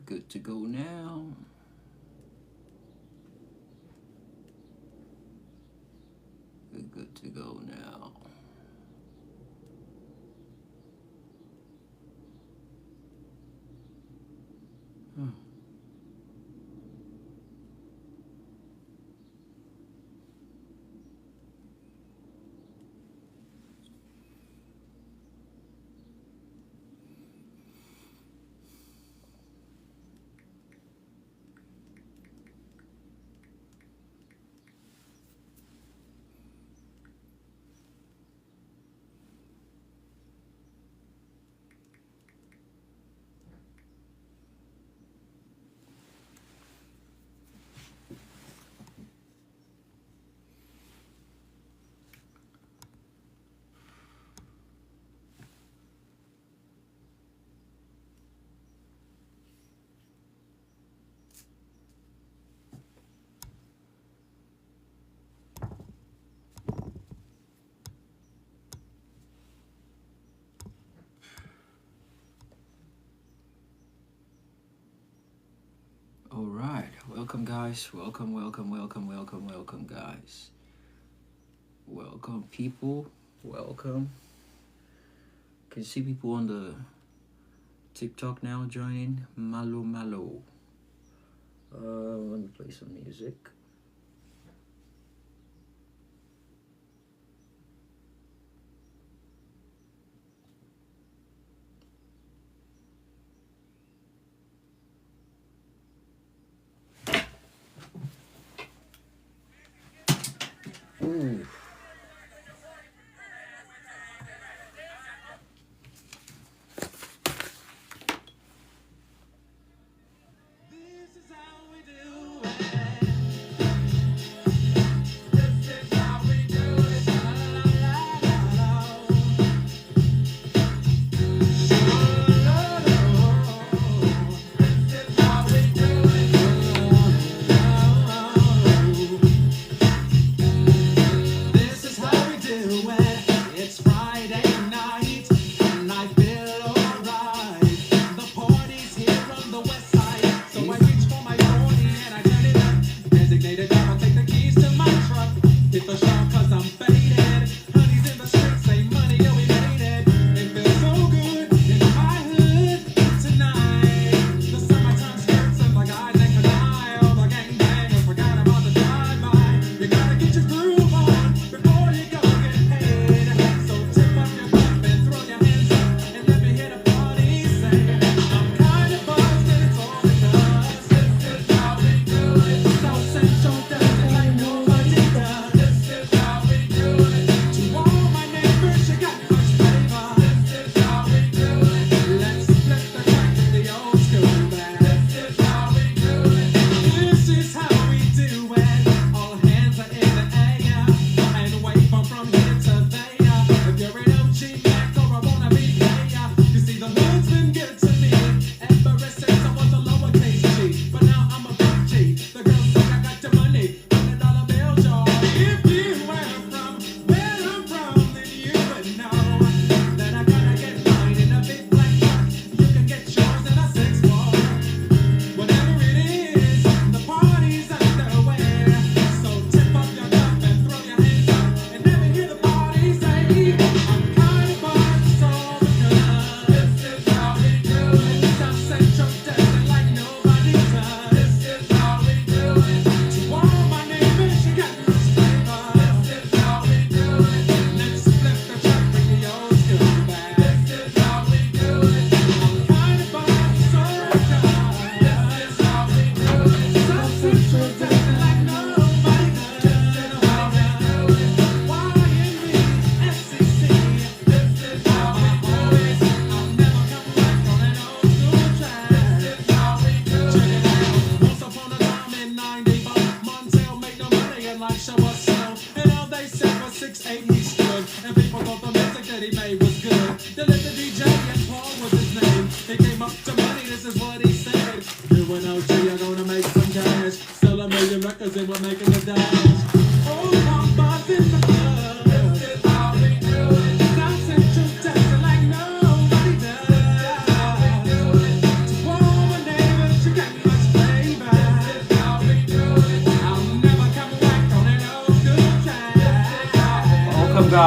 Good to go now. We're good to go now. All right, welcome guys, welcome guys, welcome people, welcome. Can see people on the TikTok now joining. Malo. Let me play some music. Ooh.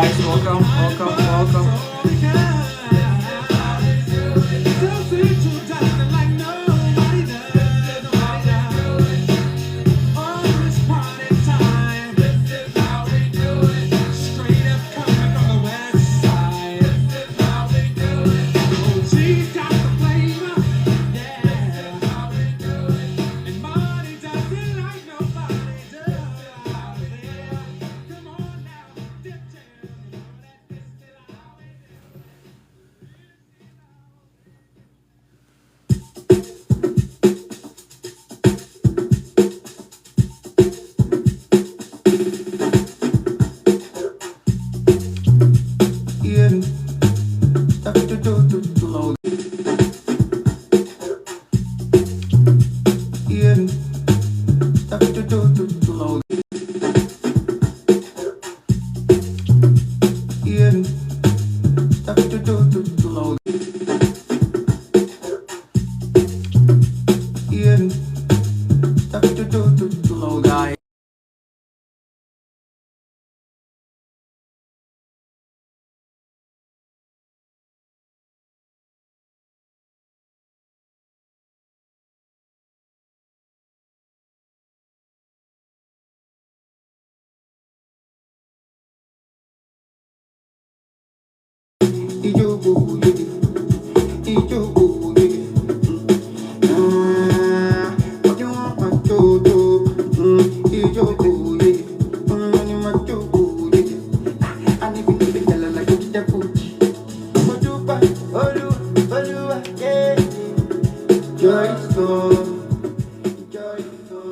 guys. Welcome, welcome, welcome.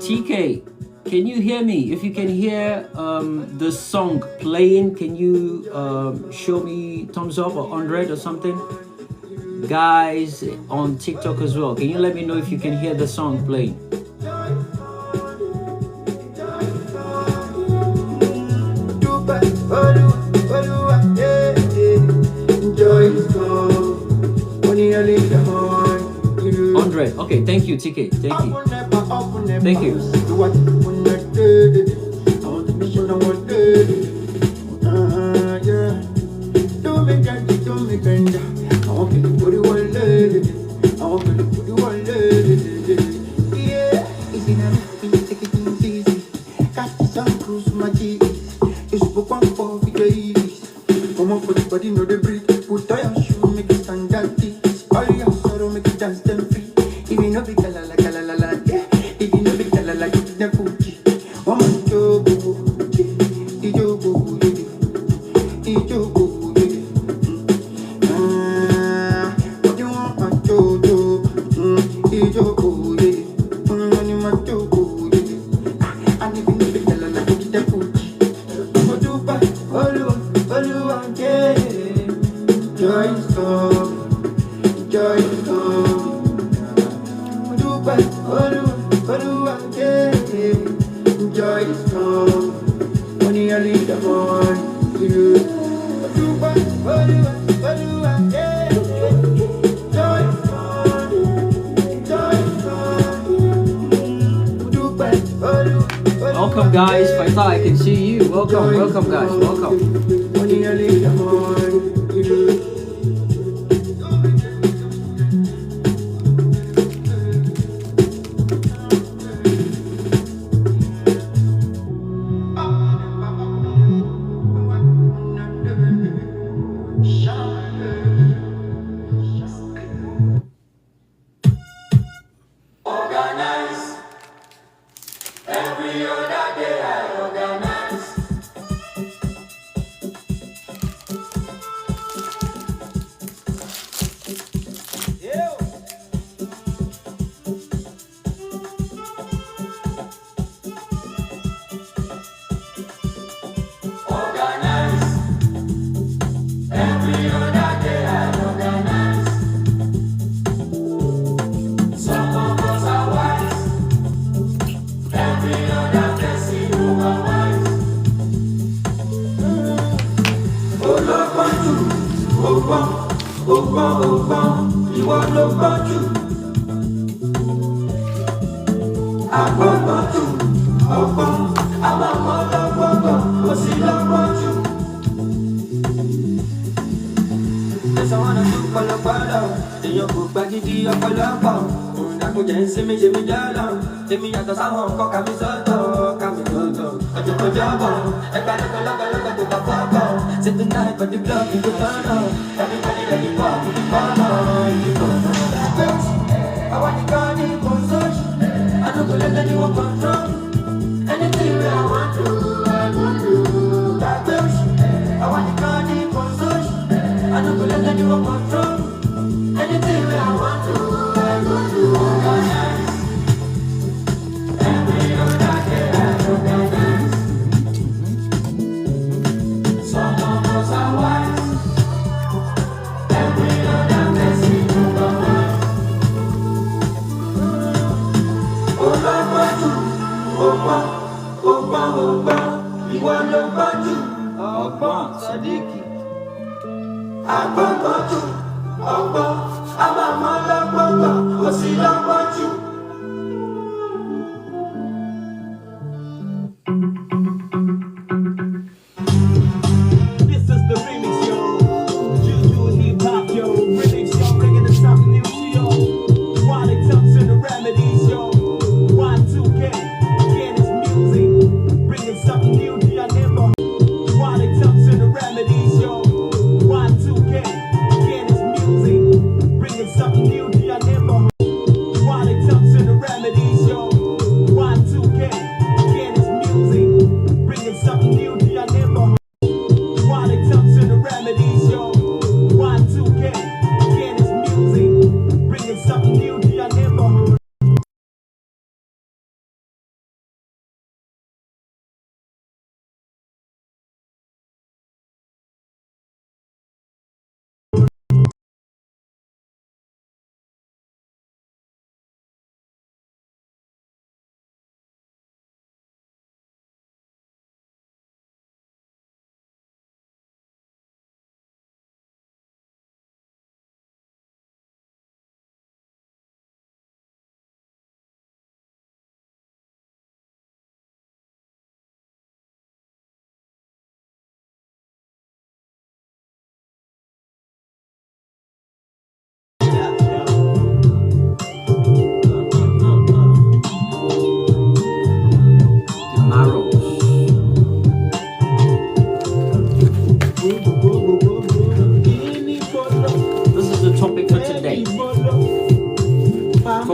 TK, can you hear me? If you can hear the song playing, can you show me thumbs up or 100 or something? Guys on TikTok as well, can you let me know if you can hear the song playing? Okay, thank you, TK. Thank you. Thank you. Welcome guys, I thought I can see you. Welcome guys, welcome.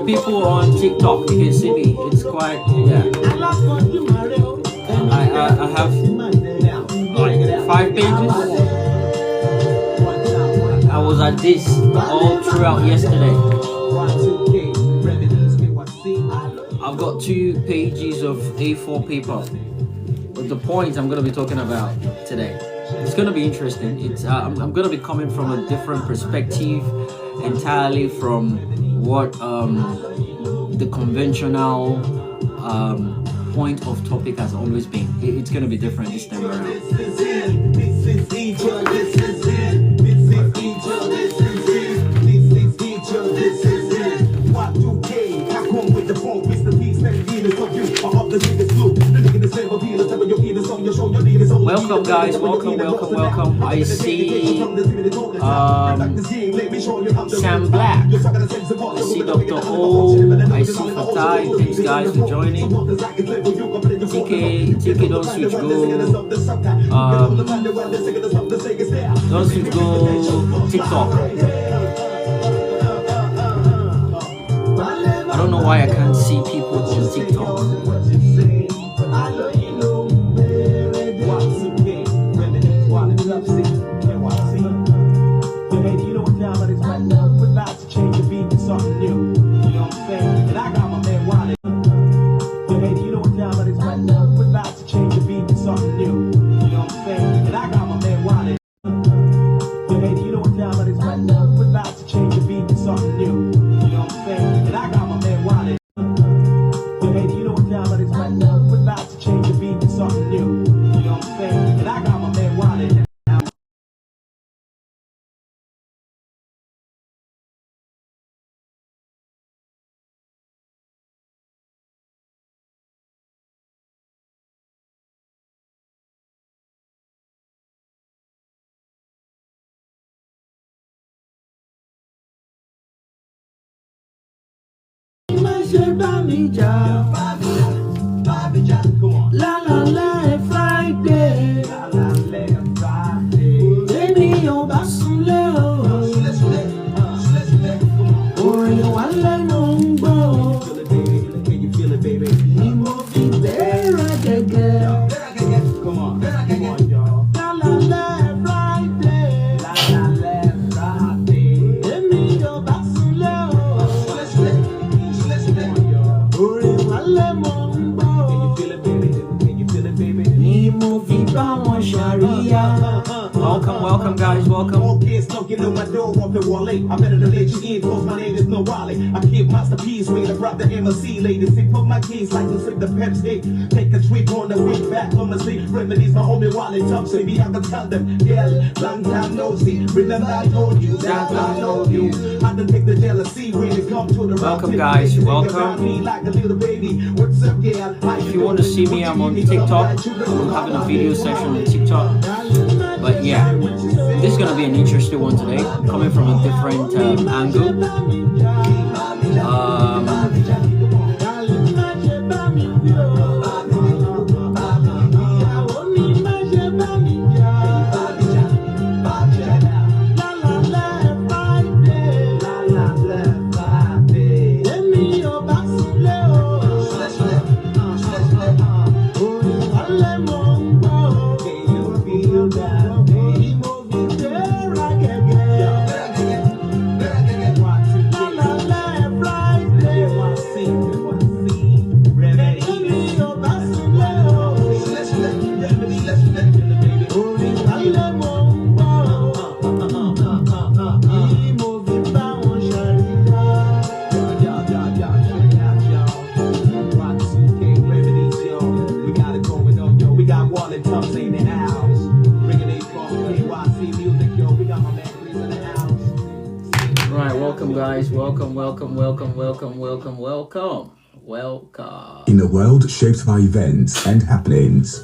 People on TikTok, you can see me. It's quite, yeah. I have like 5 pages. I was at this all throughout yesterday. I've got 2 pages of A4 paper with the points I'm going to be talking about today. It's going to be interesting. I'm going to be coming from a different perspective entirely from what the conventional point of topic has always been. It's going to be different this time around. Welcome guys, welcome. I see Sam Black, I see Dr. O, I see Fatai. Thanks guys for joining. TK don't switch go TikTok. I don't know why I can't see people on TikTok. Change the La la la Friday. Baby, you're basule orin wa lẹ́nu ń gbọ́. Ni mo fi bẹ̀rẹ̀ gẹ́gẹ́. La la la Friday. Baby, you're basule orin wa lẹ́nu ń gbọ́. Ni mo fi bá wọn ṣàríyá. Welcome guys, welcome. All kids knocking on my door, off and wallet. I'm better to let you in, cause my name is no wallet. I keep masterpiece, way to rock the MLC lady. Sick put my keys like to sip the Pep stick. Take a trip on the way back on my sleep. Remedies, my homie wallet top, so maybe I can tell them. Yeah, long time no see. Remember I told you that I know you. I done take the jealousy when it comes to the welcome guys, welcome. Like a little baby. What's up, yeah? If you want to see me, I'm on TikTok. I'm having a video section on TikTok. But yeah, this is gonna be an interesting one today, coming from a different angle. Welcome. In a world shaped by events and happenings,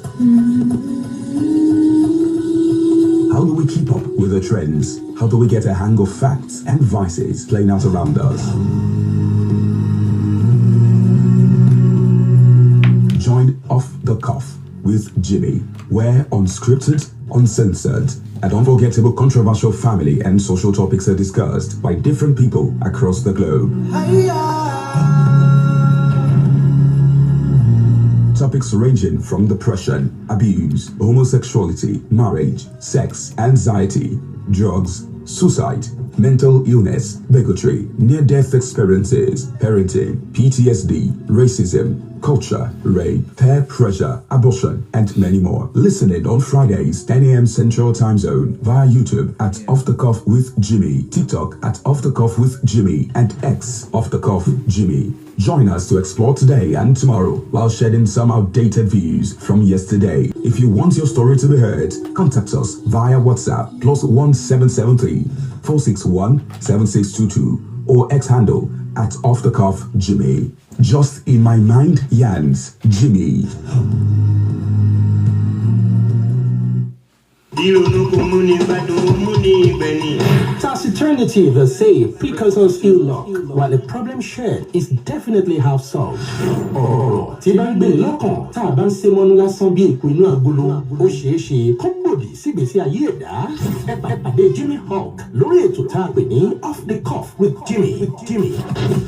how do we keep up with the trends? How do we get a hang of facts and vices playing out around us? Join Off the Cuff with Jimmy, where unscripted, uncensored, and unforgettable controversial family and social topics are discussed by different people across the globe. Topics ranging from depression, abuse, homosexuality, marriage, sex, anxiety, drugs, suicide, mental illness, bigotry, near-death experiences, parenting, PTSD, racism, culture, rape, peer pressure, abortion, and many more. Listen in on Fridays, 10 a.m. Central Time Zone via YouTube at Off the Cuff with Jimmy, TikTok at Off the Cuff with Jimmy, and X Off the Cuff Jimmy. Join us to explore today and tomorrow while shedding some outdated views from yesterday. If you want your story to be heard, contact us via WhatsApp +1773 461 7622 or X handle at Off the Cuff Jimmy. Just in my mind, Yans Jimmy. Taciturnity, they say, precursors ill luck, while a problem shared is definitely half solved. Oh, tí bá ń gbé lọ́kàn, tá a bá ń ṣe mọ́nú lásán bí èkó inú agolo, ó ṣeé ṣe kó gbòdì sígbésí ayé ẹ̀dá. Ẹ pàdé Jimmy Hawk lórí ètò tá a pè ní Off the Cuff with Jimmy.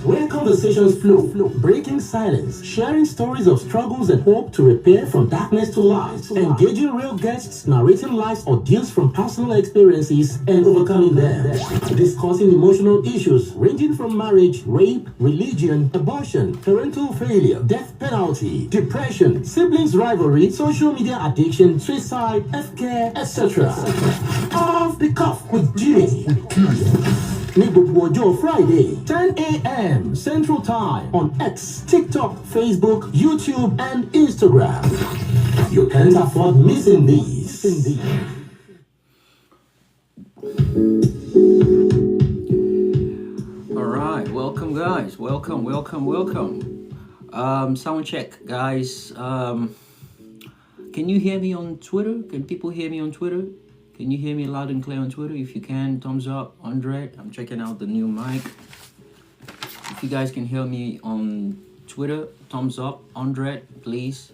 Where conversations flow, breaking silence, sharing stories of struggles and hope to repair from darkness to light, engaging real guests narrating life ordeals from personal experiences and overcoming them, discussing emotional issues ranging from marriage, rape, religion, abortion, parental failure, death penalty, depression, siblings rivalry, social media addiction, suicide, healthcare, etc. Off the Cuff with Jimmy. Ní gbogbo ọjọ́ Friday, 10 a.m. Central Time on X, TikTok, Facebook, YouTube, and Instagram. You can't afford missing these. All right, welcome guys, welcome. Sound check, guys. Can you hear me on Twitter? Can people hear me on Twitter? Can you hear me loud and clear on Twitter? If you can, thumbs up, 100. I'm checking out the new mic. If If you guys can hear me on Twitter, thumbs up. 100, please.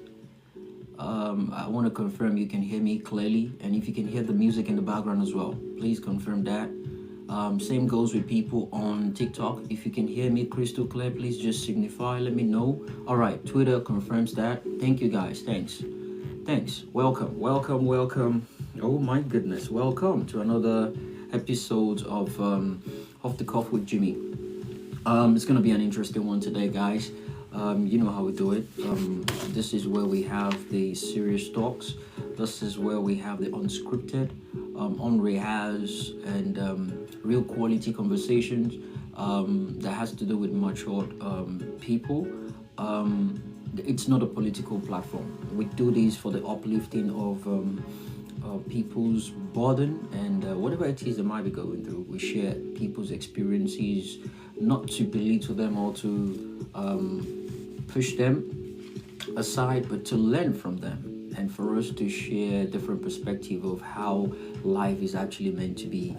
I want to confirm you can hear me clearly, and if you can hear the music in the background as well, please confirm that. Same goes with people on TikTok. If you can hear me crystal clear, please just signify, let me know. All right, Twitter confirms that. Thank you guys. Thanks. Welcome. Oh my goodness, welcome to another episode of Off the Cuff with Jimmy. It's gonna be an interesting one today, guys. You know how we do it. This is where we have the serious talks. This is where we have the unscripted, unrehearsed, and real quality conversations that has to do with matured people. It's not a political platform. We do this for the uplifting of people's burden and whatever it is they might be going through. We share people's experiences, not to belittle them or to push them aside, but to learn from them, and for us to share different perspective of how life is actually meant to be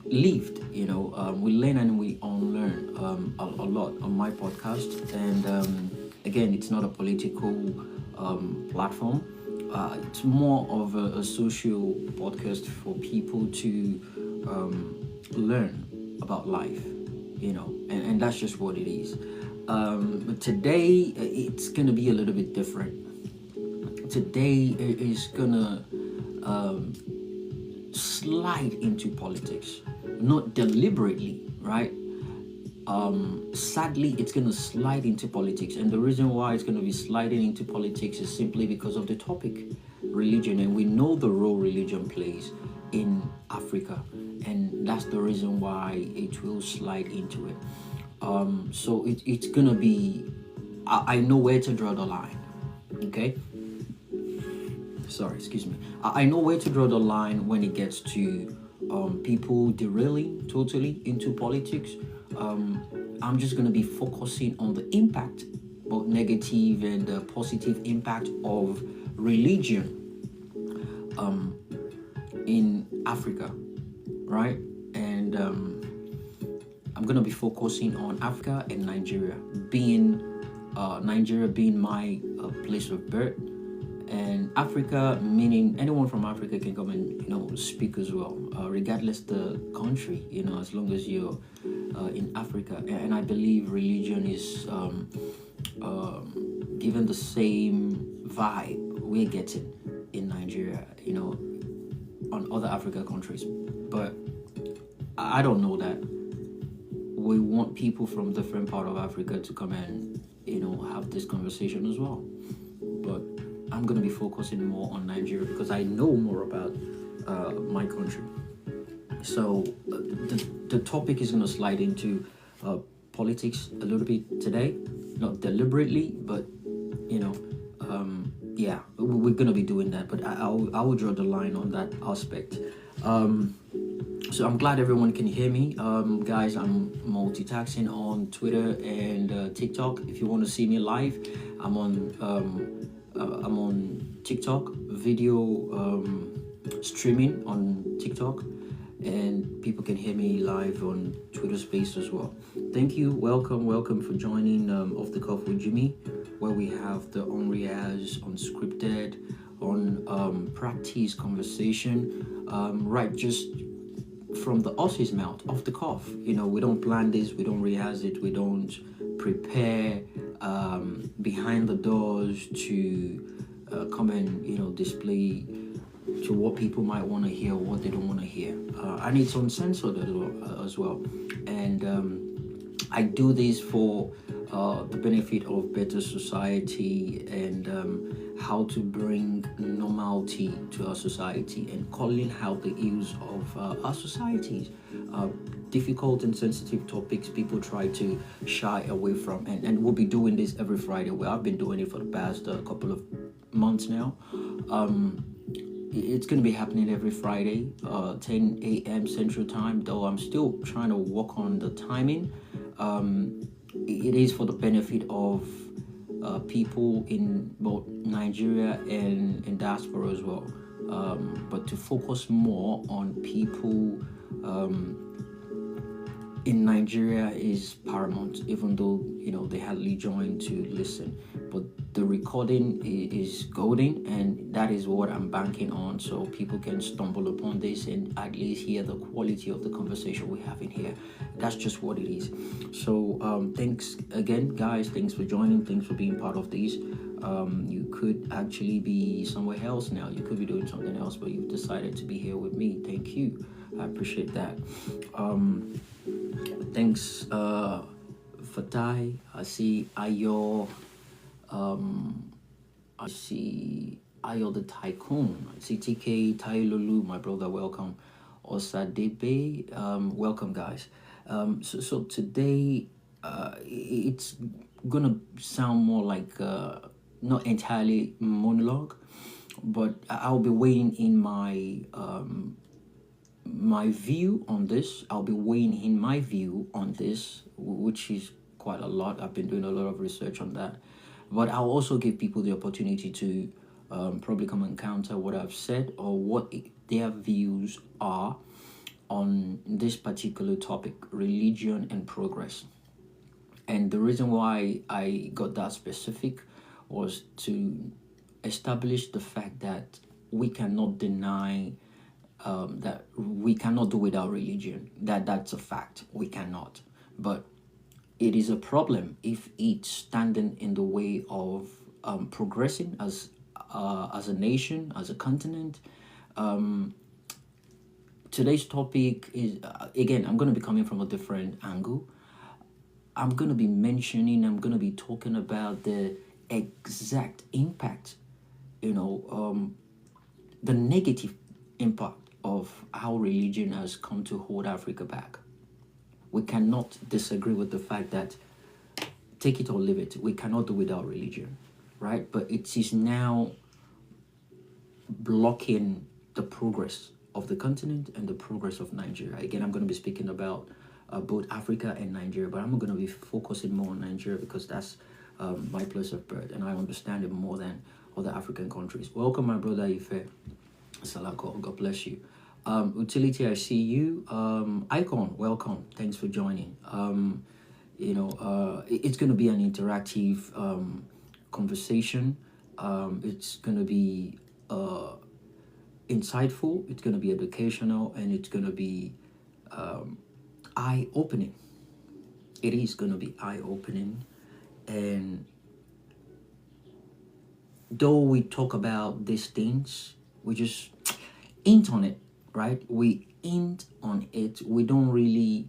lived. We learn and we unlearn a lot on my podcast, and again, it's not a political platform. It's more of a social podcast for people to learn about life, and that's just what it is. But today it's gonna be a little bit different. Today is gonna slide into politics, not deliberately, right? Sadly, it's gonna slide into politics, and the reason why it's gonna be sliding into politics is simply because of the topic, religion, and we know the role religion plays in Africa, and that's the reason why it will slide into it. So it's gonna be, I know where to draw the line, okay? Sorry, excuse me. I know where to draw the line when it gets to people derailing totally into politics. I'm just gonna be focusing on the impact, both negative and positive impact of religion in Africa, right? And I'm gonna be focusing on Africa and Nigeria, being my place of birth, and Africa meaning anyone from Africa can come and speak as well, regardless the country, as long as you're in Africa. And I believe religion is given the same vibe we're getting in Nigeria, on other Africa countries. But I don't know that. We want people from different part of Africa to come and have this conversation as well. But I'm going to be focusing more on Nigeria because I know more about my country. So the topic is going to slide into politics a little bit today, not deliberately, but yeah, we're going to be doing that. But I will draw the line on that aspect. So I'm glad everyone can hear me. Guys, I'm multitasking on Twitter and TikTok. If you want to see me live, I'm on TikTok, video streaming on TikTok, and people can hear me live on Twitter Space as well. Thank you, welcome for joining Off the Cuff with Jimmy, where we have the unrehearsed, unscripted, on practice conversation, right, just from the horse's mouth, off the cuff. We don't plan this, we don't rehearse it, we don't prepare behind the doors to come and display to what people might want to hear or what they don't want to hear, and it's uncensored as well. And I do this for the benefit of better society and how to bring normality to our society and calling out the ills of our societies. Difficult and sensitive topics people try to shy away from, and we'll be doing this every Friday. Well, I've been doing it for the past couple of months now. It's going to be happening every Friday, 10 a.m. Central Time, though I'm still trying to work on the timing. It is for the benefit of people in both Nigeria and in diaspora as well, but to focus more on people in Nigeria is paramount, even though they hardly join to listen. But the recording is golden, and that is what I'm banking on, so people can stumble upon this and at least hear the quality of the conversation we have in here. That's just what it is. So thanks again, guys. Thanks for joining. Thanks for being part of this. You could actually be somewhere else now. You could be doing something else, but you've decided to be here with me. Thank you. I appreciate that. Thanks, Fatai. I see Ayo. I see Ayo the Tycoon. I see TK Tailulu, my brother. Welcome. Osadebe. Welcome, guys. So today, it's gonna sound more like not entirely monologue, but I'll be weighing in my view on this. I'll be weighing in my view on this, which is quite a lot. I've been doing a lot of research on that, but I'll also give people the opportunity to probably come and counter what I've said or what their views are on this particular topic, religion and progress. And the reason why I got that specific was to establish the fact that we cannot deny that we cannot do without religion. That's a fact. We cannot. But it is a problem if it's standing in the way of progressing as a nation, as a continent. Today's topic is, again, I'm going to be coming from a different angle. I'm going to be talking about the exact impact, the negative impact of how religion has come to hold Africa back. We cannot disagree with the fact that, take it or leave it, we cannot do without religion, right? But it is now blocking the progress of the continent and the progress of Nigeria. Again, I'm going to be speaking about both Africa and Nigeria, but I'm going to be focusing more on Nigeria because that's my place of birth, and I understand it more than other African countries. Welcome, my brother Ife. Salako, God bless you. Utility, I see you. Icon, welcome. Thanks for joining. It's going to be an interactive conversation. It's going to be insightful. It's going to be educational, and it's going to be eye-opening. It is going to be eye-opening, and though we talk about these things, we just hint on it, right? We hint on it. We don't really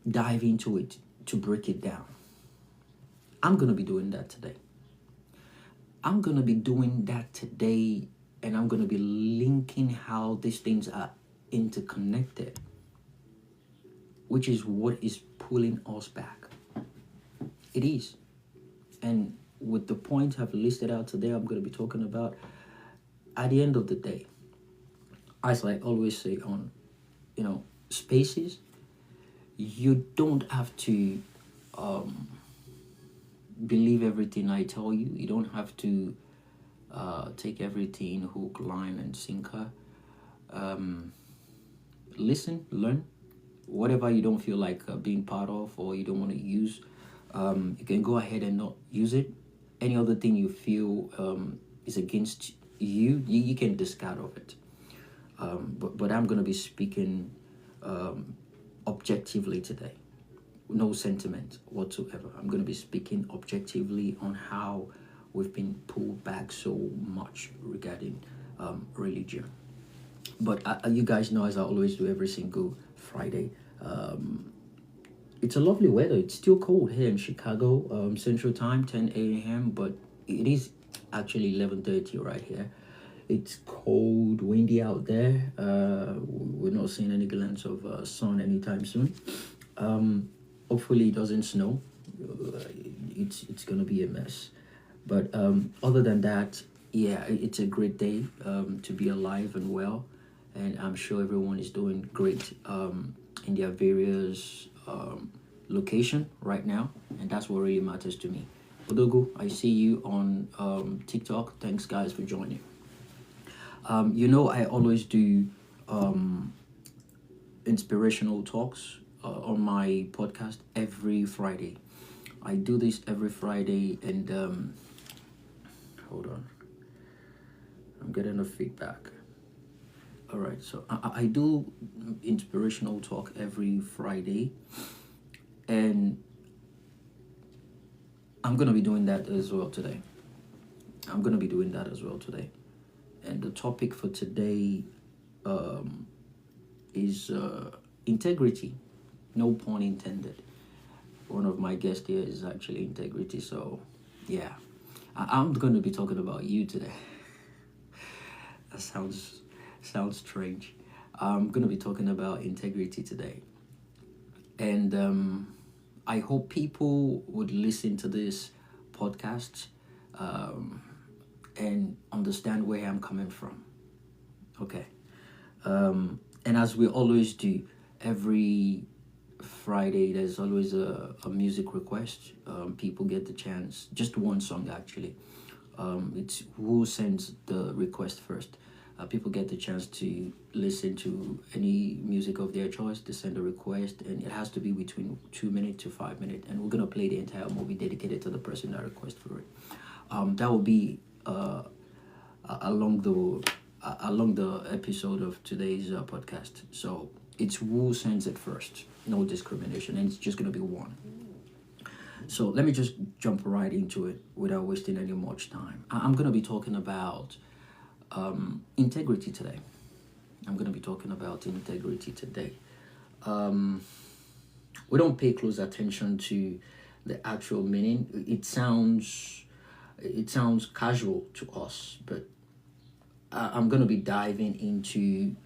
dive into it to break it down. I'm going to be doing that today. I'm going to be doing that today, and I'm going to be linking how these things are interconnected, which is what is pulling us back. It is. And with the points I've listed out today, I'm going to be talking about, at the end of the day, as I always say on, spaces, you don't have to believe everything I tell you. You don't have to take everything hook, line, and sinker. Listen, learn. Whatever you don't feel like being part of or you don't want to use, you can go ahead and not use it. Any other thing you feel is against you, you can discard of it. But I'm going to be speaking objectively today. No sentiment whatsoever. I'm going to be speaking objectively on how we've been pulled back so much regarding religion. But you guys know, as I always do every single Friday, it's a lovely weather. It's still cold here in Chicago, Central Time, 10 a.m., but it is actually 11:30 right here. It's cold, windy out there. We're not seeing any glance of sun anytime soon. Hopefully it doesn't snow. It's gonna be a mess. But other than that, yeah, it's a great day to be alive and well, and I'm sure everyone is doing great in their various location right now, and that's what really matters to me. Odogu, I see you on TikTok. Thanks, guys, for joining. I always do inspirational talks on my podcast every Friday. I do this every Friday, and hold on, I'm getting a feedback. All right, so I do inspirational talk every Friday, and I'm gonna be doing that as well today. And the topic for today is integrity. No pun intended. One of my guests here is actually integrity. So, yeah, I'm going to be talking about you today. That sounds strange. I'm going to be talking about integrity today. And I hope people would listen to this podcast and understand where I'm coming from. Okay. And as we always do, every Friday there's always a music request. People get the chance, just one song actually. It's who sends the request first. People get the chance to listen to any music of their choice. They send a request, and it has to be between 2 minutes to 5 minutes. And we're gonna play the entire movie dedicated to the person that requests for it. That will be along the episode of today's podcast. So it's who sends it first, no discrimination, and it's just gonna be one. So let me just jump right into it without wasting any much time. I'm gonna be talking about integrity today. We don't pay close attention to the actual meaning. It sounds casual to us, but I'm going to be diving into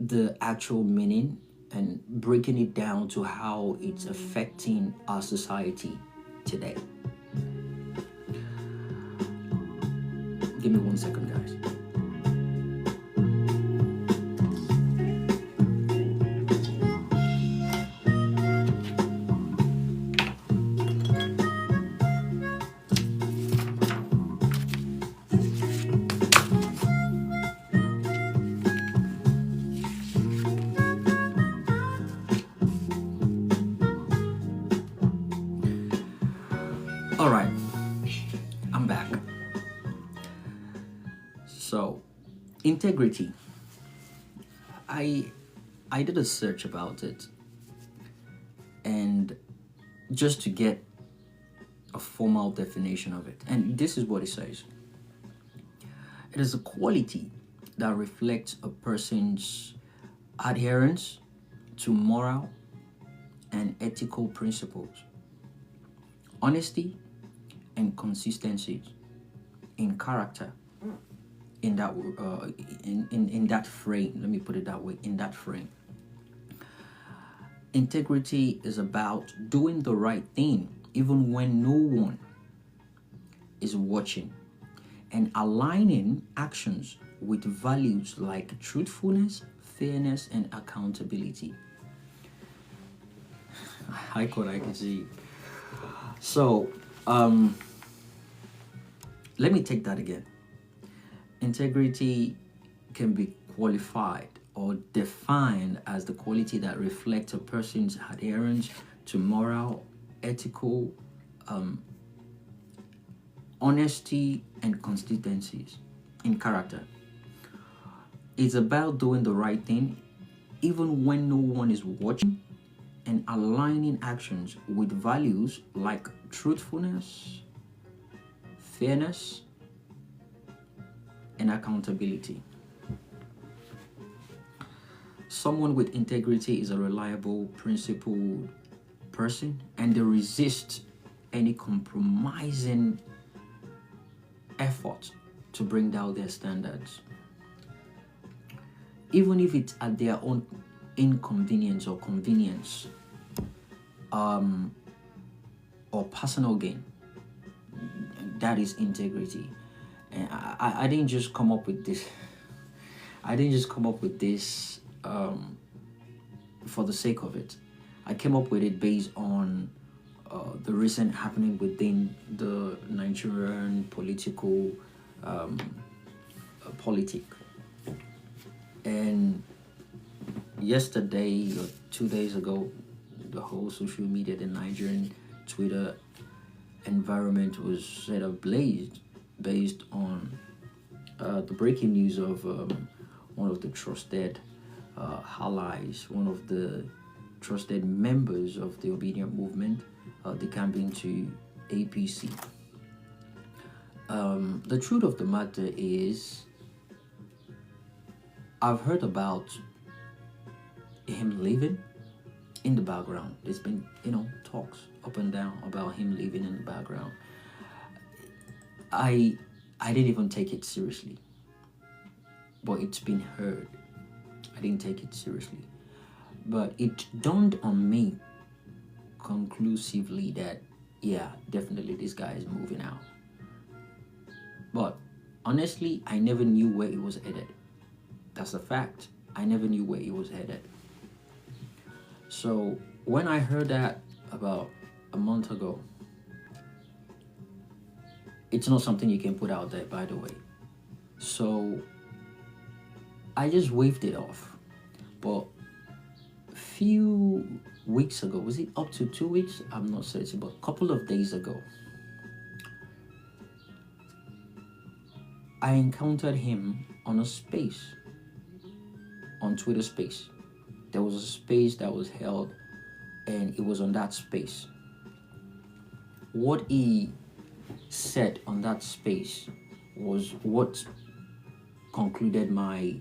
the actual meaning and breaking it down to how it's affecting our society today. Give me 1 second, guys. All right, I'm back. So, integrity. I did a search about it, and just to get a formal definition of it, and this is what it says. It is a quality that reflects a person's adherence to moral and ethical principles, honesty and consistency in character, in that in that frame. Let me put it that way. In that frame, integrity is about doing the right thing even when no one is watching, and aligning actions with values like truthfulness, fairness, and accountability. I could see. So, let me take that again. Integrity can be qualified or defined as the quality that reflects a person's adherence to moral, ethical, honesty, and consistencies in character. It's about doing the right thing even when no one is watching, and aligning actions with values like truthfulness, fairness, and accountability. Someone with integrity is a reliable, principled person, and they resist any compromising effort to bring down their standards, even if it's at their own inconvenience or convenience, or personal gain. That is integrity. And I didn't just come up with this. For the sake of it. I came up with it based on the recent happening within the Nigerian political politic. And yesterday or 2 days ago, the whole social media, the Nigerian Twitter environment was set ablaze based on the breaking news of one of the trusted allies, one of the trusted members of the obedient movement, the campaign to APC. The truth of the matter is, I've heard about him leaving in the background. There's been, talks up and down about him leaving in the background. I didn't even take it seriously, but it's been heard. I didn't take it seriously, but it dawned on me conclusively that, yeah, definitely this guy is moving out. But honestly, I never knew where it was headed. That's a fact. I never knew where it was headed. So when I heard that about a month ago, it's not something you can put out there, by the way. So I just waved it off. But a few weeks ago, was it up to 2 weeks? I'm not certain, but a couple of days ago, I encountered him on a space, on Twitter space. There was a space that was held, and it was on that space. What he said on that space was what concluded my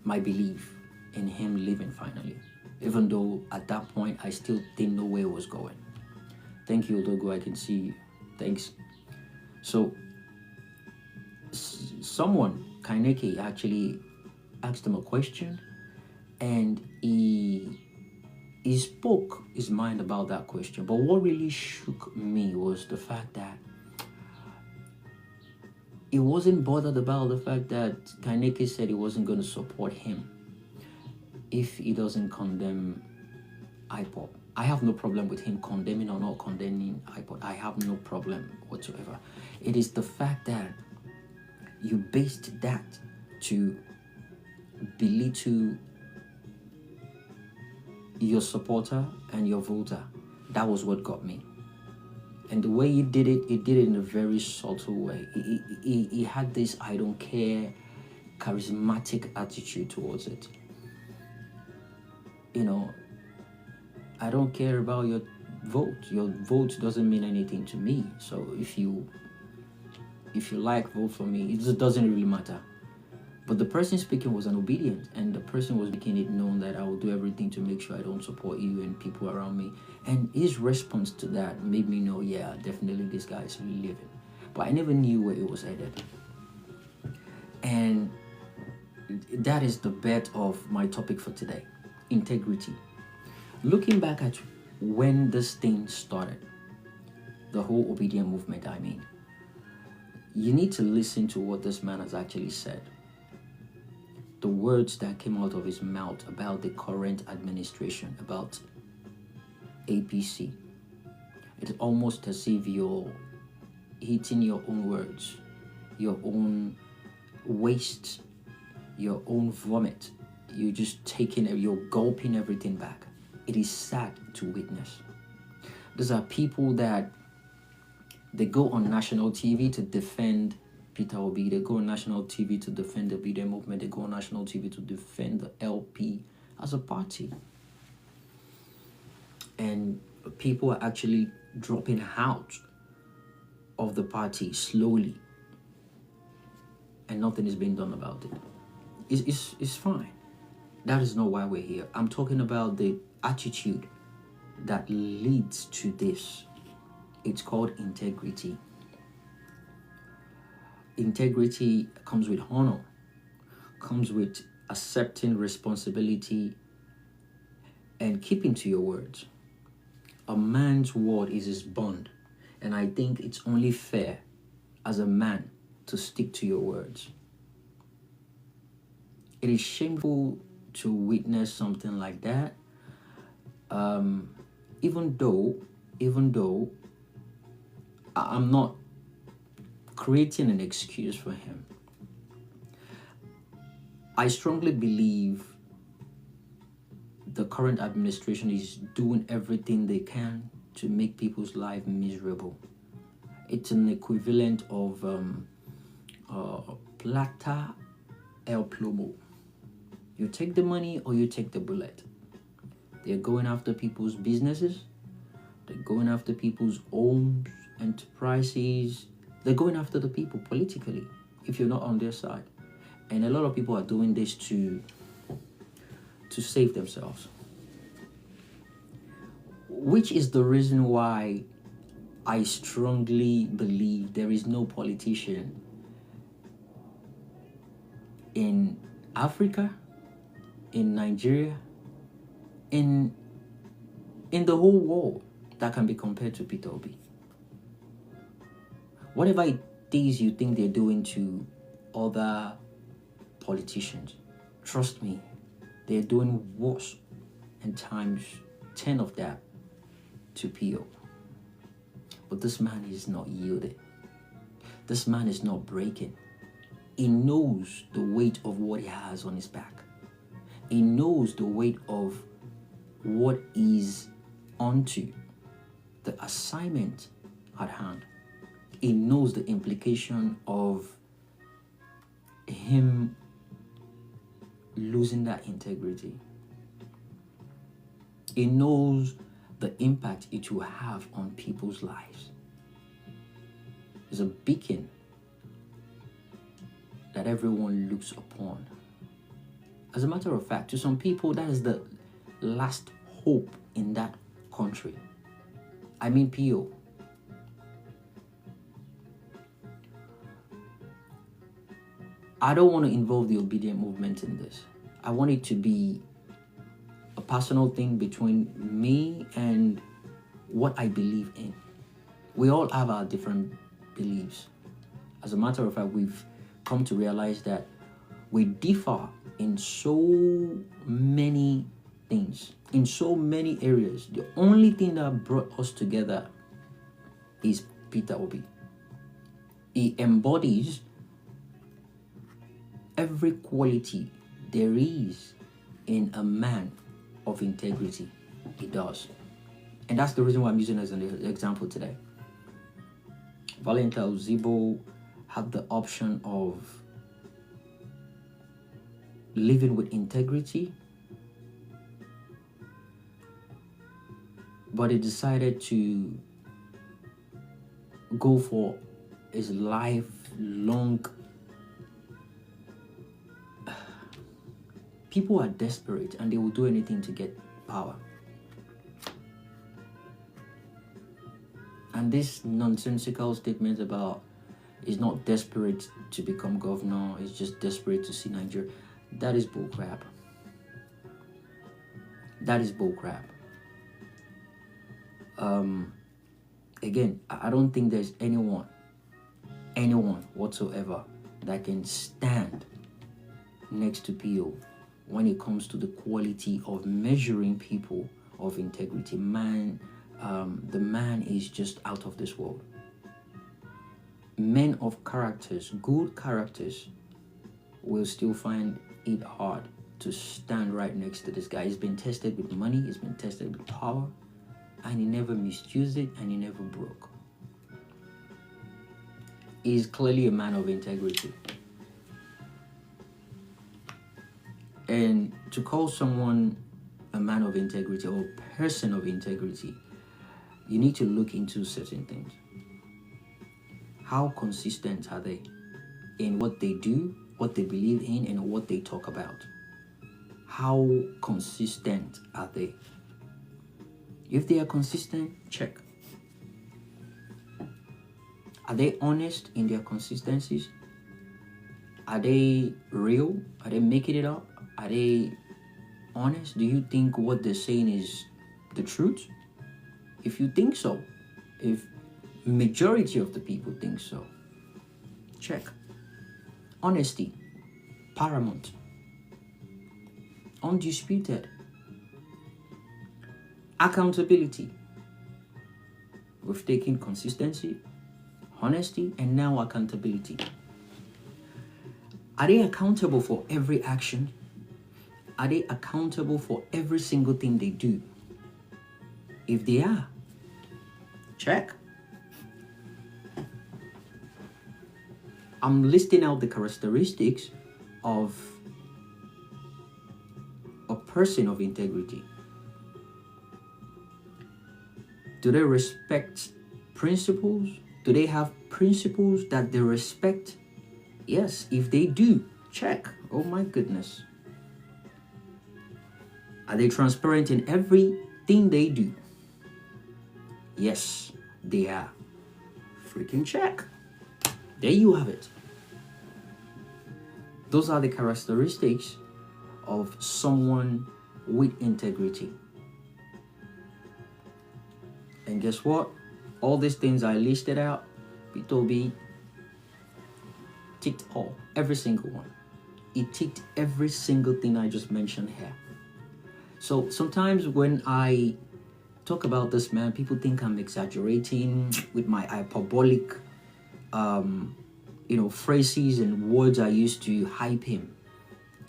belief in him leaving finally, even though at that point I still didn't know where it was going. Thank you, Odogo, I can see you. Thanks. So someone, Kaineke, actually asked him a question, and he spoke his mind about that question. But what really shook me was the fact that he wasn't bothered about the fact that Kaineke said he wasn't going to support him if he doesn't condemn IPOP. I have no problem with him condemning or not condemning IPOP. I have no problem whatsoever. It is the fact that you based that to belittle your supporter and your voter. That was what got me. And the way he did it in a very subtle way. He had this I don't care, charismatic attitude towards it. I don't care about your vote. Your vote doesn't mean anything to me. So if you like, vote for me. It just doesn't really matter. But the person speaking was an obedient, and the person was making it known that I will do everything to make sure I don't support you and people around me. And his response to that made me know, yeah, definitely this guy is really living. But I never knew where it was headed. And that is the bet of my topic for today, integrity. Looking back at when this thing started, the whole obedient movement, you need to listen to what this man has actually said. The words that came out of his mouth about the current administration, about APC. It's almost as if you're eating your own words, your own waste, your own vomit. You're just you're gulping everything back. It is sad to witness. These are people that they go on national TV to defend Peter Obi. They go on national TV to defend the obedient movement. They go on national TV to defend the LP as a party. And people are actually dropping out of the party slowly. And nothing is being done about it. It's fine. That is not why we're here. I'm talking about the attitude that leads to this. It's called integrity. Integrity comes with honor, comes with accepting responsibility and keeping to your words. A man's word is his bond, and I think it's only fair as a man to stick to your words. It is shameful to witness something like that, even though I'm not creating an excuse for him. I strongly believe current administration is doing everything they can to make people's life miserable. It's an equivalent of plata el plomo. You take the money or you take the bullet. They're going after people's businesses. They're going after people's homes, enterprises. They're going after the people politically if you're not on their side. And a lot of people are doing this to save themselves. Which is the reason why I strongly believe there is no politician in Africa, in Nigeria, in the whole world that can be compared to Peter Obi. Whatever it is you think they're doing to other politicians, trust me, they're doing worse and times 10 of that to PO. But this man is not yielding. This man is not breaking. He knows the weight of what he has on his back. He knows the weight of what is onto the assignment at hand. He knows the implication of him losing that integrity. He knows the impact it will have on people's lives. It's a beacon that everyone looks upon. As a matter of fact, to some people, that is the last hope in that country. I mean PO. I don't want to involve the obedient movement in this. I want it to be a personal thing between me and what I believe in. We all have our different beliefs. As a matter of fact, we've come to realize that we differ in so many things, in so many areas. The only thing that brought us together is Peter Obi. He embodies every quality there is in a man of integrity. He does. And that's the reason why I'm using as an example today. Valenta Uzibo had the option of living with integrity, but he decided to go for his lifelong. People are desperate and they will do anything to get power. And this nonsensical statement about he's not desperate to become governor, he's just desperate to see Nigeria, that is bullcrap. That is bullcrap. Again, I don't think there's anyone whatsoever that can stand next to PO when it comes to the quality of measuring people of integrity. The man is just out of this world. Men of characters, good characters, will still find it hard to stand right next to this guy. He's been tested with money, he's been tested with power, and he never misused it, and he never broke. He's clearly a man of integrity. And to call someone a man of integrity or a person of integrity, you need to look into certain things. How consistent are they in what they do, what they believe in, and what they talk about? How consistent are they? If they are consistent, check. Are they honest in their consistencies? Are they real? Are they making it up? Are they honest? Do you think what they're saying is the truth? If you think so, if majority of the people think so, check. Honesty, paramount, undisputed. Accountability. We've taken consistency, honesty, and now accountability. Are they accountable for every action? Are they accountable for every single thing they do? If they are, check. I'm listing out the characteristics of a person of integrity. Do they respect principles? Do they have principles that they respect? Yes, if they do, check. Oh my goodness. Are they transparent in everything they do? Yes, they are. Freaking check. There you have it. Those are the characteristics of someone with integrity. And guess what? All these things I listed out, P2B ticked every single one. It ticked every single thing I just mentioned here. So sometimes when I talk about this man, people think I'm exaggerating with my hyperbolic phrases and words I used to hype him.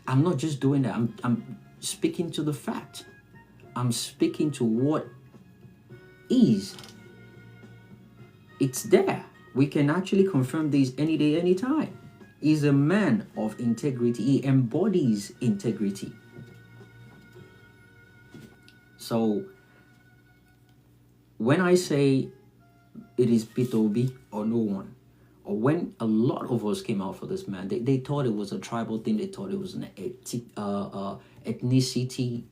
I'm not just doing that. I'm speaking to the fact. I'm speaking to what is. It's there. We can actually confirm this any day, anytime. He's a man of integrity. He embodies integrity. So when I say it is P2B or no one, or when a lot of us came out for this man, they thought it was a tribal thing. They thought it was an ethnicity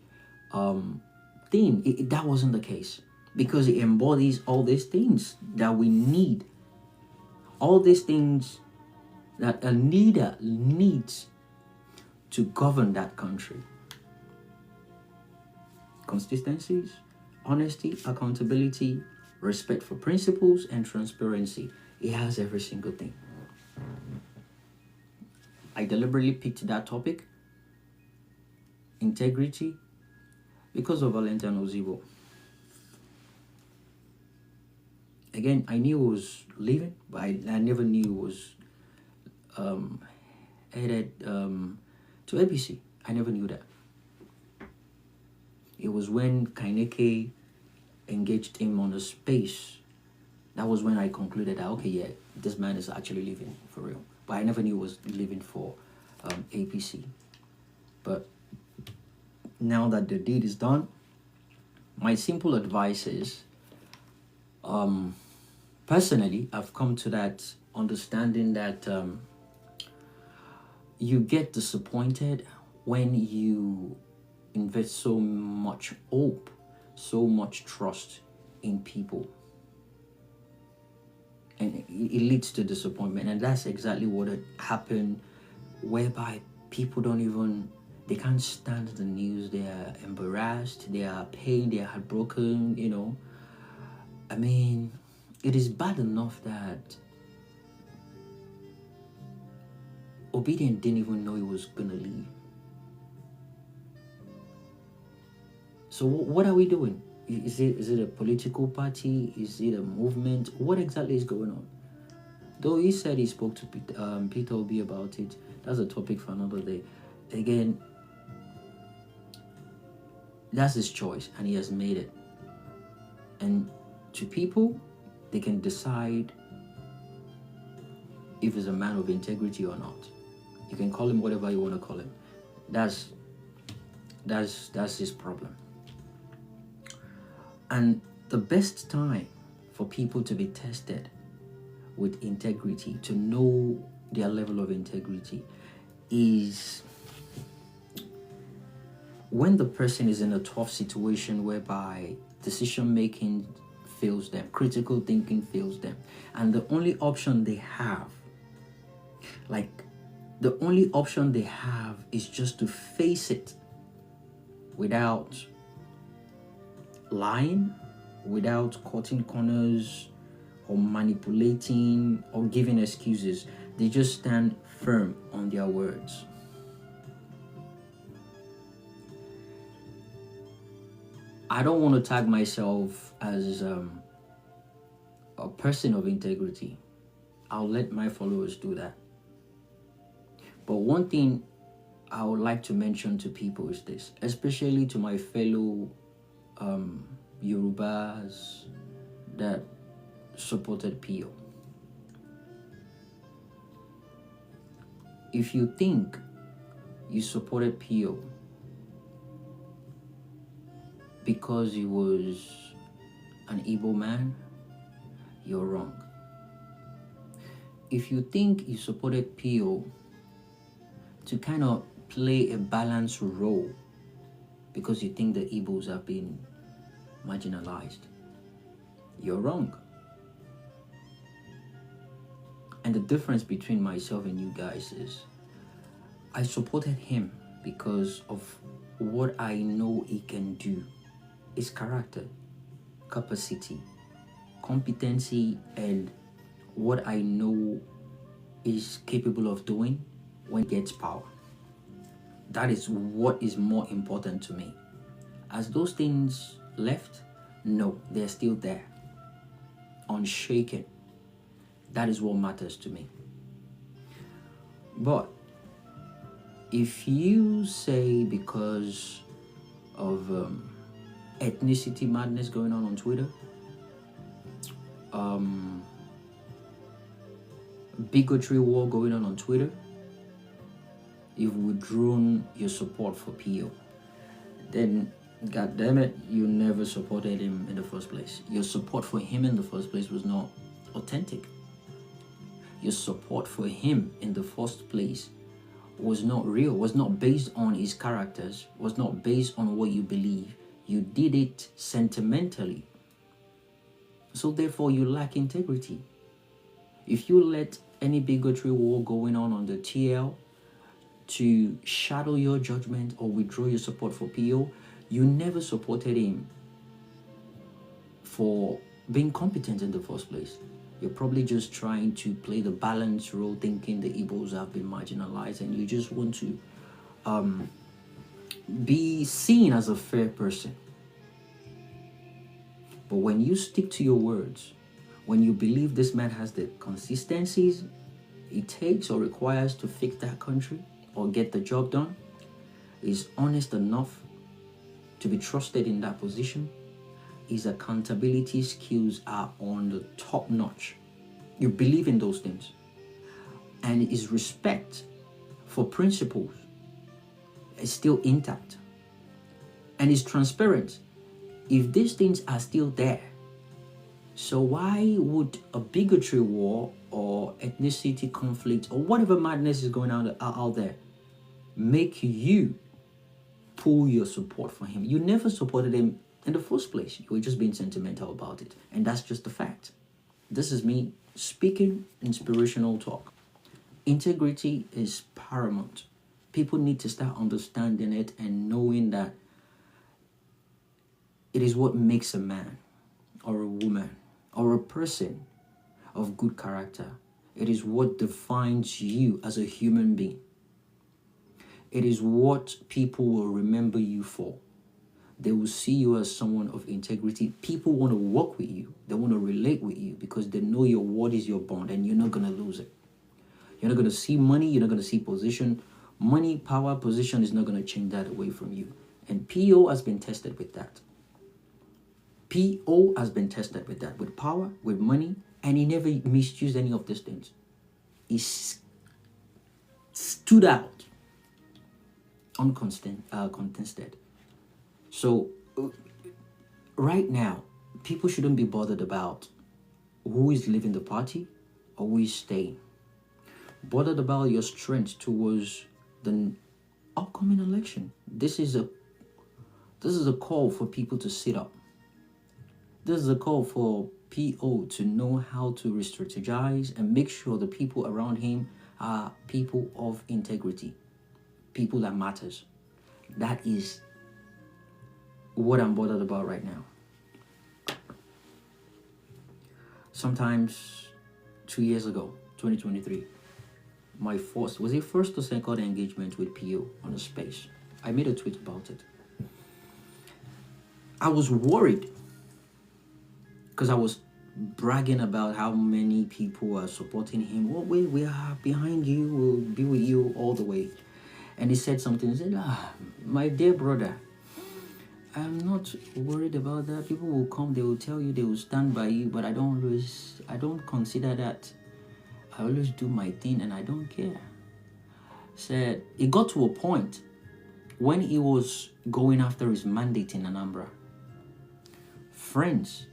thing. That wasn't the case, because it embodies all these things that we need. All these things that a leader needs to govern that country. Consistencies, honesty, accountability, respect for principles, and transparency. It has every single thing. I deliberately picked that topic, integrity, because of Valentino Zibo. Again, I knew he was leaving, but I never knew he was headed to APC. I never knew that. It was when Kaineke engaged him on a space. That was when I concluded that, okay, yeah, this man is actually leaving for real. But I never knew he was leaving for APC. But now that the deed is done, my simple advice is, personally, I've come to that understanding that you get disappointed when you invest so much hope, so much trust in people, and it leads to disappointment. And that's exactly what had happened, whereby people they can't stand the news. They are embarrassed, they are pained, they are heartbroken. I mean, it is bad enough that Obedient didn't even know he was gonna leave. So what are we doing? Is it a political party? Is it a movement? What exactly is going on? Though he said he spoke to Peter Obi about it, that's a topic for another day. Again, that's his choice, and he has made it. And to people, they can decide if he's a man of integrity or not. You can call him whatever you want to call him. That's his problem. And the best time for people to be tested with integrity, to know their level of integrity, is when the person is in a tough situation whereby decision making fails them, critical thinking fails them, and the only option they have is just to face it without lying, without cutting corners or manipulating or giving excuses. They just stand firm on their words. I don't want to tag myself as a person of integrity. I'll let my followers do that. But one thing I would like to mention to people is this, especially to my fellow Yorubas that supported PO. If you think you supported PO because he was an Igbo man, you're wrong. If you think you supported PO to kind of play a balanced role because you think the Igbos have been marginalized, you're wrong. And the difference between myself and you guys is I supported him because of what I know he can do, his character, capacity, competency, and what I know is capable of doing when he gets power. That is what is more important to me. As those things left, no, they're still there, unshaken. That is what matters to me. But if you say because of ethnicity madness going on Twitter, bigotry war going on Twitter, you've withdrawn your support for PO, then god damn it, you never supported him in the first place. Your support for him in the first place was not authentic. Your support for him in the first place was not real, was not based on his characters, was not based on what you believe. You did it sentimentally. So therefore you lack integrity. If you let any bigotry war going on the TL to shadow your judgment or withdraw your support for PO, you never supported him for being competent in the first place. You're probably just trying to play the balance role, thinking the Igbos have been marginalized, and you just want to be seen as a fair person. But when you stick to your words, when you believe this man has the consistencies it takes or requires to fix that country or get the job done, is honest enough to be trusted in that position, his accountability skills are on the top notch. You believe in those things. And his respect for principles is still intact. And is transparent. If these things are still there, so why would a bigotry war or ethnicity conflict or whatever madness is going on out there make you pull your support for him? You never supported him in the first place. You were just being sentimental about it. And that's just the fact. This is me speaking inspirational talk. Integrity is paramount. People need to start understanding it and knowing that it is what makes a man or a woman or a person of good character. It is what defines you as a human being. It is what people will remember you for. They will see you as someone of integrity. People want to work with you. They want to relate with you because they know your word is your bond and you're not going to lose it. You're not going to see money. You're not going to see position. Money, power, position is not going to change that away from you. And PO has been tested with that. PO has been tested with that, with power, with money, and he never misused any of these things. He stood out uncontested. So right now, people shouldn't be bothered about who is leaving the party or who is staying. Bothered about your strength towards the upcoming election. This is a call for people to sit up. This is a call for PO to know how to re-strategize and make sure the people around him are people of integrity, people that matters. That is what I'm bothered about right now. Sometimes 2 years ago, 2023, my first or second engagement with PO on a space. I made a tweet about it. I was worried because I was bragging about how many people are supporting him. Oh, we are behind you. We'll be with you all the way. And he said something. He said, my dear brother, I'm not worried about that. People will come, they will tell you, they will stand by you, but I don't consider that. I always do my thing and I don't care. Said it got to a point when he was going after his mandate in Anambra. Friends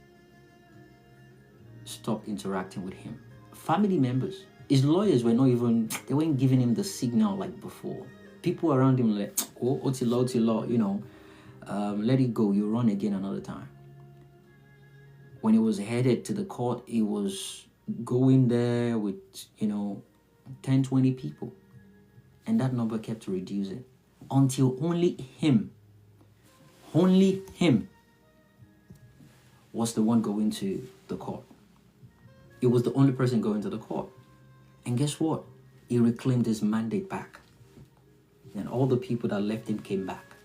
stopped interacting with him. Family members, his lawyers they weren't giving him the signal like before. People around him like, oh, Otilo, you know, let it go, you run again another time. When he was headed to the court, he was going there with, 10, 20 people. And that number kept reducing until only him was the one going to the court. He was the only person going to the court. And guess what? He reclaimed his mandate back. And all the people that left him came back.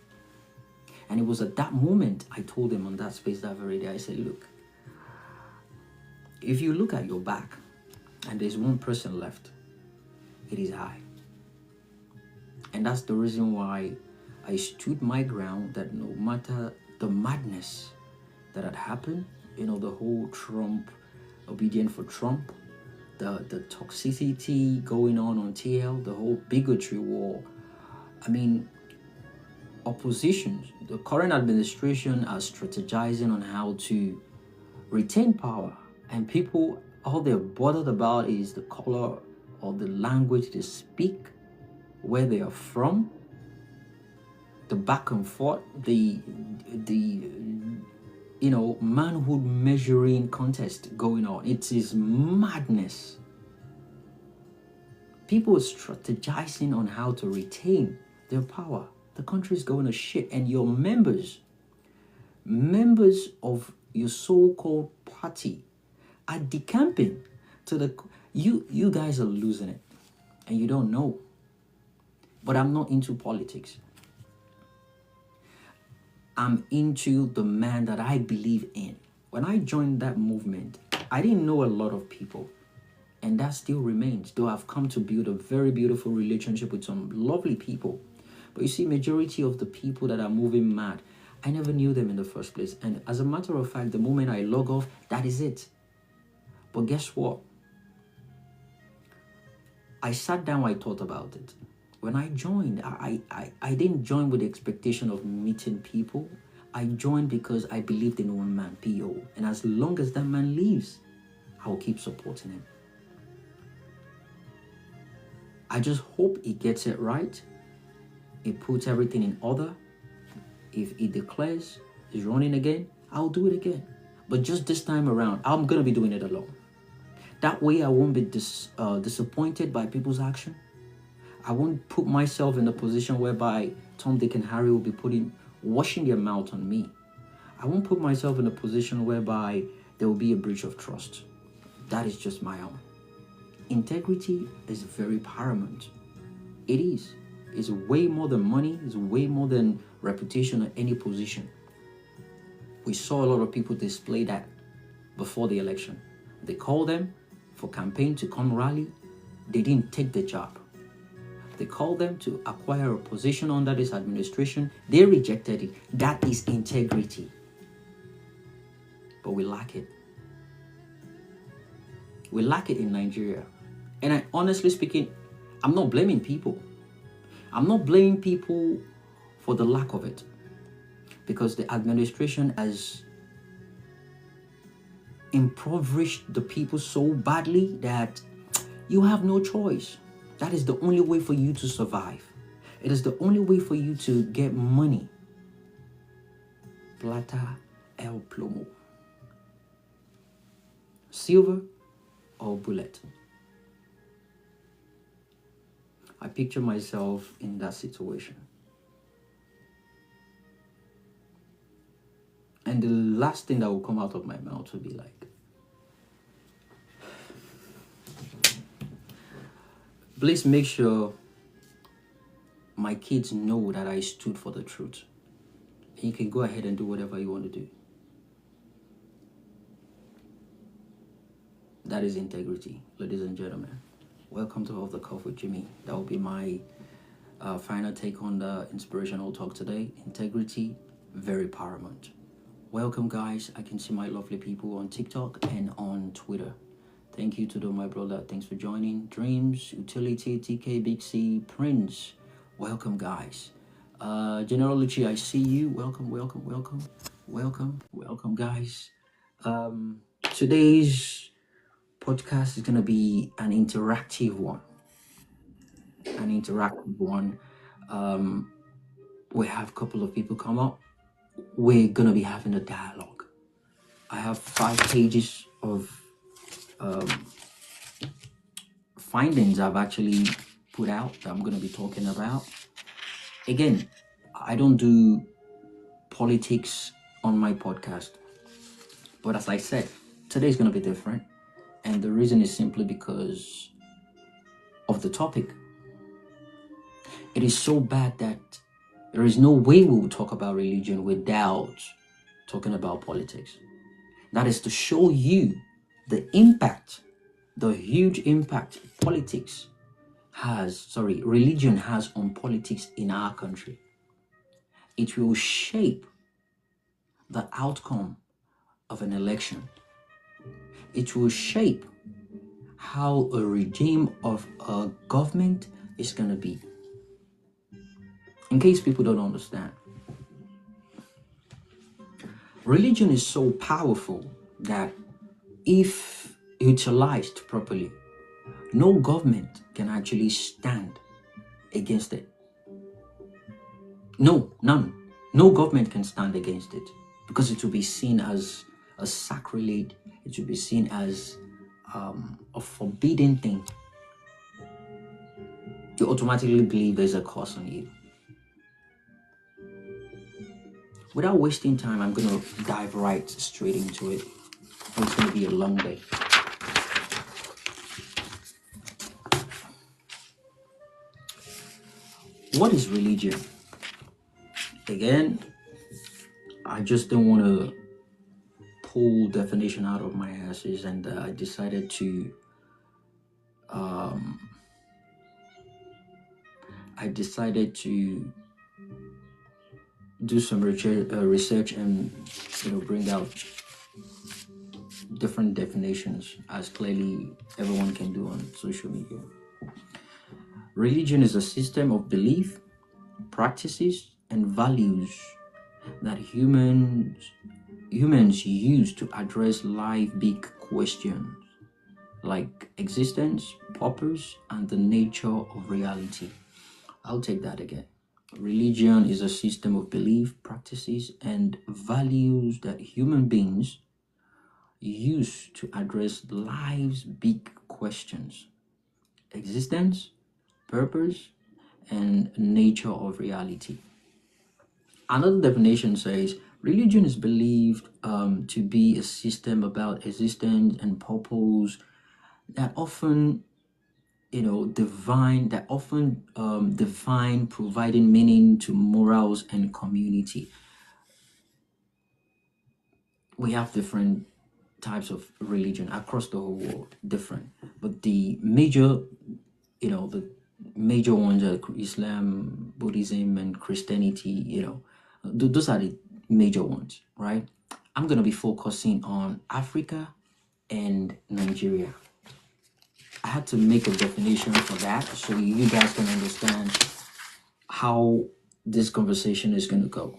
And it was at that moment I told him on that space that very day, I said, look, if you look at your back and there's one person left, it is I. And that's the reason why I stood my ground, that no matter the madness that had happened, the whole Trump, obedient for Trump, the toxicity going on TL, the whole bigotry war. I mean, oppositions, the current administration are strategizing on how to retain power. And people, all they're bothered about is the color or the language they speak, where they are from, the back and forth, the manhood measuring contest going on. It is madness. People are strategizing on how to retain their power. The country is going to shit, and your members of your so-called party are decamping to the. You guys are losing it, and you don't know. But I'm not into politics. I'm into the man that I believe in. When I joined that movement, I didn't know a lot of people. And that still remains, though I've come to build a very beautiful relationship with some lovely people. But you see, majority of the people that are moving mad, I never knew them in the first place. And as a matter of fact, the moment I log off, that is it. But guess what? I sat down, I thought about it. When I joined, I didn't join with the expectation of meeting people. I joined because I believed in one man, P.O. And as long as that man leaves, I will keep supporting him. I just hope he gets it right. He puts everything in order. If he declares he's running again, I'll do it again. But just this time around, I'm going to be doing it alone. That way I won't be disappointed by people's action. I won't put myself in a position whereby Tom, Dick, and Harry will be washing their mouth on me. I won't put myself in a position whereby there will be a breach of trust. That is just my own. Integrity is very paramount. It is. It's way more than money. It's way more than reputation or any position. We saw a lot of people display that before the election. They called them for campaign to come rally. They didn't take the job. They called them to acquire a position under this administration. They rejected it. That is integrity. But we lack it. We lack it in Nigeria. And I honestly speaking, I'm not blaming people. I'm not blaming people for the lack of it. Because the administration has impoverished the people so badly that you have no choice. That is the only way for you to survive. It is the only way for you to get money. Plata el plomo. Silver or bullet. I picture myself in that situation. And the last thing that will come out of my mouth will be like, please make sure my kids know that I stood for the truth. And you can go ahead and do whatever you want to do. That is integrity, ladies and gentlemen. Welcome to Off the Cuff with Jimmy. That will be my final take on the inspirational talk today. Integrity, very paramount. Welcome, guys. I can see my lovely people on TikTok and on Twitter. Thank you to my brother. Thanks for joining. Dreams, Utility, TK, Big C, Prince. Welcome, guys. General Lucci, I see you. Welcome, guys. Today's podcast is gonna be an interactive one. We have a couple of people come up. We're gonna be having a dialogue. I have 5 pages of findings I've actually put out that I'm gonna be talking about. Again, I don't do politics on my podcast, but as I said, today's gonna be different, and the reason is simply because of the topic. It is so bad that there is no way we will talk about religion without talking about politics. That is to show you the impact, the huge impact religion has on politics in our country. It will shape the outcome of an election. It will shape how a regime of a government is going to be. In case people don't understand, religion is so powerful that if utilized properly, no government can actually stand against it. No, none. No government can stand against it because it will be seen as a sacrilege. It will be seen as a forbidden thing. You automatically believe there's a curse on you. Without wasting time, I'm going to dive right straight into it. It's going to be a long day. What is religion? Again, I just don't want to pull definition out of my asses, and I decided to do some research and bring out different definitions as clearly everyone can do on social media. Religion is a system of belief, practices, and values that humans use to address life big questions like existence, purpose, and the nature of reality. I'll take that again. Religion is a system of belief, practices, and values that human beings use to address life's big questions: existence, purpose, and nature of reality. Another definition says religion is believed to be a system about existence and purpose that often define providing meaning to morals and community. We have different types of religion across the whole world, different, but the major ones are Islam, Buddhism, and Christianity. Those are the major ones, right? I'm going to be focusing on Africa and Nigeria. I had to make a definition for that so you guys can understand how this conversation is going to go.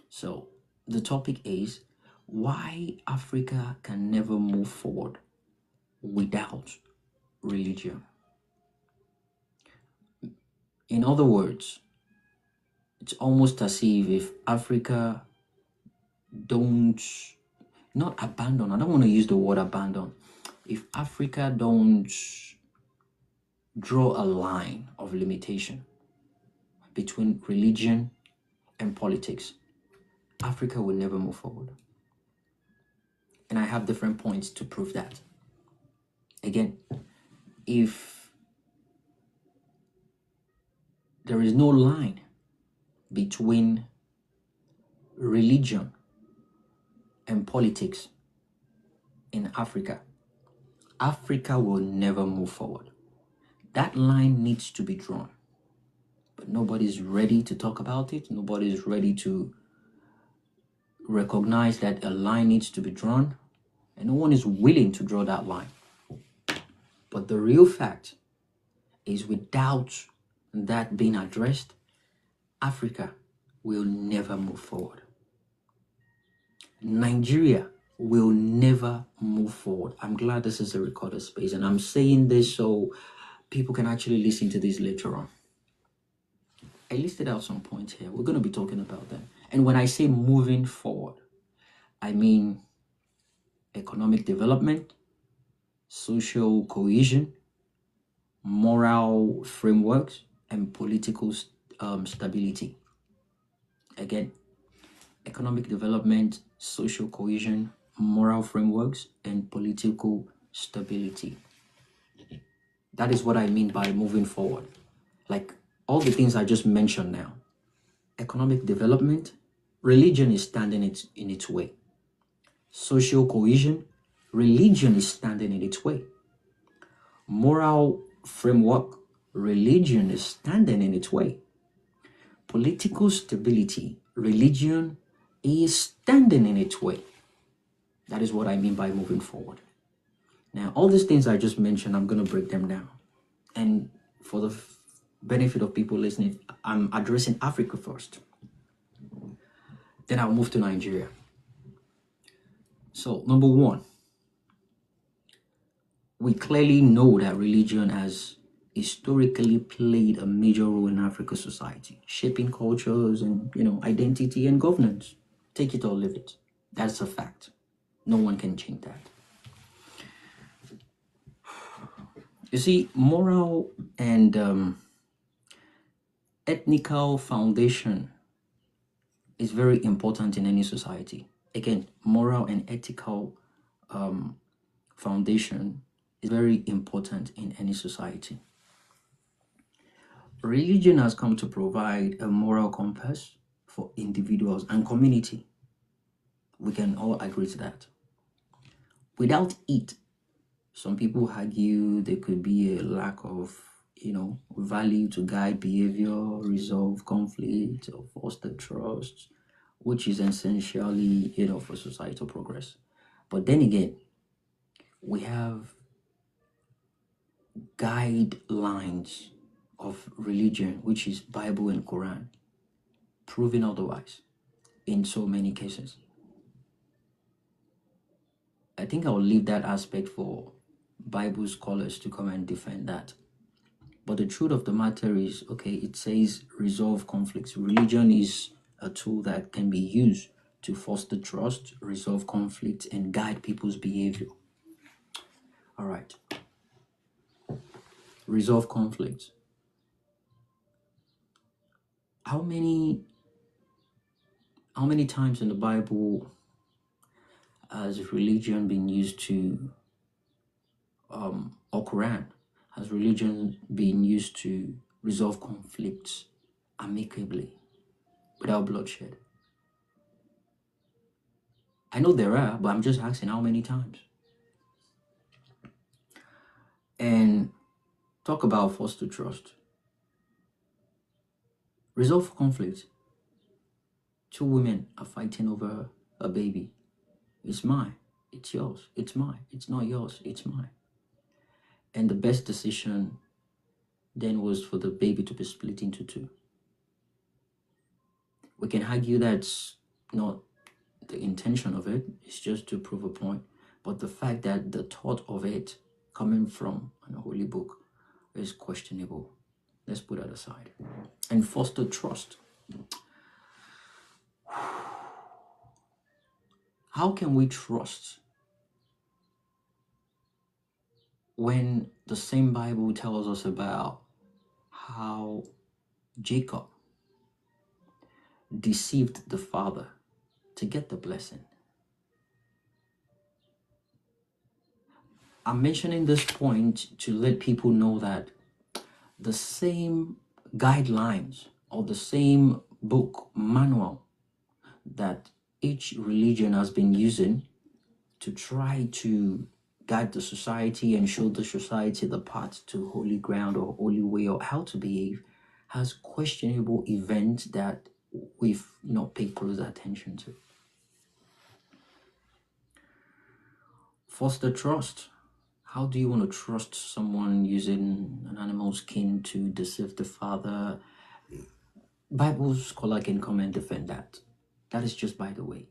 So the topic is why Africa can never move forward without religion. In other words, it's almost as if Africa not abandon, I don't want to use the word abandon. If Africa don't draw a line of limitation between religion and politics, Africa will never move forward. And I have different points to prove that. Again, if there is no line between religion and politics in Africa, Africa will never move forward. That line needs to be drawn. but nobody's ready to talk about it. Nobody's ready to recognize that a line needs to be drawn, and no one is willing to draw that line. But the real fact is, without that being addressed, Africa will never move forward. Nigeria will never move forward. I'm glad this is a recorded space, and I'm saying this so people can actually listen to this later on. I listed out some points here. We're going to be talking about them. And when I say moving forward, I mean economic development, social cohesion, moral frameworks, and political stability. Again, economic development, social cohesion, moral frameworks, and political stability. That is what I mean by moving forward. Like all the things I just mentioned now. Economic development, religion is standing in its way. Social cohesion, religion is standing in its way. Moral framework, religion is standing in its way. Political stability, religion is standing in its way. That is what I mean by moving forward. Now, all these things I just mentioned, I'm going to break them down. And for the benefit of people listening, I'm addressing Africa first. Then I'll move to Nigeria. So, number one, we clearly know that religion has historically played a major role in African society, shaping cultures and, identity and governance. Take it or leave it. That's a fact. No one can change that. You see, moral and ethnical foundation is very important in any society. Again, moral and ethical foundation is very important in any society. Religion has come to provide a moral compass for individuals and community. We can all agree to that. Without it, some people argue there could be a lack of, value to guide behavior, resolve conflict, or foster trust, which is essentially, for societal progress. But then again, we have guidelines of religion, which is Bible and Quran, proving otherwise in so many cases. I think I'll leave that aspect for Bible scholars to come and defend that. But the truth of the matter is, it says resolve conflicts. Religion is a tool that can be used to foster trust, resolve conflict, and guide people's behavior. All right. Resolve conflict. How many times in the Bible has religion been used to, or Quran, has religion been used to resolve conflicts amicably, without bloodshed? I know there are, but I'm just asking how many times. And talk about foster trust. Resolve conflict. Two women are fighting over a baby. It's mine. It's yours. It's mine. It's not yours. It's mine. And the best decision then was for the baby to be split into two. We can argue that's not the intention of it. It's just to prove a point. But the fact that the thought of it coming from an holy book is questionable. Let's put that aside. And foster trust. How can we trust when the same Bible tells us about how Jacob deceived the father to get the blessing? I'm mentioning this point to let people know that the same guidelines or the same book manual that each religion has been using to try to guide the society and show the society the path to holy ground or holy way or how to behave has questionable events that we've not paid close attention to. Foster trust. How do you want to trust someone using an animal skin to deceive the father? Bible scholar can come and defend that. That is just by the way.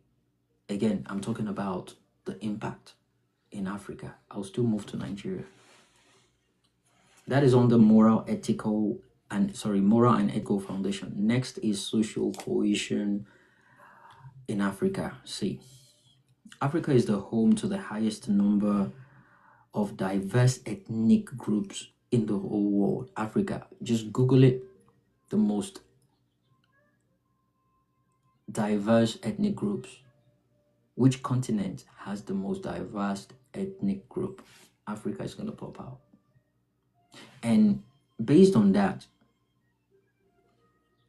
Again, I'm talking about the impact in Africa. I'll still move to Nigeria. That is on the moral and ethical foundation. Next is social cohesion in Africa. See, Africa is the home to the highest number of diverse ethnic groups in the whole world. Africa, just Google it, the most diverse ethnic groups. Which continent has the most diverse ethnic group? Africa is going to pop out. And based on that,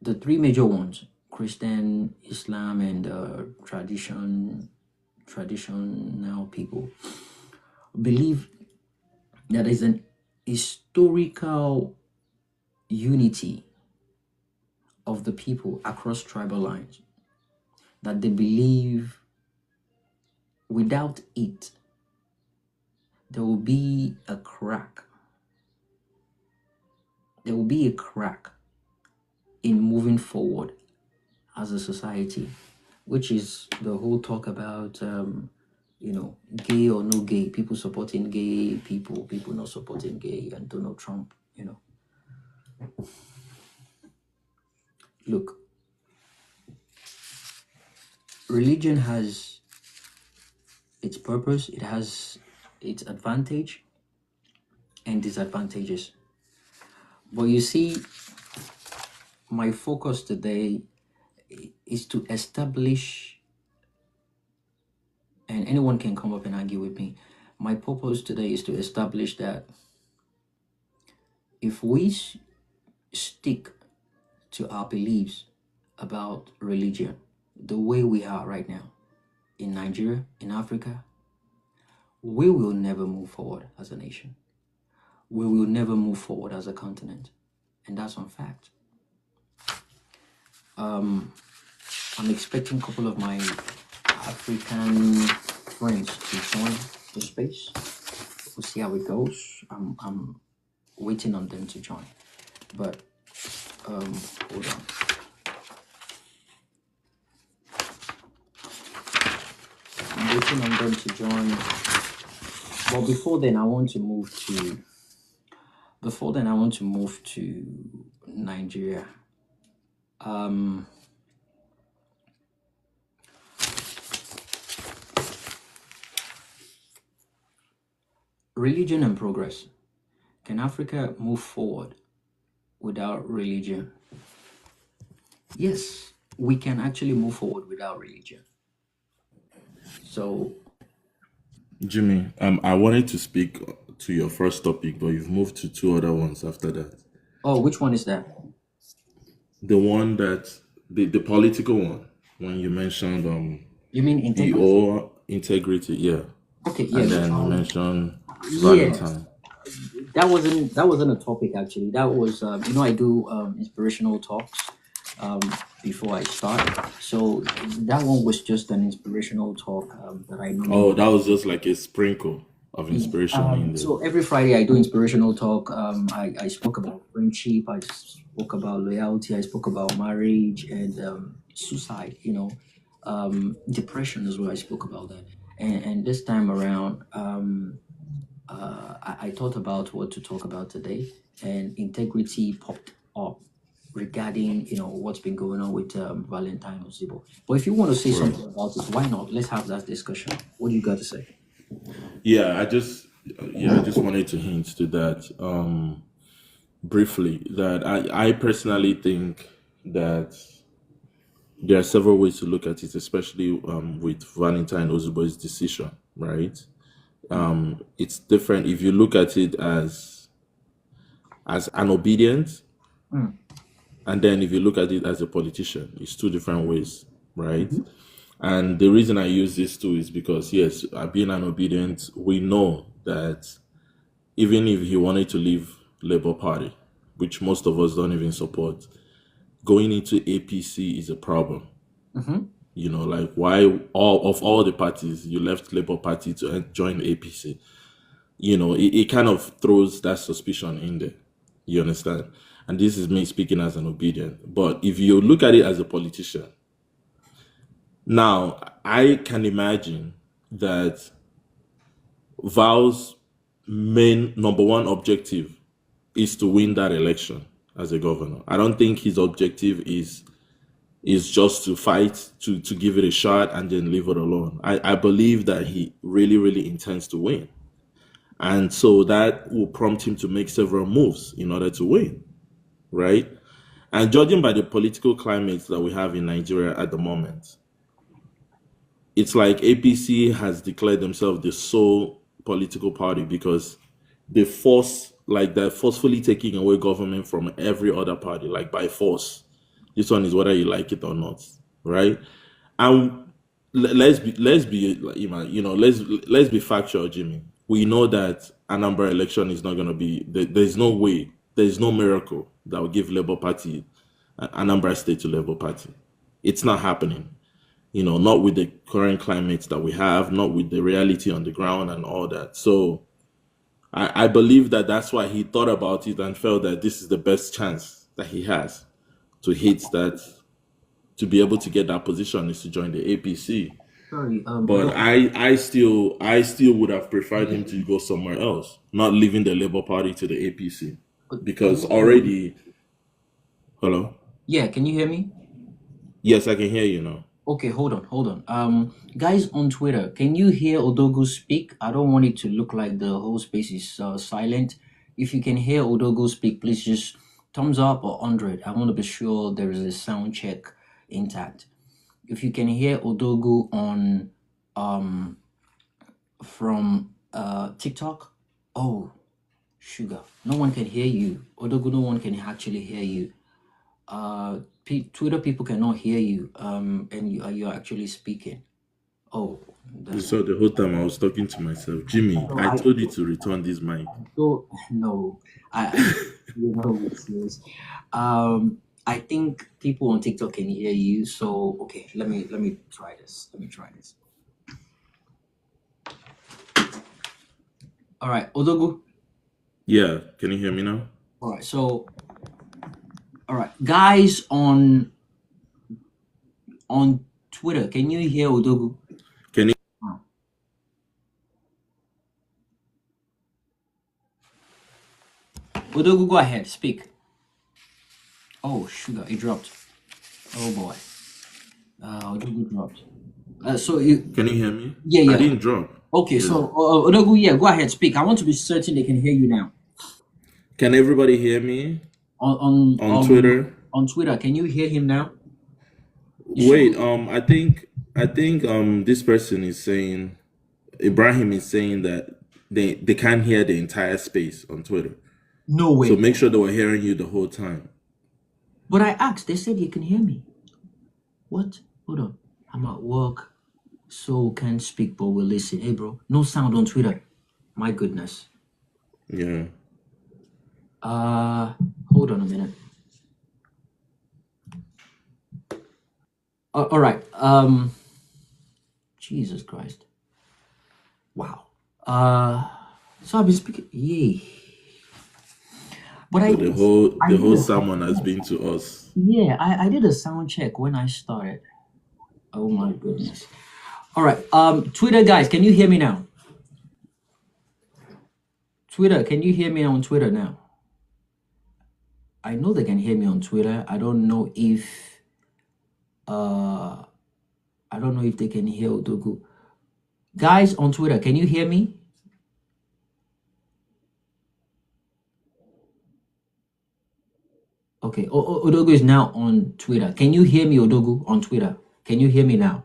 the three major ones, Christian, Islam, and traditional people, believe that is an historical unity of the people across tribal lines, that they believe without it, there will be a crack. There will be a crack in moving forward as a society, which is the whole talk about, gay or no gay, people supporting gay people, people not supporting gay, and Donald Trump, Look, religion has its purpose, it has its advantage and disadvantages. But you see, my focus today is to establish, and anyone can come up and argue with me, my purpose today is to establish that if we stick to our beliefs about religion the way we are right now in Nigeria, in Africa, we will never move forward as a nation. We will never move forward as a continent. And that's on fact. I'm expecting a couple of my African friends to join the space. We'll see how it goes. I'm waiting on them to join. But hold on. I'm waiting on them to join. But before then, I want to move to Nigeria. Religion and progress. Can Africa move forward without religion? Yes, we can actually move forward without religion. So, Jimmy, I wanted to speak to your first topic, but you've moved to two other ones after that. oh, which one is that? The one that the political one, when you mentioned You mean integrity? EO integrity, yeah. Okay, And yes. then you mentioned Yes. Valentine. That wasn't a topic actually. That was I do inspirational talks before I start. So that one was just an inspirational talk that I normally Oh, that was just like a sprinkle of inspiration in there. So every Friday I do inspirational talk. I spoke about friendship, I spoke about loyalty, I spoke about marriage and suicide, depression as well. I spoke about that. And this time around, I thought about what to talk about today, and integrity popped up regarding what's been going on with Valentine Osibo. But if you want to say something about it, why not? Let's have that discussion. What do you got to say? I just wanted to hint to that briefly, that I personally think that there are several ways to look at it, especially with Valentine Osibo's decision, right? It's different if you look at it as an obedience, and then if you look at it as a politician. It's two different ways, right? And the reason I use these two is because, yes, being an obedient, we know that even if he wanted to leave Labour Party, which most of us don't even support, going into APC is a problem. You know, like why all the parties you left Labour Party to join APC? You know, it kind of throws that suspicion in there. You understand? And this is me speaking as an obedient. But if you look at it as a politician, now I can imagine that Val's main number one objective is to win that election as a governor. I don't think his objective is just to fight, to give it a shot and then leave it alone. I believe that he really, really intends to win. And so that will prompt him to make several moves in order to win, right? And judging by the political climate that we have in Nigeria at the moment, it's like APC has declared themselves the sole political party because they're forcefully taking away government from every other party, like by force. This one is whether you like it or not, right? And let's be let's be factual, Jimmy. We know that Anambra election is not going to be. There's no way. There's no miracle that will give Labour Party Anambra State to Labour Party. It's not happening. You know, not with the current climate that we have, not with the reality on the ground and all that. So I believe that that's why he thought about it and felt that this is the best chance that he has to hit that, to be able to get that position is to join the APC. Sorry, But I still would have preferred him to go somewhere else, not leaving the Labour Party to the APC, because already. Hello. Yeah, can you hear me? Yes, I can hear you now. Okay, hold on. Guys on Twitter, can you hear Odogu speak? I don't want it to look like the whole space is silent. If you can hear Odogu speak, please just thumbs up or 100. I want to be sure there is a sound check intact. If you can hear Odogu on from TikTok, oh sugar, no one can hear you. Odogu, no one can actually hear you. Twitter people cannot hear you, and you're actually speaking. Oh, So the whole time I was talking to myself, Jimmy, I told you to return this mic. so no, you know it's serious. I think people on TikTok can hear you. So okay, let me try this. All right, Odogu. Yeah, can you hear me now? All right, so all right, guys on Twitter, can you hear Odogu? Can you? Odogu, go ahead, speak. Oh, sugar, it dropped. Oh boy. Odogu dropped. So you Can you hear me? Yeah. I didn't drop. Okay, so Odogu, yeah, go ahead, speak. I want to be certain they can hear you now. Can everybody hear me On Twitter? On Twitter, can you hear him now? Wait, I think this person is saying, Ibrahim is saying that they can't hear the entire space on Twitter. No way. So make sure they were hearing you the whole time. But I asked, they said you can hear me. What? Hold on. I'm at work, so can't speak, but we'll listen. Hey, bro, no sound on Twitter. My goodness. Yeah. Hold on a minute. All right. Jesus Christ. Wow. So I've been speaking. Yay. But So the whole sermon has been to us. Yeah, I did a sound check when I started. Oh my goodness. All right. Twitter guys, can you hear me now? Twitter, can you hear me on Twitter now? I know they can hear me on Twitter. I don't know if they can hear Odogu. Guys on Twitter, can you hear me? Okay, Odogu is now on Twitter. Can you hear me, Odogu, on Twitter? Can you hear me now?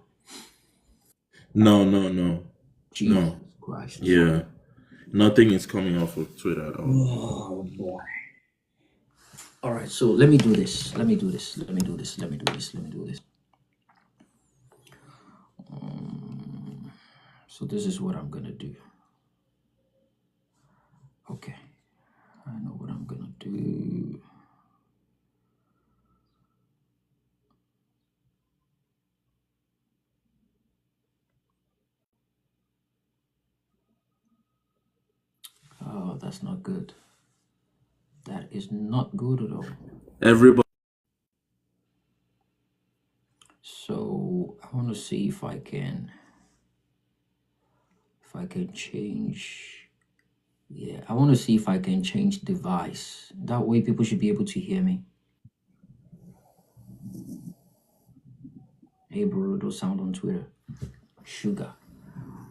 No. Jesus Christ. Yeah. Nothing is coming off of Twitter at all. Oh boy. All right, so let me do this. So this is what I'm gonna do. Okay, I know what I'm gonna do. that's not good. That is not good at all. Everybody. So I want to see if I can change. Yeah, I want to see if I can change device. That way people should be able to hear me. Hey Bruno, sound on Twitter. Sugar.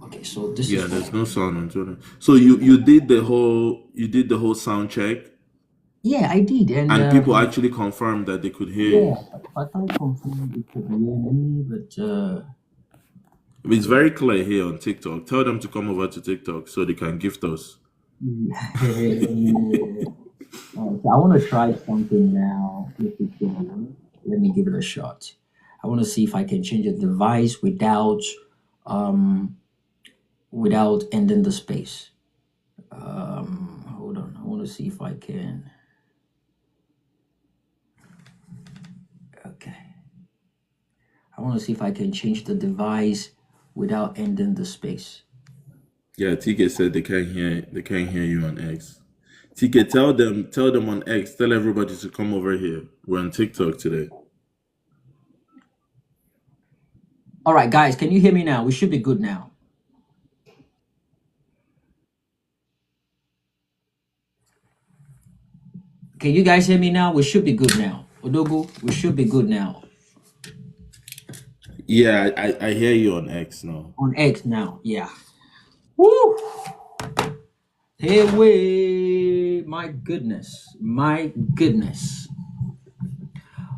Okay, so this Yeah, is there's no sound on Twitter. So you did the whole sound check, yeah, I did, and people actually confirmed that they could hear yeah, you. I can't confirm it could hear me, but It's very clear here on TikTok. Tell them to come over to TikTok so they can gift us. so I want to try something now. If it can, let me give it a shot. I want to see if I can change a device um without ending the space. Hold on. I want to see if I can. Okay. I want to see if I can change the device without ending the space. Yeah, TK said they can't hear you on X. TK, tell them on X, tell everybody to come over here. We're on TikTok today. All right, guys, can you hear me now? We should be good now. Can you guys hear me now? We should be good now. Odogu, we should be good now. Yeah, I hear you on X now. On X now, yeah. Woo! Hey, way! My goodness, my goodness.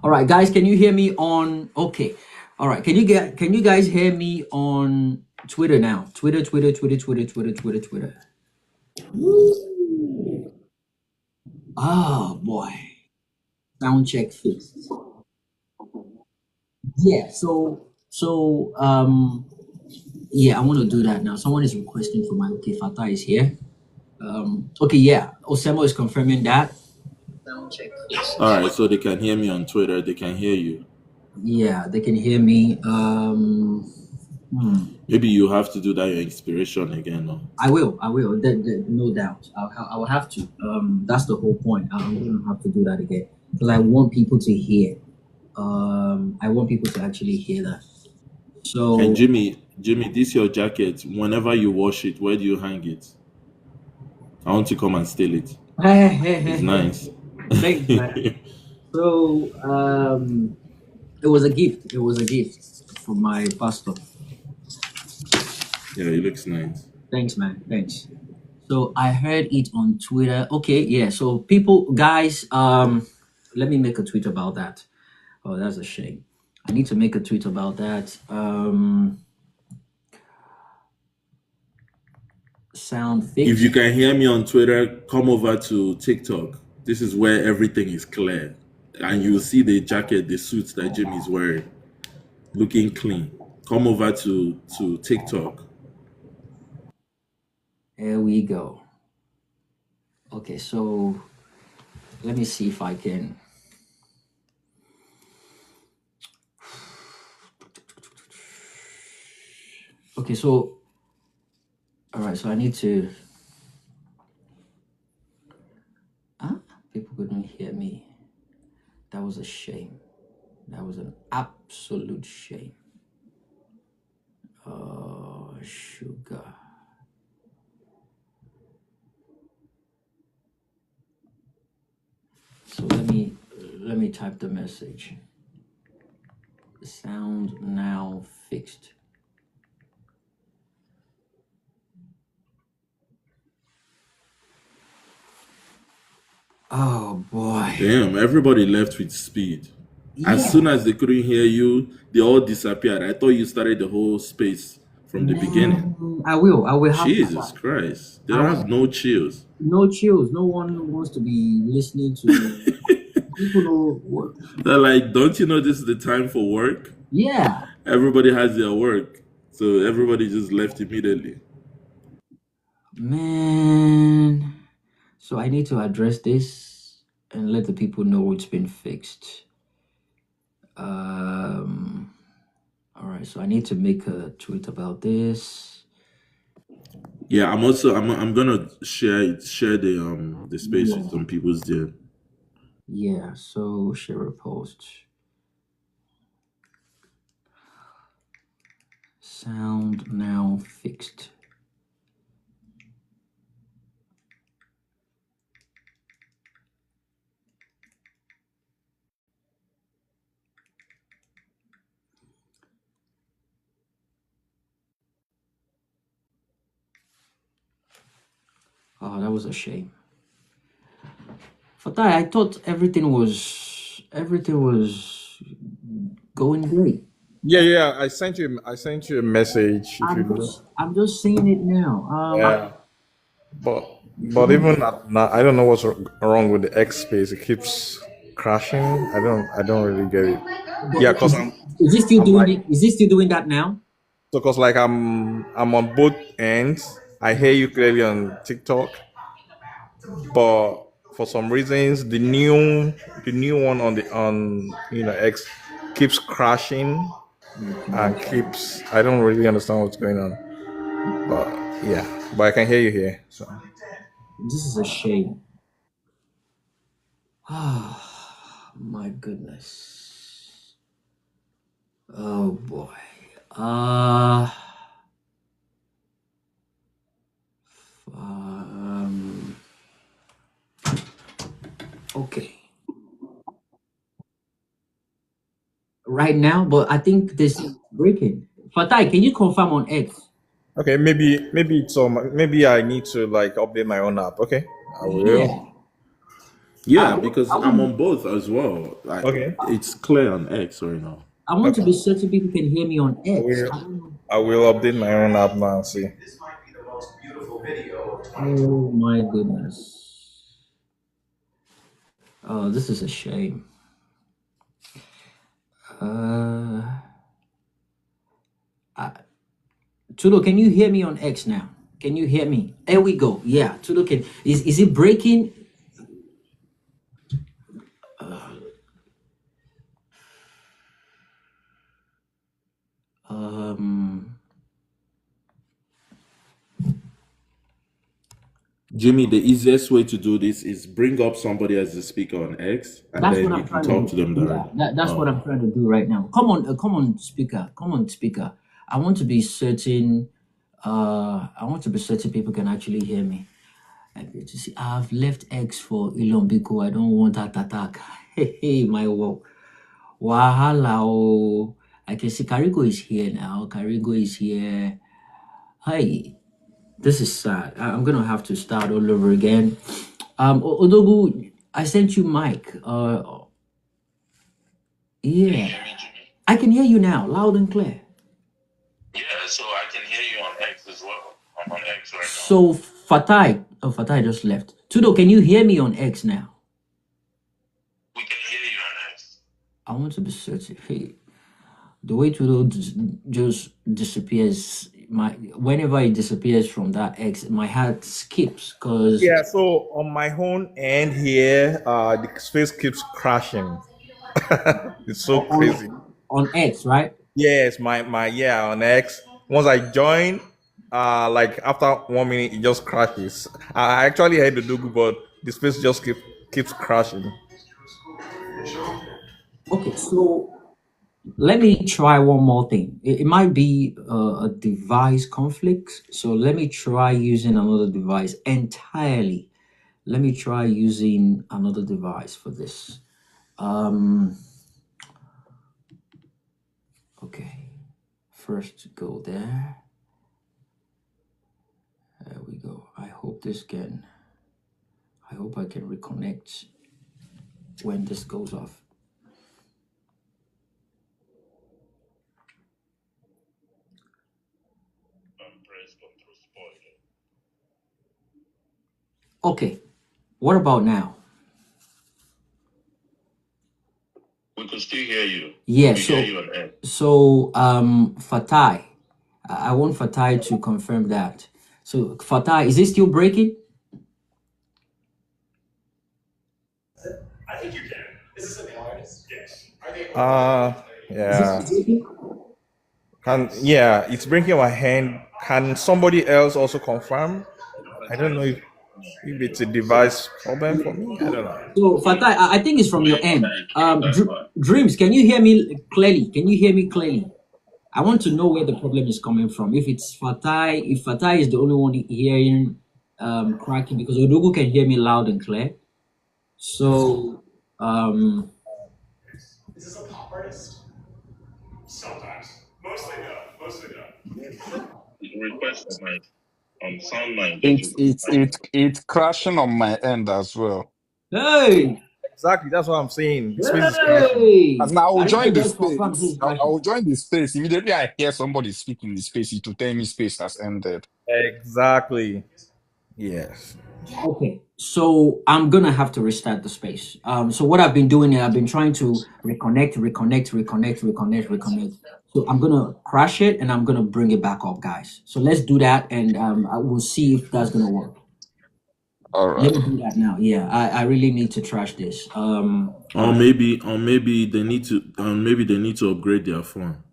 All right, guys, can you hear me on? Okay, all right. Can you guys hear me on Twitter now? Twitter. Oh boy, sound check fixed. Yeah. Yeah, I want to do that now. Someone is requesting for my okay. Fata is here. Okay, yeah. Osemo is confirming that. Sound check fixed. All right, so they can hear me on Twitter. They can hear you. Yeah, they can hear me. Maybe you have to do that your inspiration again. No? I will. No doubt. I will have to. That's the whole point. I'm gonna have to do that again because I want people to hear. I want people to actually hear that. So, And Jimmy, this your jacket. Whenever you wash it, where do you hang it? I want to come and steal it. It's nice. thanks, man. So, it was a gift. It was a gift from my pastor. Yeah, it looks nice. Thanks, man. Thanks. So I heard it on Twitter. Okay, yeah. So people, guys, let me make a tweet about that. Oh, that's a shame. I need to make a tweet about that. Sound If fixed. you can hear me on Twitter, come over to TikTok. This is where everything is clear. And you'll see the jacket, the suits that Jimmy's wearing, looking clean. Come over to TikTok. There we go. Okay, so let me see if I can. Okay, so all right, so I need to. People couldn't hear me. That was a shame. That was an absolute shame. Oh, sugar. So let me type the message. Sound now fixed. Oh boy. Damn, everybody left with speed. As soon as they couldn't hear you, they all disappeared. I thought you started the whole space from the beginning. I will have Jesus Christ. They don't have no chills. no chills. No one wants to be listening to people know what. They're like, don't you know this is the time for work? Yeah. Everybody has their work. So everybody just left immediately. Man. So I need to address this and let the people know it's been fixed. All right, so I need to make a tweet about this. Yeah, I'm gonna share the space with some people's there. Yeah, so share a post. Sound now fixed. Oh, that was a shame. Fatai, I thought everything was going great. Yeah. I sent you a message. If you know. I'm just seeing it now. Yeah. But even at now, I don't know what's wrong with the X space. It keeps crashing. I don't really get it. but Yeah, cause is it still I'm doing like it? Is it still doing that now? so cause like I'm on both ends. I hear you clearly on TikTok, but for some reasons the new one on X keeps crashing Okay. and keeps. I don't really understand what's going on. But yeah, but I can hear you here. So This is a shame. Ah, my goodness. Oh boy. Uh um okay. Right now, but I think this is breaking. Fatai, can you confirm on X? okay, maybe it's maybe I need to like update my own app. Okay, I will. Yeah. Yeah, I because I'm want on both as well. Okay, It's clear on X right now. I want to okay, be certain people can hear me on I X. will. I don't know. I will update my own app now and see. Oh my goodness. Oh, this is a shame. Uh, Tudo, can you hear me on X now? Can you hear me? There we go. Yeah, Tudo can. Is it breaking? Um, Jimmy, the easiest way to do this is bring up somebody as a speaker on X, and that's what then you I'm can trying to talk do. to them Yeah, directly. that's what I'm Oh, trying to do right now. Come on, speaker. Come on, speaker. I want to be certain. I want to be certain people can actually hear me. And you see, I've left X for Elon because I don't want that attack. Hey, my work. Wahala. Oh. I can see Karigo is here now. Karigo is here. Hi. This is sad. I'm gonna have to start all over again. Odogu, I sent you Mike. Yeah, I can hear you now, loud and clear. Yeah, so I can hear you on X as well. I'm on X right now. So Fatai just left. Tudo, can you hear me on X now? We can hear you on X. I want to be certain. Hey, the way Tudo just disappears, my whenever it disappears from that X, my heart skips because Yeah. So on my own end here, the space keeps crashing. It's so on crazy. on X, right? Yes, my yeah on X. Once I join, like after 1 minute, it just crashes. I actually had to do, but the space just keeps crashing. Okay, so let me try one more thing. It might be a device conflict. So let me try using another device entirely. Let me try using another device for this. Um, okay. First go there. There we go. I hope I can reconnect when this goes off. Okay. What about now? We can still hear you. Yeah, we hear you on air. So Fatai, I want Fatai to confirm that. So Fatai, is it still breaking? Uh Is it yeah. still breaking? It's blinking my hand. Can somebody else also confirm? I don't know if it's a device problem for me. I don't know. So Fatai, I think it's from your end. Dreams, can you hear me clearly? Can you hear me clearly? I want to know where the problem is coming from. If it's Fatai, if Fatai is the only one hearing cracking, because Odogu can hear me loud and clear. So It's crashing on my end as well. hey, Exactly, that's what I'm saying. The space is crashing. hey, As now I will I need to join the just confirm this space. is I crashing. will join the space. Immediately I hear somebody speak in the space, it will tell me space has ended. Exactly. Yes. Okay, so I'm gonna have to restart the space. So what I've been doing is I've been trying to reconnect. So I'm gonna crash it and I'm gonna bring it back up, guys. So let's do that, and I will see if that's gonna work. All Let right. me do that now. Yeah, I really need to trash this. Or Alright. maybe they need to upgrade their phone.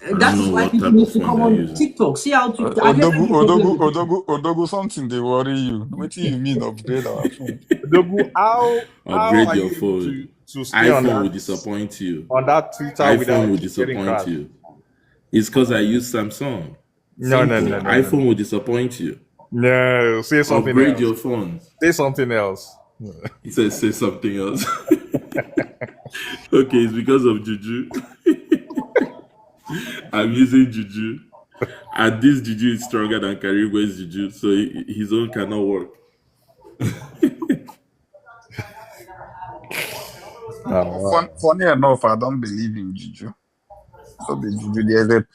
I That don't is know why what people type need of to phone come they're on using. TikTok. See how to. I never Odogu, get problem Odogu, with TikTok. Odogu, Odogu, something they worry you. What do you mean upgrade our phone? Dogu, how Upgrade are your you able phone. to stay iPhone will disappoint you. on that Twitter iPhone without will getting disappoint crashed? you. It's because I use Samsung. No, no, Simple. no, no, no, iPhone no. will disappoint you. No, say something Upgrade else. your phone. Say something else. He says say something else. Okay, it's because of Juju. I'm using Juju. And this Juju is stronger than Karigwe's Juju, so his own cannot work. Funny enough, I don't believe in Juju. So the Juju,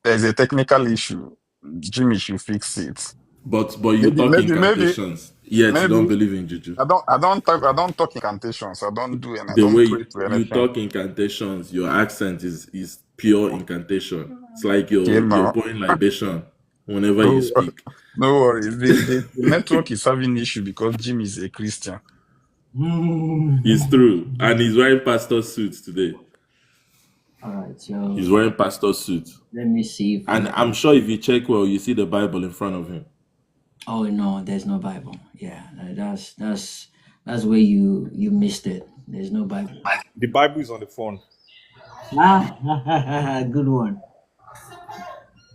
there's a technical issue. Jimmy should fix it. But you Maybe, talk maybe, maybe, incantations, yet you don't maybe. believe in Juju. I don't talk incantations. I don't do and I The don't way pray to you anything. talk incantations, your accent is pure incantation. It's like Okay, you're now. pouring libation whenever you No, speak. no worries. The network is having issue because Jim is a Christian. It's true. And he's wearing pastor suits today. Alright, so He's wearing pastor suits. let me see if And I'm sure if you check well, you see the Bible in front of him. oh no, there's no Bible. Yeah, that's where you missed it. There's no Bible. The Bible is on the phone. Good one.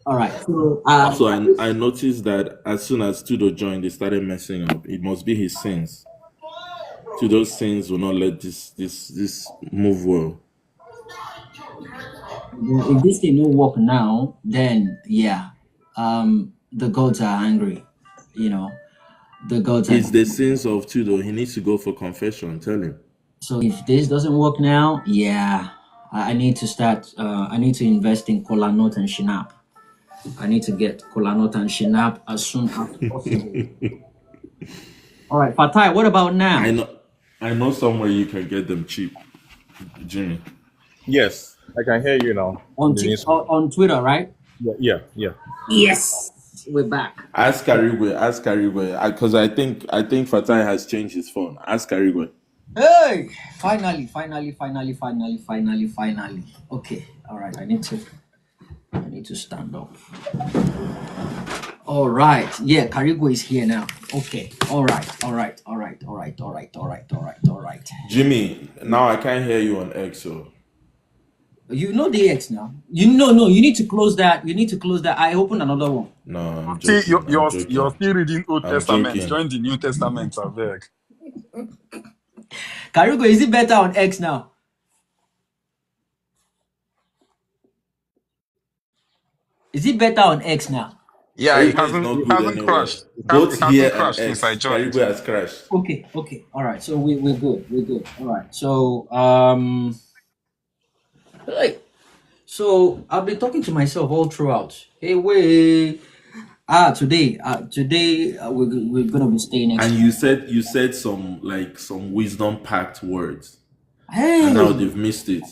All right. So Also, I noticed that as soon as Tudo joined, they started messing up. It must be his sins. Tudo's sins will not let this move well. if this thing don't work now, then yeah, the gods are angry. You know, the gods are. It's the sins of Tudo. He needs to go for confession. Tell him. So if this doesn't work now, yeah, I need to start. I need to invest in kola nut and shinap. I need to get kola nut and shinap as soon as possible. All right, Fatai. What about now? I know somewhere you can get them cheap, Jimmy. Yes, I can hear you now. On Twitter, right? Yeah. Yes, we're back. Ask Karigwe, because I think Fatai has changed his phone. Ask Karigwe. Hey, finally. Okay, all right. I need to stand up. All right. Yeah, Karigo is here now. Okay. All right. Jimmy, now I can't hear you on X. So You know the X now. No. You need to close that. I opened another one. no, I'm See, joking. you're I'm still joking. reading Old I'm Testament. joking. Join the New Testament, I beg. Karigo, is it better on X now? Is it better on X now? Yeah, it Karigwe is hasn't not it good hasn't anywhere. crashed. Both It hasn't here and crashed since I X, joined. Karigwe has crashed. Okay. All right. So we're good. All right. So like, so I've been talking to myself all throughout. Hey, wait. Today we're gonna be staying next. And you said some wisdom packed words, Hey, and now they've missed it.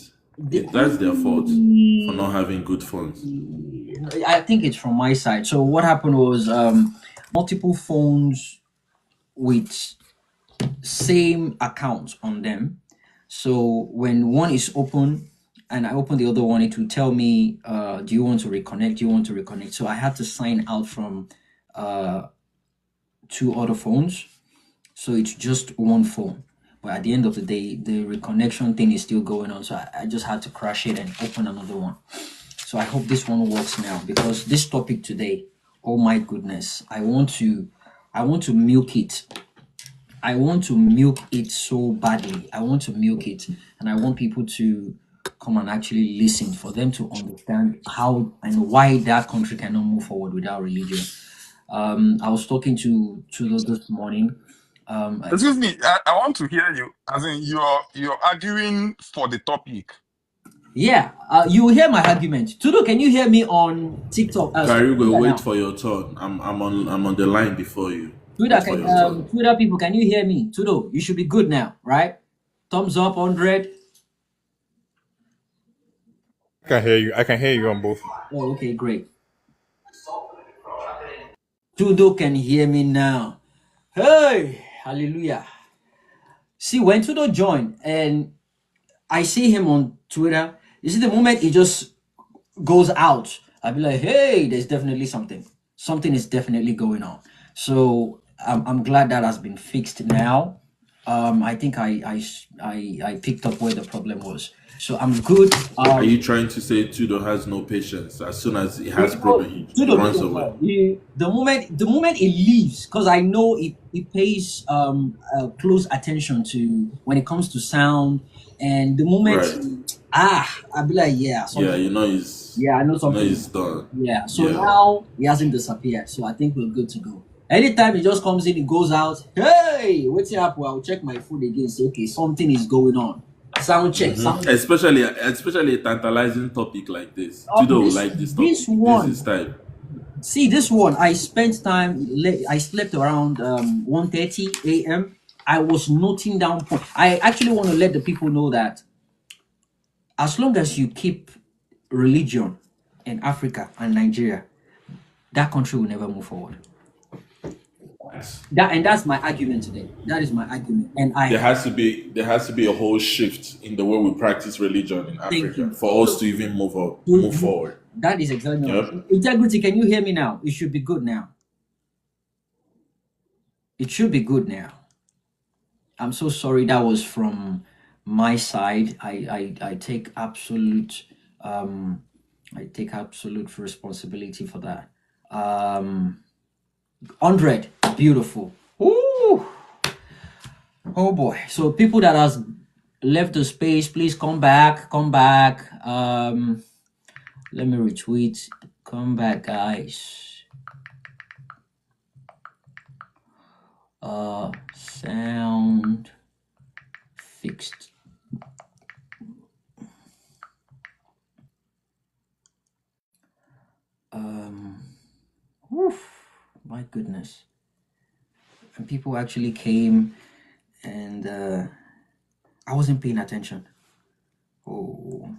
That's their fault for not having good phones. I think it's from my side. So what happened was multiple phones with same accounts on them. So when one is open, and I opened the other one, it would tell me, do you want to reconnect? Do you want to reconnect? So I had to sign out from two other phones. So it's just one phone. But at the end of the day, the reconnection thing is still going on. So I just had to crash it and open another one. So I hope this one works now, because this topic today, oh my goodness, I want to milk it. I want to milk it so badly. I want to milk it, and I want people to come and actually listen, for them to understand how and why that country cannot move forward without religion. I was talking to those this morning. Excuse me, I want to hear you. As in, you're arguing for the topic. Yeah, you will hear my argument. Tudo, can you hear me on TikTok? Carrie, Twitter will wait now. for your turn. I'm on the line before you. Twitter, Wait for your turn. Twitter people, can you hear me? Tudo, you should be good now, right? Thumbs up, 100. I can hear you. I can hear you on both. Oh, okay, great. Tudo can hear me now. Hey, hallelujah. See, when Tudo joined and I see him on Twitter, you see the moment he just goes out, I'll be like, hey, there's definitely something. Something is definitely going on. So I'm glad that has been fixed now. I think I picked up where the problem was. So I'm good. Are you trying to say Tudor has no patience? As soon as he has problem, he Tudo, runs away. the moment it leaves, because I know it pays close attention to when it comes to sound, and the moment Right. I'll be like, yeah, Yeah, something. you know he's Yeah, I know you know something. he's done. Yeah, so Yeah. now he hasn't disappeared. So I think we're good to go. Anytime he just comes in, he goes out. Hey, what's up? I'll check my phone again. Say, okay, something is going on. Sound check. Sound check. Especially a tantalizing topic like this. Um, Tudor will this like this this topic. This one. is type. See, this one. I spent time. I slept around 1:30 a.m. I was noting down point. I actually want to let the people know that as long as you keep religion in Africa and Nigeria, that country will never move forward. That's my argument today. That is my argument, and There I has to be a whole shift in the way we practice religion in thank Africa you. for us to even move forward. That is exactly Yep. right. Integrity. Can you hear me now? It should be good now. It should be good now. I'm so sorry. That was from my side. I take absolute responsibility for that. 100, beautiful. Ooh. Oh boy. So people that has left the space, please come back. Come back. Let me retweet. Come back, guys. Sound fixed. Oof, my goodness. And people actually came, and I wasn't paying attention. Oh.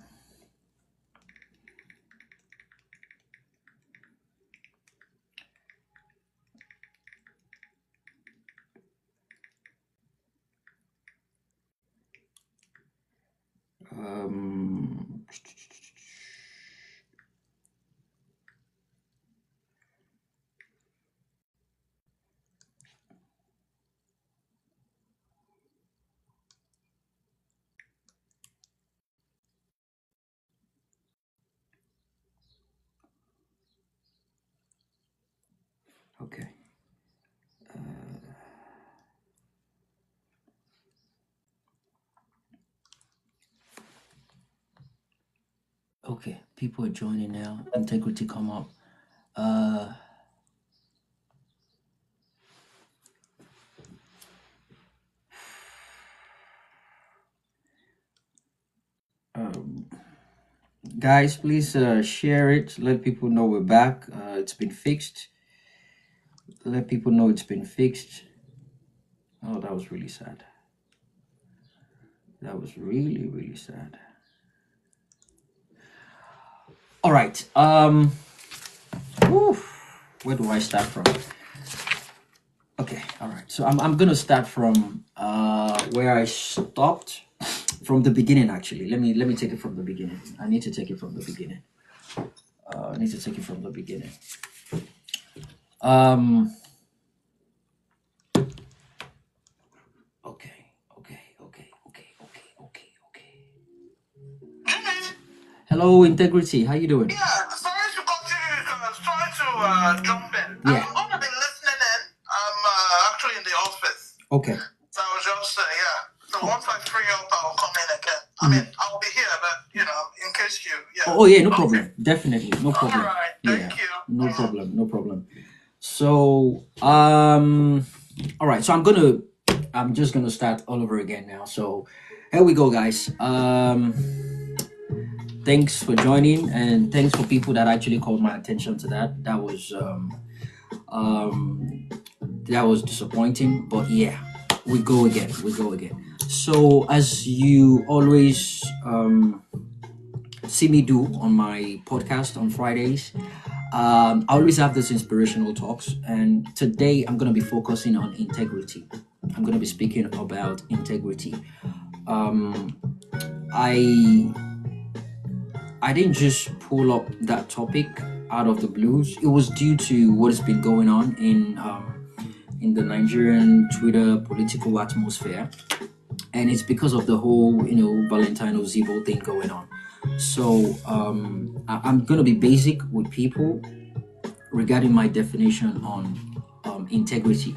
Okay. Okay, people are joining now. Integrity come up. Guys, please share it. Let people know we're back. It's been fixed. Let people know it's been fixed. Oh, that was really sad. That was really, really sad. All right. Where do I start from? Okay. All right. So I'm gonna start from where I stopped. from the beginning. Actually, let me take it from the beginning. I need to take it from the beginning. Um. Okay. Hello, Integrity. How you doing? Yeah, sorry to continue because trying to jump in. Yeah. I'm gonna be listening in. I'm actually in the office. Okay. So I was just So once I free up, I'll come in again. I mean, I'll be here, but in case you. Yeah. Oh yeah, no problem. Definitely, no problem. All right. Thank you. No problem. So, all right. So I'm just gonna start all over again now. So, here we go, guys. Thanks for joining, and thanks for people that actually called my attention to that. That was disappointing, but yeah, we go again. So, as you always see me do on my podcast on Fridays, I always have these inspirational talks, and today I'm going to be focusing on integrity. I'm going to be speaking about integrity. I didn't just pull up that topic out of the blues. It was due to what has been going on in the Nigerian Twitter political atmosphere, and it's because of the whole Valentino Zibo thing going on. So I'm gonna be basic with people regarding my definition on integrity,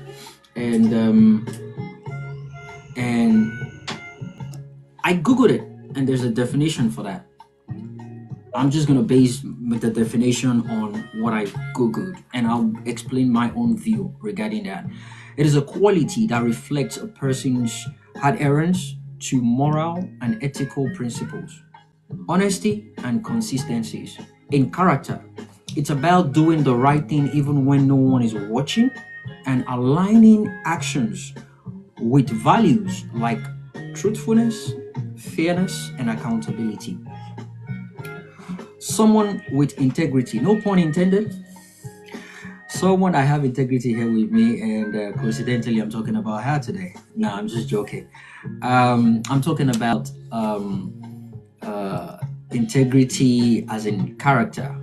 and I googled it, and there's a definition for that. I'm just gonna base the definition on what I googled, and I'll explain my own view regarding that. It is a quality that reflects a person's adherence to moral and ethical principles, honesty and consistencies in character. It's about doing the right thing even when no one is watching, and aligning actions with values like truthfulness, fairness, and accountability. Someone with integrity, no pun intended. Someone I have integrity here with me, and coincidentally, I'm talking about her today. No, I'm just joking. I'm talking about integrity as in character.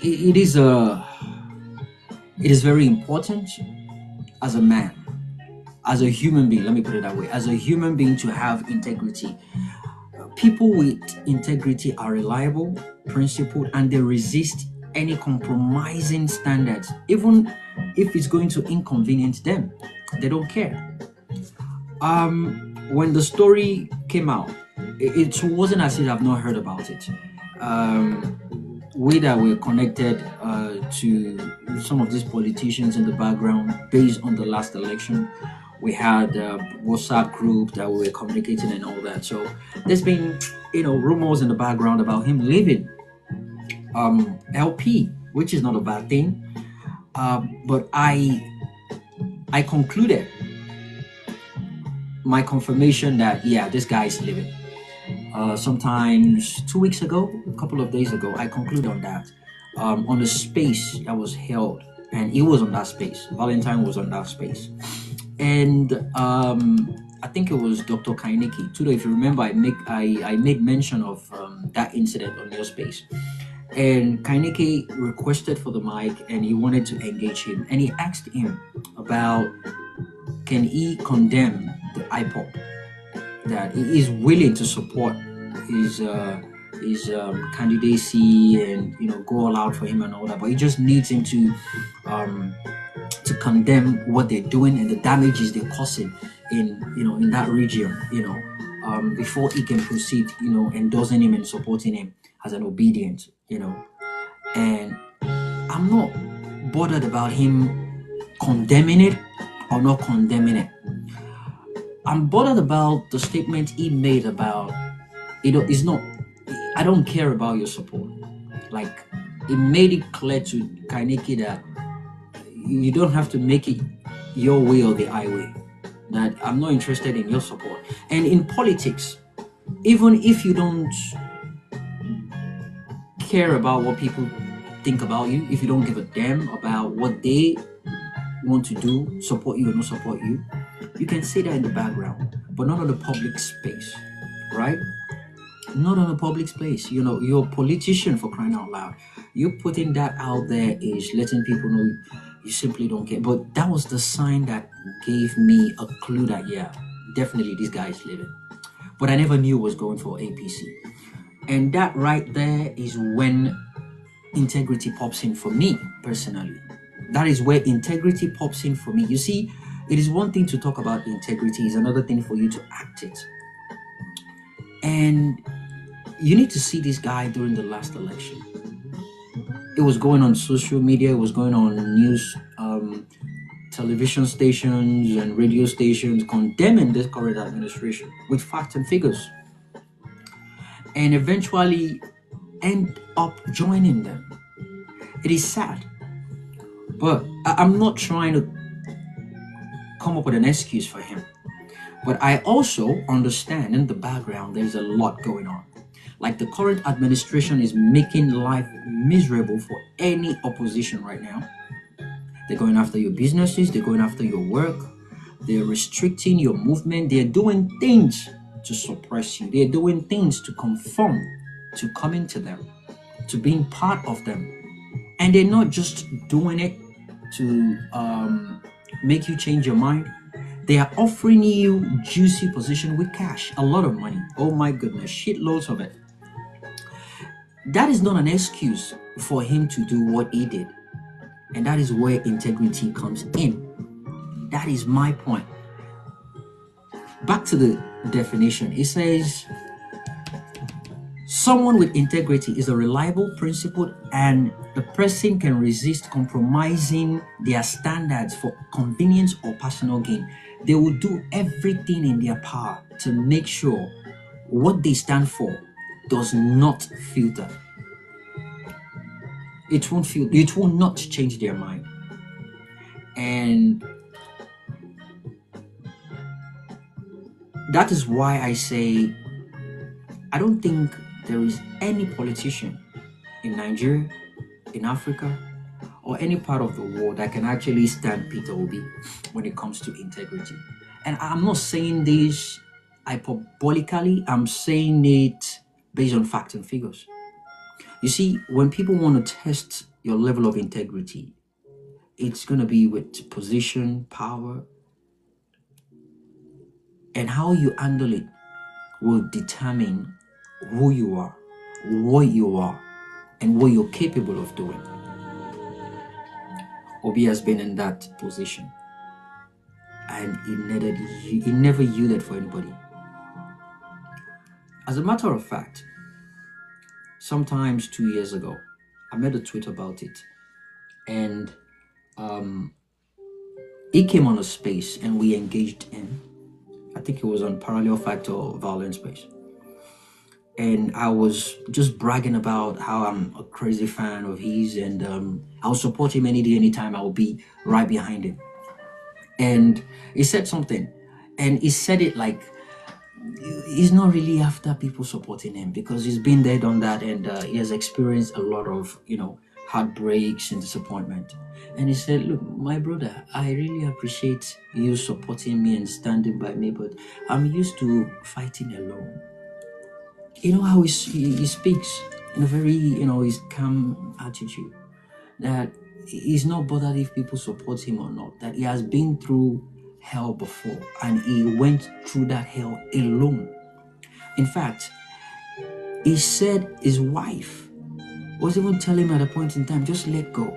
It is very important as a man, as a human being. Let me put it that way. As a human being, to have integrity. People with integrity are reliable, principled, and they resist any compromising standards, even if it's going to inconvenience them. They don't care. When the story came out, it wasn't as if I've not heard about it. We that were connected to some of these politicians in the background based on the last election. We had a WhatsApp group that we were communicating and all that. So there's been, rumors in the background about him leaving LP, which is not a bad thing. But I concluded my confirmation that, yeah, this guy is leaving. Sometimes 2 weeks ago, a couple of days ago, I concluded on that, on the space that was held. And he was on that space. Valentine was on that space. And I think it was Dr. Kaineki. Today, if you remember, I made mention of that incident on your space. And Kaineki requested for the mic, and he wanted to engage him. And he asked him about, can he condemn the IPOP, that he is willing to support his candidacy and go all out for him and all that, but he just needs him to condemn what they're doing and the damages they're causing in that region, before he can proceed, endorsing him and supporting him as an obedient, and I'm not bothered about him condemning it or not condemning it. I'm bothered about the statement he made about, it's not, I don't care about your support. Like, it made it clear to Kaineki that you don't have to make it your way or the highway. That I'm not interested in your support. And in politics, even if you don't care about what people think about you, if you don't give a damn about what they want to do, support you or not support you, you can say that in the background. but not on the public space, right? Not on a public space. You know, you're a politician, for crying out loud. You putting that out there is letting people know you simply don't care. But that was the sign that gave me a clue that, yeah, definitely this guy is living. But I never knew was going for APC. And that right there is when integrity pops in for me personally. That is where integrity pops in for me. You see, it is one thing to talk about integrity, it's another thing for you to act it. And you need to see this guy during the last election. It was going on social media, it was going on news, television stations and radio stations condemning this current administration with facts and figures, and eventually end up joining them. It is sad, but I'm not trying to come up with an excuse for him. But I also understand in the background there's a lot going on. Like the current administration is making life miserable for any opposition right now. They're going after your businesses, they're going after your work, they're restricting your movement, they're doing things to suppress you, they're doing things to conform to coming to them, to being part of them. And they're not just doing it to make you change your mind. They are offering you juicy position with cash, a lot of money. Oh my goodness, shitloads of it. That is not an excuse for him to do what he did. And that is where integrity comes in. That is my point. Back to the definition. It says, someone with integrity is a reliable, principled, and the person can resist compromising their standards for convenience or personal gain. They will do everything in their power to make sure what they stand for does not filter. It won't filter. It will not change their mind. And that is why I say I don't think there is any politician in Nigeria, in Africa, or any part of the world that can actually stand Peter Obi when it comes to integrity. And I'm not saying this hyperbolically, I'm saying it based on facts and figures. You see, when people want to test your level of integrity, it's going to be with position, power, and how you handle it will determine who you are, what you are, and what you're capable of doing. Obi has been in that position, and he never yielded for anybody. As a matter of fact, sometimes 2 years ago, I made a tweet about it, and he came on a space and we engaged in, I think it was on parallel factor violence space. And I was just bragging about how I'm a crazy fan of his, and I'll support him any day, anytime. I'll be right behind him. And he said something, and he said it like he's not really after people supporting him because he's been there, done that, and he has experienced a lot of, heartbreaks and disappointment. And he said, look, my brother, I really appreciate you supporting me and standing by me, but I'm used to fighting alone. You know how he speaks in a very, his calm attitude, that he's not bothered if people support him or not, that he has been through hell before and he went through that hell alone. In fact, he said his wife was even telling him at a point in time, just let go.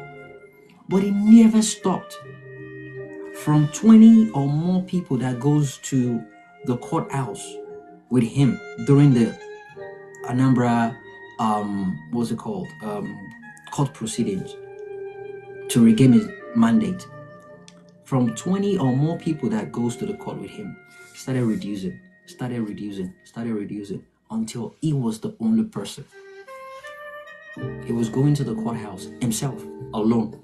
But he never stopped. From 20 or more people that goes to the courthouse with him during the Anambra, court proceedings to regain his mandate. From 20 or more people that goes to the court with him, started reducing until he was the only person. He was going to the courthouse himself, alone.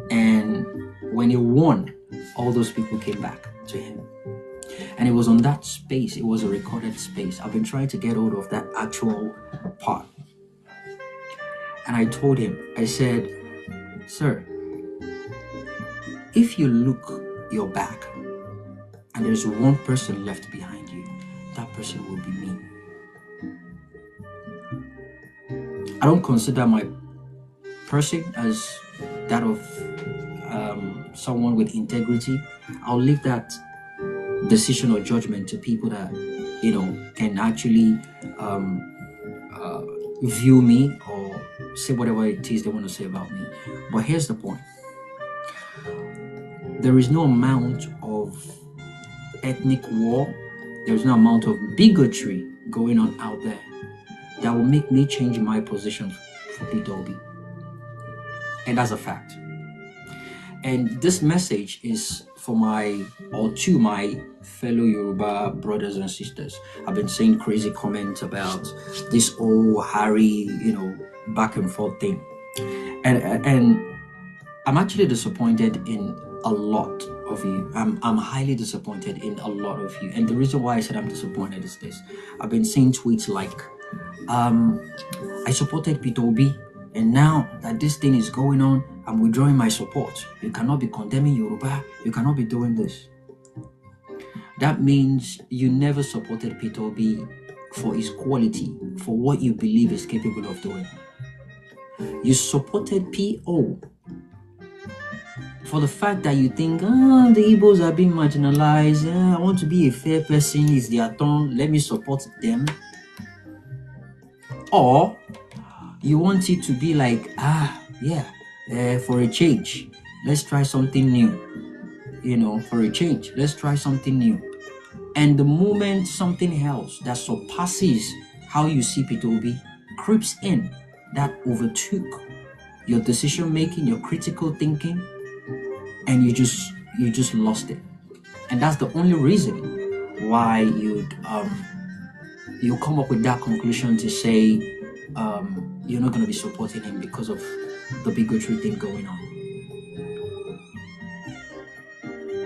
And when he won, all those people came back to him. And it was on that space, it was a recorded space. I've been trying to get hold of that actual part. And I told him, I said, sir, if you look your back and there's one person left behind you, that person will be me. I don't consider my person as that of someone with integrity. I'll leave that decision or judgment to people that, you know, can actually view me or say whatever it is they want to say about me. But here's the point. There is no amount of ethnic war, there's no amount of bigotry going on out there that will make me change my position for Peter Obi. And that's a fact. And this message is for to my fellow Yoruba brothers and sisters. I've been seeing crazy comments about this old Harry, you know, back and forth thing. And I'm actually disappointed in a lot of you. I'm highly disappointed in a lot of you. And the reason why I said I'm disappointed is this. I've been seeing tweets like, I supported Peter Obi, and now that this thing is going on, I'm withdrawing my support. You cannot be condemning Yoruba. You cannot be doing this. That means you never supported Peter Obi for his quality, for what you believe is capable of doing. You supported PO for the fact that you think, the Igbos are being marginalized. I want to be a fair person. It's their turn. Let me support them. Or you want it to be like, for a change, let's try something new. You know, for a change, let's try something new. And the moment something else that surpasses how you see Peter Obi creeps in, that overtook your decision making, your critical thinking, and you just lost it. And that's the only reason why you come up with that conclusion to say you're not going to be supporting him because of the bigotry thing going on.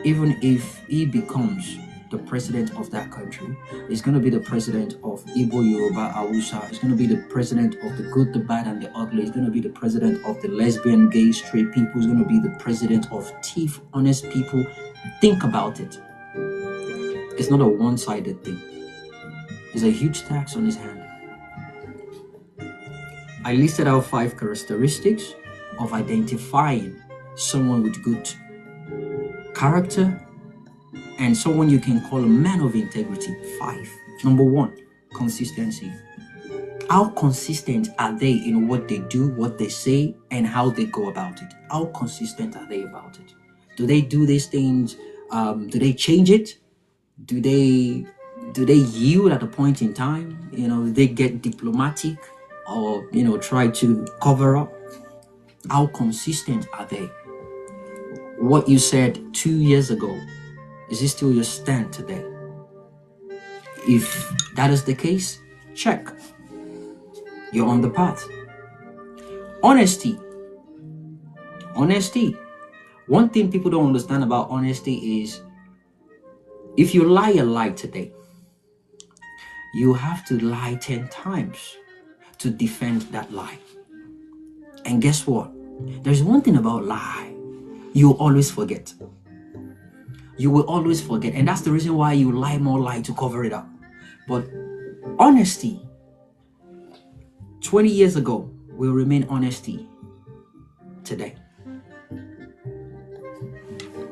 Even if he becomes the president of that country, he's going to be the president of Igbo, Yoruba, Hausa. He's going to be the president of the good, the bad, and the ugly. He's going to be the president of the lesbian, gay, straight people. He's going to be the president of thief, honest people. Think about it. It's not a one-sided thing. There's a huge tax on his hand. I listed out 5 characteristics of identifying someone with good character and someone you can call a man of integrity. 5. Number 1, consistency. How consistent are they in what they do, what they say, and how they go about it? How consistent are they about it? Do they do these things? Do they change it? Do they yield at a point in time? You know, they get diplomatic or, you know, try to cover up? How consistent are they? What you said 2 years ago, is it still your stand today? If that is the case, check. You're on the path. Honesty. Honesty. One thing people don't understand about honesty is if you lie a lie today, you have to lie 10 times to defend that lie. And guess what? There's one thing about lie. You will always forget. You will always forget. And that's the reason why you lie more lie to cover it up. But honesty, 20 years ago, will remain honesty today.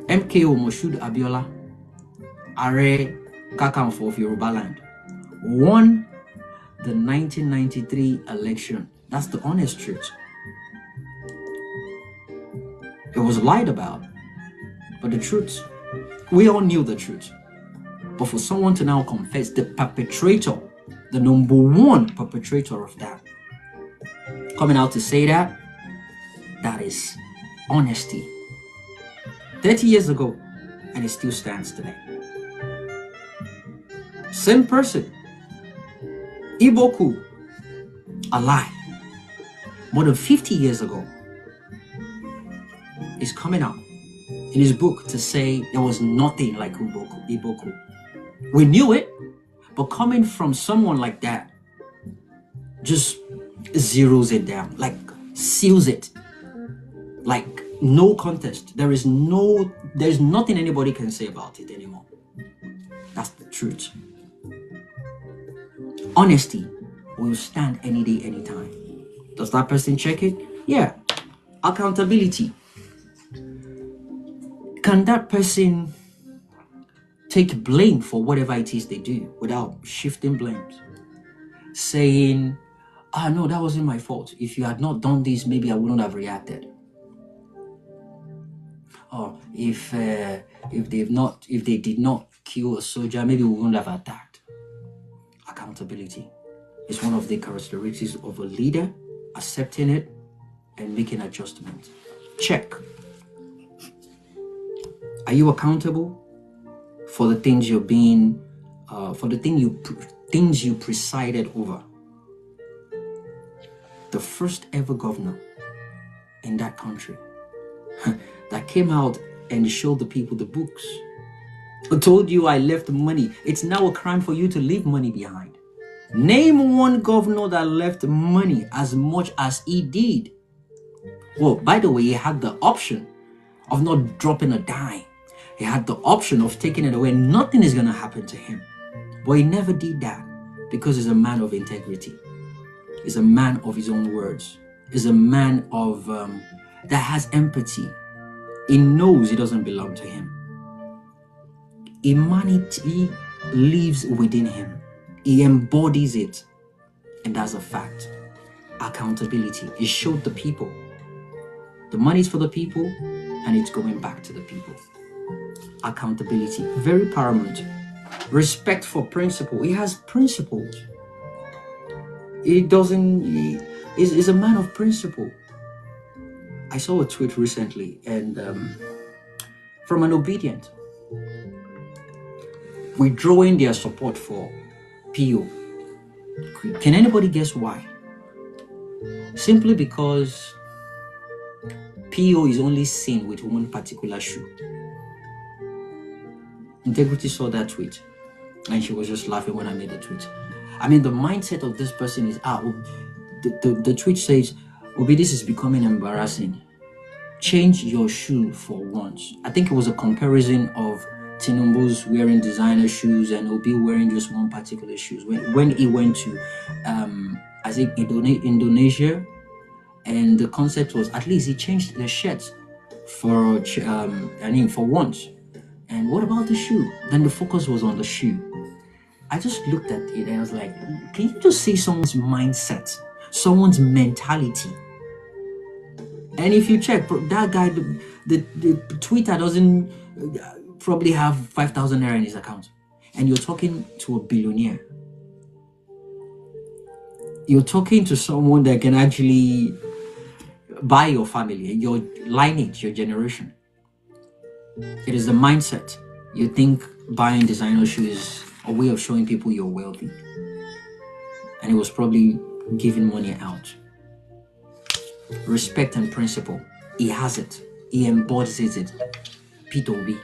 MKO Moshood Abiola, Are Kakanfo of Yoruba land, won the 1993 election. That's the honest truth. It was lied about, but the truth, we all knew the truth. But for someone to now confess, the perpetrator, the number 1 perpetrator of that, coming out to say that, that is honesty. 30 years ago, and it still stands today. Same person, Iboku, a lie. More than 50 years ago, is coming out in his book to say there was nothing like Iboku. We knew it, but coming from someone like that just zeroes it down, like seals it, like no contest. There's nothing anybody can say about it anymore. truth. Honesty will stand any day, anytime. Does that person check it? Yeah. Accountability. Can that person take blame for whatever it is they do without shifting blames? Saying, no, that wasn't my fault. If you had not done this, maybe I wouldn't have reacted. Or if they did not kill a soldier, maybe we wouldn't have attacked. Accountability is one of the characteristics of a leader, accepting it and making adjustments. Check. Are you accountable for the things you're being, for the things you presided over? The first ever governor in that country that came out and showed the people the books. I told you I left money. It's now a crime for you to leave money behind. Name one governor that left money as much as he did. Well, by the way, he had the option of not dropping a dime. He had the option of taking it away. Nothing is going to happen to him. But he never did that because he's a man of integrity. He's a man of his own words. He's a man of that has empathy. He knows it doesn't belong to him. Humanity lives within him. He embodies it. And that's a fact. Accountability. He showed the people. The money is for the people and it's going back to the people. Accountability. Very paramount. Respect for principle. He has principles. He's a man of principle. I saw a tweet recently and from an obedient withdrawing their support for PO. Can anybody guess why? Simply because PO is only seen with one particular shoe. Integrity saw that tweet and she was just laughing when I made the tweet. I mean, the mindset of this person is, the tweet says, Obi, this is becoming embarrassing. Change your shoe for once. I think it was a comparison of Tinubu's wearing designer shoes and Obi wearing just one particular shoes. When he went to, I think, Indonesia, and the concept was at least he changed the shirts for once. And what about the shoe? Then the focus was on the shoe. I just looked at it and I was like, can you just see someone's mindset, someone's mentality? And if you check, that guy, the tweeter doesn't probably have 5,000 naira in his account. And you're talking to a billionaire. You're talking to someone that can actually buy your family, your lineage, your generation. It is the mindset. You think buying designer shoes is a way of showing people you're wealthy. And it was probably giving money out. Respect and principle. He has it. He embodies it. P2B.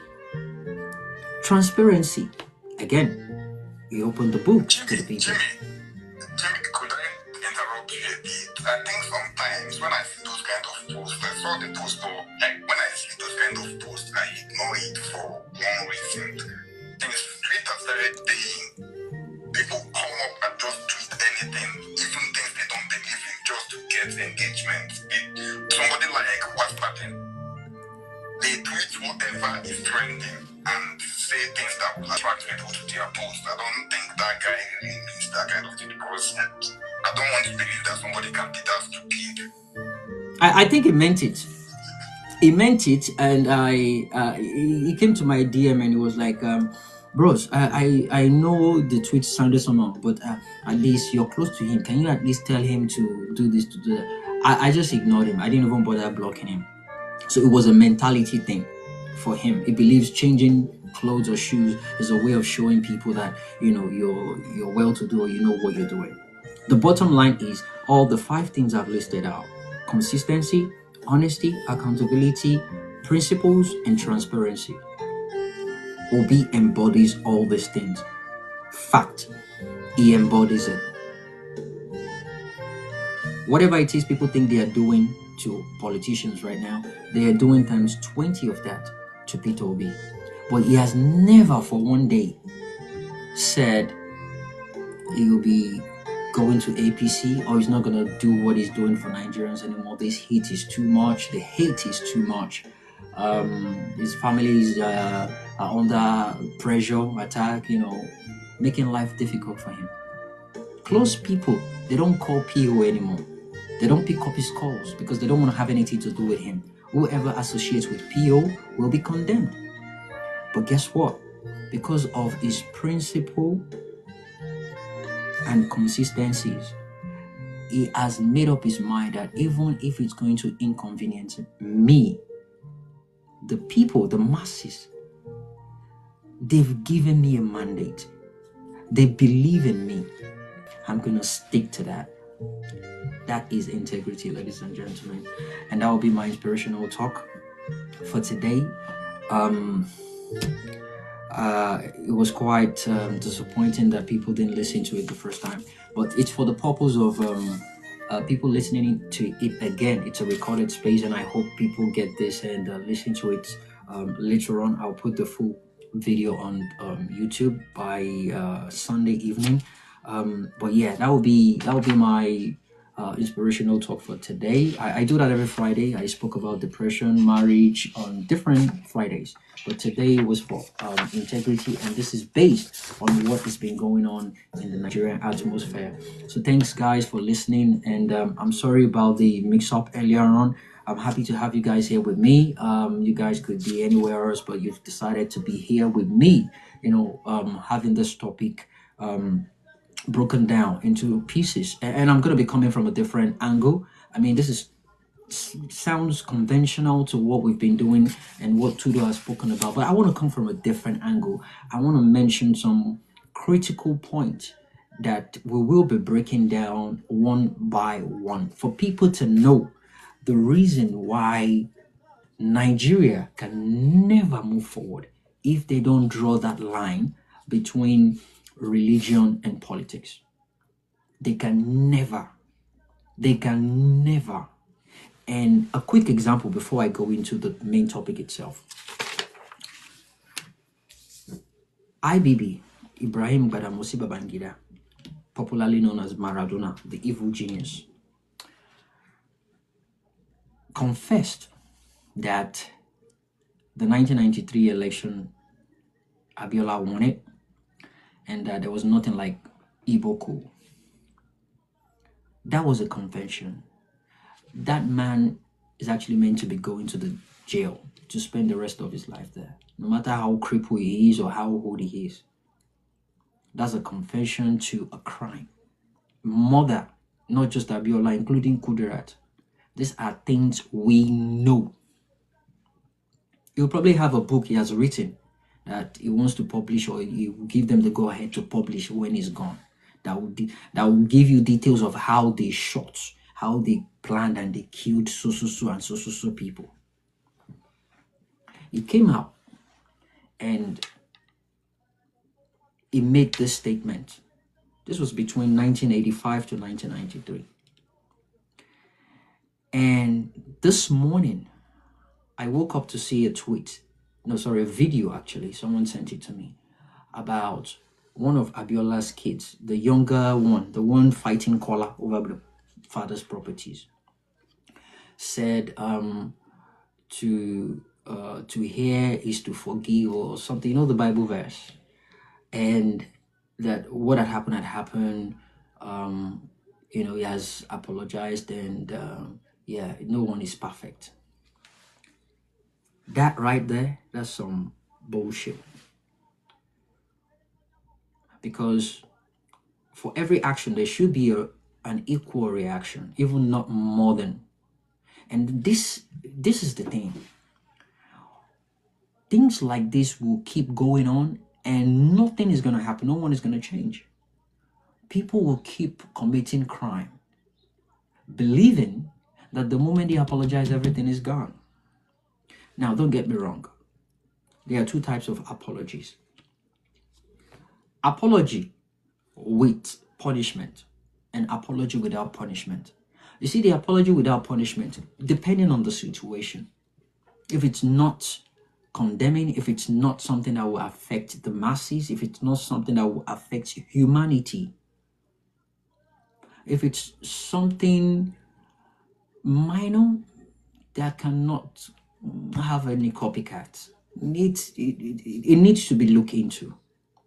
Transparency. Again, he opened the book to the people. Jimmy, could I interrupt you a bit? I think sometimes when I see those kind of posts, I saw the post for, like, when I see those kind of posts, I ignore it for one reason. Things Twitter started saying, people come up and just tweet anything, even things they don't believe in, just to get engagement. Somebody like what's pattern, they tweet whatever is trending and say things that will attract people to their post. I don't think that guy really means that kind of thing because I don't want to believe that somebody can be that stupid. I think he meant it. He meant it, and he came to my DM and he was like, bros, I know the tweet sounded somehow, but at least you're close to him. Can you at least tell him to do this, to do that? I just ignored him. I didn't even bother blocking him. So it was a mentality thing for him. He believes changing clothes or shoes is a way of showing people that, you know, you're well-to-do or you know what you're doing. The bottom line is all the 5 things I've listed out: consistency, honesty, accountability, principles, and transparency. Obi embodies all these things. Fact. He embodies it. Whatever it is people think they are doing to politicians right now, they are doing times 20 of that to Peter Obi. But he has never for one day said he will be going to APC, or he's not going to do what he's doing for Nigerians anymore. This heat is too much. The hate is too much. His families are under pressure, attack, making life difficult for him. Close people, they don't call PO anymore. They don't pick up his calls because they don't want to have anything to do with him. Whoever associates with PO will be condemned. But guess what? Because of his principle and consistencies, he has made up his mind that even if it's going to inconvenience me, the people, the masses, they've given me a mandate. They believe in me. I'm going to stick to that. That is integrity, ladies and gentlemen. And that will be my inspirational talk for today. It was quite disappointing that people didn't listen to it the first time, but it's for the purpose of people listening to it again. It's a recorded space, and I hope people get this and listen to it later on. I'll put the full video on YouTube by Sunday evening. But yeah, that will be my inspirational talk for today. I do that every Friday. I spoke about depression, marriage on different Fridays, but today was for integrity, and this is based on what has been going on in the Nigerian atmosphere. So thanks guys for listening, and I'm sorry about the mix-up earlier on. I'm happy to have you guys here with me. You guys could be anywhere else, but you've decided to be here with me, having this topic broken down into pieces, and I'm going to be coming from a different angle. I mean, this sounds conventional to what we've been doing and what Tudo has spoken about, but I want to come from a different angle. I want to mention some critical points that we will be breaking down one by one for people to know the reason why Nigeria can never move forward if they don't draw that line between religion and politics. They can never. And a quick example before I go into the main topic itself. IBB, Ibrahim Badamasi Babangida, popularly known as Maradona, the evil genius, confessed that the 1993 election, Abiola won it, and that there was nothing like Igbo coup. That was a confession. That man is actually meant to be going to the jail to spend the rest of his life there, no matter how crippled he is or how old he is. That's a confession to a crime. Murder, not just Abiola, including Kudirat. These are things we know. He'll probably have a book he has written that he wants to publish, or he will give them the go-ahead to publish when he's gone. That will give you details of how they shot, how they planned and they killed so and so people. He came out and he made this statement. This was between 1985 to 1993. And this morning, I woke up to see a video actually. Someone sent it to me about one of Abiola's kids, the younger one, the one fighting Kola over the father's properties, said to hear is to forgive or something, the Bible verse, and that what had happened. He has apologized, and no one is perfect. That right there, that's some bullshit. Because for every action, there should be an equal reaction, even not more than. And this is the thing. Things like this will keep going on, and nothing is going to happen. No one is going to change. People will keep committing crime, believing that the moment they apologize, everything is gone. Now, don't get me wrong. There are two types of apologies. Apology with punishment and apology without punishment. You see, the apology without punishment, depending on the situation, if it's not condemning, if it's not something that will affect the masses, if it's not something that will affect humanity, if it's something minor that cannot have any copycats, it needs to be looked into,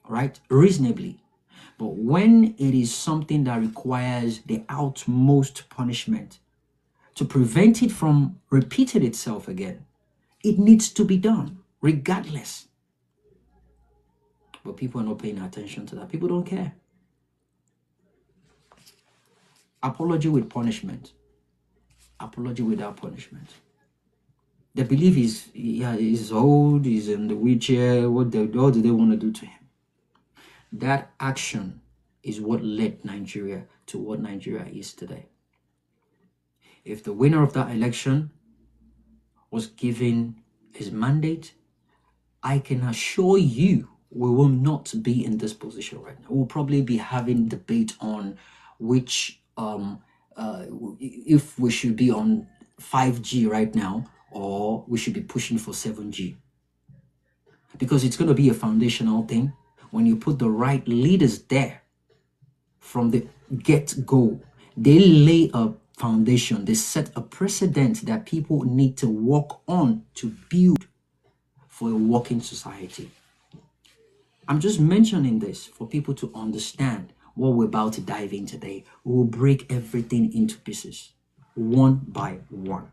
right? Reasonably. But when it is something that requires the utmost punishment to prevent it from repeating itself again, it needs to be done, regardless. But people are not paying attention to that. People don't care. Apology with punishment. Apology without punishment. The belief is, yeah, he's old, he's in the wheelchair, what do they want to do to him? That action is what led Nigeria to what Nigeria is today. If the winner of that election was given his mandate, I can assure you we will not be in this position right now. We'll probably be having debate on which, if we should be on 5G right now or we should be pushing for 7G. Because it's going to be a foundational thing. When you put the right leaders there from the get-go, they lay a foundation, they set a precedent that people need to work on to build for a working society. I'm just mentioning this for people to understand what we're about to dive in today. We'll break everything into pieces, one by one.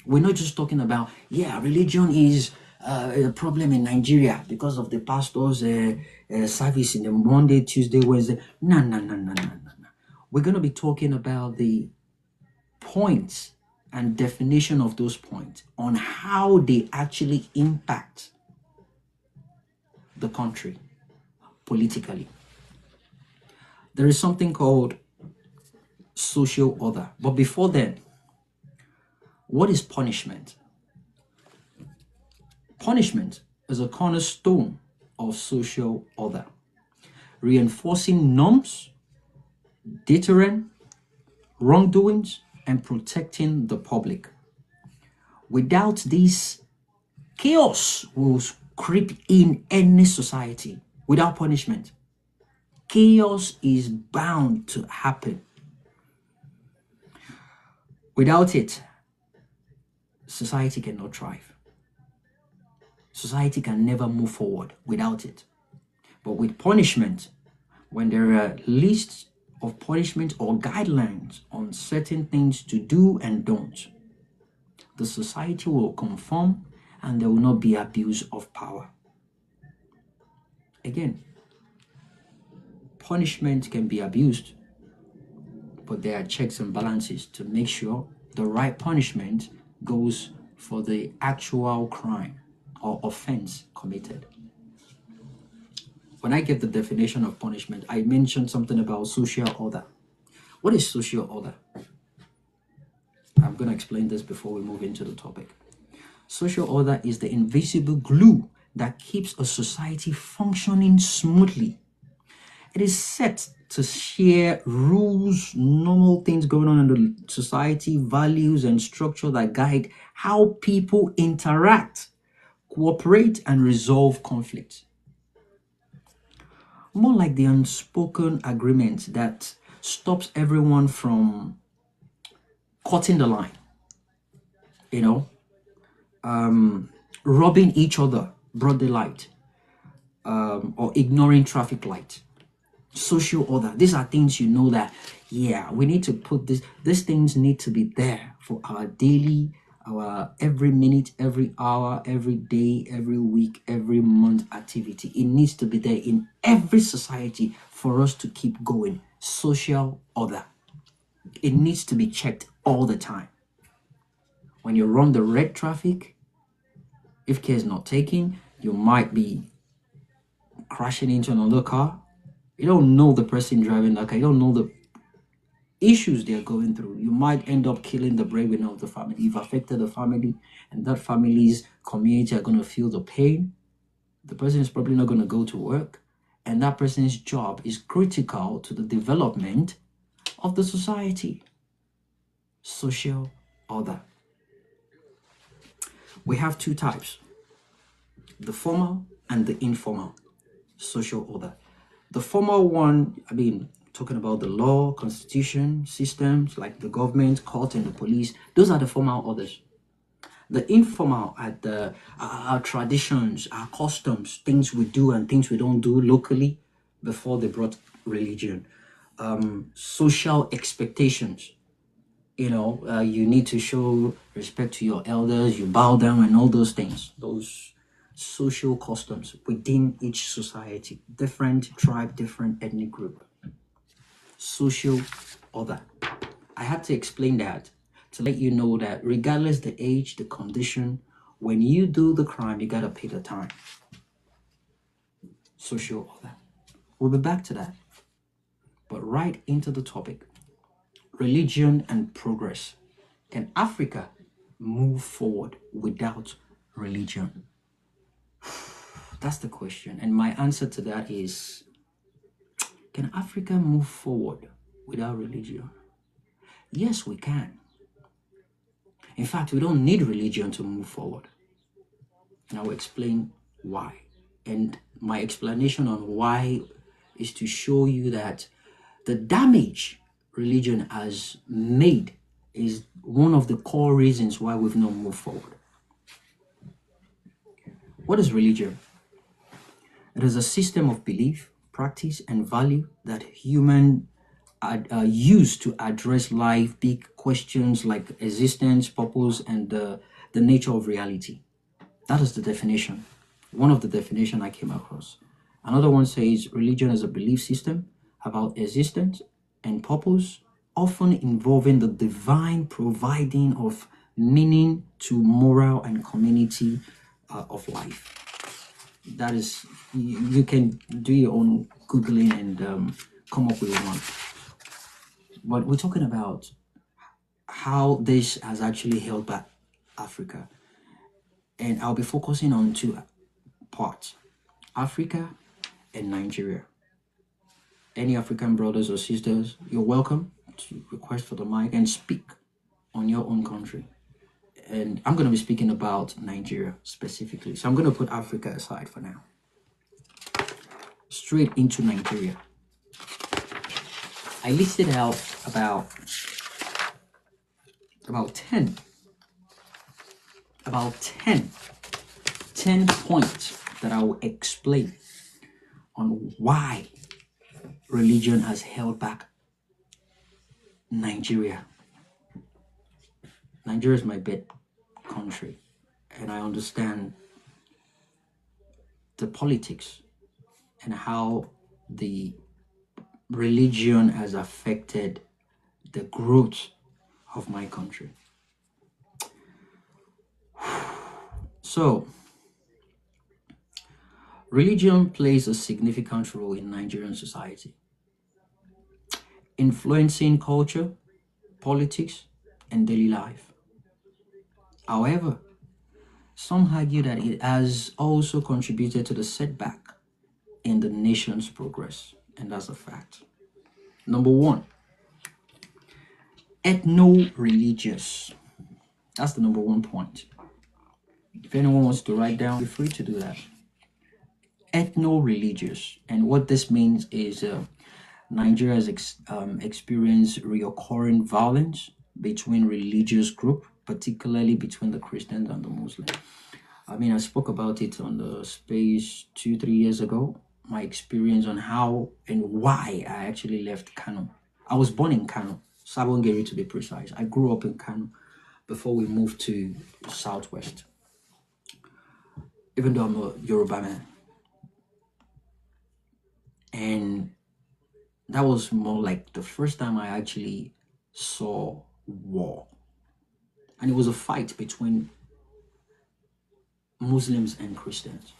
We're not just talking about, yeah, religion is a problem in Nigeria because of the pastor's service in the Monday, Tuesday, Wednesday. No. We're going to be talking about the points and definition of those points on how they actually impact the country politically. There is something called social order. But before then, what is punishment? Punishment is a cornerstone of social order, reinforcing norms, deterring wrongdoings, and protecting the public. Without this, chaos will creep in any society. Without punishment, chaos is bound to happen. Without it, society cannot thrive. Society can never move forward without it. But with punishment, when there are lists of punishment or guidelines on certain things to do and don't, the society will conform and there will not be abuse of power. Again, punishment can be abused, but there are checks and balances to make sure the right punishment goes for the actual crime or offense committed. When I give the definition of punishment, I mentioned something about social order. What is social order? I'm going to explain this before we move into the topic. Social order is the invisible glue that keeps a society functioning smoothly. It is set to share rules, normal things going on in the society, values and structure that guide how people interact, cooperate, and resolve conflict. More like the unspoken agreement that stops everyone from cutting the line, robbing each other broad daylight, or ignoring traffic light. Social order. These are things that, yeah, we need to put these things need to be there for our daily, our every minute, every hour, every day, every week, every month activity. It needs to be there in every society for us to keep going. Social order. It needs to be checked all the time. When you run the red traffic, if care is not taken, you might be crashing into another car. You don't know the person driving that car. You don't know the issues they're going through. You might end up killing the breadwinner of the family. You've affected the family, and that family's community are going to feel the pain. The person is probably not going to go to work, and that person's job is critical to the development of the society. Social order. We have two types. the formal and the informal social order. The formal one, I mean, talking about the law, constitution, systems like the government, court, and the police, those are the formal orders. The informal are our traditions, our customs, things we do and things we don't do locally before they brought religion. Social expectations. You need to show respect to your elders, you bow down and all those things. Those social customs within each society, different tribe, different ethnic group. Social order. I had to explain that to let you know that regardless the age, the condition, when you do the crime, you gotta pay the time. Social order. We'll be back to that. But right into the topic. Religion and progress. Can Africa move forward without religion? That's the question. And my answer to that is, can Africa move forward without religion? Yes, we can. In fact, we don't need religion to move forward. And I will explain why. And my explanation on why is to show you that the damage religion has made is one of the core reasons why we've not moved forward. What is religion? It is a system of belief, practice, and value that humans use to address life big questions like existence, purpose, and the nature of reality. That is the definition. One of the definitions I came across. Another one says religion is a belief system about existence and purpose, often involving the divine providing of meaning to moral and community of life. That is, you can do your own Googling and come up with one. But we're talking about how this has actually held back Africa. And I'll be focusing on two parts, Africa and Nigeria. Any African brothers or sisters, you're welcome to request for the mic and speak on your own country. And I'm going to be speaking about Nigeria specifically. So I'm going to put Africa aside for now. Straight into Nigeria. I listed out about 10 points that I will explain on why religion has held back Nigeria. Nigeria is my bed country, and I understand the politics and how the religion has affected the growth of my country. So, religion plays a significant role in Nigerian society, influencing culture, politics, and daily life. However, some argue that it has also contributed to the setback in the nation's progress, and that's a fact. Number one, ethno-religious. That's the number one point. If anyone wants to write down, feel free to do that. Ethno-religious, and what this means is Nigeria has experienced recurring violence between religious groups, particularly between the Christians and the Muslims. I mean, I spoke about it on the space 2-3 years ago, my experience on how and why I actually left Kano. I was born in Kano, Sabongeri to be precise. I grew up in Kano before we moved to Southwest, even though I'm a Yoruba man. And that was more like the first time I actually saw war. And it was a fight between Muslims and Christians,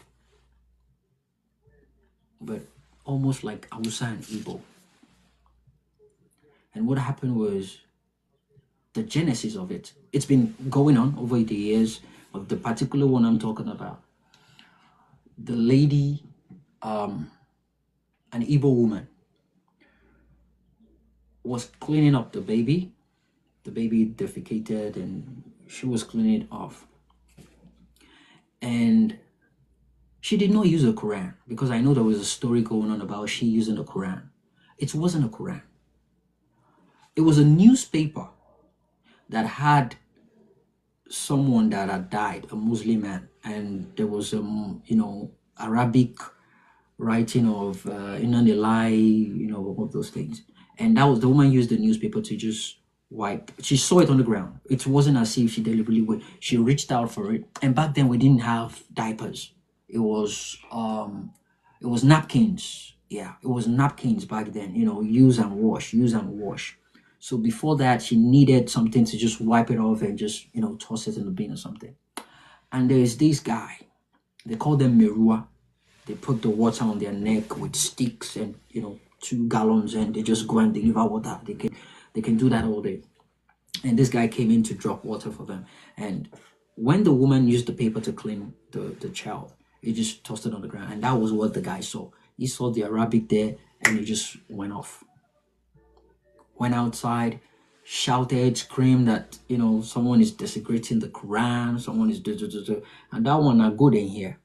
but almost like Hausa and Igbo. And what happened was the genesis of it. It's been going on over the years, but the particular one I'm talking about, the lady, an Igbo woman, was cleaning up the baby. The baby defecated and she was cleaning it off. And She did not use a Quran, because I know there was a story going on about she using a Quran. It wasn't a Quran. It was a newspaper that had someone that had died, a Muslim man, and there was Arabic writing of Inna Lillahi, all those things. And that was the woman used the newspaper to just wipe. She saw it on the ground. It wasn't as if she deliberately went. She reached out for it. And back then we didn't have diapers. It was napkins. Yeah, it was napkins back then, use and wash, use and wash. So before that, she needed something to just wipe it off and just, toss it in the bin or something. And there's this guy, they call them Merua. They put the water on their neck with sticks and, 2 gallons, and they just go and deliver water. They can do that all day. And this guy came in to drop water for them. And when the woman used the paper to clean the child, he just tossed it on the ground. And that was what the guy saw. He saw the Arabic there, and he just went off. Went outside, shouted, screamed that, someone is desecrating the Quran, someone is and that one are good in here.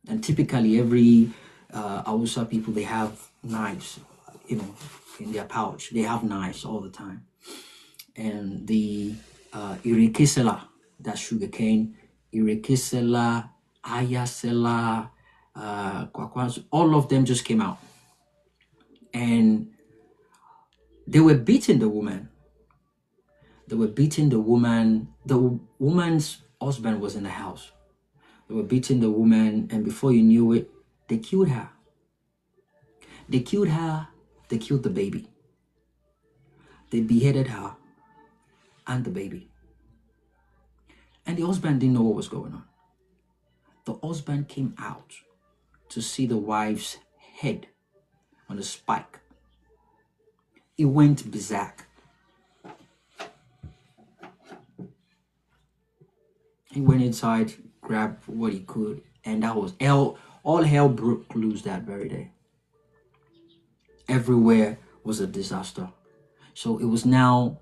And typically every Hausa people, they have knives, in their pouch. They have knives all the time. And the Irikisela, that's sugarcane, Irikisela, Ayasela, Kwakwas, all of them just came out. And they were beating the woman. They were beating the woman. The woman's husband was in the house. They were beating the woman, and before you knew it, they killed her. They killed her. They killed the baby. They beheaded her and the baby. And the husband didn't know what was going on. The husband came out to see the wife's head on a spike. He went berserk. He went inside, grabbed what he could, and that was hell. All hell broke loose that very day. Everywhere was a disaster. So it was now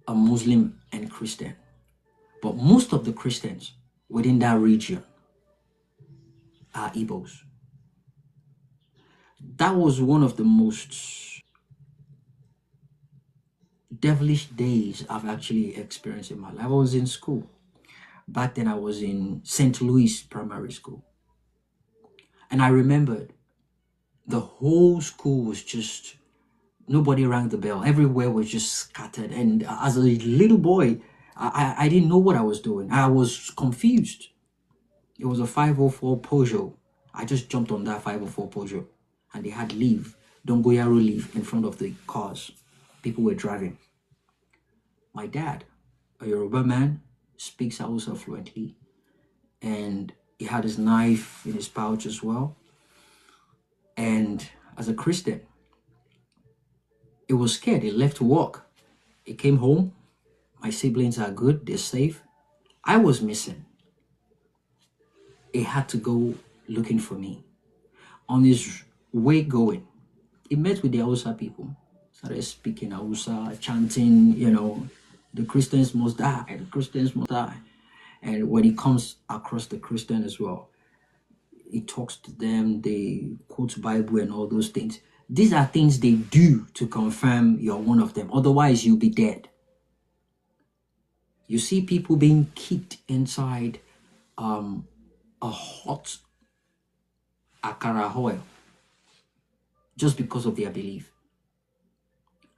a Muslim and Christian. But most of the Christians within that region are Igbos. That was one of the most devilish days I've actually experienced in my life. I was in school. Back then I was in St. Louis Primary School. And I remembered the whole school was just, nobody rang the bell. Everywhere was just scattered. And as a little boy, I didn't know what I was doing. I was confused. It was a 504 Peugeot. I just jumped on that 504 Peugeot. And they had leaf, Dongoyaro leaf in front of the cars. People were driving. My dad, a Yoruba man, speaks Hausa fluently. And he had his knife in his pouch as well. And as a Christian, he was scared. He left work. He came home. My siblings are good. They're safe. I was missing. He had to go looking for me. On his way going, he met with the Hausa people. Started speaking Hausa, chanting, the Christians must die. The Christians must die. And when he comes across the Christian as well, he talks to them, they quote Bible and all those things. These are things they do to confirm you're one of them. Otherwise, you'll be dead. You see people being kicked inside a hot akara oil just because of their belief.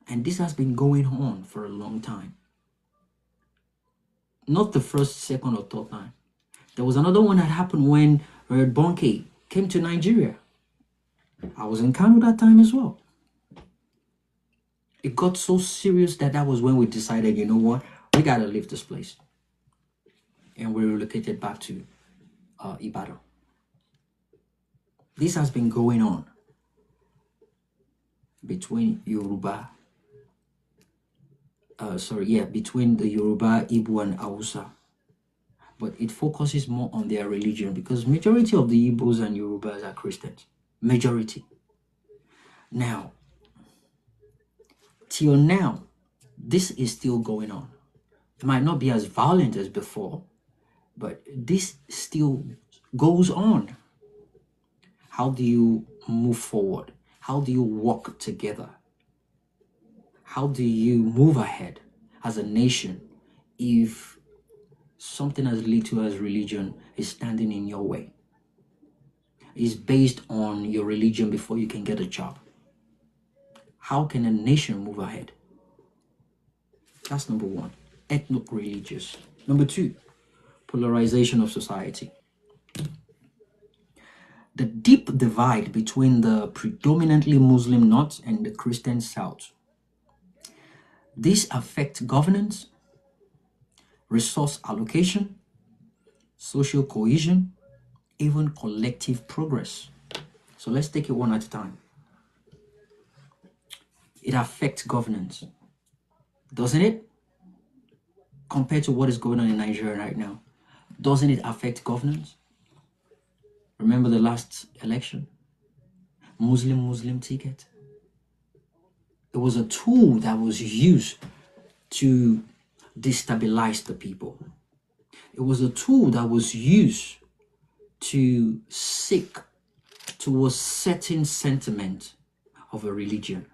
And this has been going on for a long time. Not the first, second, or third time. There was another one that happened when Bonke came to Nigeria. I was in Kano that time as well. It got so serious that was when we decided, you know what, we gotta leave this place. And we relocated back to Ibadan. This has been going on between between the Yoruba, Igbo, and Hausa. But it focuses more on their religion because majority of the Igbos and Yorubas are Christians. Majority. Now, till now, this is still going on. It might not be as violent as before, but this still goes on. How do you move forward? How do you walk together? How do you move ahead as a nation if something as little as religion is standing in your way? Is based on your religion before you can get a job. How can a nation move ahead? That's number one, ethnic-religious. Number two, polarization of society. The deep divide between the predominantly Muslim North and the Christian South. This affects governance, resource allocation, social cohesion, even collective progress. So let's take it one at a time. It affects governance, doesn't it? Compared to what is going on in Nigeria right now, doesn't it affect governance? Remember the last election? Muslim ticket. It was a tool that was used to destabilize the people. It was a tool that was used to seek towards certain sentiment of a religion.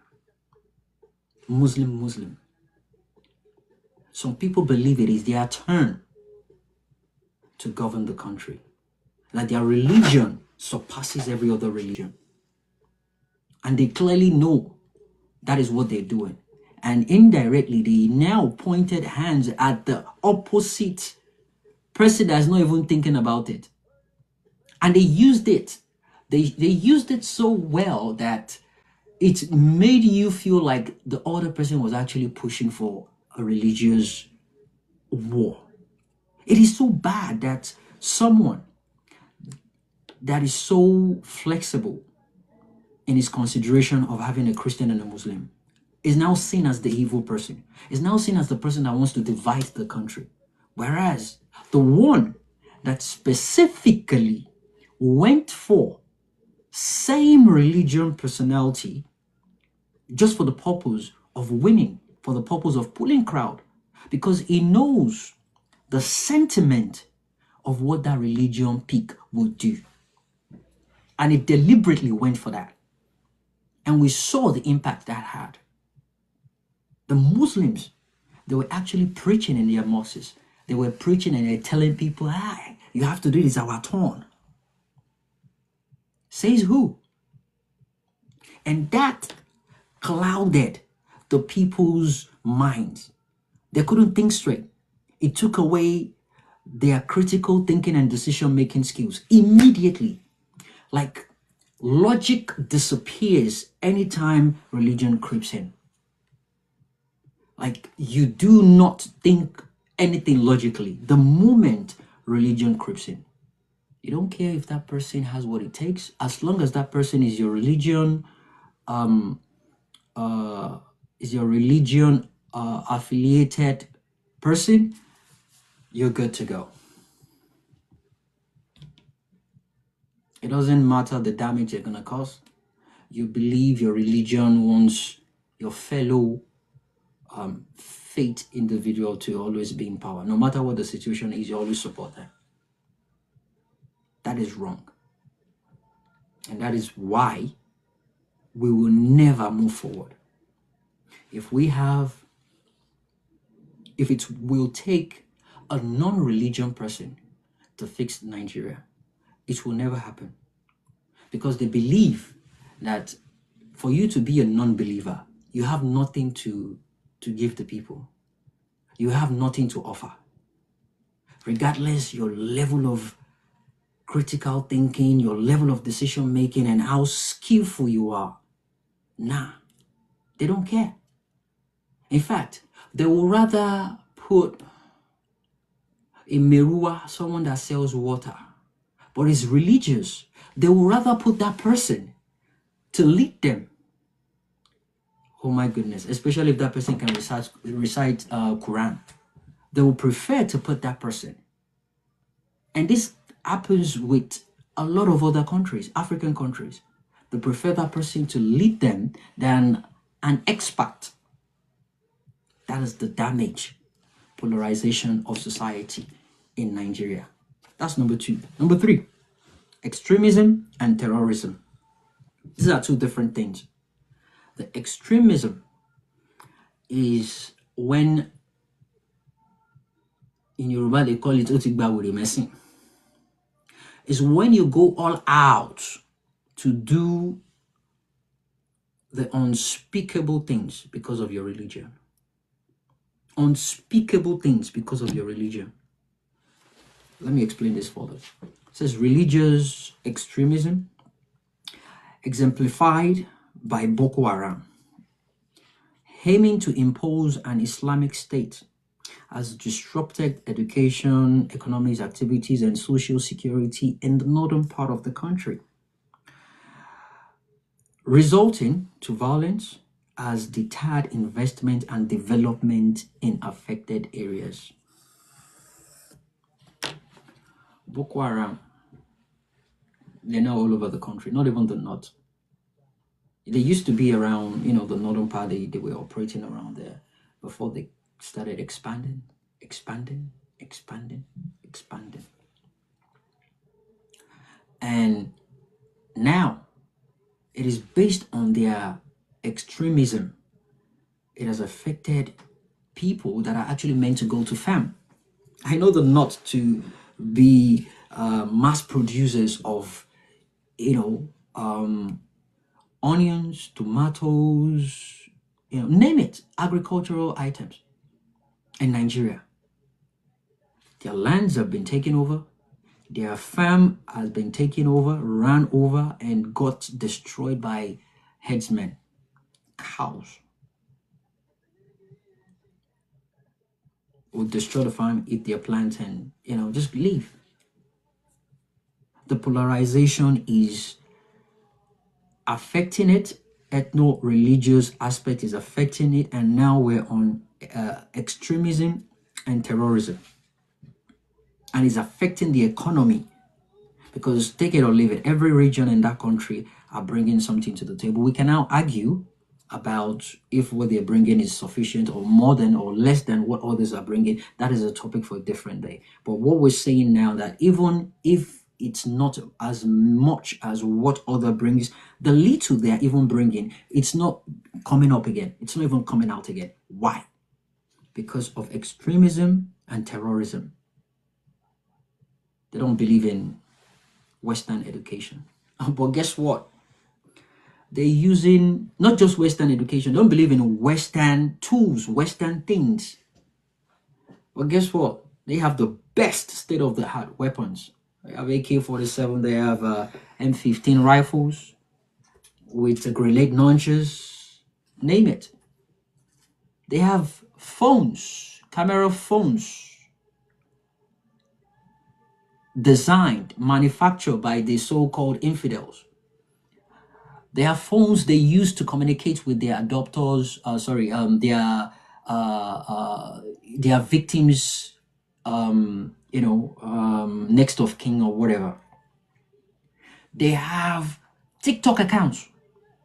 Muslim. Some people believe it is their turn to govern the country, that their religion surpasses every other religion. And they clearly know that is what they're doing. And indirectly, they now pointed hands at the opposite person that's not even thinking about it. And they used it. They used it so well that it made you feel like the other person was actually pushing for a religious war. It is so bad that someone that is so flexible in his consideration of having a Christian and a Muslim is now seen as the evil person, is now seen as the person that wants to divide the country. Whereas the one that specifically went for same religion personality just for the purpose of winning, for the purpose of pulling crowd, because he knows the sentiment of what that religion peak would do. And it deliberately went for that. And we saw the impact that had. The Muslims, they were actually preaching in their mosques. They were preaching and they're telling people, you have to do this, our turn. Says who? And that clouded the people's minds. They couldn't think straight. It took away their critical thinking and decision-making skills immediately. Like logic disappears anytime religion creeps in. Like you do not think anything logically the moment religion creeps in. You don't care if that person has what it takes, as long as that person is your religion, affiliated person, you're good to go. It doesn't matter the damage you're gonna cause. You believe your religion wants your fellow faith individual to always be in power. No matter what the situation is, you always support them. That is wrong. And that is why we will never move forward. If it will take a non-religion person to fix Nigeria, it will never happen. Because they believe that for you to be a non-believer, you have nothing to give the people. You have nothing to offer. Regardless your level of critical thinking, your level of decision making, and how skillful you are. Nah, they don't care. In fact, they will rather put a merua, someone that sells water, but is religious. They will rather put that person to lead them. Oh my goodness, especially if that person can recite Quran. They will prefer to put that person. And this happens with a lot of other countries, African countries. They prefer that person to lead them than an expert. That is the damage, polarization of society in Nigeria. That's number two. Number three, Extremism and terrorism. These are two different things. The extremism is when, in Yoruba they call it otigbawure mesin. Is when you go all out to do the unspeakable things because of your religion. Unspeakable things because of your religion. Let me explain this further. It says religious extremism exemplified by Boko Haram, aiming to impose an Islamic state, has disrupted education, economic activities, and social security in the northern part of the country, resulting to violence, has deterred investment and development in affected areas. Boko Haram, they're now all over the country, not even the north. They used to be around, the northern part, they were operating around there before they started expanding. And now it is based on their extremism. It has affected people that are actually meant to go to farm. I know them not to be mass producers of, onions, tomatoes, name it, agricultural items in Nigeria. Their lands have been taken over. Their farm has been taken over, ran over, and got destroyed by headsmen, cows. Would destroy the farm, eat their plants, and just leave. The polarization is affecting it. Ethno-religious aspect is affecting it, and now we're on extremism and terrorism, and it's affecting the economy. Because take it or leave it, every region in that country are bringing something to the table. We can now argue about if what they're bringing is sufficient or more than or less than what others are bringing. That is a topic for a different day. But what we're saying now, that even if it's not as much as what other brings, the little they're even bringing, it's not coming up again. It's not even coming out again. Why? Because of extremism and terrorism. They don't believe in Western education. But guess what? They're using not just Western education, they don't believe in Western tools, Western things. But guess what? They have the best state-of-the-art weapons. They have AK-47, they have M15 rifles with grenade launchers, name it. They have phones, camera phones, designed, manufactured by the so-called infidels. They have phones they use to communicate with their adopters, their victims, next of kin or whatever. They have TikTok accounts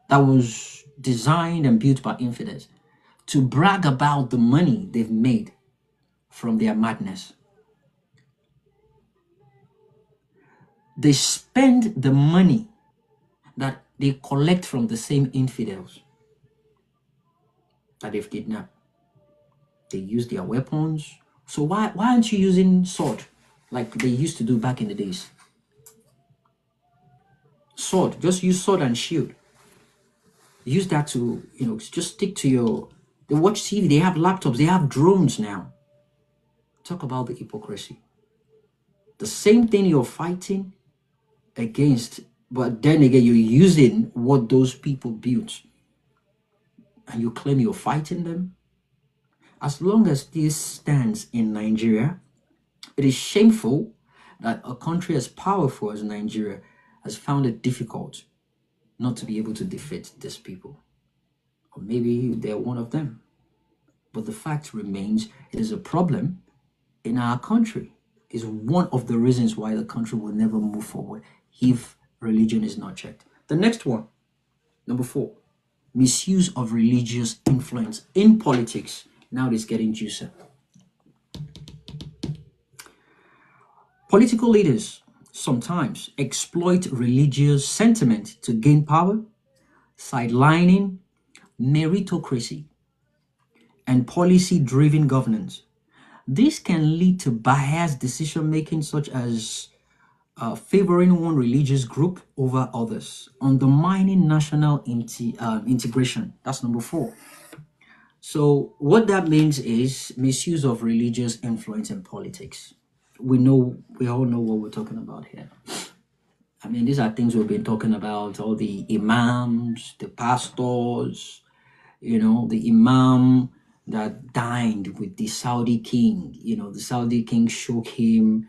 that was designed and built by infidels to brag about the money they've made from their madness. They spend the money that they collect from the same infidels that they've kidnapped. They use their weapons. So why aren't you using sword like they used to do back in the days? Sword, just use sword and shield. Use that to, just stick to your, they watch TV, they have laptops, they have drones now. Talk about the hypocrisy. The same thing you're fighting against, but then again, you're using what those people built and you claim you're fighting them. As long as this stands in Nigeria, it is shameful that a country as powerful as Nigeria has found it difficult not to be able to defeat these people. Or maybe they're one of them. But the fact remains, it is a problem in our country. Is one of the reasons why the country will never move forward if religion is not checked. The next one, number 4, misuse of religious influence in politics. Now it is getting juicy. Political leaders sometimes exploit religious sentiment to gain power, sidelining meritocracy and policy-driven governance. This can lead to biased decision making, such as favoring one religious group over others, undermining national integration. That's number 4. So, what that means is misuse of religious influence in politics. We all know what we're talking about here. I mean, these are things we've been talking about, all the imams, the pastors, the imam that dined with the Saudi king. The Saudi king shook him,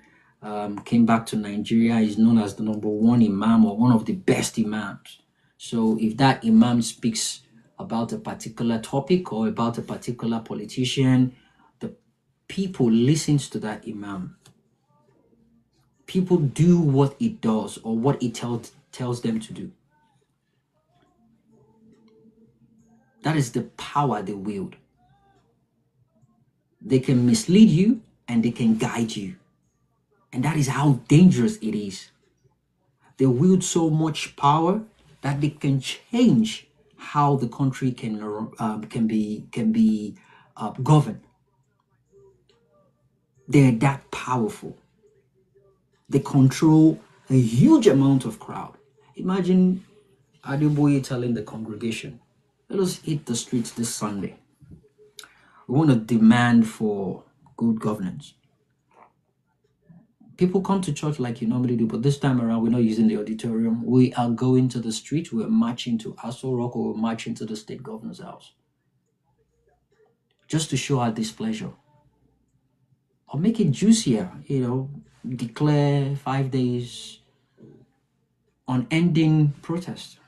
came back to Nigeria, is known as the number 1 imam or one of the best imams. So if that imam speaks about a particular topic or about a particular politician, the people listens to that imam. People do what it does or what it tells them to do. That is the power they wield. They can mislead you and they can guide you. And that is how dangerous it is. They wield so much power that they can change how the country can be governed. They're that powerful. They control a huge amount of crowd. Imagine Adeboye telling the congregation, let us hit the streets this Sunday. We want to demand for good governance. People come to church like you normally do, but this time around, we're not using the auditorium. We are going to the street. We're marching to Aso Rock, or we're marching to the state governor's house, just to show our displeasure. Or make it juicier, declare 5 days on ending protest.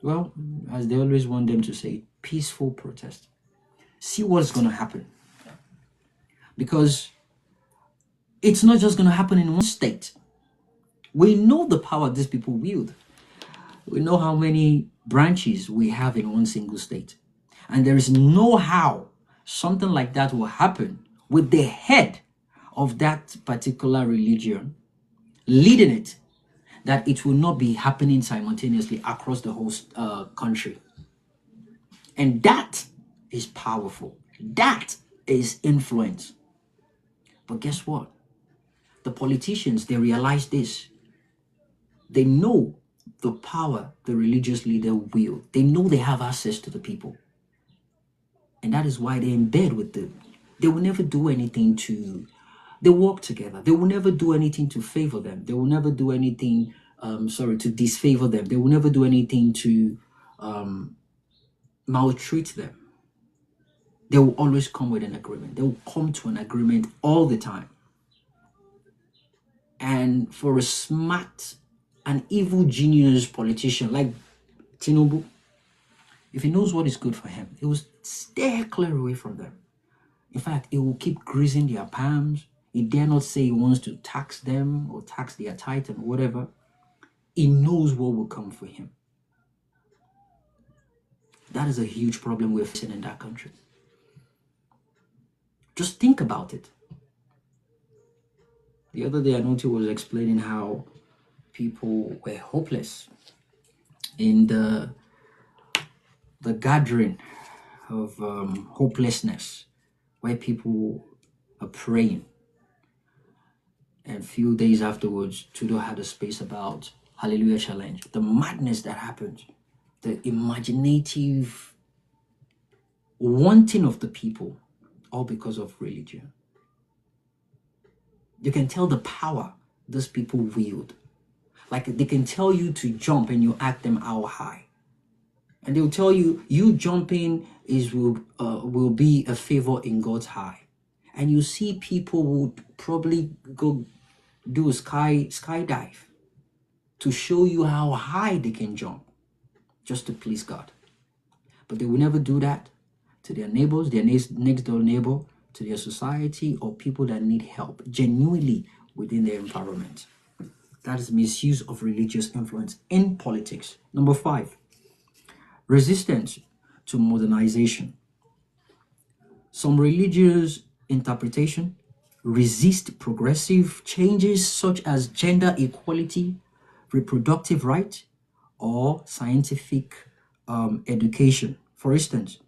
Well, as they always want them to say, peaceful protest. See what's going to happen. Because it's not just going to happen in one state. We know the power these people wield. We know how many branches we have in one single state. And there is no how something like that will happen with the head of that particular religion leading it, that it will not be happening simultaneously across the whole country. And that is powerful. That is influence. But guess what? The politicians, they realize this. They know the power the religious leader wield. They know they have access to the people. And that is why they're in bed with them. They will never do anything they work together. They will never do anything to favor them. They will never do anything, to disfavor them. They will never do anything to maltreat them. They will always come with an agreement. They will come to an agreement all the time. And for a smart and evil genius politician like Tinubu, if he knows what is good for him, he will stay clear away from them. In fact, he will keep greasing their palms. He dare not say he wants to tax them or tax their tithe and whatever. He knows what will come for him. That is a huge problem we're facing in that country. Just think about it. The other day, Anoti was explaining how people were hopeless in the gathering of hopelessness, where people are praying. And a few days afterwards, Trudeau had a space about Hallelujah Challenge. The madness that happened, the imaginative wanting of the people, all because of religion. You can tell the power those people wield. Like, they can tell you to jump and you ask them how high. And they'll tell you, you jumping will be a favor in God's eye. And you see people would probably go do a skydive to show you how high they can jump, just to please God. But they will never do that to their neighbors, their next door neighbor, to their society, or people that need help genuinely within their environment. That is misuse of religious influence in politics. Number 5, resistance to modernization. Some religious interpretation resist progressive changes such as gender equality, reproductive rights, or scientific education. For instance,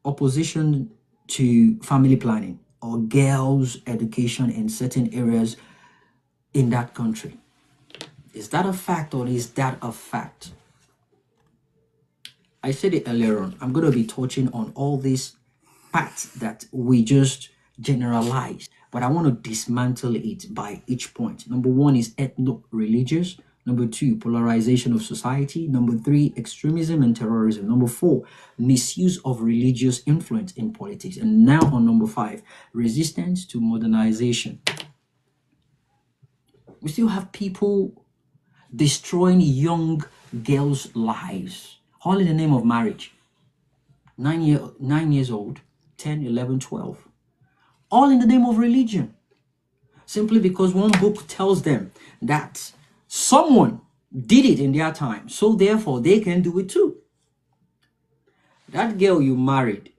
opposition to family planning or girls' education in certain areas in that country. Is that a fact or is that a fact? I said it earlier on. I'm going to be touching on all these facts that we just generalized, but I want to dismantle it by each point. Number one is ethno-religious. Number two, polarization of society. Number three, extremism and terrorism. Number four, misuse of religious influence in politics. And now on number five, resistance to modernization. We still have people destroying young girls' lives, all in the name of marriage. 9 years old, 10, 11, 12. All in the name of religion. Simply because one book tells them that someone did it in their time, so therefore they can do it too. That girl you married,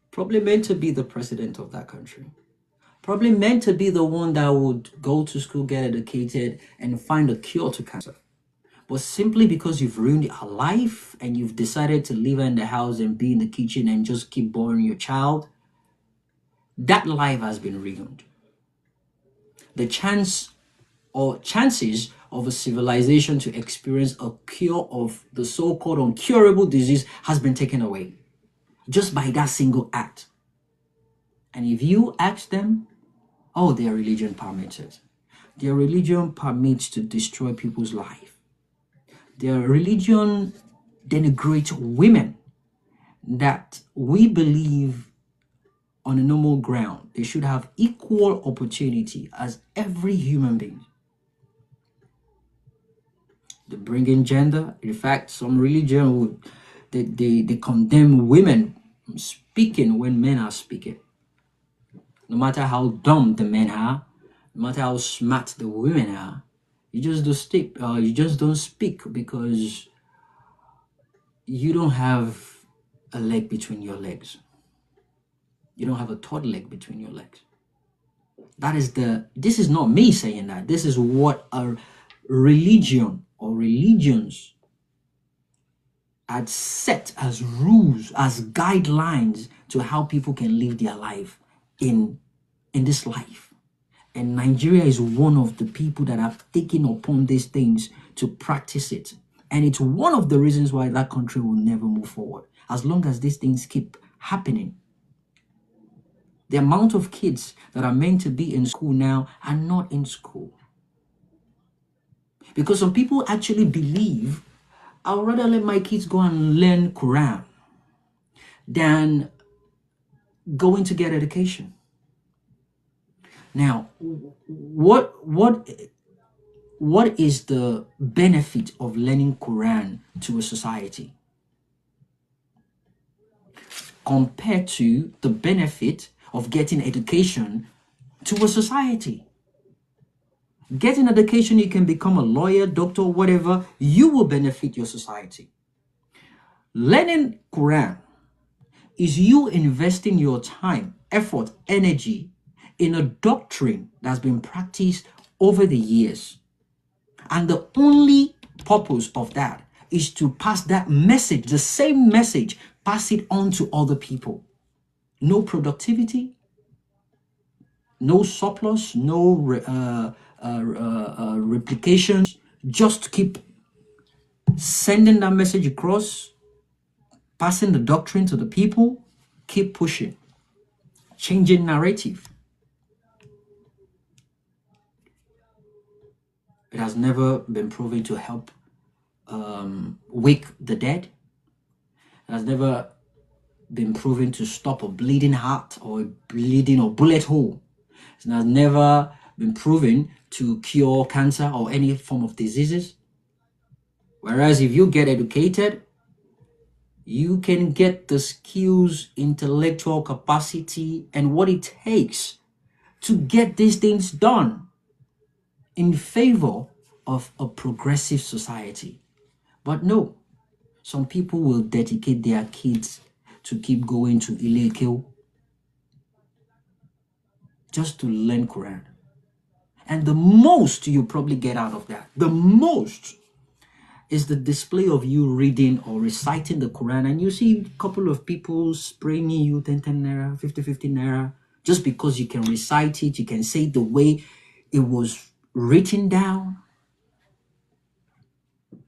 probably meant to be the president of that country. Probably meant to be the one that would go to school, get educated, and find a cure to cancer. But simply because you've ruined her life and you've decided to leave her in the house and be in the kitchen and just keep boring your child, that life has been ruined. The chances of a civilization to experience a cure of the so-called incurable disease has been taken away just by that single act. And if you ask them, oh, their religion permits it. Their religion permits to destroy people's life. Their religion denigrates women that we believe on a normal ground they should have equal opportunity as every human being. They bring in gender. In fact, some religion would they condemn women speaking when men are speaking. No matter how dumb the men are, no matter how smart the women are, you just don't speak because you don't have a leg between your legs. You don't have a third leg between your legs. This is not me saying that. This is what a religion or religions had set as rules, as guidelines to how people can live their life in this life. And Nigeria is one of the people that have taken upon these things to practice it. And it's one of the reasons why that country will never move forward, as long as these things keep happening. The amount of kids that are meant to be in school now are not in school. Because some people actually believe, I would rather let my kids go and learn Quran than going to get education. Now, what is the benefit of learning Quran to a society compared to the benefit of getting education to a society? Getting education, you can become a lawyer, doctor, whatever. You will benefit your society. Learning Quran is you investing your time, effort, energy in a doctrine that's been practiced over the years. And the only purpose of that is to pass that message, the same message, pass it on to other people. No productivity, no surplus, no replications. Just keep sending that message across, passing the doctrine to the people, keep pushing, changing narrative. It has never been proven to help wake the dead. It has never been proven to stop a bleeding heart or a bleeding or bullet hole. It has never been proven to cure cancer or any form of diseases. Whereas if you get educated, you can get the skills, intellectual capacity, and what it takes to get these things done in favor of a progressive society. But no, some people will dedicate their kids to keep going to Ilekeo, just to learn Quran. And the most you probably get out of that, the most, is the display of you reading or reciting the Quran, and you see a couple of people spraying you 10 naira, 50 naira, just because you can recite it, you can say it the way it was written down.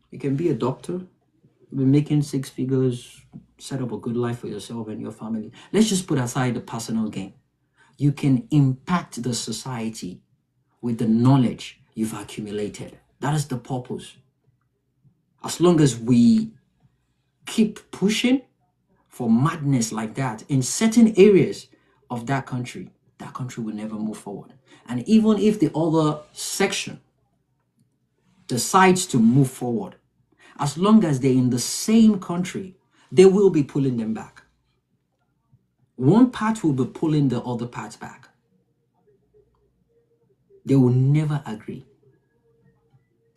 You can be a doctor, be making 6 figures, set up a good life for yourself and your family. Let's just put aside the personal gain. You can impact the society with the knowledge you've accumulated. That is the purpose. As long as we keep pushing for madness like that in certain areas of that country will never move forward. And even if the other section decides to move forward, as long as they're in the same country, they will be pulling them back. One part will be pulling the other part back. They will never agree.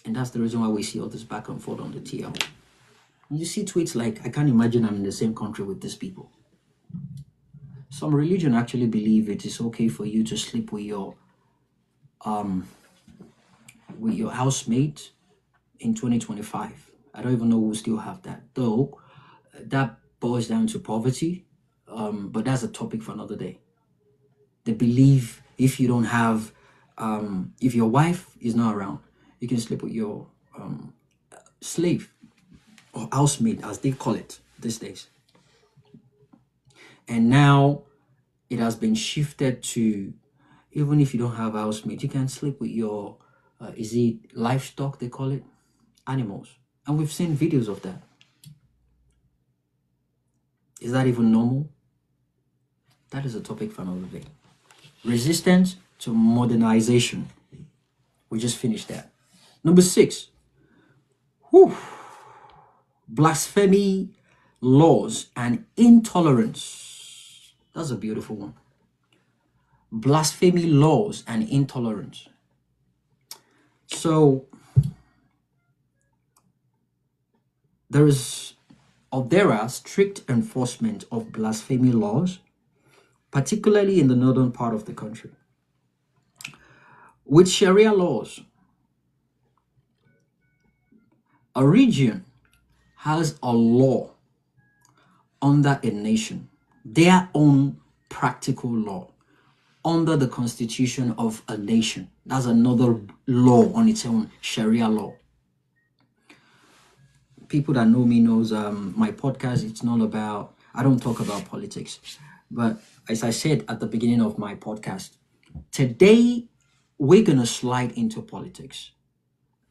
And that's the reason why we see all this back and forth on the TL. You see tweets like, I can't imagine I'm in the same country with these people. Some religion actually believe it is okay for you to sleep with your housemate in 2025. I don't even know who still have that. Though that boils down to poverty, but that's a topic for another day. They believe if you don't have, if your wife is not around, you can sleep with your slave or housemaid, as they call it these days. And now it has been shifted to, even if you don't have a housemate, you can sleep with your, is it livestock they call it? Animals. And we've seen videos of that. Is that even normal? That is a topic for another day. Resistance to modernization. We just finished that. Number 6. Blasphemy laws and intolerance. That's a beautiful one. Blasphemy laws and intolerance. So there are strict enforcement of blasphemy laws, particularly in the northern part of the country. With Sharia laws, a region has a law under a nation, their own practical law, under the constitution of a nation. That's another law on its own, Sharia law. People that know me knows my podcast, it's not about, I don't talk about politics. But as I said at the beginning of my podcast, today we're going to slide into politics.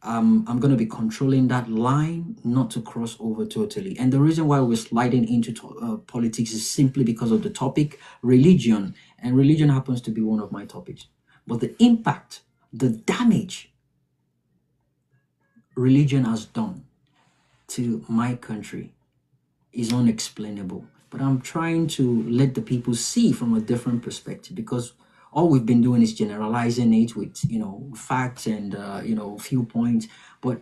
I'm going to be controlling that line not to cross over totally. And the reason why we're sliding into politics is simply because of the topic, religion. And religion happens to be one of my topics. But the impact, the damage religion has done to my country is unexplainable. But I'm trying to let the people see from a different perspective, because all we've been doing is generalizing it with, facts and, few points. But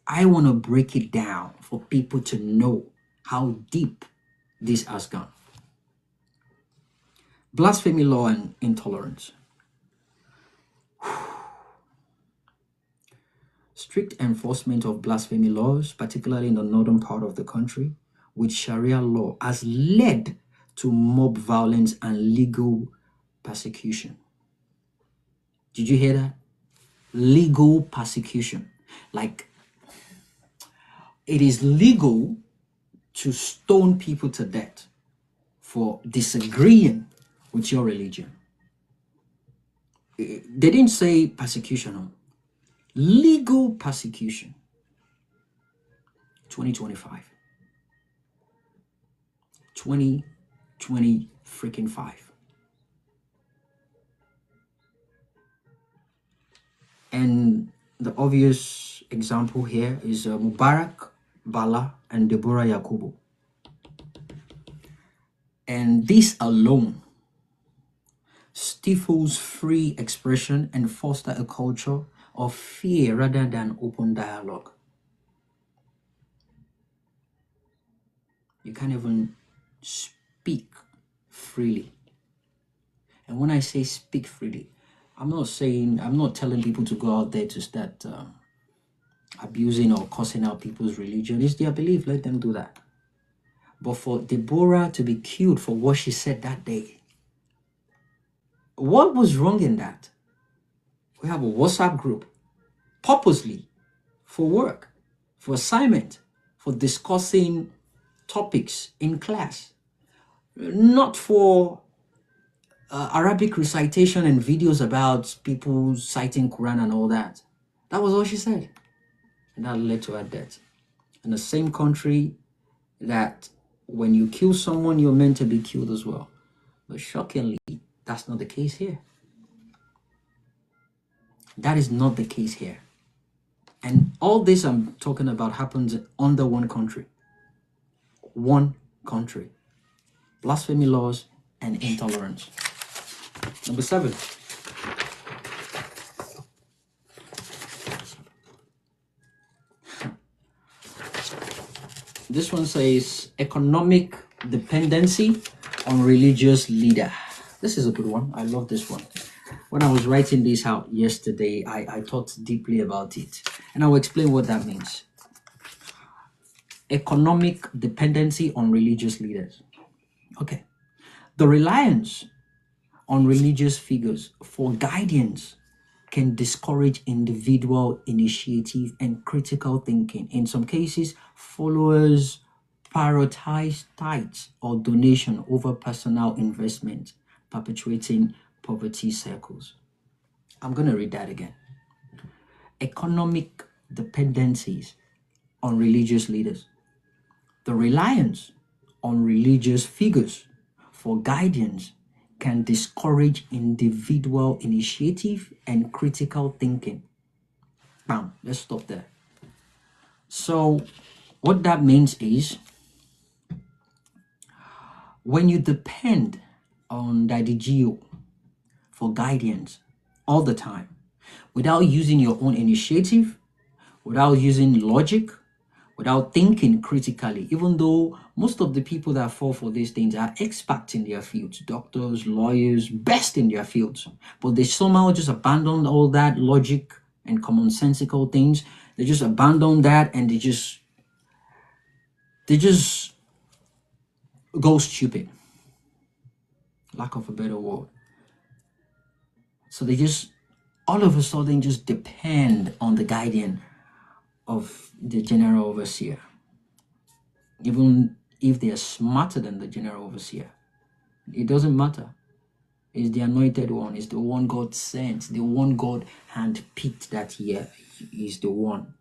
I want to break it down for people to know how deep this has gone. Blasphemy law and intolerance. Strict enforcement of blasphemy laws, particularly in the northern part of the country, with Sharia law, has led to mob violence and legal persecution. Did you hear that? Legal persecution. Like, it is legal to stone people to death for disagreeing with your religion. They didn't say persecution. No. Legal persecution. 2025. 2020 freaking 5. And the obvious example here is Mubarak, Bala, and Deborah Yakubu. And this alone stifles free expression and foster a culture of fear rather than open dialogue. You can't even speak freely. And when I say speak freely, I'm not telling people to go out there to start abusing or cussing out people's religion. It's their belief, let them do that. But for Deborah to be killed for what she said that day, what was wrong in that? We have a WhatsApp group purposely for work, for assignment, for discussing topics in class, not for Arabic recitation and videos about people citing Quran and all that. That was all she said. And that led to her death. In the same country that when you kill someone, you're meant to be killed as well. But shockingly, that's not the case here. That is not the case here. And all this I'm talking about happens under one country. One country. Blasphemy laws and intolerance. Number 7. This one says economic dependency on religious leader. This is a good one. I love this one. When I was writing this out yesterday, I thought deeply about it. And I will explain what that means. Economic dependency on religious leaders. Okay. The reliance on religious figures for guidance can discourage individual initiative and critical thinking. In some cases, followers prioritize tithes or donation over personal investment, perpetuating poverty circles. I'm going to read that again. Economic dependencies on religious leaders. The reliance on religious figures for guidance can discourage individual initiative and critical thinking. Now, let's stop there. So, what that means is when you depend on Daddy Gio for guidance all the time, without using your own initiative, without using logic, without thinking critically, even though most of the people that fall for these things are experts in their fields, doctors, lawyers, best in their fields, but they somehow just abandon all that logic and commonsensical things. They just abandon that and they just go stupid. Lack of a better word. So they just all of a sudden just depend on the guidance of the general overseer, even if they are smarter than the general overseer. It doesn't matter. It's the anointed one. It's the one God sent, the one God handpicked that year. Is the one.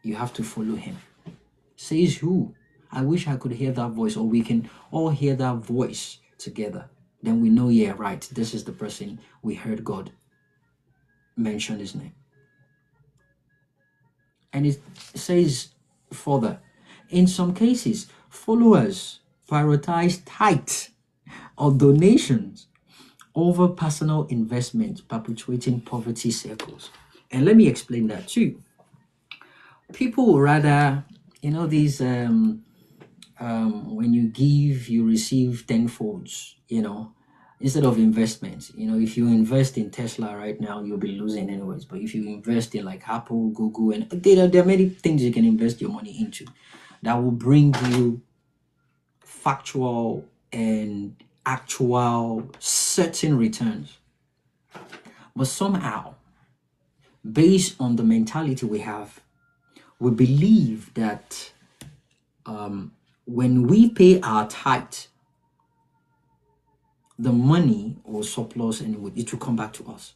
You have to follow him. Says who? I wish I could hear that voice, or we can all hear that voice together. Then we know, yeah, right, this is the person we heard God mention his name. And it says further, in some cases, followers prioritize tithes or donations over personal investment, perpetuating poverty circles. And let me explain that too. People would rather, these when you give, you receive tenfolds, instead of investments. If you invest in Tesla right now, you'll be losing anyways. But if you invest in like Apple, Google, and there are many things you can invest your money into that will bring you factual and actual certain returns. But somehow, based on the mentality we have, we believe that when we pay our tithe, the money or surplus and it will come back to us.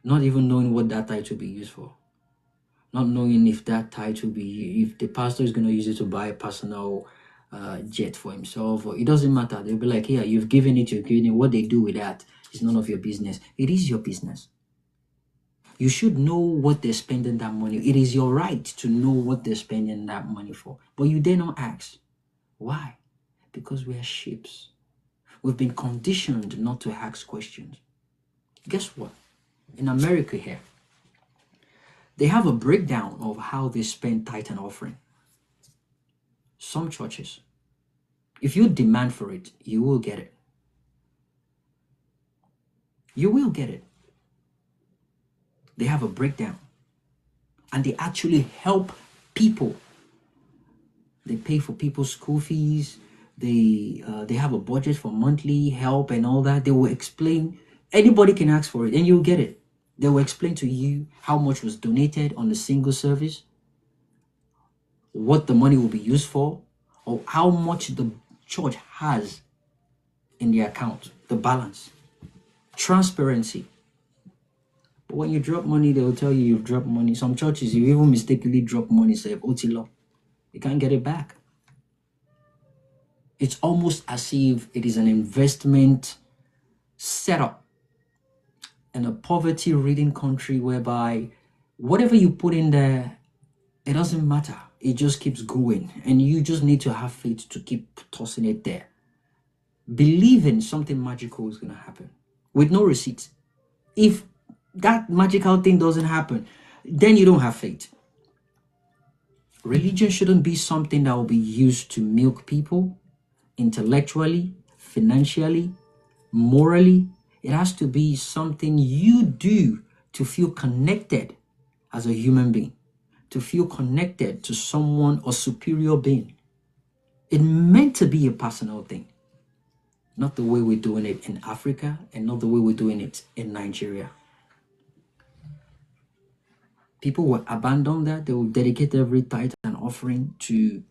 Not even knowing what that tithe will be used for. Not knowing if that tithe will be, if the pastor is going to use it to buy a personal jet for himself, or it doesn't matter. They'll be like, yeah, you've given it. What they do with that is none of your business. It is your business. You should know what they're spending that money. It is your right to know what they're spending that money for. But you dare not ask. Why? Because we are sheep. We've been conditioned not to ask questions. Guess what? In America here, they have a breakdown of how they spend tithe and offering. Some churches, if you demand for it, you will get it. You will get it. They have a breakdown. And they actually help people. They pay for people's school fees. They have a budget for monthly help and all that. They will explain. Anybody can ask for it and you'll get it. They will explain to you how much was donated on a single service, what the money will be used for, or how much the church has in the account, the balance. Transparency. But when you drop money, they will tell you you've dropped money. Some churches, you even mistakenly drop money, say, Otilo. You can't get it back. It's almost as if it is an investment setup in a poverty-ridden country whereby whatever you put in there, it doesn't matter. It just keeps going. And you just need to have faith to keep tossing it there. Believing something magical is going to happen with no receipts. If that magical thing doesn't happen, then you don't have faith. Religion shouldn't be something that will be used to milk people intellectually, financially, morally. It has to be something you do to feel connected as a human being, to feel connected to someone or superior being. It's meant to be a personal thing, not the way we're doing it in Africa and not the way we're doing it in Nigeria. People will abandon that. They will dedicate every tithe and offering to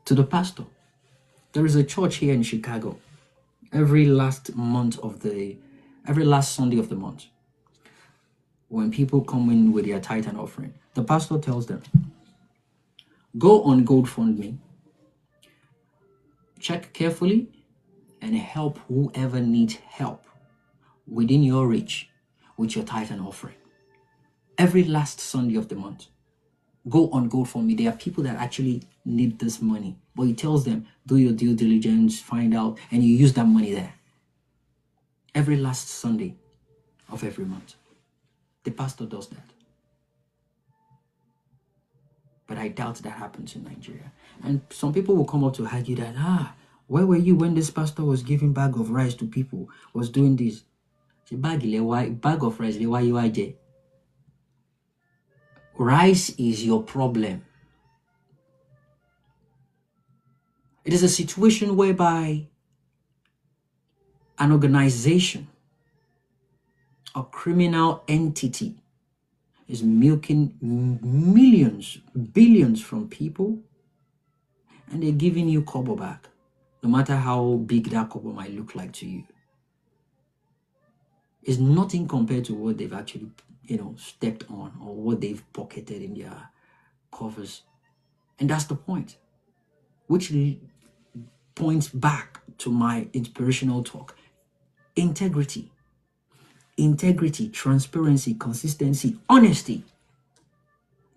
the pastor. There is a church here in Chicago. Every last Sunday of the month, when people come in with their tithe and offering, the pastor tells them, go on GoFundMe, check carefully, and help whoever needs help within your reach with your tithe and offering. Every last Sunday of the month, go on GoFundMe. There are people that actually need this money, but he tells them, do your due diligence, find out, and you use that money there. Every last Sunday of every month. The pastor does that. But I doubt that happens in Nigeria. And some people will come up to argue that, where were you when this pastor was giving bag of rice to people, was doing this? Bag of rice, rice is your problem. It is a situation whereby an organization, a criminal entity, is milking millions, billions from people, and they're giving you kobo back, no matter how big that kobo might look like to you. It's nothing compared to what they've actually, stepped on or what they've pocketed in their covers. And that's the point, which points back to my inspirational talk. Integrity, transparency, consistency, honesty.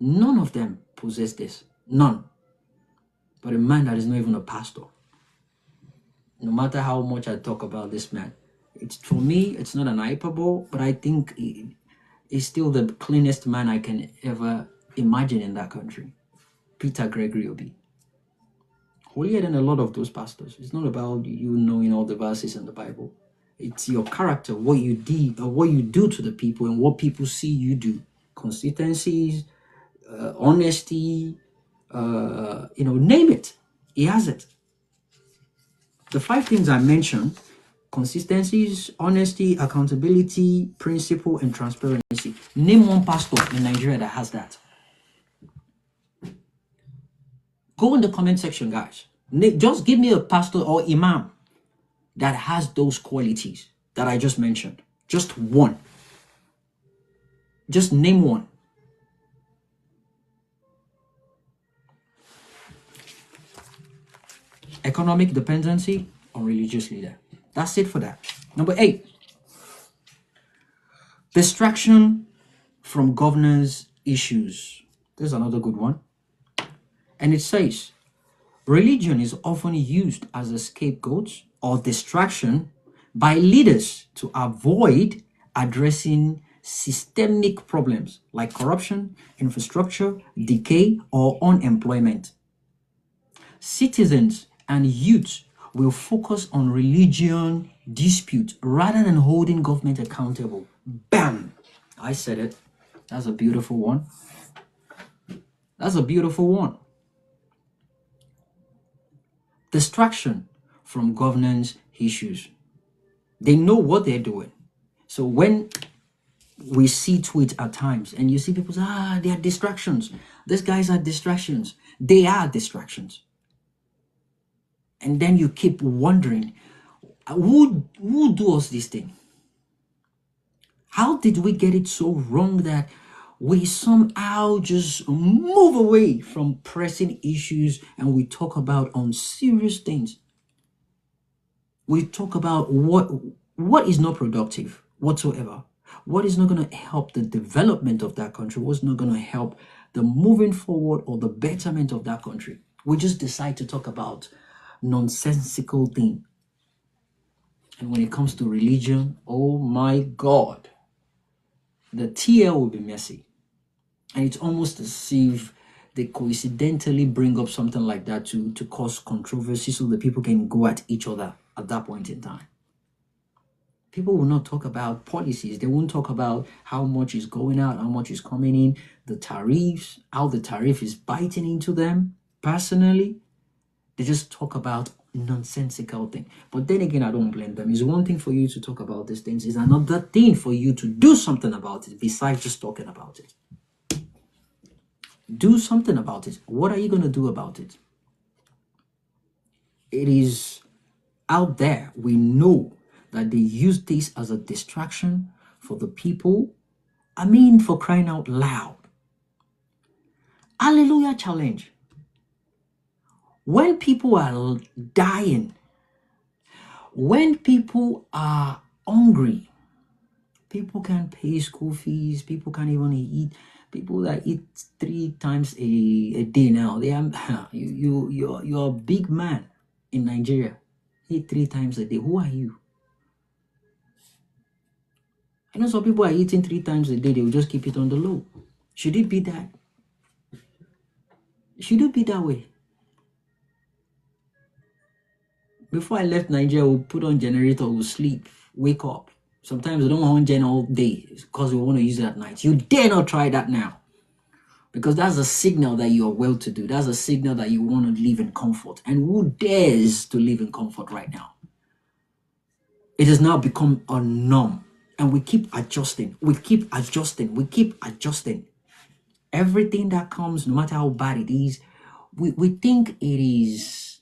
None of them possess this. None. But a man that is not even a pastor, no matter how much I talk about this man, for me, it's not an hyperbole, but I think he's still the cleanest man I can ever imagine in that country. Peter Gregory Obi. Holier than a lot of those pastors. It's not about you knowing all the verses in the Bible. It's your character, what you did, or what you do to the people, and what people see you do. Consistencies, honesty, name it. He has it. The 5 things I mentioned: consistencies, honesty, accountability, principle, and transparency. Name one pastor in Nigeria that has that. Go in the comment section, guys. Just give me a pastor or imam that has those qualities that I just mentioned. Just one. Just name one. Economic dependency on religious leader. That's it for that. Number 8. Distraction from governance issues. There's another good one. And it says, religion is often used as a scapegoat or distraction by leaders to avoid addressing systemic problems like corruption, infrastructure, decay, or unemployment. Citizens and youth will focus on religion dispute rather than holding government accountable. Bam! I said it. That's a beautiful one. That's a beautiful one. Distraction from governance issues. They know what they're doing. So when we see tweets at times and you see people say, they are distractions. These guys are distractions. They are distractions. And then you keep wondering, who do us this thing? How did we get it so wrong that we somehow just move away from pressing issues and we talk about unserious things? We talk about what is not productive whatsoever, what is not going to help the development of that country, what's not going to help the moving forward or the betterment of that country. We just decide to talk about nonsensical things. And when it comes to religion, oh my God, the TL will be messy. And it's almost as if they coincidentally bring up something like that to cause controversy so that people can go at each other at that point in time. People will not talk about policies. They won't talk about how much is going out, how much is coming in, the tariffs, how the tariff is biting into them personally. They just talk about nonsensical things. But then again, I don't blame them. It's one thing for you to talk about these things. It's another thing for you to do something about it besides just talking about it. Do something about it. What are you going to do about it? It is out there. We know that they use this as a distraction for the people. I mean, for crying out loud. Hallelujah challenge. When people are dying, when people are hungry, people can't pay school fees, people can't even eat. People that eat 3 times a day now, they are you're a big man in Nigeria. Eat 3 times a day. Who are you? I know some people are eating 3 times a day, they will just keep it on the low. Should it be that? Should it be that way? Before I left Nigeria, we'll put on generator, we'll sleep, wake up. Sometimes we don't want gen all day because we want to use it at night. You dare not try that now. Because that's a signal that you are well-to-do. That's a signal that you want to live in comfort. And who dares to live in comfort right now? It has now become a norm. And we keep adjusting. We keep adjusting. We keep adjusting. Everything that comes, no matter how bad it is, we think it is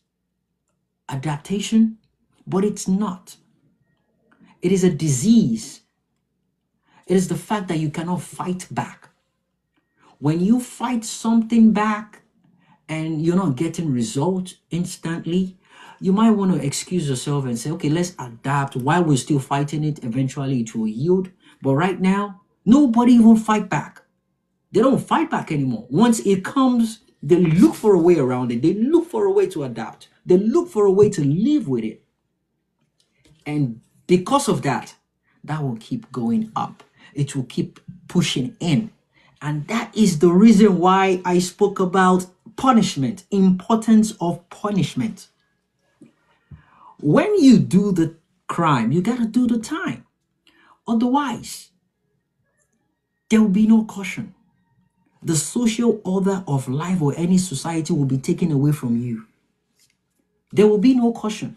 adaptation, but it's not. It is a disease. It is the fact that you cannot fight back. When you fight something back and you're not getting results instantly, you might want to excuse yourself and say, okay, let's adapt. While we're still fighting it, eventually it will yield. But right now, nobody even fight back. They don't fight back anymore. Once it comes, they look for a way around it. They look for a way to adapt. They look for a way to live with it. And because of that, that will keep going up. It will keep pushing in. And that is the reason why I spoke about punishment, importance of punishment. When you do the crime, you got to do the time. Otherwise, there will be no caution. The social order of life or any society will be taken away from you. There will be no caution.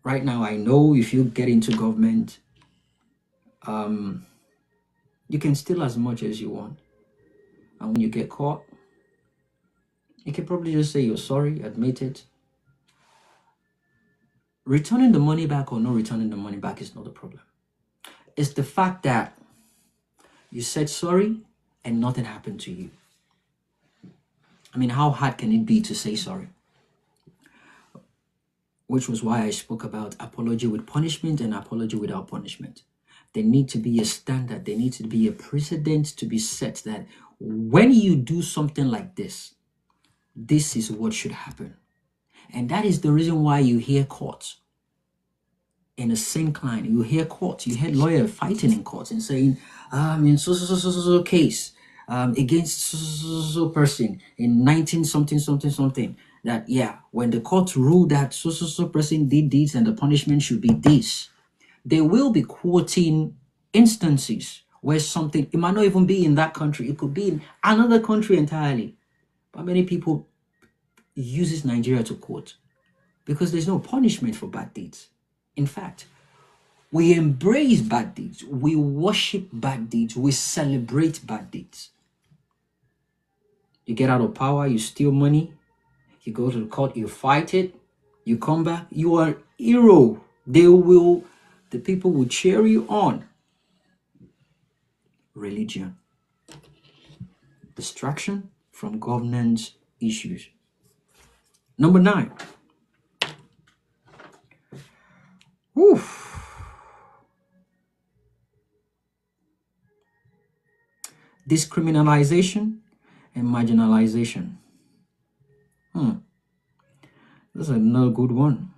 Right now, I know if you get into government, you can steal as much as you want. And when you get caught, you can probably just say you're sorry, admit it. Returning the money back or not returning the money back is not the problem. It's the fact that you said sorry and nothing happened to you. I mean, how hard can it be to say sorry? Which was why I spoke about apology with punishment and apology without punishment. There needs to be a standard. There needs to be a precedent to be set that when you do something like this, this is what should happen. And that is the reason why you hear courts in a same client. You hear courts, you hear lawyers fighting in courts and saying, in so case, against so person in 19 something, that, yeah, when the court ruled that so person did this and the punishment should be this, they will be quoting instances where something, it might not even be in that country, it could be in another country entirely. But many people uses Nigeria to quote because there's no punishment for bad deeds. In fact, we embrace bad deeds, we worship bad deeds, we celebrate bad deeds. You get out of power, you steal money, you go to the court, you fight it, you come back, you are a hero. The people will cheer you on. Religion. Distraction from governance issues. Number 9. Discriminalization and marginalization. This is another good one.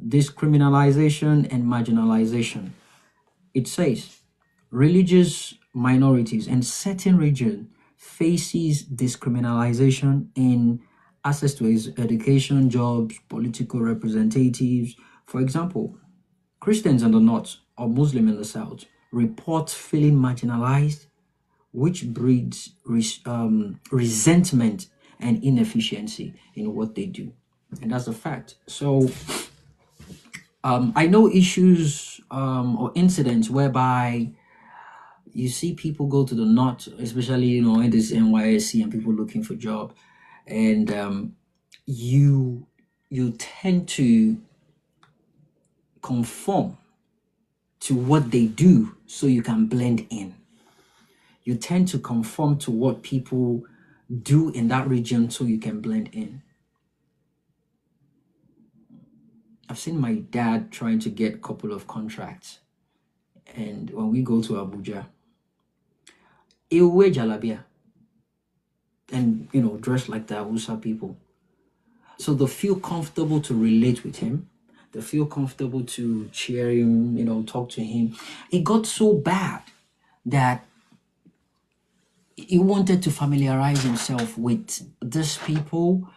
Discriminalization and marginalization. It says religious minorities in certain regions faces discriminalization in access to education, jobs, political representatives. For example, Christians in the north or Muslim in the south report feeling marginalized, which breeds resentment and inefficiency in what they do. And that's a fact. So I know issues or incidents whereby you see people go to the north, especially, in this NYSC and people looking for job, and you tend to conform to what they do so you can blend in. You tend to conform to what people do in that region so you can blend in. I've seen my dad trying to get a couple of contracts, and when we go to Abuja, he'll wear jalabia and dress like the Hausa people. So they feel comfortable to relate with him. They feel comfortable to cheer him, talk to him. It got so bad that he wanted to familiarize himself with these people,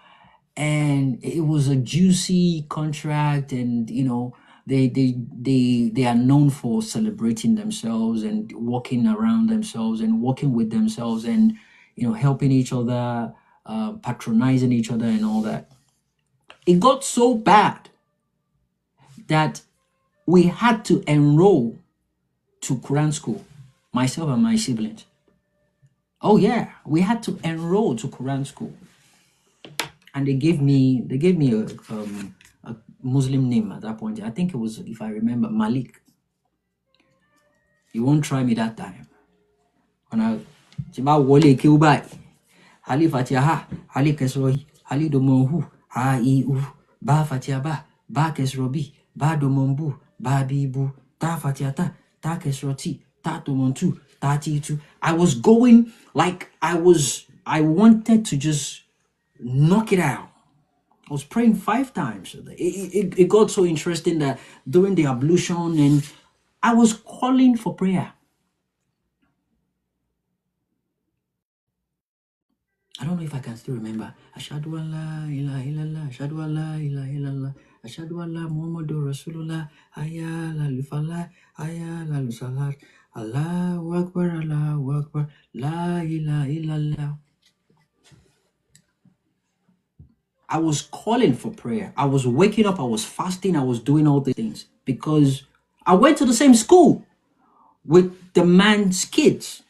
and it was a juicy contract, and they are known for celebrating themselves and walking around themselves and walking with themselves and helping each other, patronizing each other and all that. It got so bad that we had to enroll to Quran school, myself and my siblings. Oh yeah, we had to enroll to Quran school, and they gave me a Muslim name at that point. I think it was, if I remember, Malik. You won't try me that time. When I wole kiubai, Ali Fatiha, Ali Kesroi, Ali Domonhu, Ha I U, Ba Fatiha Ba Kesrobi, Ba Domombu, Ba Bibu, Ta Fatiata, Ta Kesroti, Ta Domontu, Ta Titu. I was going like I wanted to just knock it out. I was praying 5 times a day. It got so interesting that during the ablution, and I was calling for prayer. I don't know if I can still remember. Ashhadu an la ilaha illallah, Ashhadu an la ilaha illallah, Ashhadu an la Muhammadur Rasulullah, Hayya la falah, Hayya la salat, Allahu Akbar, la ilaha illallah. I was calling for prayer. I was waking up, I was fasting, I was doing all these things because I went to the same school with the man's kids,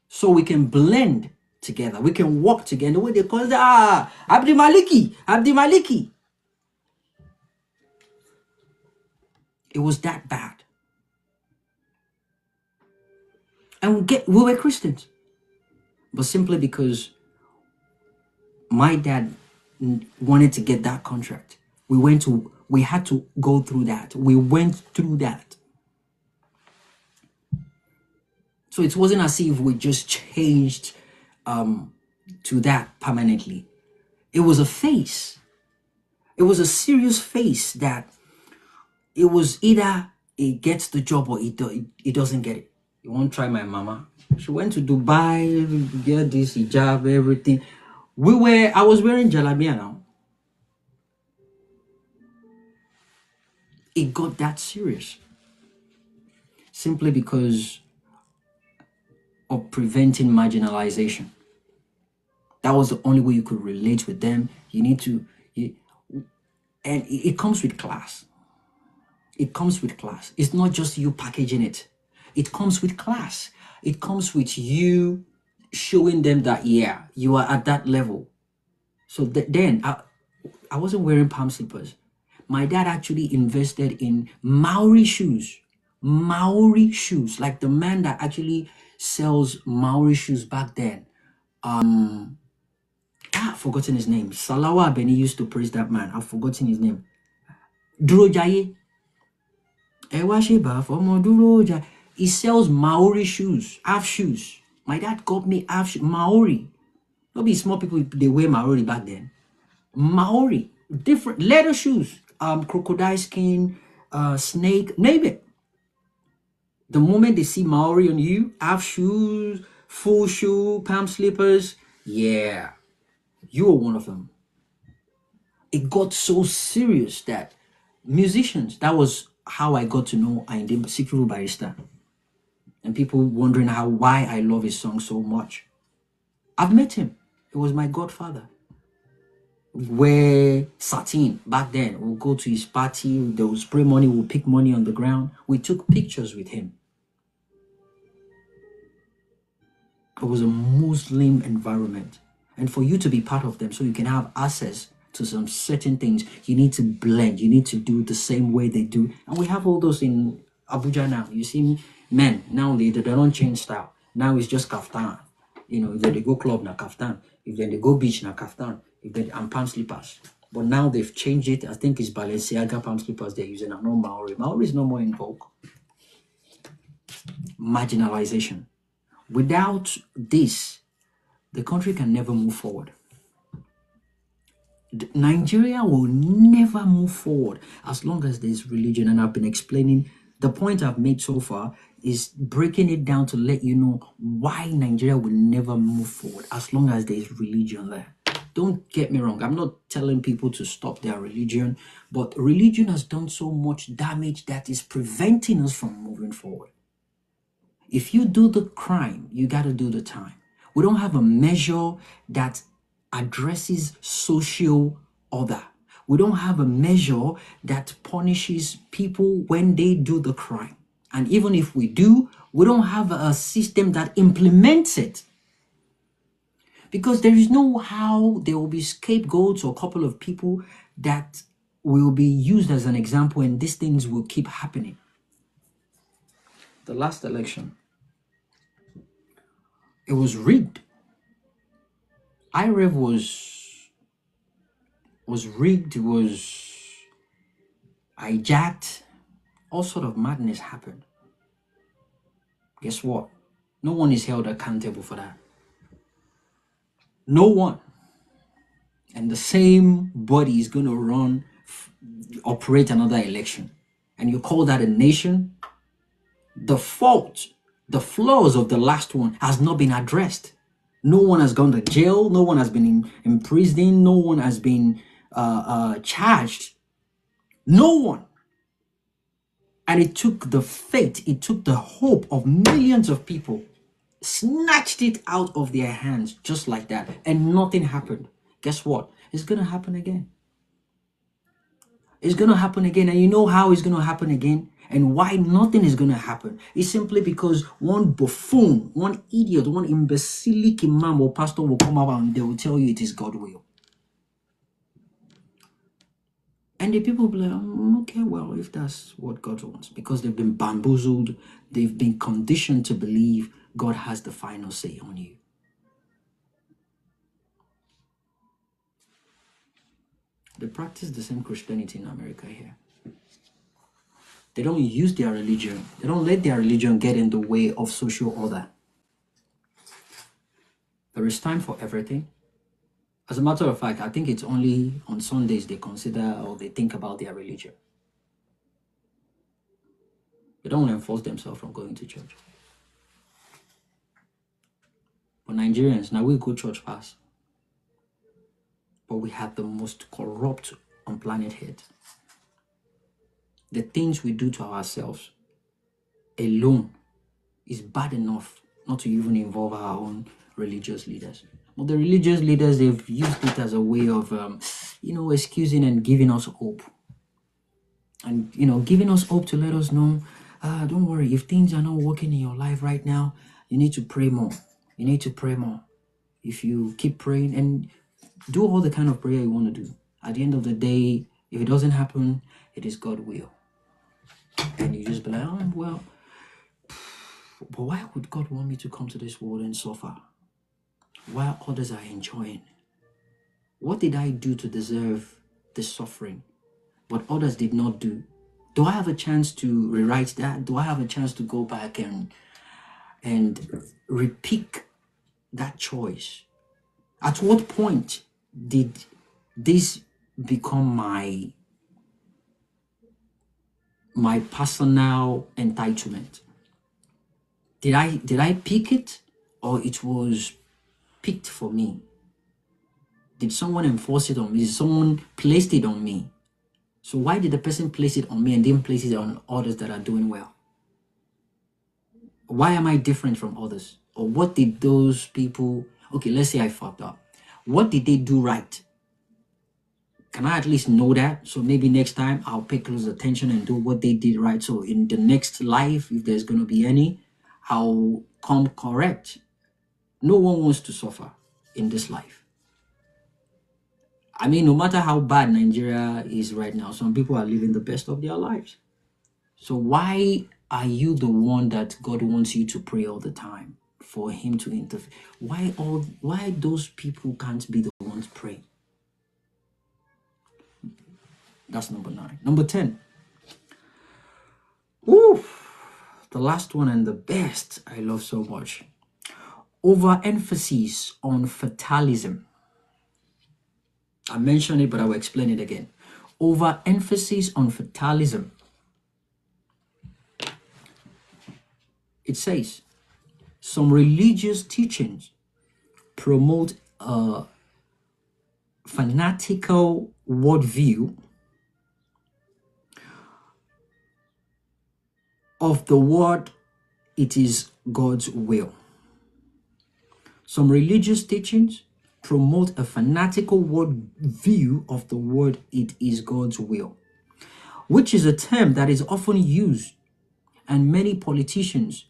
so we can blend together. We can walk together. The way they call it, Abdi Maliki. It was that bad. And we were Christians. But simply because my dad wanted to get that contract, we had to go through that. We went through that. So it wasn't as if we just changed to that permanently. It was a phase. It was a serious phase that it was either it gets the job or it doesn't get it. You won't try my mama. She went to Dubai, get this hijab, everything. I was wearing jalabia now. It got that serious simply because of preventing marginalization. That was the only way you could relate with them. You need to, and it comes with class. It comes with class. It's not just you packaging it. It comes with class. It comes with you showing them that, yeah, you are at that level. So then I wasn't wearing palm slippers. My dad actually invested in Maori shoes. Maori shoes. Like the man that actually sells Maori shoes back then. I've forgotten his name. Salawa Beni used to praise that man. I've forgotten his name. Durojaye. He sells Maori shoes, half shoes. My dad got me half Maori. Not be small people, they wear Maori back then. Maori, different leather shoes, crocodile skin, snake, name it. The moment they see Maori on you, half shoes, full shoe, palm slippers, yeah, you are one of them. It got so serious that musicians, that was how I got to know Ayinde Sikiru Barrister. And people wondering why I love his song so much. I've met him. He was my godfather. Wear satin back then. We'll go to his party, they will spray money, we'll pick money on the ground. We took pictures with him. It was a Muslim environment. And for you to be part of them, so you can have access to some certain things, you need to blend. You need to do the same way they do. And we have all those in Abuja now. You see men, now they don't change style. Now it's just kaftan. You know, if they go club, na kaftan. If they go beach, na kaftan. If they and palm slippers. But now they've changed it. I think it's Balenciaga palm slippers they're using. No Maori. Maori is no more in vogue. Marginalization. Without this, the country can never move forward. Nigeria will never move forward as long as there's religion. And I've been explaining, the point I've made so far is breaking it down to let you know why Nigeria will never move forward as long as there's religion there. Don't get me wrong. I'm not telling people to stop their religion, but religion has done so much damage that is preventing us from moving forward. If you do the crime, you got to do the time. We don't have a measure that addresses social order. We don't have a measure that punishes people when they do the crime. And even if we do, we don't have a system that implements it. Because there is no how there will be scapegoats or a couple of people that will be used as an example and these things will keep happening. The last election, it was rigged. IREV was rigged, was hijacked. All sort of madness happened. Guess what? No one is held accountable for that. No one. And the same body is going to operate another election. And you call that a nation? The fault, the flaws of the last one has not been addressed. No one has gone to jail. No one has been in prison. No one has been charged. No one. And it took the faith, it took the hope of millions of people, snatched it out of their hands just like that, and nothing happened. Guess what? It's going to happen again. It's going to happen again. And you know how it's going to happen again? And why nothing is going to happen? It's simply because one buffoon, one idiot, one imbecilic imam or pastor will come out and they will tell you it is God's will. And the people will be like, okay, well, if that's what God wants, because they've been bamboozled, they've been conditioned to believe God has the final say on you. They practice the same Christianity in America here. They don't use their religion. They don't let their religion get in the way of social order. There is time for everything. As a matter of fact, I think it's only on Sundays they consider or they think about their religion. They don't enforce themselves from going to church. But Nigerians, now we go church fast. But we have the most corrupt on planet Earth. the things we do to ourselves alone is bad enough not to even involve our own religious leaders. But the religious leaders, they've used it as a way of, excusing and giving us hope. And, giving us hope to let us know, don't worry, if things are not working in your life right now, you need to pray more. You need to pray more. If you keep praying and do all the kind of prayer you want to do, at the end of the day, if it doesn't happen, it is God's will. And you just be like, oh, well, but why would God want me to come to this world and suffer while others are enjoying? What did I do to deserve this suffering, but others did not do? Do I have a chance to rewrite that? Do I have a chance to go back and repick that choice? At what point did this become my personal entitlement? Did I pick it, or it was picked for me? Did someone enforce it on me? Did someone placed it on me? So why did the person place it on me and didn't place it on others that are doing well? Why am I different from others? Or what did those people, okay, let's say I fucked up. What did they do right? Can I at least know that? So maybe next time I'll pay close attention and do what they did right. So in the next life, if there's going to be any, I'll come correct. No one wants to suffer in this life. I mean, no matter how bad Nigeria is right now, some people are living the best of their lives. So why are you the one that God wants you to pray all the time for him to interfere? Why those people can't be the ones praying? That's number 9. Number 10. The last one and the best I love so much. Overemphasis on fatalism. I mentioned it, but I will explain it again. Overemphasis on fatalism. It says, some religious teachings promote a fanatical worldview of the word, it is God's will. Some religious teachings promote a fanatical worldview of the word, it is God's will, which is a term that is often used, and many politicians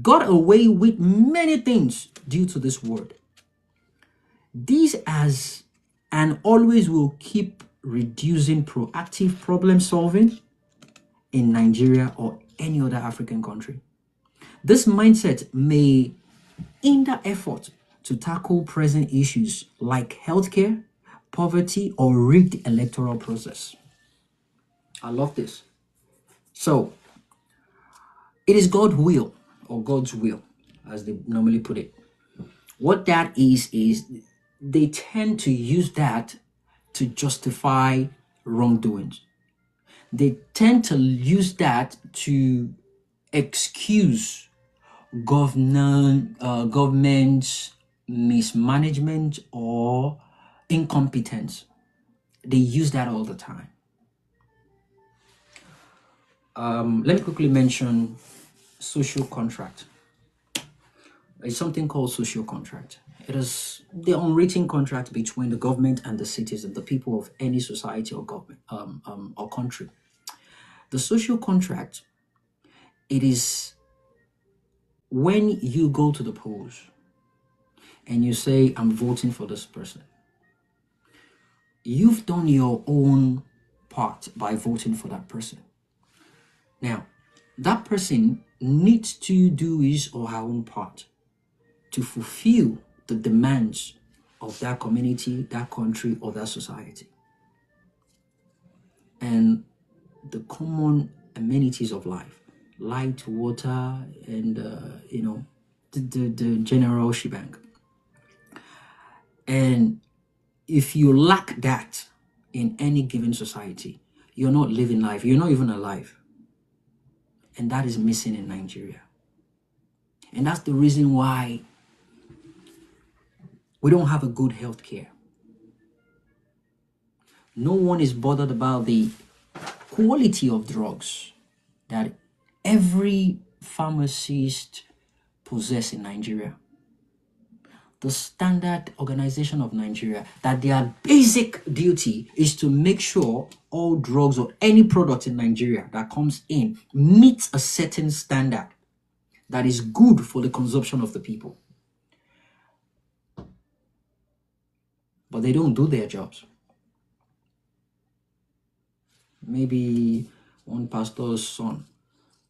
got away with many things due to this word. These as and always will keep reducing proactive problem solving in Nigeria or any other African country. This mindset may hinder effort to tackle present issues like healthcare, poverty, or rigged electoral process. I love this. So, it is God's will, or God's will, as they normally put it. What that is they tend to use that to justify wrongdoings. They tend to use that to excuse government's mismanagement or incompetence. They use that all the time. Let me quickly mention social contract. It's something called social contract. It is the unwritten contract between the government and the citizen, the people of any society or government or country. The social contract, it is when you go to the polls and you say, I'm voting for this person. You've done your own part by voting for that person. Now, that person needs to do his or her own part to fulfill the demands of that community, that country, or that society. And the common amenities of life, light, water, and the general shebang. And if you lack that in any given society, you're not living life. You're not even alive. And that is missing in Nigeria. And that's the reason why we don't have a good health care. No one is bothered about the quality of drugs that every pharmacist possess in Nigeria. The Standard Organization of Nigeria, that their basic duty is to make sure all drugs or any product in Nigeria that comes in meets a certain standard that is good for the consumption of the people. But they don't do their jobs. Maybe one pastor's son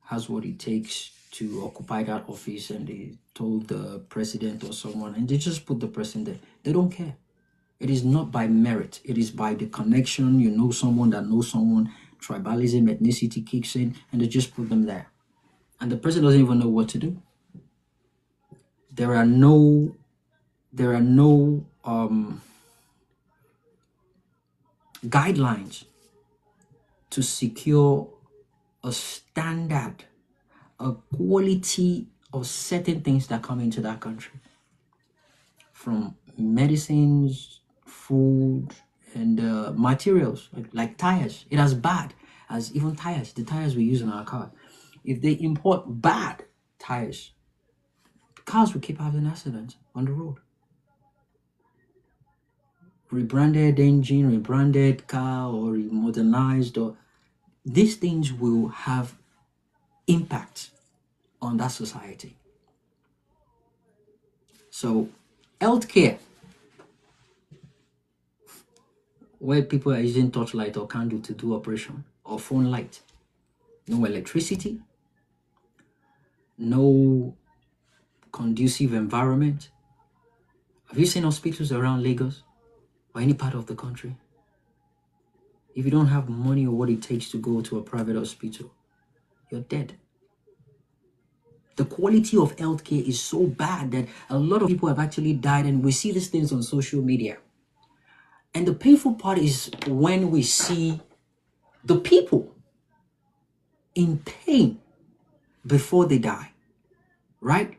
has what it takes to occupy that office, and they told the president or someone, and they just put the person there. They don't care. It is not by merit. It is by the connection. You know someone that knows someone. Tribalism, ethnicity kicks in, and they just put them there. And the person doesn't even know what to do. There are no guidelines to secure a standard, a quality of certain things that come into that country, from medicines, food, and materials like tires. It as bad as even tires, the tires we use in our car. If they import bad tires, cars will keep having accidents on the road. Rebranded engine, rebranded car, or modernized, or these things will have impact on that society. So, healthcare, where people are using torchlight or candle to do operation, or phone light, no electricity, no conducive environment. Have you seen hospitals around Lagos or any part of the country? If you don't have money or what it takes to go to a private hospital, you're dead. The quality of healthcare is so bad that a lot of people have actually died, and we see these things on social media. And the painful part is when we see the people in pain before they die, right?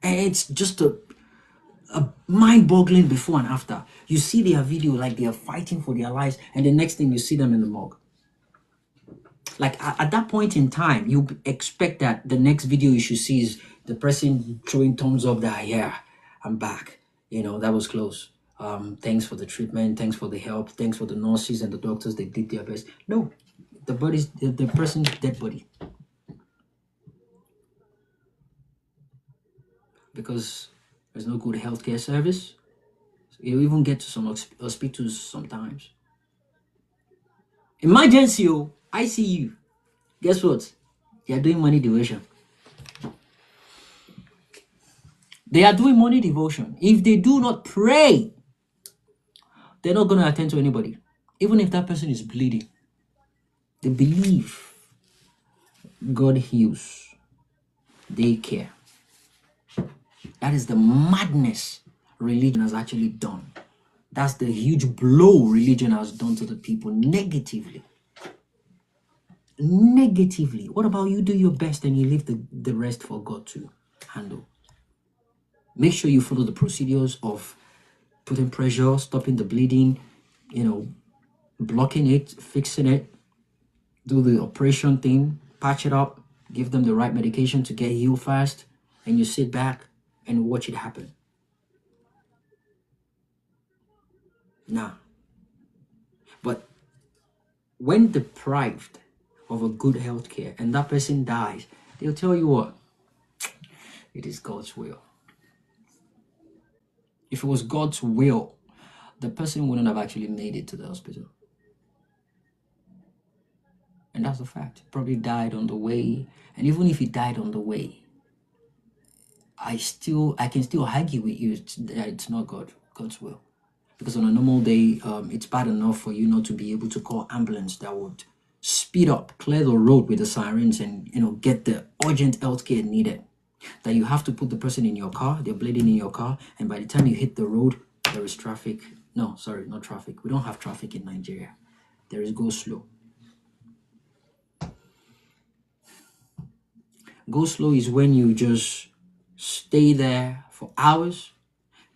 And it's just a mind-boggling before and after. You see their video like they are fighting for their lives, and the next thing you see them in the morgue. Like at that point in time, you expect that the next video you should see is the person throwing thumbs up that, yeah, I'm back. You know, that was close. Thanks for the treatment. Thanks for the help. Thanks for the nurses and the doctors. They did their best. No, the person's dead body. Because there's no good healthcare service. You even get to some hospitals sometimes. Emergency, ICU. Guess what? They are doing money devotion. They are doing money devotion. If they do not pray, they're not going to attend to anybody. Even if that person is bleeding. They believe God heals. They care. That is the madness religion has actually done. That's the huge blow religion has done to the people negatively. Negatively. What about you do your best and you leave the rest for God to handle? Make sure you follow the procedures of putting pressure, stopping the bleeding, blocking it, fixing it, do the operation thing, patch it up, give them the right medication to get healed fast, and you sit back and watch it happen. Nah. But when deprived of a good health care and that person dies, they'll tell you what? It is God's will. If it was God's will, the person wouldn't have actually made it to the hospital. And that's a fact. Probably died on the way. And even if he died on the way, I can still argue with you that it's not God's will. Because on a normal day, it's bad enough for you not to be able to call ambulance that would speed up, clear the road with the sirens and, get the urgent health care needed. That you have to put the person in your car, they're bleeding in your car, and by the time you hit the road, there is traffic. No, sorry, not traffic. We don't have traffic in Nigeria. There is go slow. Go slow is when you just stay there for hours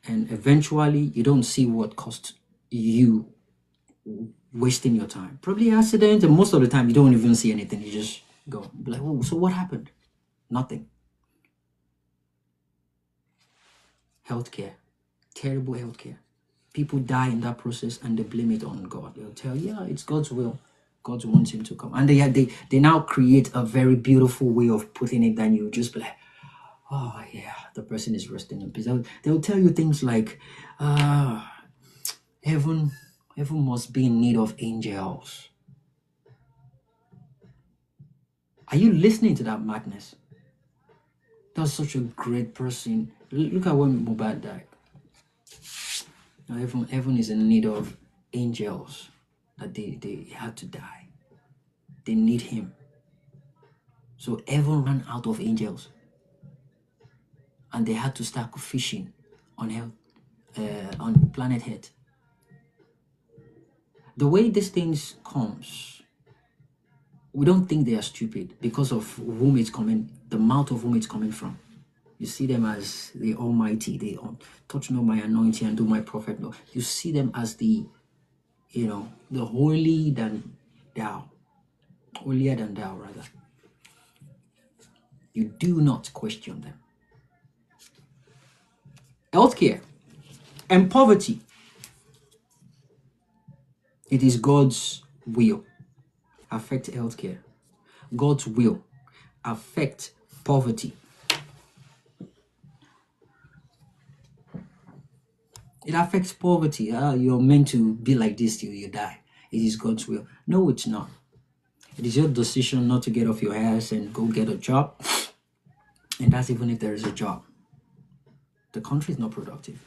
and eventually you don't see what cost you wasting your time. Probably accident, and most of the time you don't even see anything. You just go, be like, oh, so what happened? Nothing. Healthcare, terrible healthcare. People die in that process and they blame it on God. They'll tell you, yeah, it's God's will. God wants him to come. And they now create a very beautiful way of putting it. Then you just be like, oh yeah, the person is resting in peace. They'll tell you things like, heaven must be in need of angels. Are you listening to that madness? That's such a great person. Look at when Mubad died. Now heaven is in need of angels. That they had to die. They need him. So heaven ran out of angels. And they had to start fishing on planet Earth. The way these things comes, we don't think they are stupid because of whom it's coming, the mouth of whom it's coming from. You see them as the Almighty. They touch not my anointing and do my prophet no. You see them as the holier than thou, rather. You do not question them. Healthcare and poverty. It is God's will affect healthcare. God's will affect poverty. It affects poverty. You're meant to be like this till you die. It is God's will. No, it's not. It is your decision not to get off your ass and go get a job. And that's even if there is a job. The country is not productive.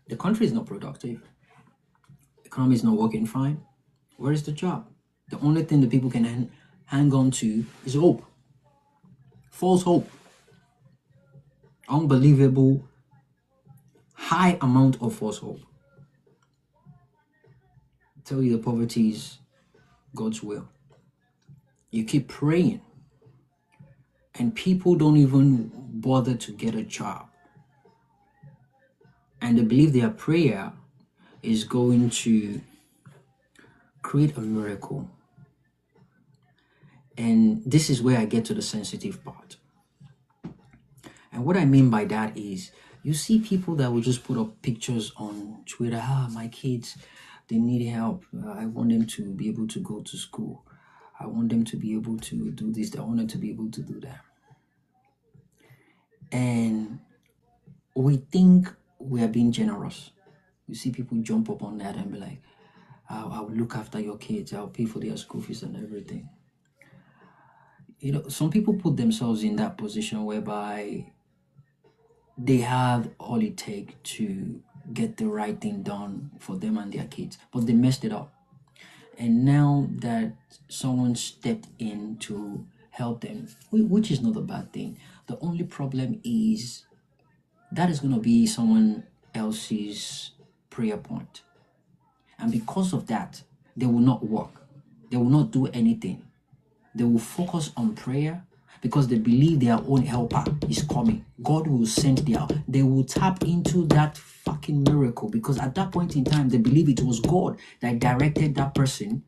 The country is not productive. The economy is not working fine. Where is the job? The only thing that people can hang on to is hope. False hope. Unbelievable, high amount of false hope. I tell you, the poverty is God's will. You keep praying, and people don't even bother to get a job. And they believe their prayer is going to create a miracle. And this is where I get to the sensitive part. And what I mean by that is, you see people that will just put up pictures on Twitter. My kids, they need help. I want them to be able to go to school. I want them to be able to do this. I want them to be able to do that. And we think we are being generous. You see people jump up on that and be like, I'll look after your kids. I'll pay for their school fees and everything. Some people put themselves in that position whereby they have all it takes to get the right thing done for them and their kids, but they messed it up. And now that someone stepped in to help them, which is not a bad thing, the only problem is that is going to be someone else's prayer point. And because of that, they will not work. They will not do anything. They will focus on prayer because they believe their own helper is coming. God will send their help. They will tap into that fucking miracle because at that point in time, they believe it was God that directed that person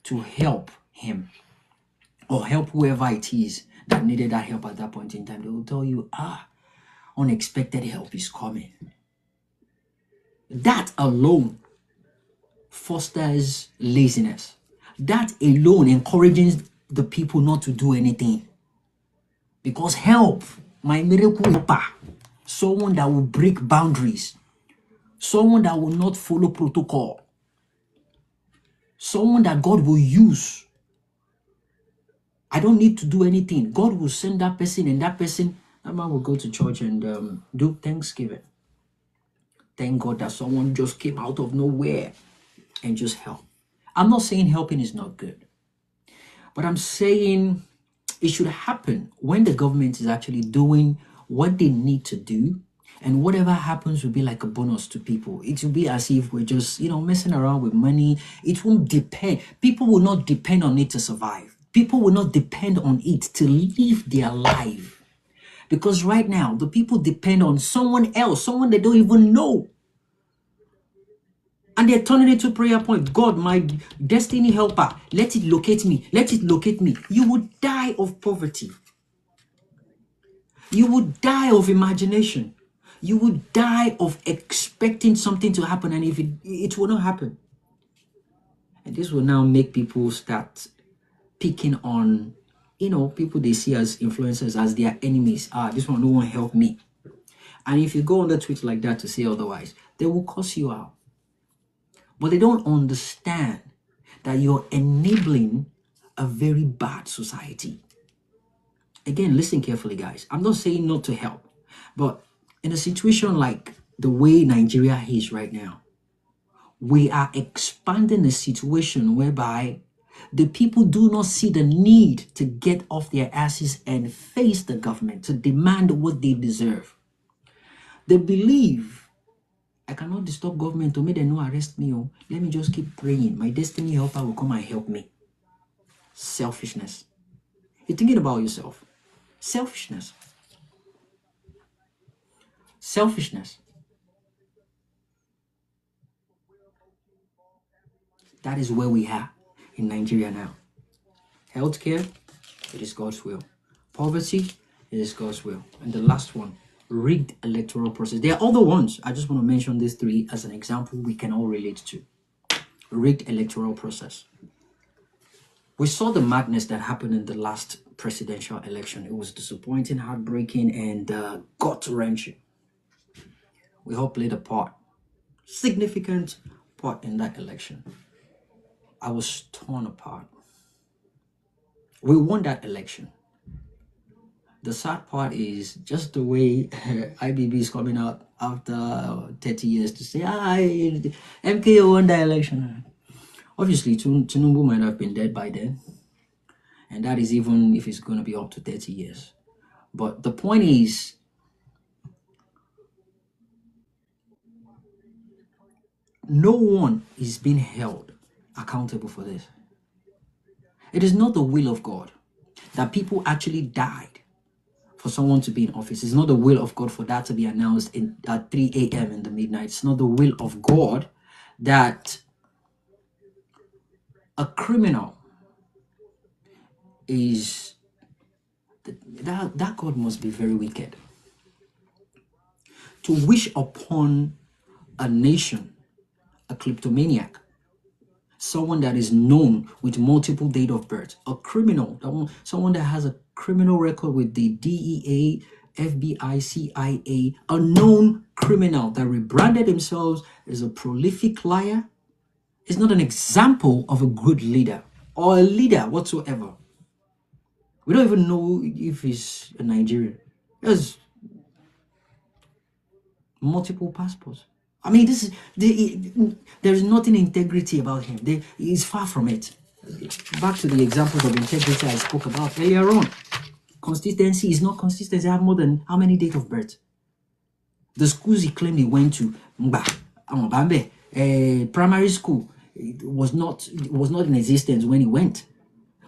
to help him or help whoever it is that needed that help at that point in time. They will tell you, unexpected help is coming. That alone fosters laziness. That alone encourages the people not to do anything. Because help, my miracle helper, someone that will break boundaries, someone that will not follow protocol, someone that God will use. I don't need to do anything. God will send that person, and that man will go to church and do Thanksgiving. Thank God that someone just came out of nowhere and just help. I'm not saying helping is not good, but I'm saying it should happen when the government is actually doing what they need to do, and whatever happens will be like a bonus to people. It will be as if we're just, messing around with money. It won't depend. People will not depend on it to survive. People will not depend on it to live their life. Because right now, the people depend on someone else, someone they don't even know. And they're turning it to prayer point. God, my destiny helper, let it locate me. Let it locate me. You would die of poverty. You would die of imagination. You would die of expecting something to happen, and if it will not happen. And this will now make people start picking on, people they see as influencers, as their enemies. This one no one help me. And if you go on the tweet like that to say otherwise, they will cuss you out. But they don't understand that you're enabling a very bad society. Again, listen carefully, guys. I'm not saying not to help, but in a situation like the way Nigeria is right now, we are expanding a situation whereby the people do not see the need to get off their asses and face the government to demand what they deserve. They believe, I cannot disturb government to make them no arrest me. Let me just keep praying. My destiny helper will come and help me. Selfishness. You're thinking about yourself. Selfishness. Selfishness. That is where we are in Nigeria now. Healthcare, it is God's will. Poverty, it is God's will. And the last one, rigged electoral process. There are other ones. I just want to mention these three as an example we can all relate to. Rigged electoral process. We saw the madness that happened in the last presidential election. It was disappointing, heartbreaking, and gut-wrenching. We all played a part, significant part in that election. I was torn apart. We won that election. The sad part is just the way IBB is coming out after 30 years to say, MKO won the election. Obviously, Tinubu might have been dead by then. And that is even if it's going to be up to 30 years. But the point is, no one is being held accountable for this. It is not the will of God that people actually died for someone to be in office. It's not the will of God for that to be announced at 3 a.m. in the midnight. It's not the will of God that a criminal is... That God must be very wicked to wish upon a nation, a kleptomaniac, someone that is known with multiple date of birth, a criminal, someone that has a criminal record with the DEA, FBI, CIA, a known criminal that rebranded themselves as a prolific liar, is not an example of a good leader or a leader whatsoever. We don't even know if he's a Nigerian. He has multiple passports. I mean, there's nothing integrity about him. He's far from it. Back to the examples of integrity I spoke about earlier on. Consistency is not consistency. I have more than how many date of birth? The schools he claimed he went to, primary school, was not in existence when he went.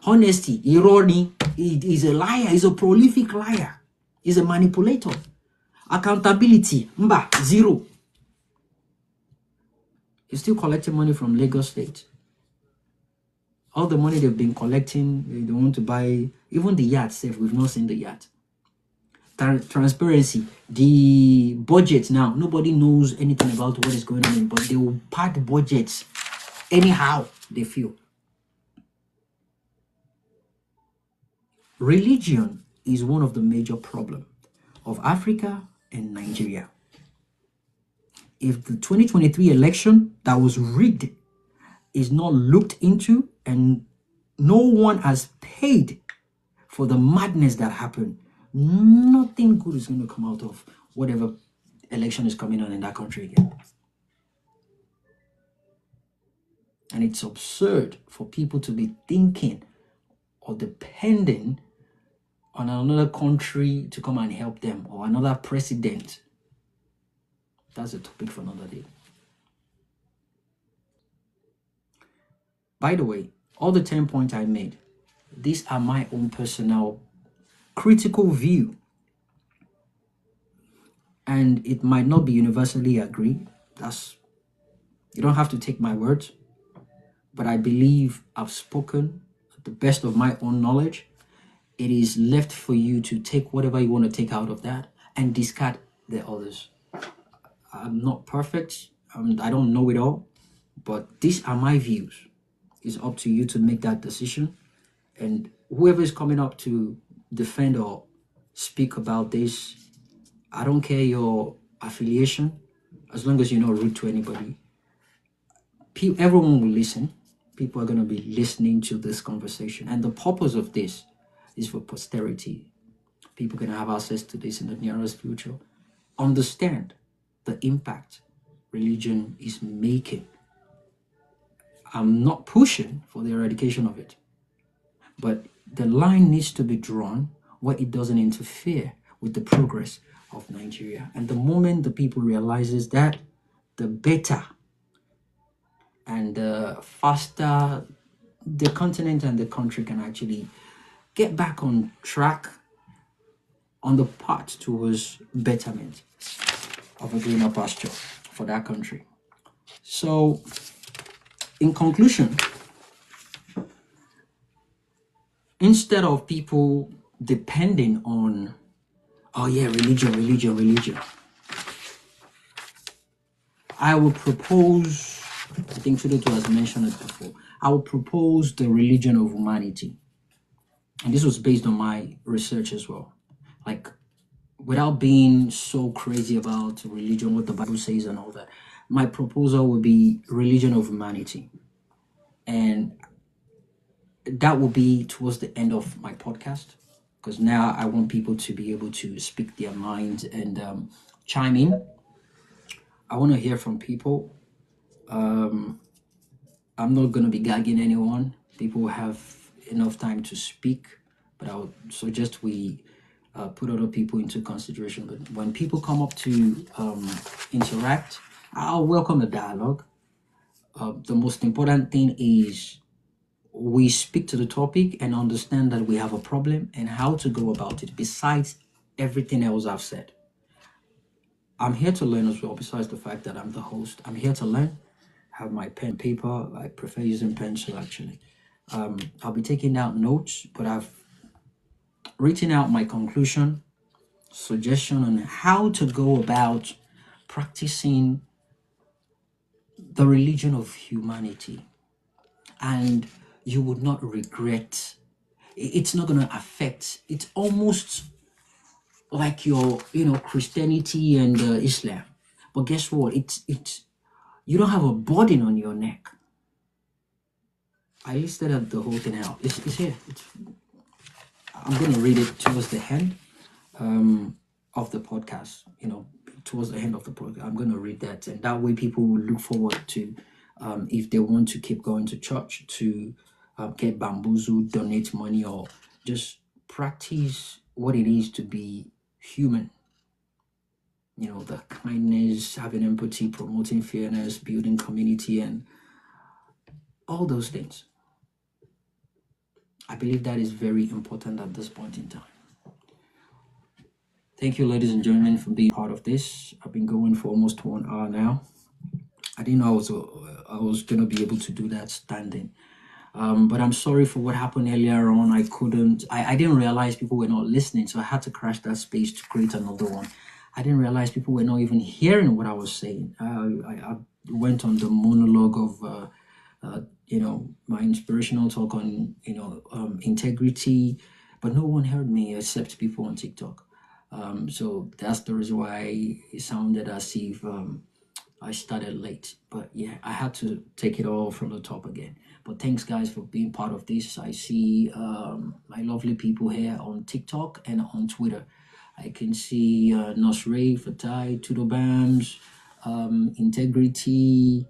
Honesty, irony, he's a liar. He's a prolific liar. He's a manipulator. Accountability, zero. He's still collecting money from Lagos State. All the money they've been collecting, they want to buy, even the yacht safe, we've not seen the yacht. Transparency, the budget now, nobody knows anything about what is going on, but they will pad budgets anyhow they feel. Religion is one of the major problems of Africa and Nigeria. If the 2023 election that was rigged is not looked into and no one has paid for the madness that happened, nothing good is going to come out of whatever election is coming on in that country again. And it's absurd for people to be thinking or depending on another country to come and help them or another president. That's a topic for another day. By the way, all the 10 points I made, these are my own personal critical view and it might not be universally agreed. You don't have to take my words, but I believe I've spoken at the best of my own knowledge. It is left for you to take whatever you want to take out of that and discard the others. I'm not perfect. I don't know it all, but these are my views. It's up to you to make that decision. And whoever is coming up to defend or speak about this, I don't care your affiliation, as long as you're not rude to anybody. Everyone will listen. People are going to be listening to this conversation. And the purpose of this is for posterity. People can have access to this in the nearest future. Understand the impact religion is making. I'm not pushing for the eradication of it, but the line needs to be drawn where it doesn't interfere with the progress of Nigeria. And the moment the people realizes that, the better and the faster the continent and the country can actually get back on track on the path towards betterment of a greener pasture for that country. So, in conclusion, instead of people depending on, religion, I will propose, I think Tudeto has mentioned it before, I will propose the religion of humanity. And this was based on my research as well. Like, without being so crazy about religion, what the Bible says and all that, my proposal would be religion of humanity. And that will be towards the end of my podcast, because now I want people to be able to speak their minds and chime in. I want to hear from people. I'm not going to be gagging anyone. People have enough time to speak, but I would suggest we put other people into consideration. But when people come up to interact, I'll welcome a dialogue. The most important thing is we speak to the topic and understand that we have a problem and how to go about it, besides everything else I've said. I'm here to learn as well, besides the fact that I'm the host. I'm here to learn. I have my pen and paper. I prefer using pencil, actually. I'll be taking down notes, but I've written out my conclusion, suggestion on how to go about practicing the religion of humanity. And you would not regret. It's not going to affect. It's almost like your, Christianity and Islam. But guess what? It's you don't have a burden on your neck. I listed out the whole thing out. It's here. I'm going to read it towards the end of the podcast. Towards the end of the podcast, I'm going to read that, and that way people will look forward to, if they want to keep going to church, to get bamboozled, donate money, or just practice what it is to be human. The kindness, having empathy, promoting fairness, building community, and all those things. I believe that is very important at this point in time. Thank you, ladies and gentlemen, for being part of this. I've been going for almost 1 hour now. I didn't know I was going to be able to do that standing. But I'm sorry for what happened earlier on. I didn't realize people were not listening, so I had to crash that space to create another one. I didn't realize people were not even hearing what I was saying. I went on the monologue of, my inspirational talk on, integrity, but no one heard me except people on TikTok. So that's the reason why it sounded as if I started late. But yeah, I had to take it all from the top again. But thanks, guys, for being part of this. I see my lovely people here on TikTok and on Twitter. I can see Nosray, Fatai, Tudobams, Integrity,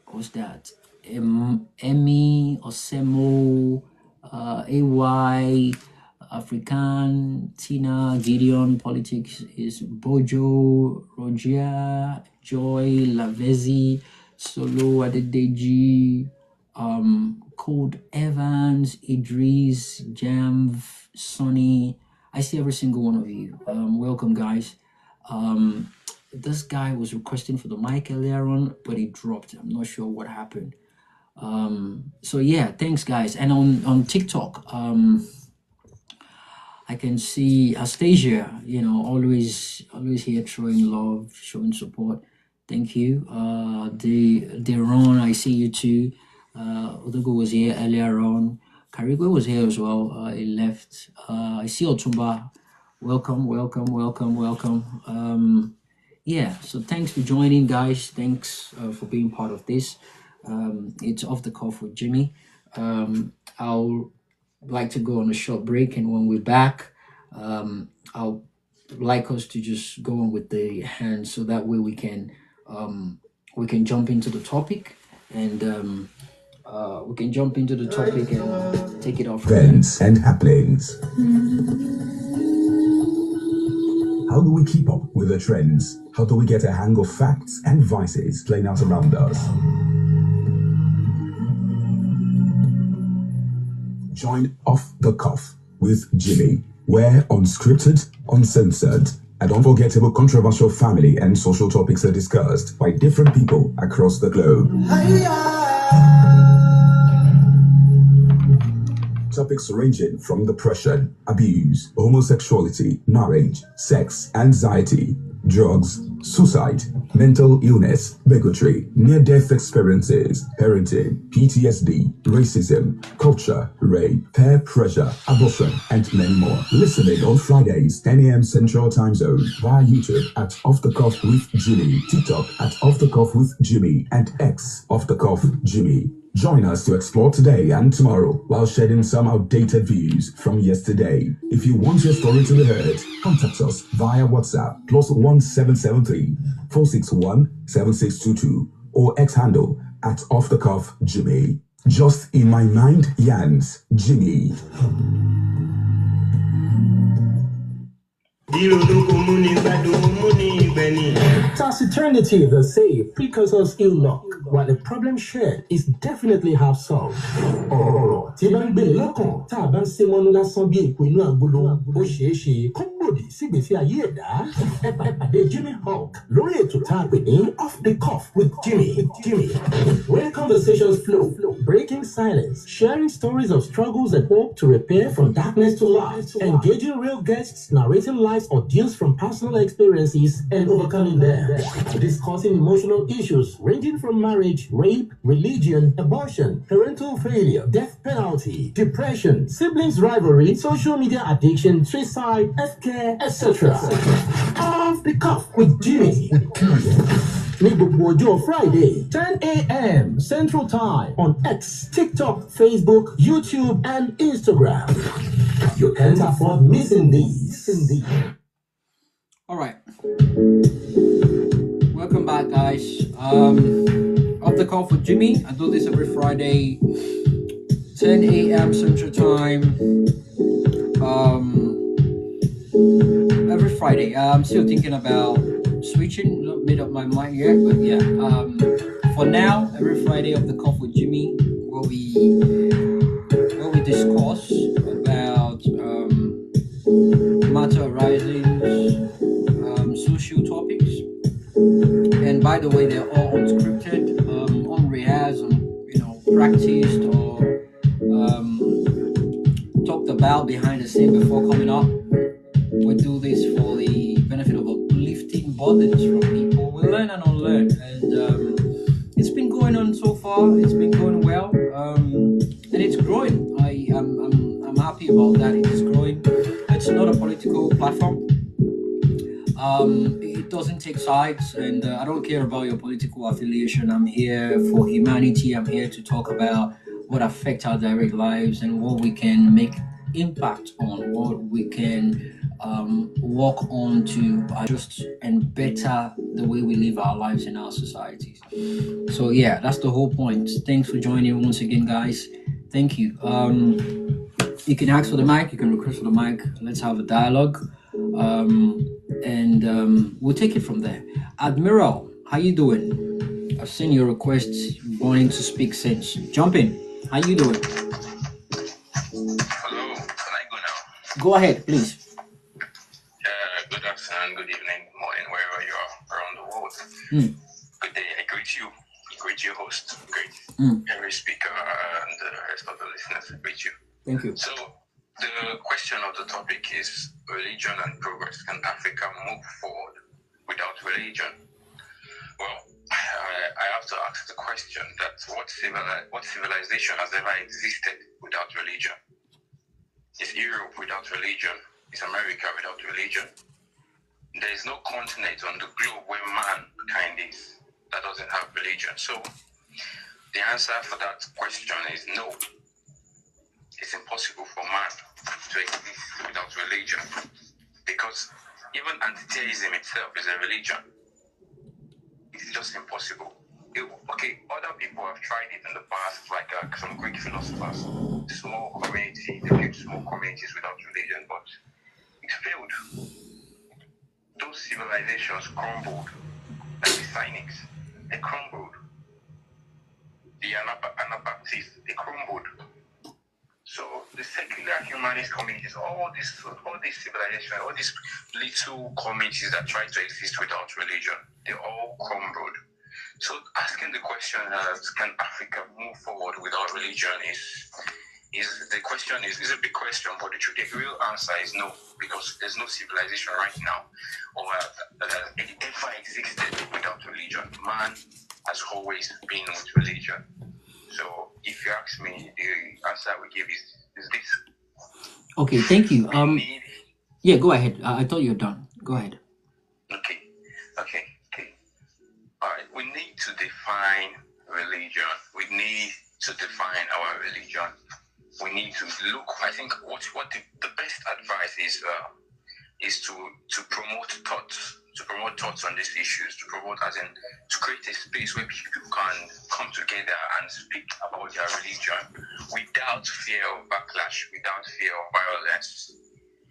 what's that? Emmy, Osemo, AY, African, Tina, Gideon, Politics is Bojo, Roger, Joy, Lavezi, Solo, Adedeji, Code Evans, Idris, Jamv, Sonny, I see every single one of you. Welcome, guys. This guy was requesting for the mic earlier on, but he dropped. I'm not sure what happened. So yeah, thanks, guys. And on TikTok, I can see Astasia, always here showing love, showing support. Thank you. Deron, I see you too. Odogo was here earlier on. Karigwe was here as well. He left. I see Otumba. Welcome. Yeah, so thanks for joining, guys. Thanks for being part of this. It's Off the Cuff with Jimmy. I'll like to go on a short break, and when we're back, I'll like us to just go on with the hands, so that way we can jump into the topic, and take it off. Events and happenings. How do we keep up with the trends? How do we get a hang of facts and vices playing out around us? Join Off the Cuff with Jimmy, where unscripted, uncensored, and unforgettable controversial family and social topics are discussed by different people across the globe. Topics ranging from depression, abuse, homosexuality, marriage, sex, anxiety, drugs, suicide, mental illness, bigotry, near-death experiences, parenting, PTSD, racism, culture, rape, peer pressure, abortion, and many more. Listening on Fridays, 10 a.m. Central Time Zone, via YouTube at Off the Cuff with Jimmy, TikTok at Off the Cuff with Jimmy, and X Off the Cuff Jimmy. Join us to explore today and tomorrow while shedding some outdated views from yesterday. If you want your story to be heard, contact us via WhatsApp +1773 461 7622 or X handle at Off the Cuff Jimmy. Just in my mind, Yans Jimmy. Taciturnity, they say, precursors ill luck, while the problem shared is definitely half solved. Ọ̀rọ̀ tí bá ń gbé lọ́kàn tá a bá ń ṣe mọ́nú lásán bí èpo inú agolo, ó ṣeé ṣe kó gbòdì sígbèsí ayé ẹ̀dá. Ẹ pàdé Jimmy Hawk lórí ètò tá a pè ní Off the Cuff with Jimmy. Where conversations flow, breaking silence, sharing stories of struggles and hope to repair from darkness to light, engaging real guests narrating life ordeals from personal experiences and overcoming them, discussing emotional issues ranging from marriage, rape, religion, abortion, parental failure, death penalty, depression, siblings rivalry, social media addiction, suicide, healthcare, etc. Off the Cuff with Jimmy. Ní gbogbo ọjọ́ Friday, 10 a.m. Central Time on X, TikTok, Facebook, YouTube, and Instagram. You can't afford missing these. All right. Welcome back, guys. Off the Call for Jimmy. I do this every Friday, 10 a.m. Central Time. Every Friday. I'm still thinking about switching. Not made up my mind yet, but yeah. For now, every Friday of the Call for Jimmy, where we discuss about matter arising, social topics, and by the way, they're all unscripted, unrehearsed, practiced or talked about behind the scene before coming up. We do this for the benefit of uplifting burdens from people. We learn and unlearn, and it's been going on so far. It's been going well, and it's growing. I'm happy about that. It is growing. It's not a political platform. It doesn't take sides, and I don't care about your political affiliation. I'm here for humanity. I'm here to talk about what affects our direct lives and what we can make impact on, what we can work on to adjust and better the way we live our lives in our societies. So yeah, that's the whole point. Thanks for joining once again, guys. Thank you. You can ask for the mic, you can request for the mic. Let's have a dialogue. And we'll take it from there. Admiral, how you doing? I've seen your requests wanting to speak since. Jump in. How you doing? Hello, can I go now? Go ahead, please. Good day. I greet you. Greet your host. Great. Every speaker and the rest of the listeners. Greet you. Thank you. So, the question of the topic is religion and progress. Can Africa move forward without religion? Well, I have to ask the question that what civilization has ever existed without religion? Is Europe without religion? Is America without religion? There is no continent on the globe where mankind is that doesn't have religion. So the answer for that question is no. It's impossible for man to exist without religion, because even anti-theism itself is a religion. It's just impossible. Okay, other people have tried it in the past, like some Greek philosophers. Small communities, they built small communities without religion, but it failed. Those civilizations crumbled, like the Cynics, they crumbled. The Anabaptists, they crumbled. So the secular humanist communities, all these civilizations, all these little communities that try to exist without religion, they all crumbled. So asking the question can Africa move forward without religion is a big question, but the real answer is no, because there's no civilization right now or that has ever existed without religion. Man has always been with religion. So if you ask me, the answer I would give is this. Okay, thank you. Yeah, go ahead. I thought you were done. Go ahead. Okay. All right. We need to define religion. We need to define our religion. We need to look. I think what the best advice is to promote thoughts on these issues, to create a space where people can come together and speak about their religion without fear of backlash, without fear of violence,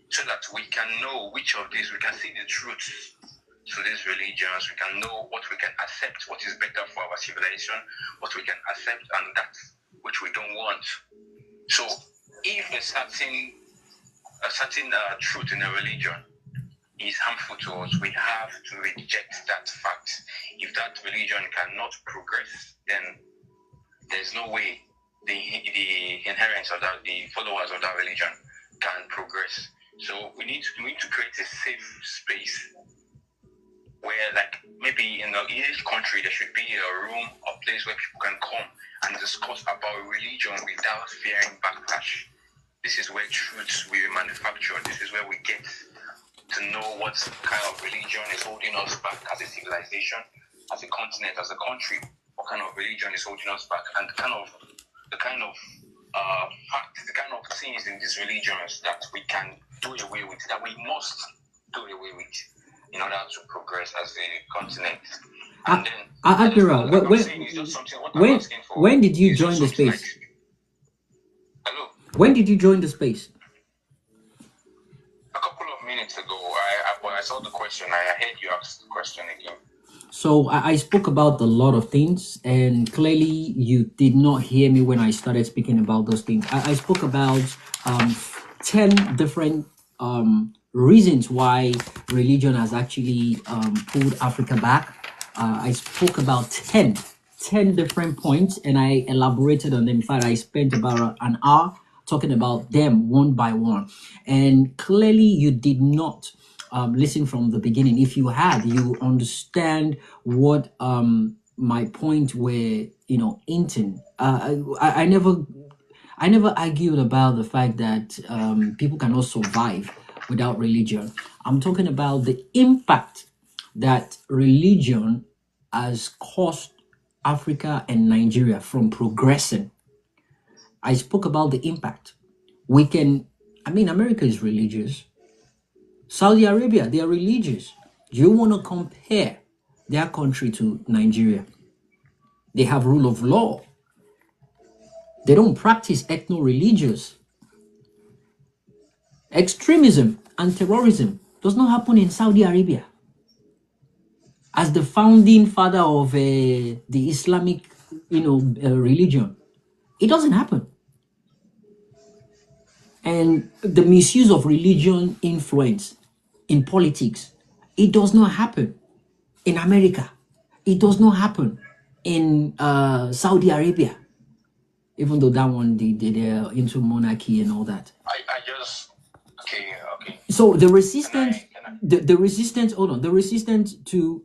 so that we can know which of these, we can see the truth to these religions, we can know what we can accept, what is better for our civilization, what we can accept, and that which we don't want. So if a certain truth in a religion is harmful to us, we have to reject that fact. If that religion cannot progress, then there's no way the adherents of that, the followers of that religion can progress. So we need to create a safe space where, like, maybe in each country there should be a room or place where people can come and discuss about religion without fearing backlash. This is where truths we manufacture. This is where we get to know what kind of religion is holding us back as a civilization, as a continent, as a country. What kind of religion is holding us back, and the kind of facts, the kind of things in these religions that we can do away with, that we must do away with in order to progress as a continent. And then, Admiral, when did you join the space? Hello? When did you join the space? A couple of minutes ago. I saw the question. I heard you ask the question again. So I spoke about a lot of things, and clearly you did not hear me when I started speaking about those things. I spoke about 10 different reasons why religion has actually pulled Africa back. I spoke about 10 different points, and I elaborated on them. In fact, I spent about an hour talking about them one by one. And clearly you did not listen from the beginning. If you had, you understand what my point were, hinting. I never argued about the fact that people cannot survive without religion. I'm talking about the impact that religion has caused Africa and Nigeria from progressing. I spoke about the impact. America is religious. Saudi Arabia, they are religious. You want to compare their country to Nigeria? They have rule of law. They don't practice ethno-religious. Extremism and terrorism does not happen in Saudi Arabia. As the founding father of the Islamic, religion, it doesn't happen. And the misuse of religion influence in politics, it does not happen in America. It does not happen in Saudi Arabia, even though that one they're into monarchy and all that. I just okay. So the resistance, Can I? the resistance. Hold on, the resistance to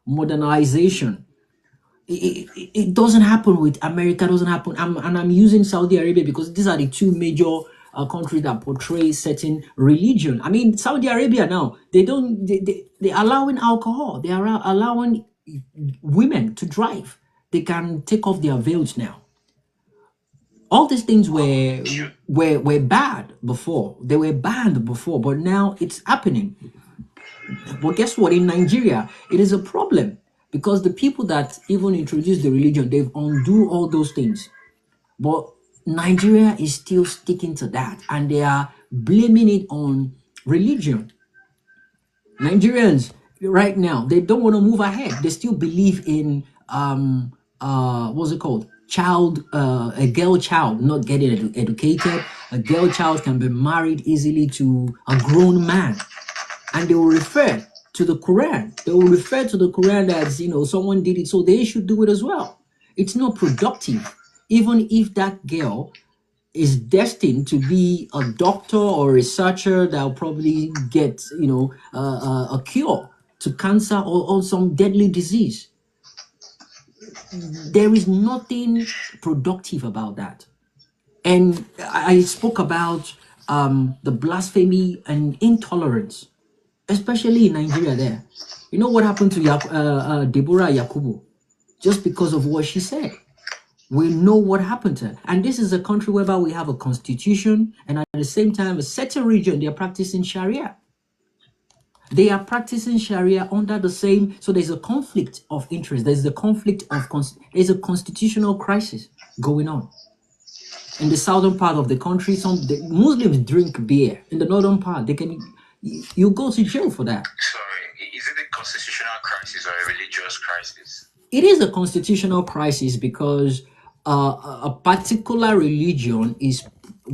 modernization. It doesn't happen with America. Doesn't happen. I'm using Saudi Arabia because these are the two major countries that portray certain religion. I mean, Saudi Arabia now they're allowing alcohol. They are allowing women to drive. They can take off their veils now. All these things were bad before. They were banned before, but now it's happening. But guess what? In Nigeria, it is a problem because the people that even introduced the religion, they've undo all those things. But Nigeria is still sticking to that, and they are blaming it on religion. Nigerians right now, they don't want to move ahead. They still believe in what's it called? A girl child not getting educated. A girl child can be married easily to a grown man, and they will refer to the Quran. They will refer to the Quran as, someone did it, so they should do it as well. It's not productive. Even if that girl is destined to be a doctor or researcher that will probably get, a cure to cancer or some deadly disease. There is nothing productive about that. And I spoke about the blasphemy and intolerance, especially in Nigeria there. You know what happened to Deborah Yakubu? Just because of what she said. We know what happened to her. And this is a country whereby we have a constitution, and at the same time, a certain region, they are practicing Sharia. They are practicing Sharia under the same, so there's a conflict of interest. There's a conflict of, there's a constitutional crisis going on. In the southern part of the country, the Muslims drink beer. In the northern part, you go to jail for that. Sorry, is it a constitutional crisis or a religious crisis? It is a constitutional crisis because a particular religion is,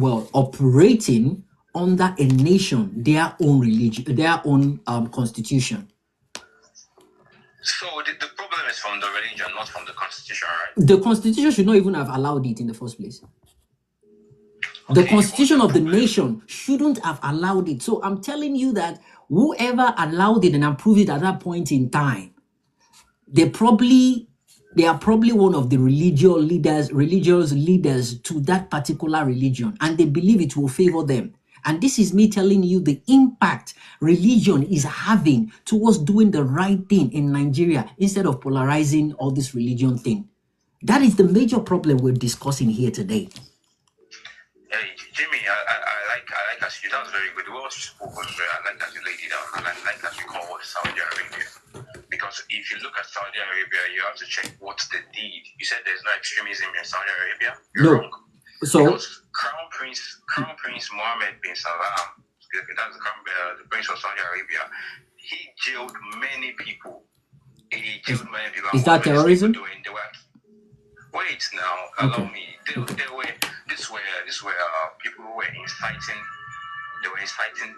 operating under a nation, their own religion, their own constitution. So the problem is from the religion, not from the constitution, right? The constitution should not even have allowed it in the first place. The constitution of the nation shouldn't have allowed it. So I'm telling you that whoever allowed it and approved it at that point in time, they are probably one of the religious leaders to that particular religion, and they believe it will favor them. And this is me telling you the impact religion is having towards doing the right thing in Nigeria instead of polarizing all this religion thing. That is the major problem we're discussing here today. Hey, Jimmy, I like as you. That was very good. The words you spoke was very. I like that you laid it out. I like that you called Saudi Arabia. Because if you look at Saudi Arabia, you have to check what they did. You said there's no extremism in Saudi Arabia. You're wrong. So because Crown Prince Mohammed bin Salman, that's the Prince of Saudi Arabia, he jailed many people. Is that terrorism? Wait now, allow me. These were people who were inciting. They were inciting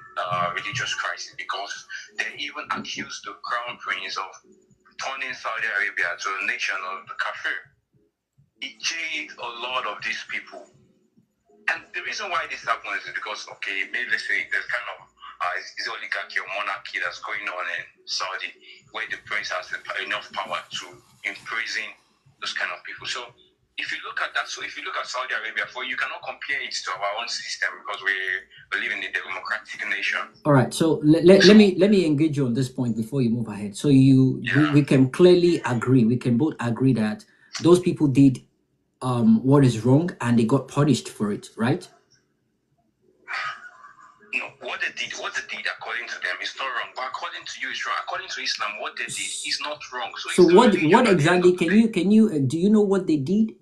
religious crisis because they even accused the Crown Prince of turning Saudi Arabia to a nation of the kafir. It jailed a lot of these people. And the reason why this happens is because, maybe let's say there's kind of is oligarchy or monarchy that's going on in Saudi, where the prince has enough power to imprison those kind of people. So if you look at that, if you look at Saudi Arabia, you cannot compare it to our own system because we live in a democratic nation. All right. So let me engage you on this point before you move ahead. So we can clearly agree. We can both agree that those people did what is wrong and they got punished for it, right? No, what they did according to them is not wrong, but according to you is wrong. According to Islam, what they did is not wrong. So what exactly can you do you know what they did?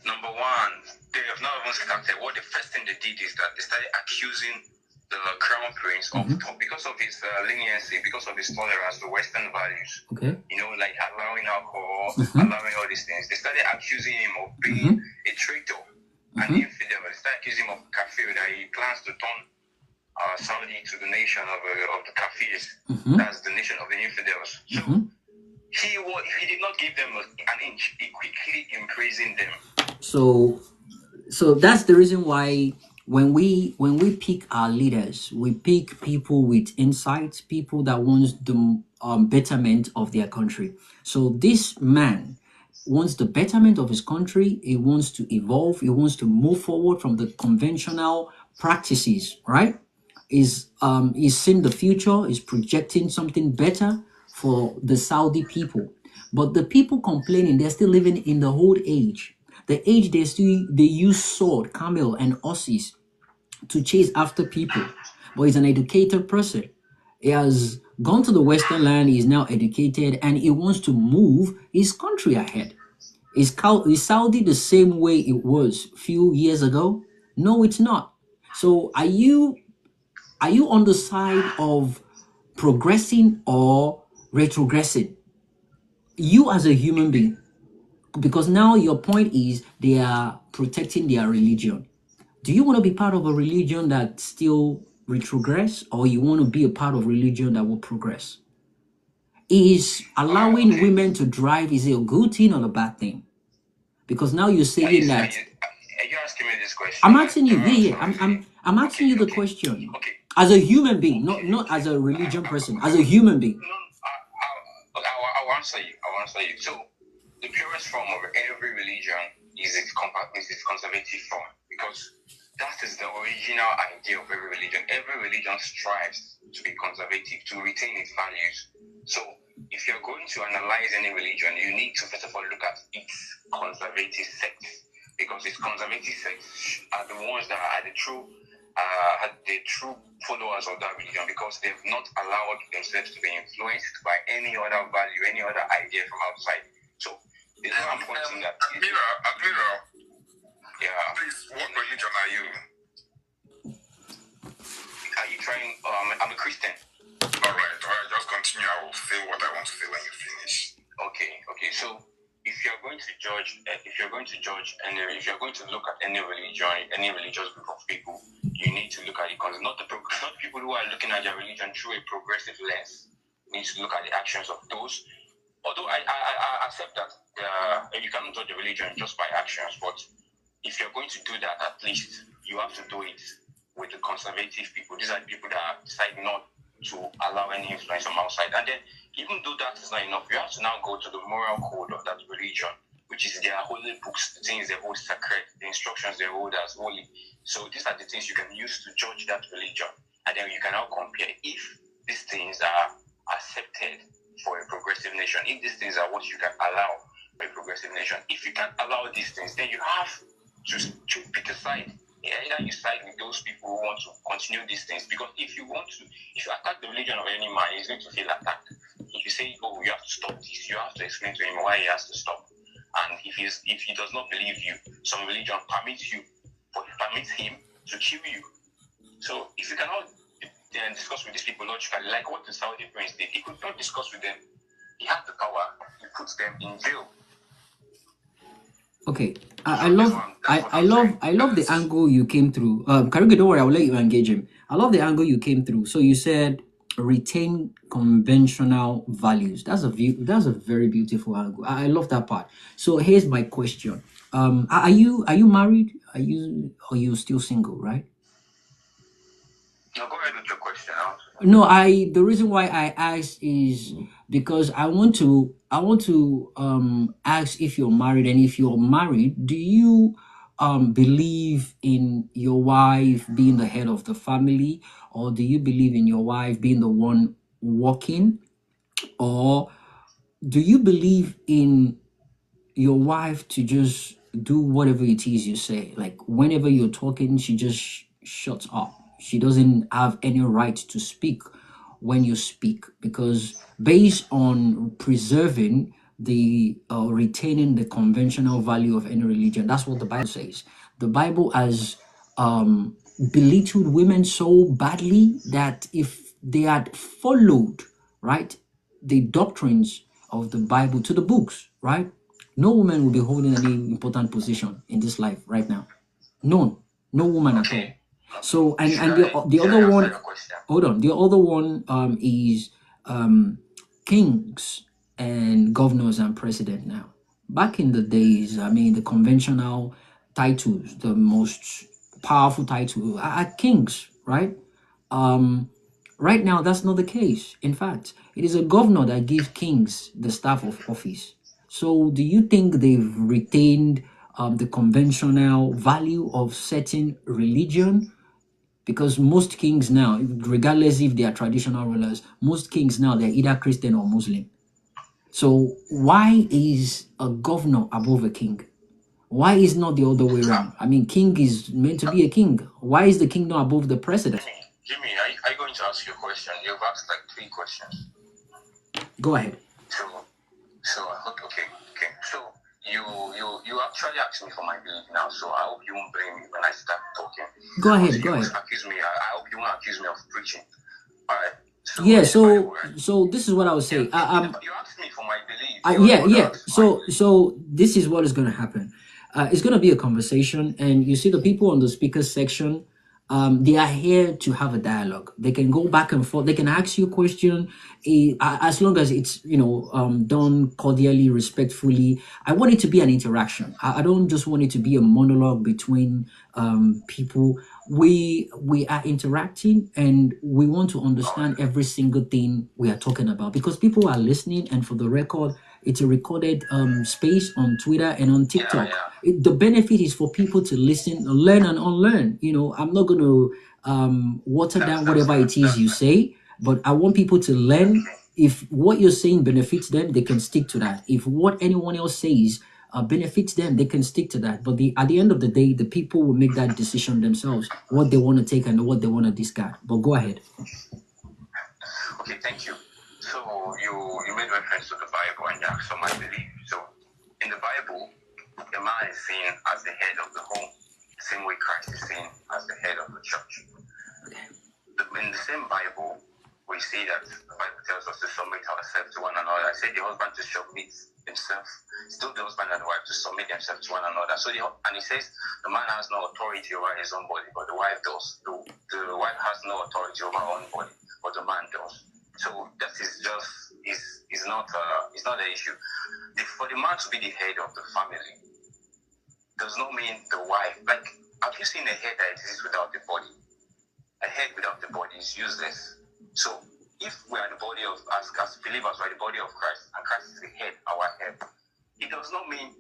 Number one, they have not even started. What the first thing they did is that they started accusing the Crown Prince of because of his leniency, because of his tolerance to Western values. Okay. Like allowing alcohol, allowing all these things. They started accusing him of being a traitor, an infidel. They started accusing him of kafir, that he plans to turn Saudi to the nation of the Kafirs. Mm-hmm. That's the nation of the infidels. So Mm-hmm. he did not give them an inch. He quickly imprisoned them. So that's the reason why when we pick our leaders, we pick people with insights, people that wants the betterment of their country. So this man wants the betterment of his country. He wants to evolve. He wants to move forward from the conventional practices, right? He's seen the future, is projecting something better for the Saudi people. But the people complaining, they're still living in the old age. The age they use sword, camel, and horses to chase after people. But he's an educated person. He has gone to the Western land, he's now educated, and he wants to move his country ahead. Is Saudi the same way it was a few years ago? No, it's not. So are you on the side of progressing or retrogressing? You as a human being, because now your point is they are protecting their religion. Do you want to be part of a religion that still retrogress, or you want to be a part of religion that will progress? Is allowing women to drive, is it a good thing or a bad thing? Because now you're saying that. Are you asking me this question? I'm asking you, I'm asking you the question. Okay. As a human being, not as a religion person, as a human being. I'll answer you. So, the purest form of every religion is its conservative form, because that is the original idea of every religion. Every religion strives to be conservative, to retain its values. So, if you're going to analyze any religion, you need to first of all look at its conservative sects, because its conservative sects are the ones that are the true followers of that religion, because they've not allowed themselves to be influenced by any other value, any other idea from outside. So, this is what I'm pointing at. Admiral, Yeah. please, what religion are you? Are you trying? I'm a Christian. All right, just continue. I will say what I want to say when you finish. Okay. So, if you're going to judge look at any religion, any religious group of people, you need to look at it, because not people who are looking at their religion through a progressive lens. You need to look at the actions of those. Although I accept that you cannot judge a religion just by actions, but if you're going to do that, at least you have to do it with the conservative people. These are the people that decide not to allow any influence from outside. And then, even though that is not enough, you have to now go to the moral code of that religion, which is their holy books, the things they hold sacred, the instructions they hold as holy. So these are the things you can use to judge that religion. And then you can now compare if these things are accepted for a progressive nation, if these things are what you can allow for a progressive nation. If you can't allow these things, then you have to pick a side. Either you side with those people who want to continue these things, because if you attack the religion of any man, he's going to feel attacked. If you say, oh, you have to stop this, you have to explain to him why he has to stop. And if he does not believe you, some religion permits him to kill you. So if you cannot discuss with these people logically, like what the Saudi prince did, he could not discuss with them. He had the power. He puts them in jail. Okay, I love the angle you came through. Karuga, don't worry, I will let you engage him. I love the angle you came through. So you said retain conventional values. That's a very beautiful angle. I love that part. So here's my question. Are you married? Are you still single, right? Now go ahead with your question. No, the reason why I asked is because I want to ask if you're married, and if you're married, do you believe in your wife being the head of the family, or do you believe in your wife being the one working, or do you believe in your wife to just do whatever it is you say? Like whenever you're talking, she just shuts up. She doesn't have any right to speak when you speak, because based on preserving the retaining the conventional value of any religion, that's what the Bible says. The Bible has belittled women so badly that if they had followed, right, the doctrines of the Bible to the books, right, no woman will be holding any important position in this life right now. No woman at all. So and Should and I the should I other answer one, your question? hold on, the other one is kings and governors and president now. Back in the days, I mean, the conventional titles, the most powerful title are kings, right? Right now, that's not the case. In fact, it is a governor that gives kings the staff of office. So, do you think they've retained the conventional value of certain religion? Because most kings now, regardless if they are traditional rulers, most kings now they're either Christian or Muslim. So, why is a governor above a king? Why is not the other way around? I mean, king is meant to be a king. Why is the king not above the president? Jimmy, are you going to ask your question? You've asked like 3 questions. Go ahead. Okay. So you actually asked me for my belief now. So I hope you won't blame me when I start talking. Go ahead. Because Go you ahead. accuse me. I hope you won't accuse me of preaching. All right. So Yeah. in the Bible, So right? so this is what I would say. You asked me for my belief. You Yeah, were yeah. asked my So belief. so this is what is going to happen. It's going to be a conversation, and you see the people on the speakers section. They are here to have a dialogue. They can go back and forth. They can ask you a question, as long as it's done cordially, respectfully. I want it to be an interaction. I don't just want it to be a monologue between people. We are interacting, and we want to understand every single thing we are talking about because people are listening. And for the record, it's a recorded space on Twitter and on TikTok. The benefit is for people to listen, learn, and unlearn. I'm not going to water down whatever it is you say, but I want people to learn. If what you're saying benefits them, they can stick to that. If what anyone else says benefits them, they can stick to that. But at the end of the day, the people will make that decision themselves, what they want to take and what they want to discard. But go ahead. Okay, thank you. So you made reference to the Bible and you asked for my belief. So in the Bible, a man is seen as the head of the home, same way Christ is seen as the head of the church. In the same Bible, we see that the Bible tells us to submit ourselves to one another. I say the husband to submit himself, still the husband and the wife to submit themselves to one another. And he says the man has no authority over his own body, but the wife does. The wife has no authority over her own body, but the man does. So that is just is not the issue. For the man to be the head of the family does not mean the wife. Like, have you seen a head that exists without the body? A head without the body is useless. So if we are the body of as believers, we are the body of Christ, and Christ is the head, our head. It does not make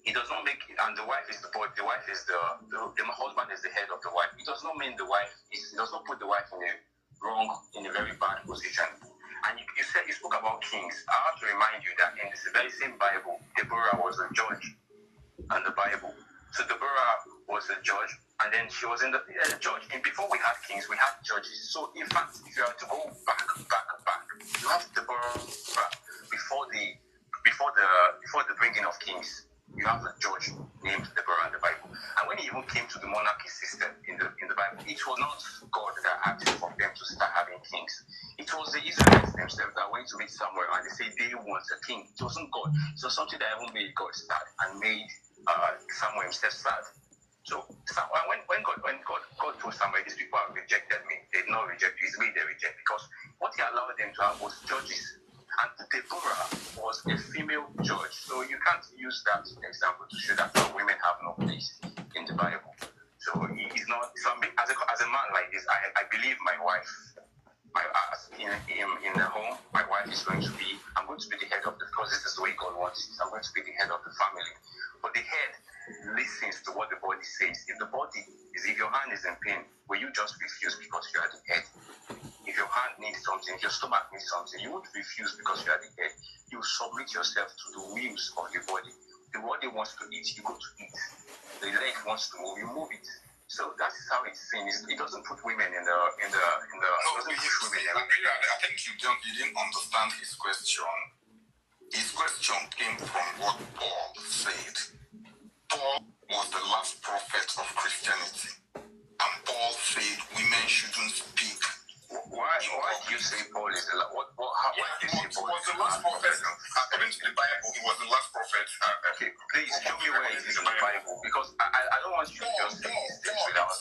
and the wife is the body. The wife is the husband is the head of the wife. It does not mean it does not put the wife in a very bad position. And you spoke about kings. I have to remind you that in this very same Bible, Deborah was a judge in the Bible. So Deborah was a judge, and then she was in the judge. And before we had kings, we had judges. So in fact, if you are to go back, you have Deborah before the bringing of kings. You have a judge named Deborah in the Bible. And when he even came to the monarchy system in the Bible, it was not God that asked for them to start having kings. It was the Israelites themselves that went to meet Samuel and they said they want a king. It wasn't God. So something that even made God start and made Samuel himself start. So when God told Samuel, these people have rejected me, they did not reject you, it's me they reject, because what he allowed them to have was judges. And Deborah was a female judge. So you can't use that example to show that women have no place in the Bible. So it's not, as a man like this, I believe my wife, in the home, my wife is going to be, I'm going to be the head of because this is the way God wants it. I'm going to be the head of the family. But the head listens to what the body says. If your hand is in pain, will you just refuse because you are the head? If your hand needs something, if your stomach needs something, you won't refuse because you are the head. You submit yourself to the whims of the body. The body wants to eat, you go to eat. The leg wants to move, you move it. So that's how it's seen. It doesn't put women in the. No, I think you didn't understand his question. His question came from what Paul said. Paul was the last prophet of Christianity, and Paul said women shouldn't speak. Why do you say Paul is the last? Why do you say Paul was the last prophet? According to the Bible, he was the last prophet. Okay, please show me where it is in the Bible, because I don't want you to just say things without.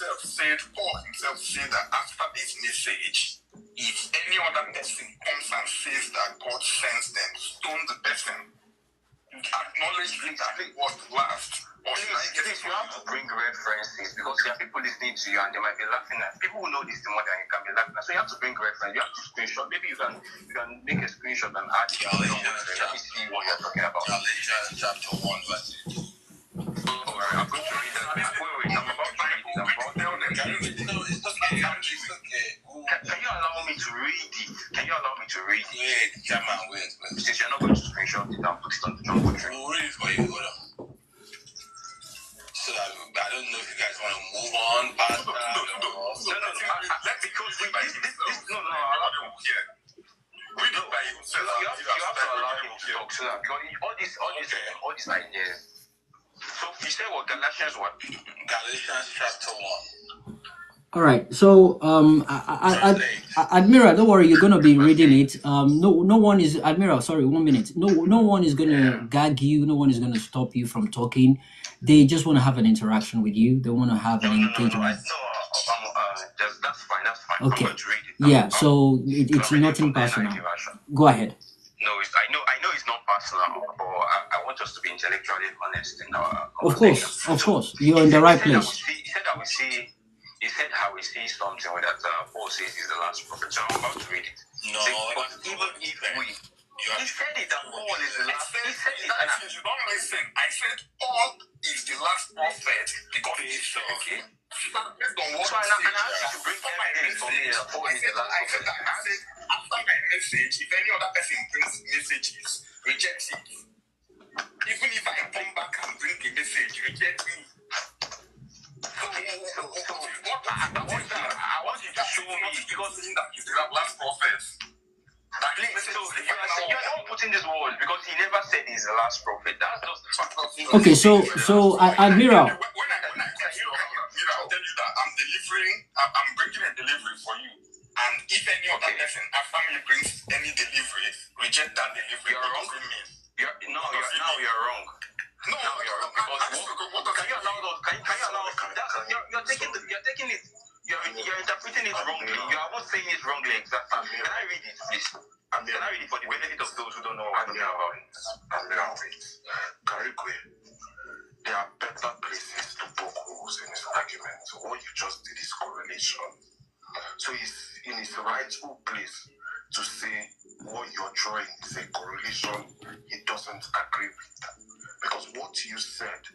said, Paul himself said that after this message, if any other person comes and says that God sends them, stone the person. Acknowledge it that it was last. Or should I get it? You have to bring references because there are people listening to you and they might be laughing at. People who know this more than you can be laughing at. So you have to bring reference. You have to screenshot. Maybe you can make a screenshot and add it. Let me see what you're talking about. Galatians chapter 1 verse 8. Alright, I'm going to read that. Wait, I'm about to read it. No, it's okay. Can you allow me to read it? Can you allow me to read it? Wait, German, wait. Since you're not going to screenshot it and put it on the John Boy We'll read it for you, hold on. So I don't know if you guys want to move on past that. Because this no, read it by yourself. You have to allow him to talk so that because all these ideas. So you said what Galatians what? Galatians chapter 1. All right. So, Admiral, don't worry. You're gonna be reading it. No one is Admiral. Sorry, 1 minute. No one is gonna gag you. No one is gonna stop you from talking. They just want to have an interaction with you. They want to have an engagement. That's fine. Okay. I'm going to read it. Yeah. So it's nothing personal. Go ahead. No, I know it's not personal, but I want us to be intellectually honest in our Of course. You're in the right place. He said how we see something that Paul says is the last prophet. So I'm about to read it. No, but even if he said it that Paul is the last. He said it. You don't listen. I said Paul is the last prophet because he said, okay. So I asked you to bring evidence for me that Paul is the last prophet. I said after my message, if any other person brings messages, reject it. Even if I come back and bring a message, reject me. I want you to show me because that is the last prophet. Please, so you're not putting this word because he never said he's the last prophet. That's just Okay, so Admiral. When I come to your I'll tell you that I'm bringing a delivery for you. And if any other person after me brings any delivery, reject that delivery. You're wrong. Now you're wrong. No, you're wrong. Can you allow us? You're taking it. You're interpreting it wrongly. You are not saying it wrongly exactly. Can I read it, please? Can I read it for the benefit of those who don't know what I'm talking about? There are better places to poke holes in his argument. So what you just did is correlation. So he's in his rightful place to say what you're drawing is a correlation he doesn't agree with. Because what you said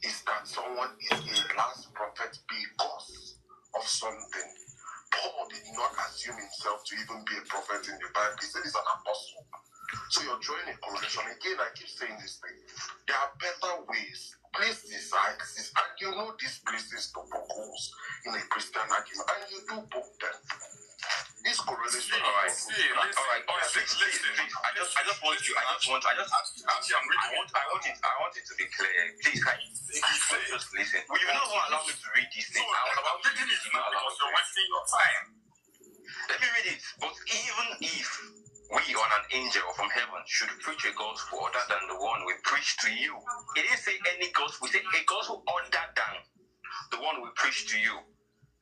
is that someone is a last prophet because of something. Paul did not assume himself to even be a prophet in the Bible. He said he's an apostle. So you're drawing a correlation. Again, I keep saying this thing. There are better ways. Places exist, and you know these places to poke holes in a Christian argument, and you do poke them. This correlation. All right. Please. I just want it to be clear. Please, can you just listen? Well, you don't want to allow me to read this thing. I was about reading it now because you're wasting your time. Let me read it. But even if we or an angel from heaven should preach a gospel other than the one we preach to you, it didn't say any gospel. It said a gospel other than the one we preach to you.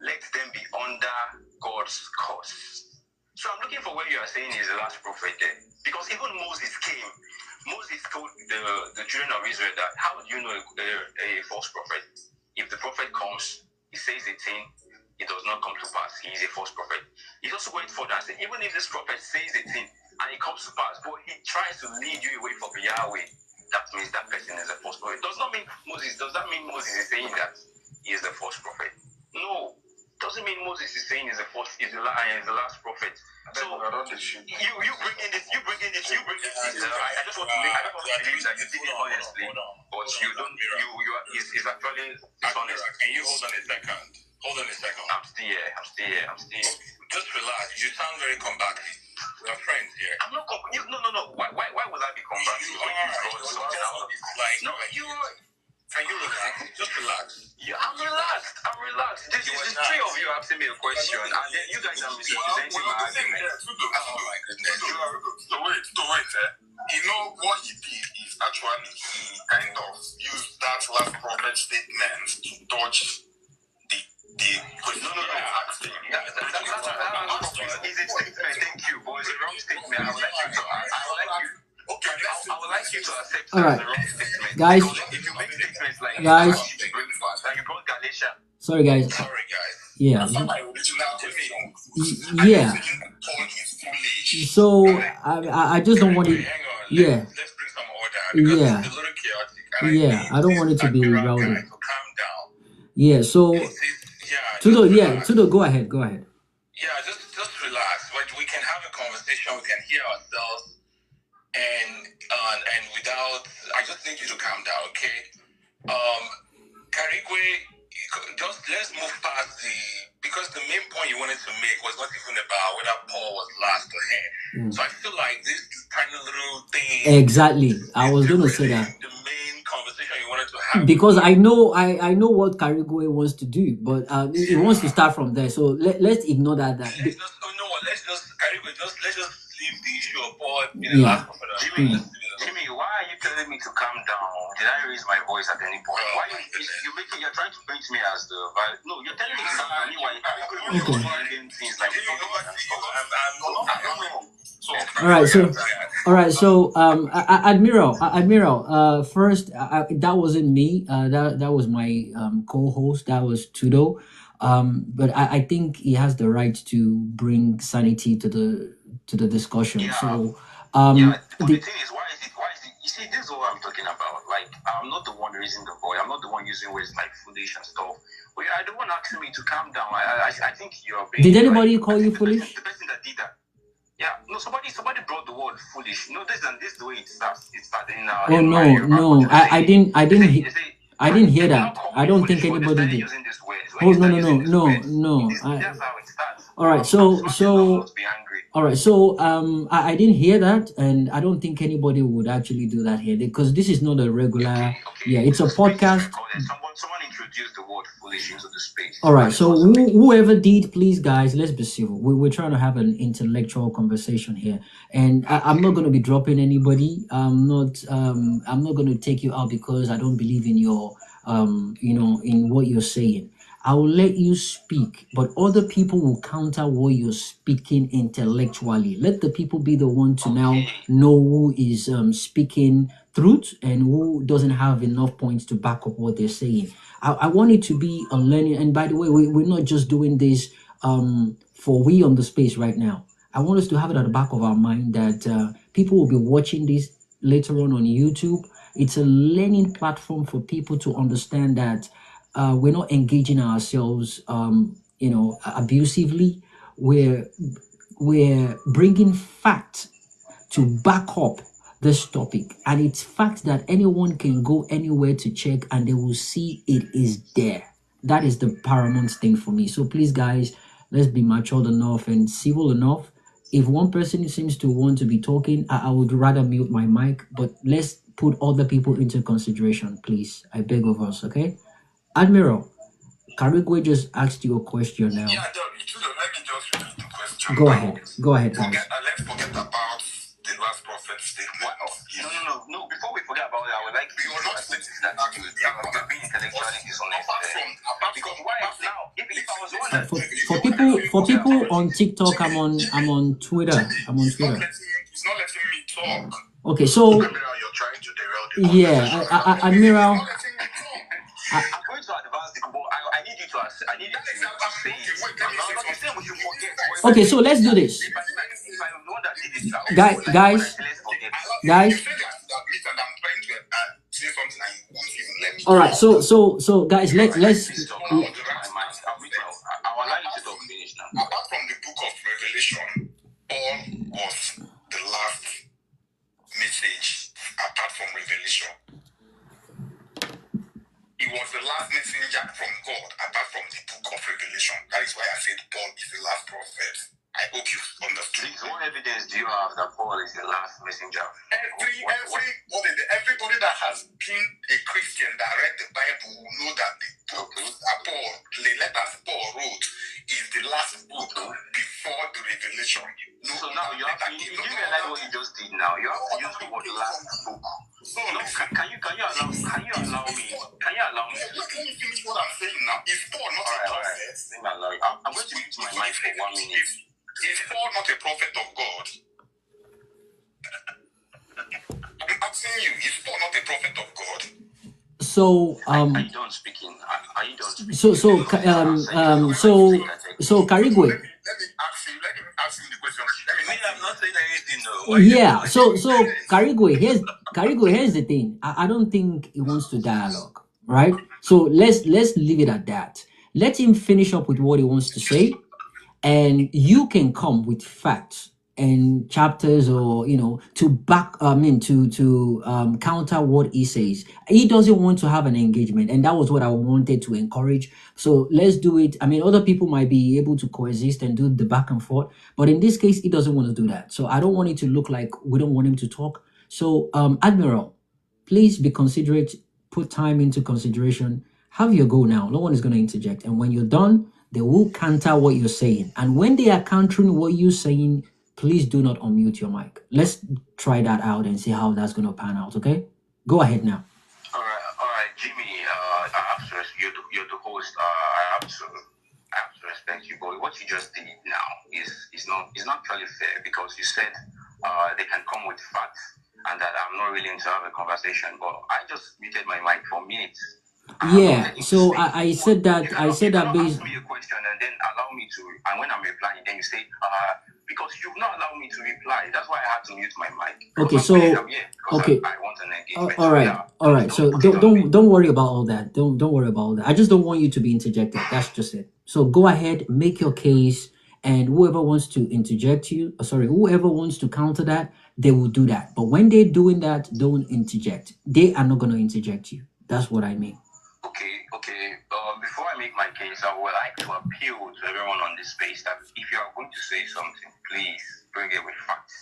Let them be under God's curse. So I'm looking for where you are saying is the last prophet there. Because even Moses came. Moses told the children of Israel that, how do you know a false prophet? If the prophet comes, he says a thing, it does not come to pass. He is a false prophet. He also went further and said, even if this prophet says a thing and it comes to pass, but he tries to lead you away from Yahweh, that means that person is a false prophet. Does that mean Moses is saying that he is a false prophet? No. Doesn't mean Moses is saying he's the last prophet. So you bring in this. I just want to believe that you did it honestly, but you don't. It's actually dishonest. Can you hold on a second? I'm still here. Just relax. You sound very combative. We're friends here. I'm not. No. Why would I be combative? You are. No, you. Can you relax? Just relax. Yeah, I'm relaxed. This is the three of you asking me a question, and then you guys are misrepresenting my argument. Oh my goodness. So wait. You know what he did is actually he kind of used that last prophet statement to dodge the All right, That's the wrong statement. guys. Because if you make statements like Guys. that, you bring fast. Like you brought Galatia. Sorry, guys. Sorry, guys. Yeah. After my original question, Yeah. I was saying Paul is foolish. So Right? I just don't want it. Hang on. Yeah. Let's bring some order because Yeah. it's a little chaotic. And I Yeah. need I don't want it this to be Admiral rowdy. guy to calm down. Yeah. So Yeah, Tudo. just Yeah. relax. Tudo. Go ahead. Go ahead. Yeah, just relax. We can have a conversation. We can hear ourselves, and without. I just need you to calm down, okay? Carigwe, just let's move past because the main point you wanted to make was not even about whether Paul was last or him. So I feel like this tiny little thing. Exactly. I was gonna say that. The main conversation you wanted to have. Because I know what Carigwe wants to do, but he wants to start from there. So let's ignore that. Let's just Carigwe, let's just leave the issue of Paul in the Yeah. last prophet. Jimmy, why are you telling me to calm down? Did I raise my voice at any point? Why you're trying to paint me as the no? You're telling me to calm down. Why things like All right. So Admiral. First, that wasn't me. That was my co-host. That was Tudo. But I think he has the right to bring sanity to the discussion. Yeah. So But the thing is, why is it? You see, this is what I'm talking about. Like, I'm not the one raising the boy. I'm not the one using words like foolish and stuff. I don't want asking me to calm down. I think you're being. Did anybody call you foolish? The person that did that. Yeah. No. Somebody brought the word foolish. No. This is the way it starts. It started in. Oh no! I didn't hear that. I don't think anybody did. Oh no! That's how it starts. All right. So I didn't hear that, and I don't think anybody would actually do that here because this is not a regular. Okay. Yeah, it's a podcast. Someone introduced the word foolish into the space. All right. So whoever did, please, guys, let's be civil. We're trying to have an intellectual conversation here, and I'm not going to be dropping anybody. I'm not going to take you out because I don't believe in your in what you're saying. I will let you speak, but other people will counter what you're speaking intellectually. Let the people be the one to now know who is speaking truth and who doesn't have enough points to back up what they're saying. I want it to be a learning. And by the way, we're not just doing this for we on the space right now. I want us to have it at the back of our mind that people will be watching this later on YouTube. It's a learning platform for people to understand that we're not engaging ourselves, abusively. We're bringing fact to back up this topic, and it's fact that anyone can go anywhere to check, and they will see it is there. That is the paramount thing for me. So please, guys, let's be matured enough and civil enough. If one person seems to want to be talking, I would rather mute my mic, but let's put other people into consideration, please. I beg of us, okay? Admiral, Carigwe just asked you a question now. Yeah, let me just repeat the question. Go ahead, guys. Let's forget about the last prophet statement. No. Before we forget about it, I would like to you're being intellectually dishonest. Because why now? If I was one For people on TikTok, I'm on Twitter. He's not letting me talk. Okay, so Admiral, you're trying to derail the yeah, Admiral. He's not letting me talk. I'm going to advance the ball. I need you to say it. Okay, so let's do this. Guys. All right, so guys, let's. Apart from the book of Revelation, Paul was the last message apart from Revelation. He was the last messenger from God apart from the book of Revelation. That is why I said Paul is the last prophet. I hope you understood. Please, what evidence do you have that Paul is the last messenger? Everybody that has been a Christian that read the Bible will know that the book Paul, the letters Paul wrote, is the last book before the Revelation. So now you realize what you just did now. You have to use the word last book. So can you allow me? Let me finish what I'm saying now. Is Paul not a prophet? I'm going to use my mic for 1 minute. Is Paul not a prophet of God? I'm asking you, is Paul not So Are you done speaking? Are you done speaking? So Karigwe. Let me ask him the question. I'm not saying anything, no. Yeah. So Karigwe, here's the thing. I don't think he wants to dialogue, right? So let's leave it at that. Let him finish up with what he wants to say, and you can come with facts and chapters, or to back to counter what he says. He doesn't want to have an engagement, and that was what I wanted to encourage. So let's do it. I mean, other people might be able to coexist and do the back and forth, but in this case he doesn't want to do that. So I don't want it to look like we don't want him to talk. So Admiral, please be considerate, put time into consideration, have your go now. No one is going to interject, and when you're done, they will counter what you're saying. And when they are countering what you're saying, please do not unmute your mic. Let's try that out and see how that's going to pan out, okay? Go ahead now. All right, Jimmy. I have to you're the host. I have to respect you, but what you just did now is not actually fair, because you said they can come with facts and that I'm not willing to have a conversation. But I just muted my mic for minutes. Yeah, so I said that based. Ask me a question and then allow me to, and when I'm replying, then you say, because you've not allowed me to reply. That's why I had to mute my mic. Okay, so okay. I want an engagement. All right. So don't worry about all that. Don't worry about all that. I just don't want you to be interjected. That's just it. So go ahead, make your case, and whoever wants to interject whoever wants to counter that, they will do that. But when they're doing that, don't interject. They are not going to interject you. That's what I mean. Okay. Before I make my case, I would like to appeal to everyone on this space that if you are going to say something, please bring it with facts.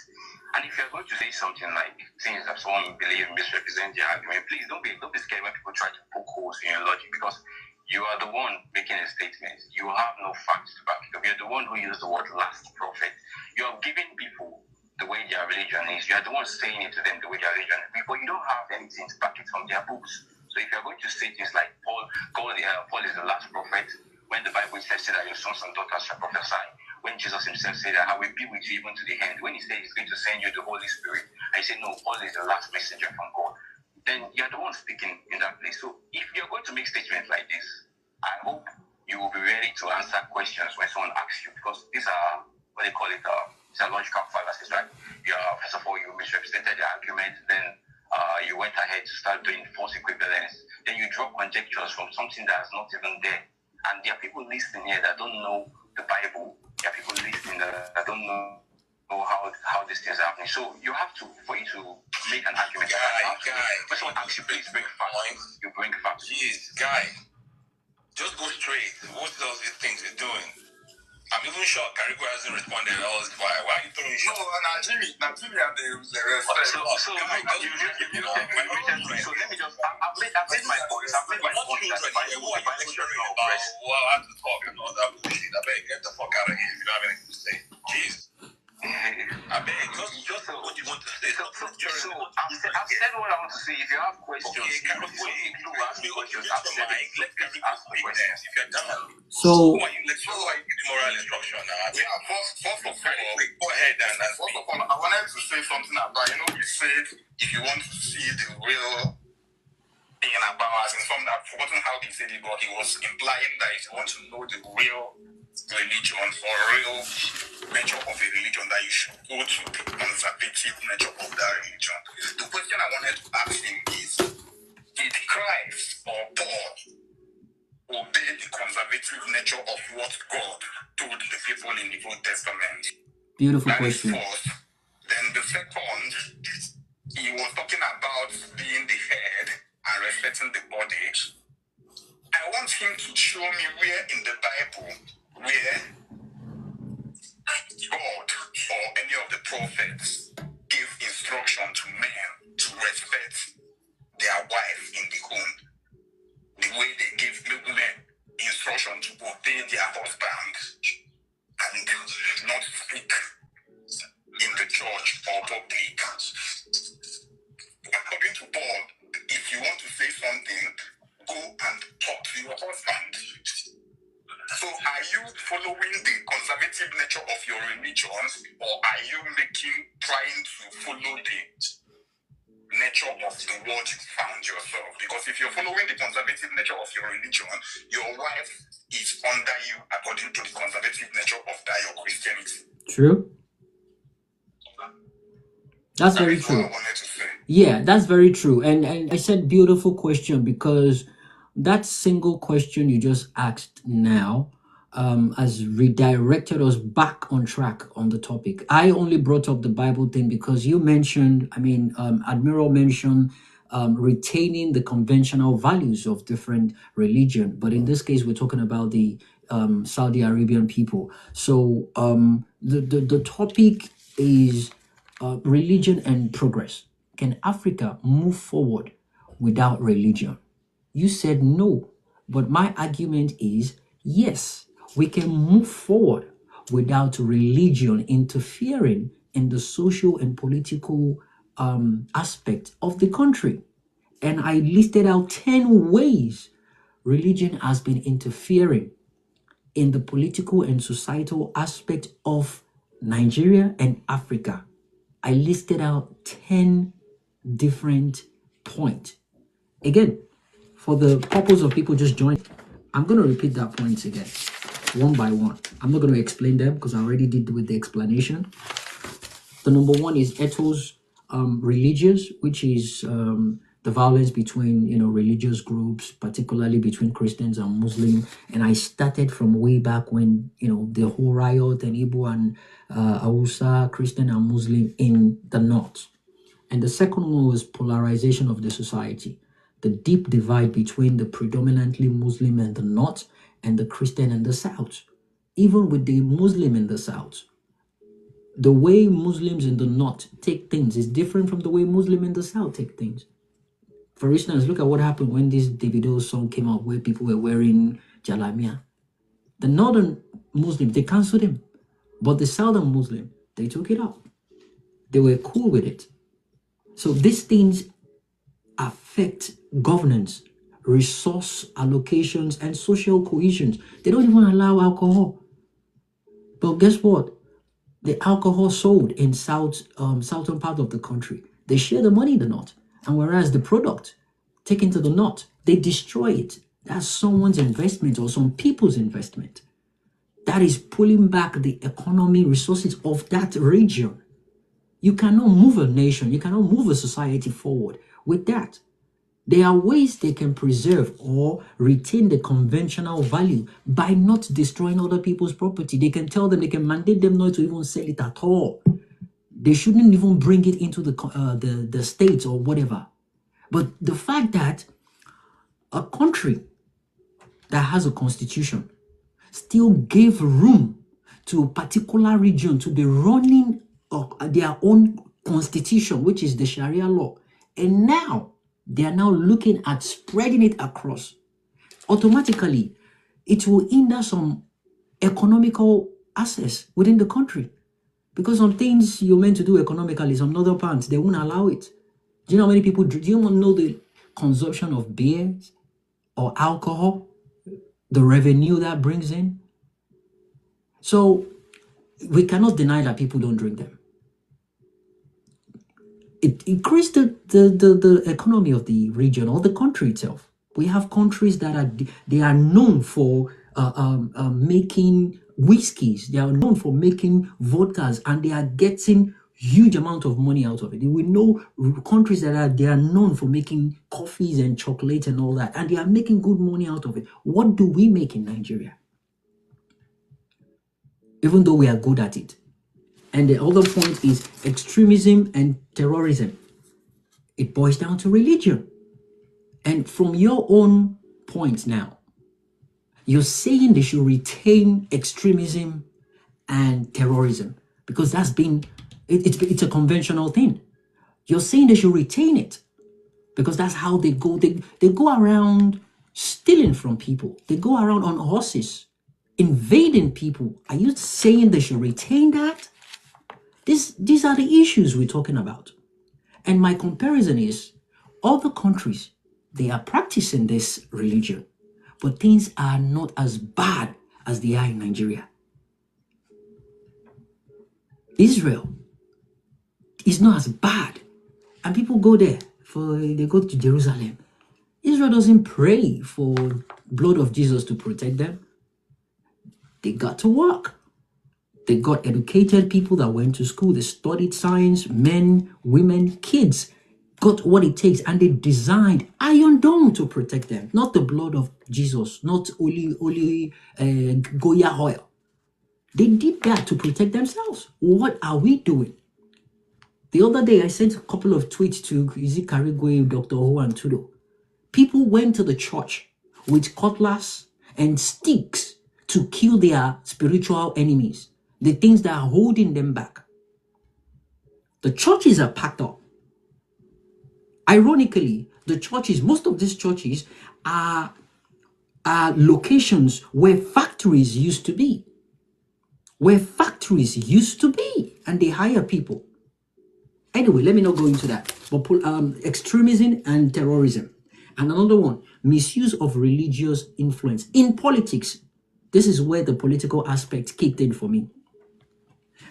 And if you are going to say something like things that someone believe misrepresent your argument, please don't be scared when people try to poke holes in your logic, because you are the one making a statement. You have no facts to back it up. You're the one who used the word last prophet. You are giving people the way their religion is. You are the one saying it to them the way their religion is. But you don't have anything to back it from their books. So if you're going to say things like Paul is the last prophet, when the Bible says that your sons and daughters shall prophesy, when Jesus himself said that I will be with you even to the end, when he said he's going to send you the Holy Spirit, I say no, Paul is the last messenger from God, then you're the one speaking in that place. So if you're going to make statements like this, I hope you will be ready to answer questions when someone asks you, because these are what they call it, these are logical fallacies, right? First of all, you misrepresented the argument, then you went ahead to start doing false equivalence. Then you draw conjectures from something that's not even there. And there are people listening here that don't know the Bible. There are people listening that don't know how these things are happening. So you have to, for you to make an argument. When someone asks you, please bring facts. You bring facts. Jeez, guy, just go straight. What else these things you're doing? I'm even shocked Karigo hasn't responded at all. Why are you throwing shit? No, Jimmy had the rest. So let me just, I've made my point. I've made my point that the Bible lecturing about, well, I have to talk and all that bullshit. I beg, get the fuck out of here if you don't have anything to say. Jeez. I beg, just what you want to say. So I've said what I want to say. If you have questions, okay, people who ask me questions, I've said it. Let's ask the questions. If you're done. So Why you give the moral instruction now? Yeah, first of all, go ahead and first of all, I wanted to say something about, you said if you want to see the real thing about us, and from that, forgotten how he said it, but he was implying that if you want to know the real religion or real nature of a religion, that you should go to the conservative nature of that religion. The question I wanted to ask him is, did Christ or Paul obey the conservative nature of what God told the people in the Old Testament? beautiful question. First. Then the second, he was talking about being the head and respecting the body. I want him to show me where in the Bible where God or any of the prophets gave instruction to men to respect their wife in the home, the way they gave men instruction to obey their husband and not speak in the church or public. According to Paul, if you want to say something, go and talk to your husband. So are you following the conservative nature of your religion, or are you trying to follow the nature nature of the world you found yourself. Because if you're following the conservative nature of your religion, your wife is under you according to the conservative nature of that your Christianity. True. That's That very is what true. I wanted to say. Yeah, that's very true. And I said beautiful question because that single question you just asked now has redirected us back on track on the topic. I only brought up the Bible thing because you mentioned, Admiral mentioned retaining the conventional values of different religion. But in this case, we're talking about the Saudi Arabian people. So the topic is religion and progress. Can Africa move forward without religion? You said no. But my argument is yes, we can move forward without religion interfering in the social and political aspect of the country. And I listed out 10 ways religion has been interfering in the political and societal aspect of Nigeria and Africa. I listed out 10 different points. Again, for the purpose of people just joining, I'm going to repeat that points again, one by one. I'm not going to explain them because I already did with the explanation. The number one is ethos religious, which is the violence between religious groups, particularly between Christians and Muslims. And I started from way back when the whole riot and Igbo and Hausa, Christian and Muslim in the north. And the second one was polarization of the society, the deep divide between the predominantly Muslim in the north and the Christian in the south. Even with the Muslim in the south, the way Muslims in the north take things is different from the way Muslims in the south take things. For instance, look at what happened when this Davido song came out where people were wearing jalamiya. The northern Muslims, they cancelled him. But the southern Muslim, they took it up. They were cool with it. So these things affect governance, resource allocations, and social cohesion. They don't even allow alcohol. But guess what? The alcohol sold in southern part of the country, they share the money in the north. And whereas the product taken to the north, they destroy it. That's someone's investment or some people's investment. That is pulling back the economy resources of that region. You cannot move a nation, you cannot move a society forward with that. There are ways they can preserve or retain the conventional value by not destroying other people's property. They can tell them, they can mandate them not to even sell it at all. They shouldn't even bring it into the states or whatever. But the fact that a country that has a constitution still gave room to a particular region to be running their own constitution, which is the Sharia law, and now they are now looking at spreading it across. Automatically, it will hinder some economical access within the country. Because some things you're meant to do economically, some other parts, they won't allow it. Do you know how many people, do you know the consumption of beers or alcohol, the revenue that brings in? So we cannot deny that people don't drink them. It increased the economy of the region or the country itself. We have countries that are known for making whiskeys. They are known for making vodkas, and they are getting huge amount of money out of it. We know countries that are known for making coffees and chocolate and all that, and they are making good money out of it. What do we make in Nigeria? Even though we are good at it. And the other point is extremism and terrorism. It boils down to religion. And from your own point now, you're saying they should retain extremism and terrorism because that's been, it's a conventional thing. You're saying they should retain it because that's how they go. They go around stealing from people. They go around on horses, invading people. Are you saying they should retain that? These are the issues we're talking about. And my comparison is other countries, they are practicing this religion, but things are not as bad as they are in Nigeria. Israel is not as bad. And people go there they go to Jerusalem. Israel doesn't pray for blood of Jesus to protect them. They got to work. They got educated people that went to school. They studied science, men, women, kids got what it takes, and they designed Iron Dome to protect them. Not the blood of Jesus, not only Goya oil. They did that to protect themselves. What are we doing? The other day, I sent a couple of tweets to Karigwe, Dr. Ho, and Tudo. People went to the church with cutlass and sticks to kill their spiritual enemies, the things that are holding them back. The churches are packed up. Ironically, the churches, most of these churches are locations where factories used to be. And they hire people. Anyway, let me not go into that. But extremism and terrorism. And another one, misuse of religious influence in politics. This is where the political aspect kicked in for me.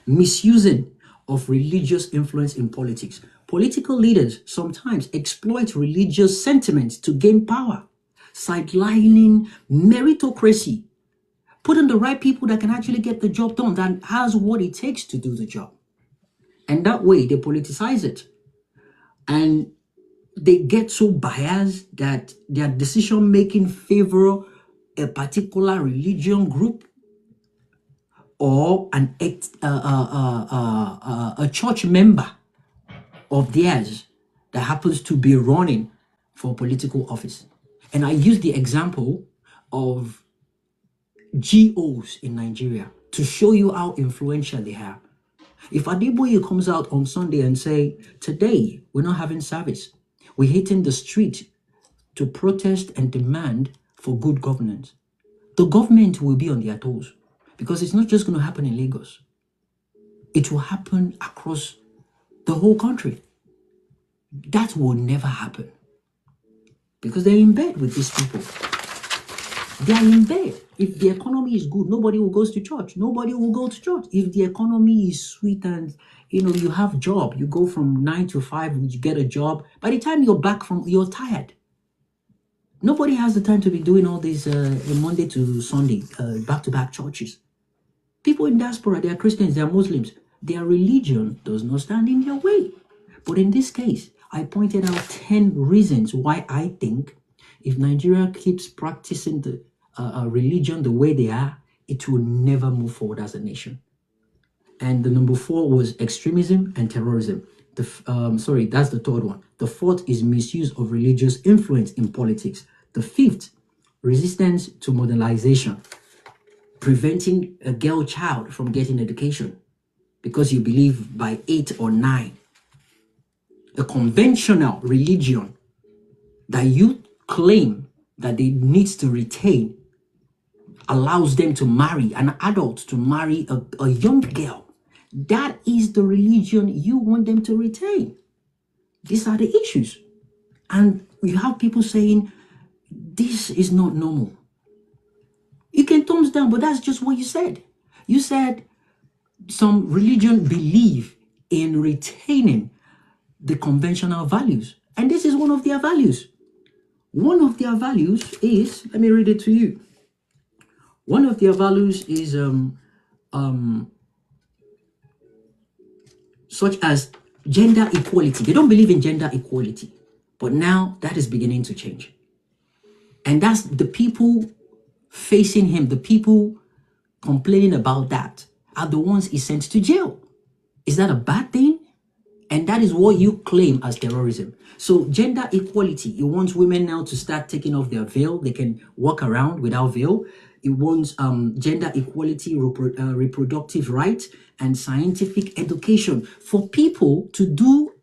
Misusing of religious influence in politics. Political leaders sometimes exploit religious sentiments to gain power, sidelining meritocracy, putting the right people that can actually get the job done, that has what it takes to do the job. And that way they politicize it. And they get so biased that their decision-making favor a particular religion group or a church member of theirs that happens to be running for political office. And I use the example of GOs in Nigeria to show you how influential they are. If Adeboye comes out on Sunday and say, today we're not having service, we're hitting the street to protest and demand for good governance, the government will be on their toes, because it's not just going to happen in Lagos. It will happen across the whole country. That will never happen because they're in bed with these people. They are in bed. If the economy is good, nobody will go to church. Nobody will go to church. If the economy is sweet and you have job, you go from 9 to 5, you get a job. By the time you're back you're tired. Nobody has the time to be doing all these Monday to Sunday, back-to-back churches. People in diaspora, they are Christians, they are Muslims. Their religion does not stand in their way. But in this case, I pointed out 10 reasons why I think if Nigeria keeps practicing the religion the way they are, it will never move forward as a nation. And the number 4 was extremism and terrorism. That's the third one. The 4th is misuse of religious influence in politics. The 5th, resistance to modernization, preventing a girl child from getting education because you believe by 8 or 9. A conventional religion that you claim that they need to retain allows them to marry, an adult to marry a young girl. That is the religion you want them to retain. These are the issues. And you have people saying, this is not normal. You can thumbs down, but that's just what you said. You said some religion believe in retaining the conventional values. And this is one of their values. One of their values is, let me read it to you. One of their values is such as gender equality. They don't believe in gender equality, but now that is beginning to change. And that's the people facing him, the people complaining about that are the ones he sent to jail. Is that a bad thing? And that is what you claim as terrorism. So gender equality, it wants women now to start taking off their veil. They can walk around without veil. It wants gender equality, reproductive rights, and scientific education for people to do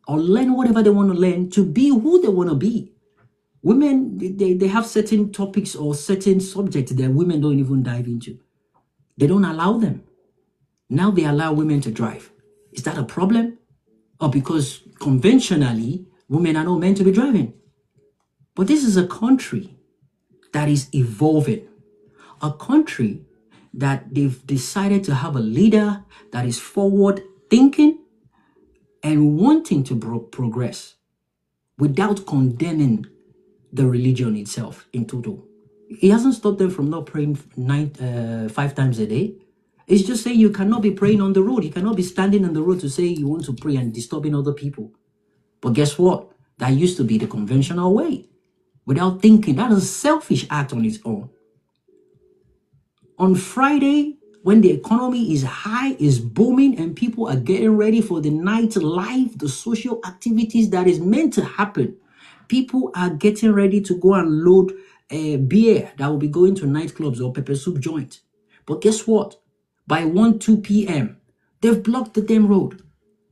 or learn whatever they want to learn to be who they want to be. Women, they have certain topics or certain subjects that women don't even dive into. They don't allow them. Now they allow women to drive. Is that a problem? Or because conventionally, women are not meant to be driving? But this is a country that is evolving. A country that they've decided to have a leader that is forward thinking and wanting to progress. without condemning the religion itself in total. He hasn't stopped them from not praying 5 times a day. It's just saying you cannot be praying on the road. You cannot be standing on the road to say you want to pray and disturbing other people. But guess what? That used to be the conventional way. Without thinking, that is a selfish act on its own. On Friday, when the economy is high, is booming, and people are getting ready for the nightlife, the social activities that is meant to happen, people are getting ready to go and load beer that will be going to nightclubs or pepper soup joint. But guess what? By 1, 2 p.m., they've blocked the damn road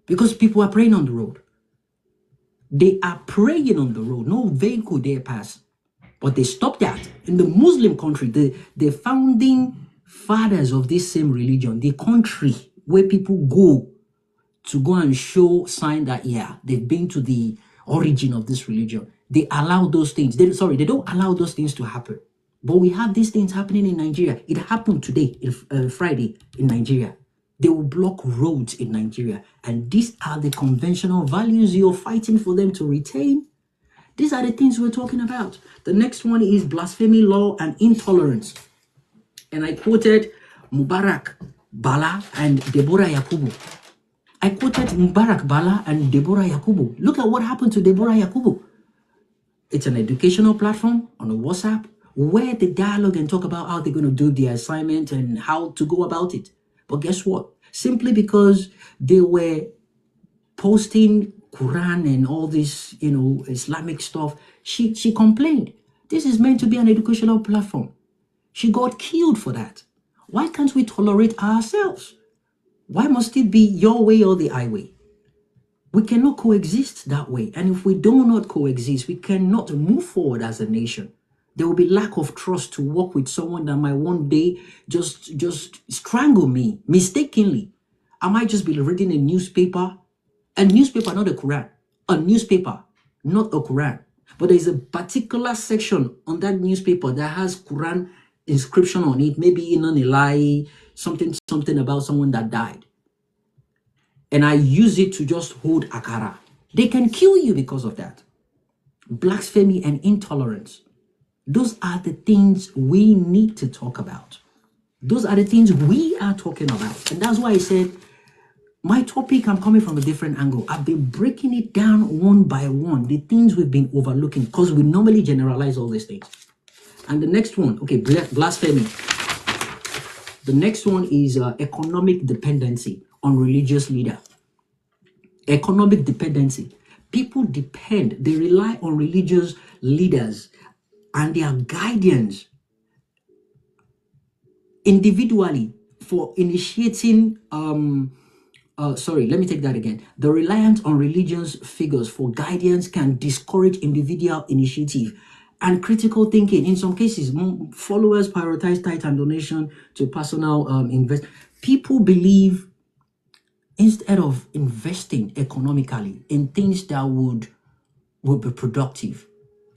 because people are praying on the road. They are praying on the road. No vehicle dare pass. But they stopped that. In the Muslim country, the founding fathers of this same religion, the country where people go and show sign that, yeah, they've been to the origin of this religion, they allow those things. They don't allow those things to happen. But we have these things happening in Nigeria. It happened today, Friday, in Nigeria. They will block roads in Nigeria. And these are the conventional values you're fighting for them to retain. These are the things we're talking about. The next one is blasphemy law and intolerance. And I quoted Mubarak Bala and Deborah Yakubu. I quoted Mubarak Bala and Deborah Yakubu. Look at what happened to Deborah Yakubu. It's an educational platform on a WhatsApp where they dialogue and talk about how they're going to do the assignment and how to go about it. But guess what? Simply because they were posting Quran and all this, Islamic stuff, she complained. This is meant to be an educational platform. She got killed for that. Why can't we tolerate ourselves? Why must it be your way or the highway? We cannot coexist that way. And if we do not coexist, we cannot move forward as a nation. There will be lack of trust to work with someone that might one day just strangle me mistakenly. I might just be reading a newspaper, not a Quran, a newspaper, not a Quran. But there's a particular section on that newspaper that has Quran inscription on it, maybe in an lie, something about someone that died. And I use it to just hold akara. They can kill you because of that. Blasphemy and intolerance. Those are the things we need to talk about. Those are the things we are talking about. And that's why I said, my topic, I'm coming from a different angle. I've been breaking it down one by one, the things we've been overlooking, because we normally generalize all these things. And the next one, okay, blasphemy. The next one is economic dependency on religious leader. Economic dependency. People depend, they rely on religious leaders and their guidance individually for initiating, let me take that again. The reliance on religious figures for guidance can discourage individual initiative and critical thinking. In some cases, followers prioritize tithe and donation to personal invest. People believe instead of investing economically in things that would be productive,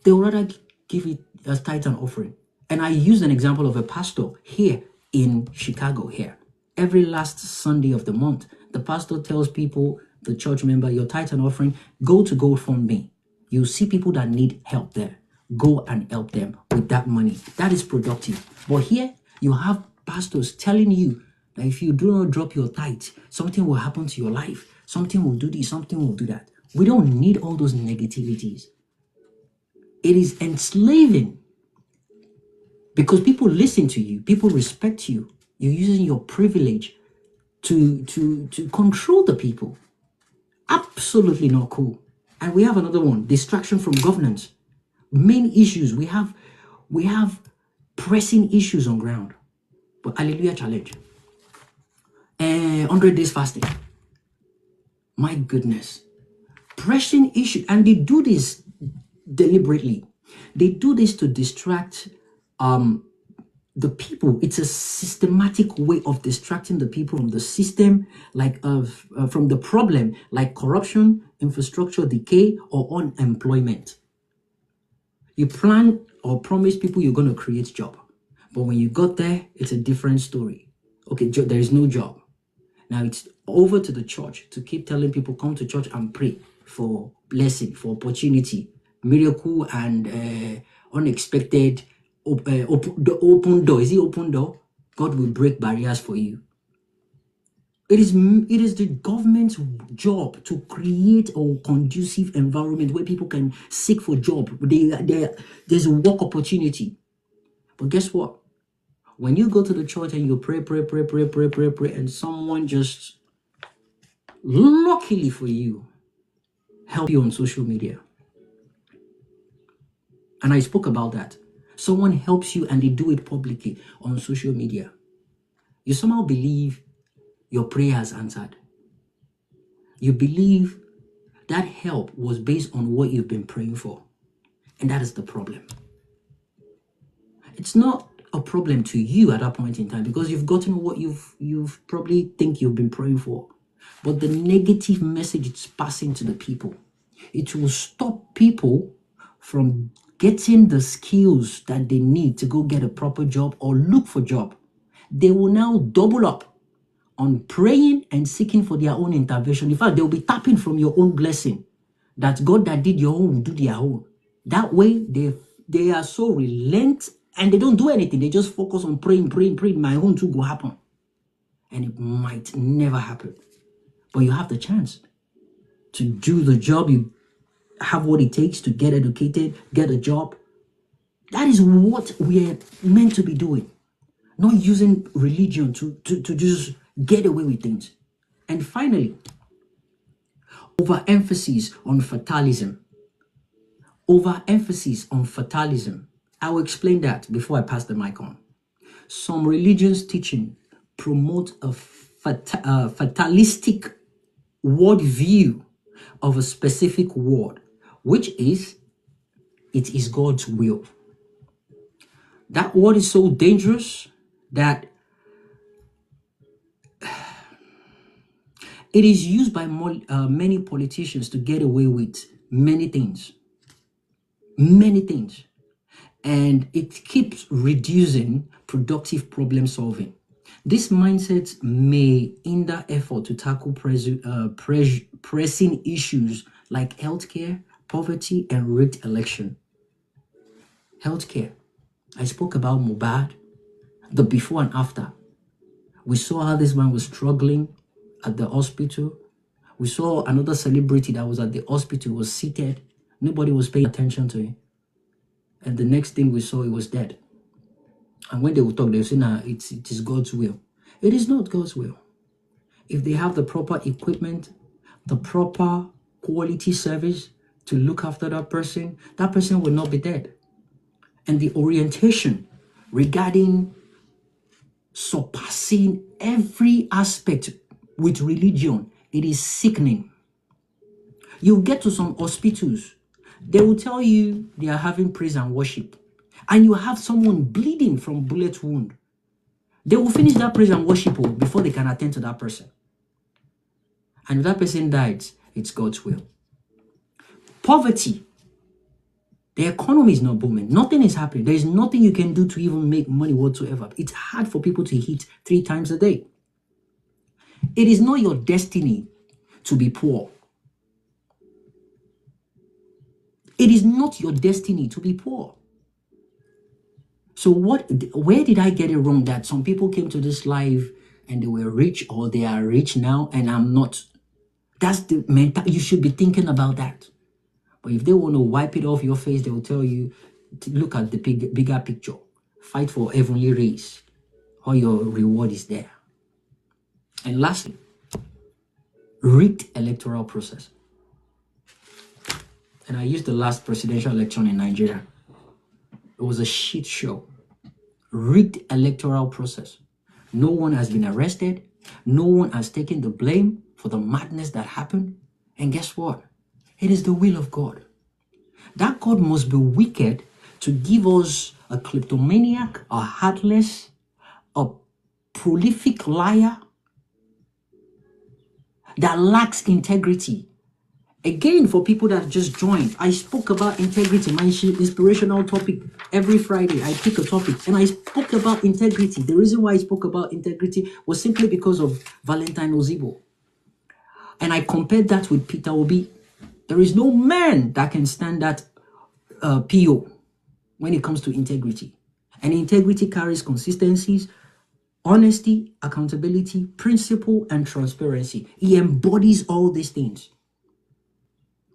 they would rather give it as tithe and offering. And I use an example of a pastor here in Chicago here. Every last Sunday of the month, the pastor tells people, the church member, your tithe and offering, go to GoFundMe. You see people that need help there. Go and help them with that money. That is productive. But here, you have pastors telling you that if you do not drop your tithe, something will happen to your life. Something will do this, something will do that. We don't need all those negativities. It is enslaving because people listen to you, people respect you. You're using your privilege to control the people. Absolutely not cool. And we have another one, distraction from governance. Main issues, we have pressing issues on ground. But hallelujah challenge. 100 days fasting. My goodness. Pressing issue, and they do this deliberately. They do this to distract the people. It's a systematic way of distracting the people from the system, like from the problem, like corruption, infrastructure decay, or unemployment. You plan or promise people you're going to create job, but when you got there, it's a different story. Okay, there is no job. Now it's over to the church to keep telling people come to church and pray for blessing, for opportunity, miracle, and unexpected the open door. Is it open door? God will break barriers for you. It is the government's job to create a conducive environment where people can seek for job. There's a work opportunity. But guess what? When you go to the church and you pray, and someone just, luckily for you, help you on social media. And I spoke about that. Someone helps you and they do it publicly on social media. You somehow believe your prayer has answered. You believe that help was based on what you've been praying for. And that is the problem. It's not a problem to you at that point in time because you've gotten what you've probably think you've been praying for. But the negative message it's passing to the people, it will stop people from getting the skills that they need to go get a proper job or look for job. They will now double up on praying and seeking for their own intervention. In fact, they'll be tapping from your own blessing. That God that did your own will do their own. That way, they are so relent and they don't do anything. They just focus on praying. My own too will happen. And it might never happen. But you have the chance to do the job. You have what it takes to get educated, get a job. That is what we are meant to be doing. Not using religion to just get away with things. And finally, overemphasis on fatalism. Overemphasis on fatalism. I will explain that before I pass the mic on. Some religions teaching promote a fatalistic worldview of a specific word, which is, it is God's will. That word is so dangerous that it is used by many politicians to get away with many things. And it keeps reducing productive problem solving. This mindset may hinder effort to tackle pressing issues like healthcare, poverty, and rigged election. Healthcare. I spoke about Mubad, the before and after. We saw how this man was struggling at the hospital. We saw another celebrity that was at the hospital, was seated. Nobody was paying attention to him. And the next thing we saw, he was dead. And when they would talk, they would say, nah, it is God's will. It is not God's will. If they have the proper equipment, the proper quality service to look after that person will not be dead. And the orientation regarding surpassing every aspect with religion, it is sickening. You get to some hospitals, they will tell you they are having praise and worship, and you have someone bleeding from bullet wound. They will finish that praise and worship before they can attend to that person. And if that person dies, it's God's will. Poverty. The economy is not booming. Nothing is happening. There is nothing you can do to even make money whatsoever. It's hard for people to eat 3 times a day. It is not your destiny to be poor. It is not your destiny to be poor. So where did I get it wrong that some people came to this live and they were rich, or they are rich now and I'm not? That's the mental. You should be thinking about that. But if they want to wipe it off your face, they will tell you to look at the bigger picture. Fight for heavenly race. All your reward is there. And lastly, rigged electoral process. And I used the last presidential election in Nigeria. It was a shit show. Rigged electoral process. No one has been arrested. No one has taken the blame for the madness that happened. And guess what? It is the will of God. That God must be wicked to give us a kleptomaniac, a heartless, a prolific liar that lacks integrity. Again, for people that just joined, I spoke about integrity, my inspirational topic. Every Friday, I pick a topic and I spoke about integrity. The reason why I spoke about integrity was simply because of Valentine Ozibo. And I compared that with Peter Obi. There is no man that can stand that PO when it comes to integrity. And integrity carries consistencies, honesty, accountability, principle, and transparency. He embodies all these things.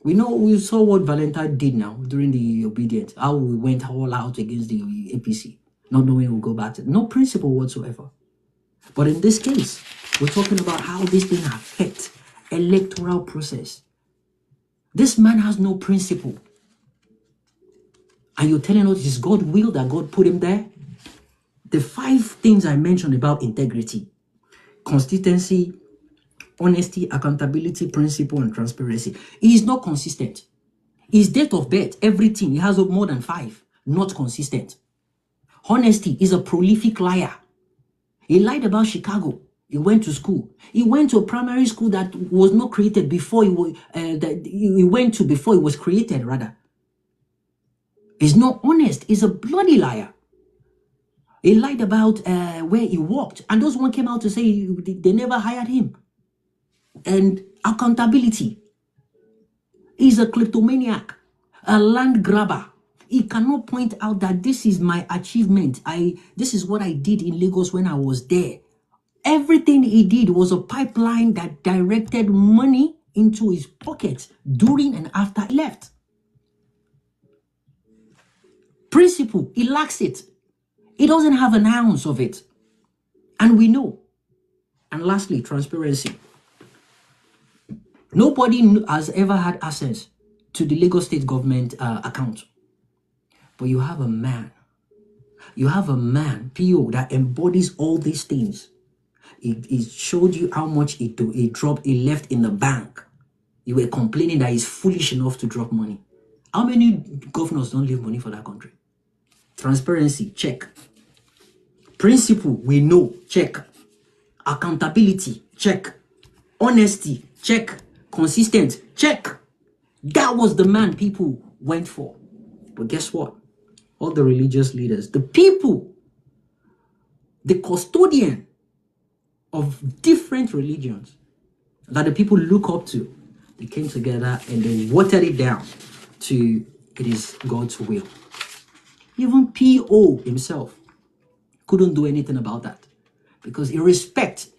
We saw what Valentine did now during the obedience, how we went all out against the APC, not knowing we'll go back to no principle whatsoever. But in this case, we're talking about how this thing affects electoral process. This man has no principle. And you're telling us it's God's will that God put him there? The 5 things I mentioned about integrity, consistency, honesty, accountability, principle, and transparency. He is not consistent. His date of birth, everything, he has more than 5, not consistent. Honesty is a prolific liar. He lied about Chicago. He went to school. He went to a primary school that was not created before he went to before it was created, rather. He's not honest. He's a bloody liar. He lied about where he worked. And those one came out to say they never hired him. And accountability. He's a kleptomaniac, a land grabber. He cannot point out that this is my achievement. This is what I did in Lagos when I was there. Everything he did was a pipeline that directed money into his pockets during and after he left. Principle, he lacks it. He doesn't have an ounce of it. And we know. And lastly, transparency. Nobody has ever had access to the Lagos State government account. But you have a man. You have a man, PO, that embodies all these things. He showed you how much he left in the bank. You were complaining that he's foolish enough to drop money. How many governors don't leave money for that country? Transparency, check. Principle, we know, check. Accountability, check. Honesty, check. Consistent, check. That was the man people went for. But guess what? All the religious leaders, the people, the custodian of different religions that the people look up to, they came together and they watered it down to it is God's will. Even PO himself couldn't do anything about that because he respects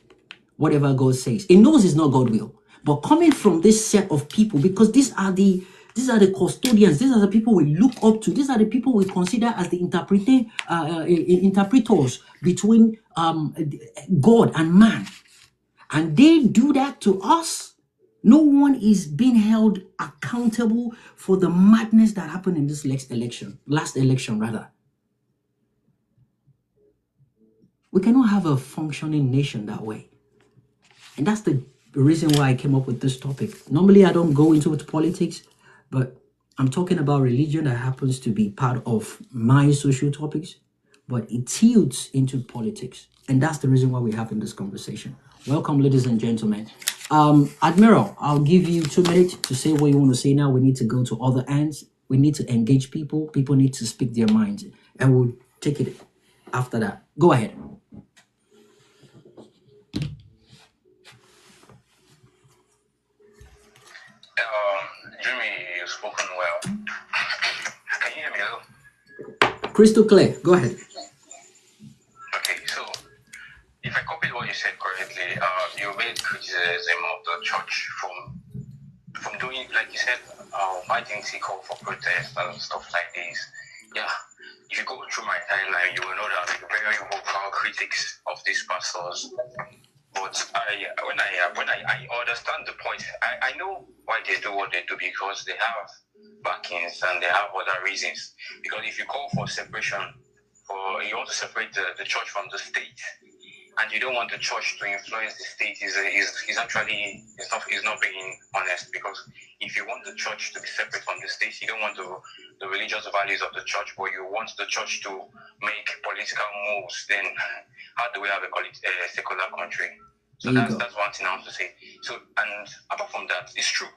whatever God says. He knows it's not God's will. But coming from this set of people, because these are the custodians, these are the people we look up to, these are the people we consider as the interpreters between God and man. And they do that to us. No one is being held accountable for the madness that happened in this last election rather. We cannot have a functioning nation that way. And that's the reason why I came up with this topic. Normally, I don't go into politics, but I'm talking about religion that happens to be part of my social topics, but it tilts into politics. And that's the reason why we're having this conversation. Welcome, ladies and gentlemen. Admiral, I'll give you 2 minutes to say what you want to say now. We need to go to other ends. We need to engage people. People need to speak their minds. And we'll take it after that. Go ahead. Jimmy, you've spoken well. Can you hear me? Crystal clear. Go ahead. Okay, so if I copied what you said correctly, you made criticism of the church from doing, like you said, why didn't he call for protest and stuff like this? Yeah, if you go through my timeline, you will know that I'm very vocal critics of these pastors. But when I understand the point, I know why they do what they do because they have backings and they have other reasons. Because if you call for separation, you want to separate the church from the state, and you don't want the church to influence the state, is not being honest. Because if you want the church to be separate from the state, you don't want the religious values of the church, but you want the church to make political moves, then how do we have a secular country? So that's one thing I want to say. So, and apart from that, it's true.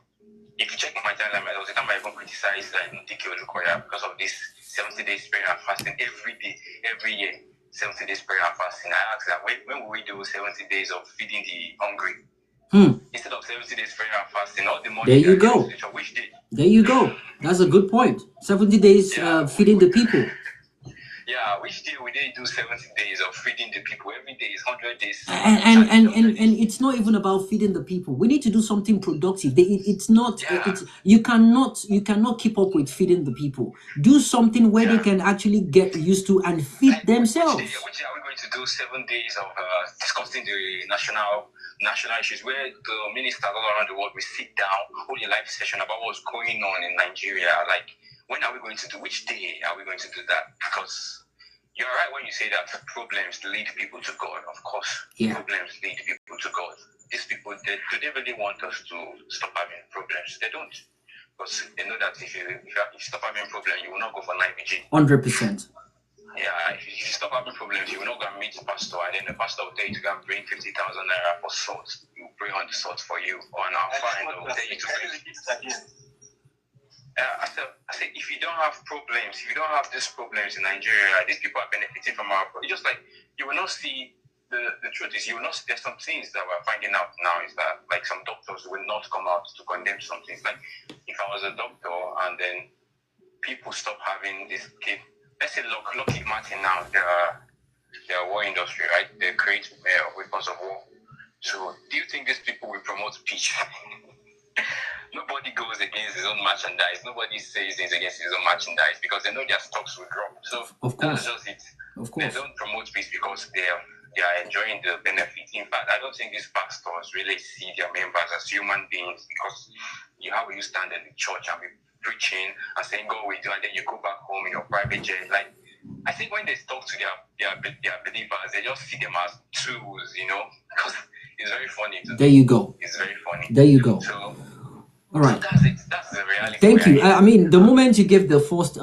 If you check my timeline, there was a time I even criticized DK Olukoya because of this 70 days prayer and fasting every day, every year. 70 days prayer and fasting. I asked that when will we do 70 days of feeding the hungry? Instead of 70 days prayer and fasting, all the money There you they are go. giving to the church, which day? There you go. That's a good point. 70 days feeding the people. Yeah, which day we they do 70 days of feeding the people? Every day is 100 days. And it's not even about feeding the people. We need to do something productive. It's not. It's you cannot keep up with feeding the people. Do something where they can actually get used to and feed themselves. Which day are we going to do 7 days of discussing the national issues, where the ministers all around the world will sit down, hold a live session about what's going on in Nigeria? Like, when are we going to do? Which day are we going to do that? Because you're right when you say that problems lead people to God. Of course, problems lead people to God. These people, do they really want us to stop having problems? They don't. Because they know that if you stop having problems, you will not go for night vigil. 100%. Yeah, if you stop having problems, you will not go and meet the pastor, and then the pastor will tell you to go and bring 50,000 naira for salt. He will bring on the salt for you, or now fine, will tell you to bring. I said, if you don't have problems, if you don't have these problems in Nigeria, these people are benefiting from our problems. Just like you will not see, the truth is, you will not see, there's some things that we're finding out now is that, like, some doctors will not come out to condemn some things. Like, if I was a doctor and then people stop having this kid, let's say Lockheed Martin now, they're war industry, right? They create weapons of war. So do you think these people will promote peace? Nobody goes against his own merchandise. Nobody says things against his own merchandise because they know their stocks will drop. So that's just it. Of course. They don't promote peace because they are enjoying the benefit. In fact, I don't think these pastors really see their members as human beings, because how will you stand in the church and be preaching and saying God will do, and then you go back home in your private jet? Like, I think when they talk to their believers, they just see them as tools, because it's very funny. There you go. It's very funny. There you go. So, all right. So that's it. That's the reality. Thank you. I mean, the moment you gave the first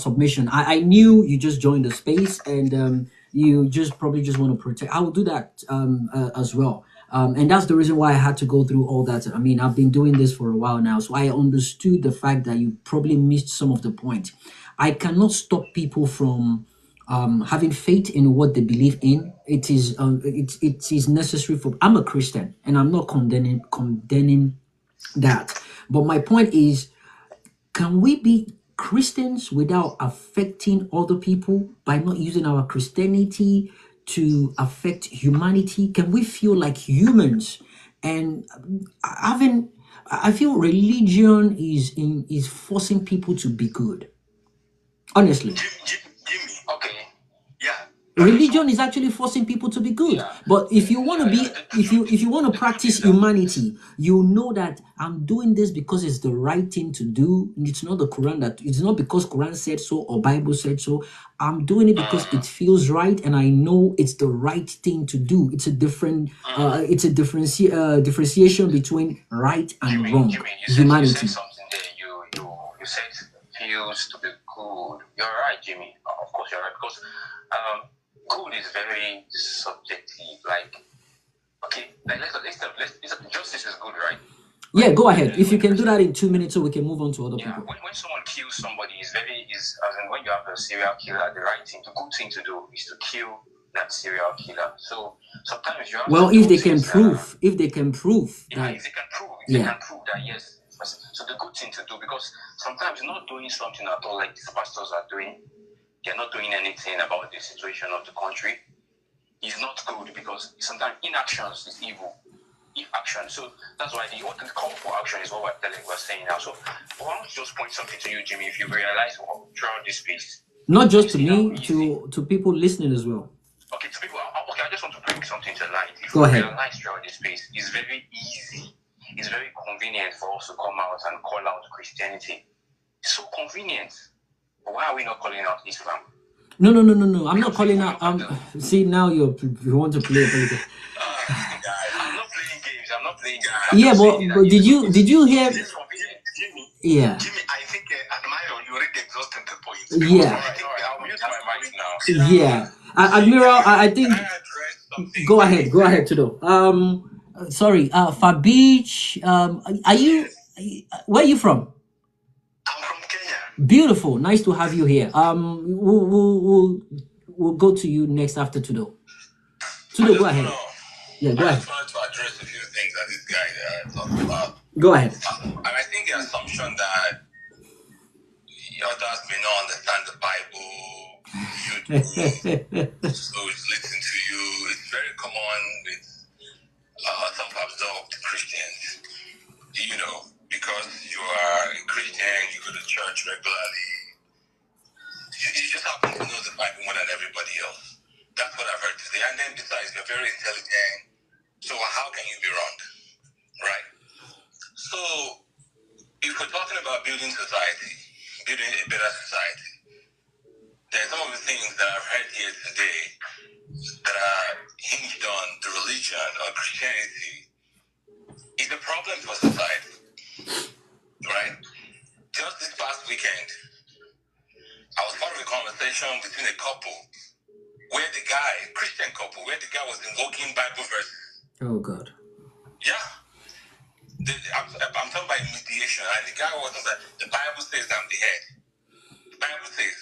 submission, I knew you just joined the space, and you probably just want to protect. I will do that as well. And that's the reason why I had to go through all that. I mean, I've been doing this for a while now, so I understood the fact that you probably missed some of the point. I cannot stop people from having faith in what they believe in. It is necessary for. I'm a Christian, and I'm not condemning that. But my point is, can we be Christians without affecting other people by not using our Christianity to affect humanity? Can we feel like humans? And I feel religion is forcing people to be good. Honestly. Jimmy. Okay. Yeah. Religion is actually forcing people to be good. But if you want to be, if you want to practice humanity, you know that I'm doing this because it's the right thing to do. It's not the Quran it's not because Quran said so or Bible said so. I'm doing it because it feels right, and I know it's the right thing to do. It's a differentiation between right and wrong. Jimmy, Humanity. You said something there. You said feels to be good. You're right, Jimmy. Of course, you're right, because good is very subjective. Like, okay, like justice is good, right? Yeah, go ahead. If you can do that in 2 minutes, so we can move on to other people. When someone kills somebody, as in when you have a serial killer, the good thing to do is to kill that serial killer. So sometimes you have. Well, if they can prove, if they can prove that yes. So the good thing to do, because sometimes not doing something at all, like these pastors are doing. They're not doing anything about the situation of the country. It's not good, because sometimes inaction is evil. If action, so that's why the call for action is what we're saying now. So I want to just point something to you, Jimmy. If you realize throughout this piece, not just to me, to people listening as well. Okay, to people. Okay, I just want to bring something to light. If Go you ahead. realize throughout this piece, it's very easy. It's very convenient for us to come out and call out Christianity. It's so convenient. But why are we not calling out Islam? No. I'm not calling out. See, now you want to play. I'm not playing games. Yeah, but did you hear? Jimmy. Yeah. Jimmy, I think Admiral, you already exhausted the point. Yeah. I'll mute my mic now. Yeah. Admiral, I think. Go ahead, Tudo. Sorry, Fabich. Where are you from? I'm from Kenya. Beautiful. Nice to have you here. We'll go to you next after Tudo. Tudo, go ahead. I Yeah, go ahead. just wanted to address a few things that is guy talked about. Go ahead. And I think the assumption that others may not understand the Bible, so it's listen to you. It's very common with self-absorbed Christians. Because you are a Christian, you go to church regularly. You just happen to know the Bible more than everybody else. That's what I've heard today. And then besides, you're very intelligent. So how can you be wrong? Right? So if we're talking about building society, building a better society, there are some of the things that I've heard here today that are hinged on the religion or Christianity is a problem for society. Right? Just this past weekend, I was part of a conversation between a couple where the guy, Christian couple, where the guy was invoking Bible verses. Oh, God. Yeah. I'm talking about mediation, and the guy was like, the Bible says I'm the head. The Bible says,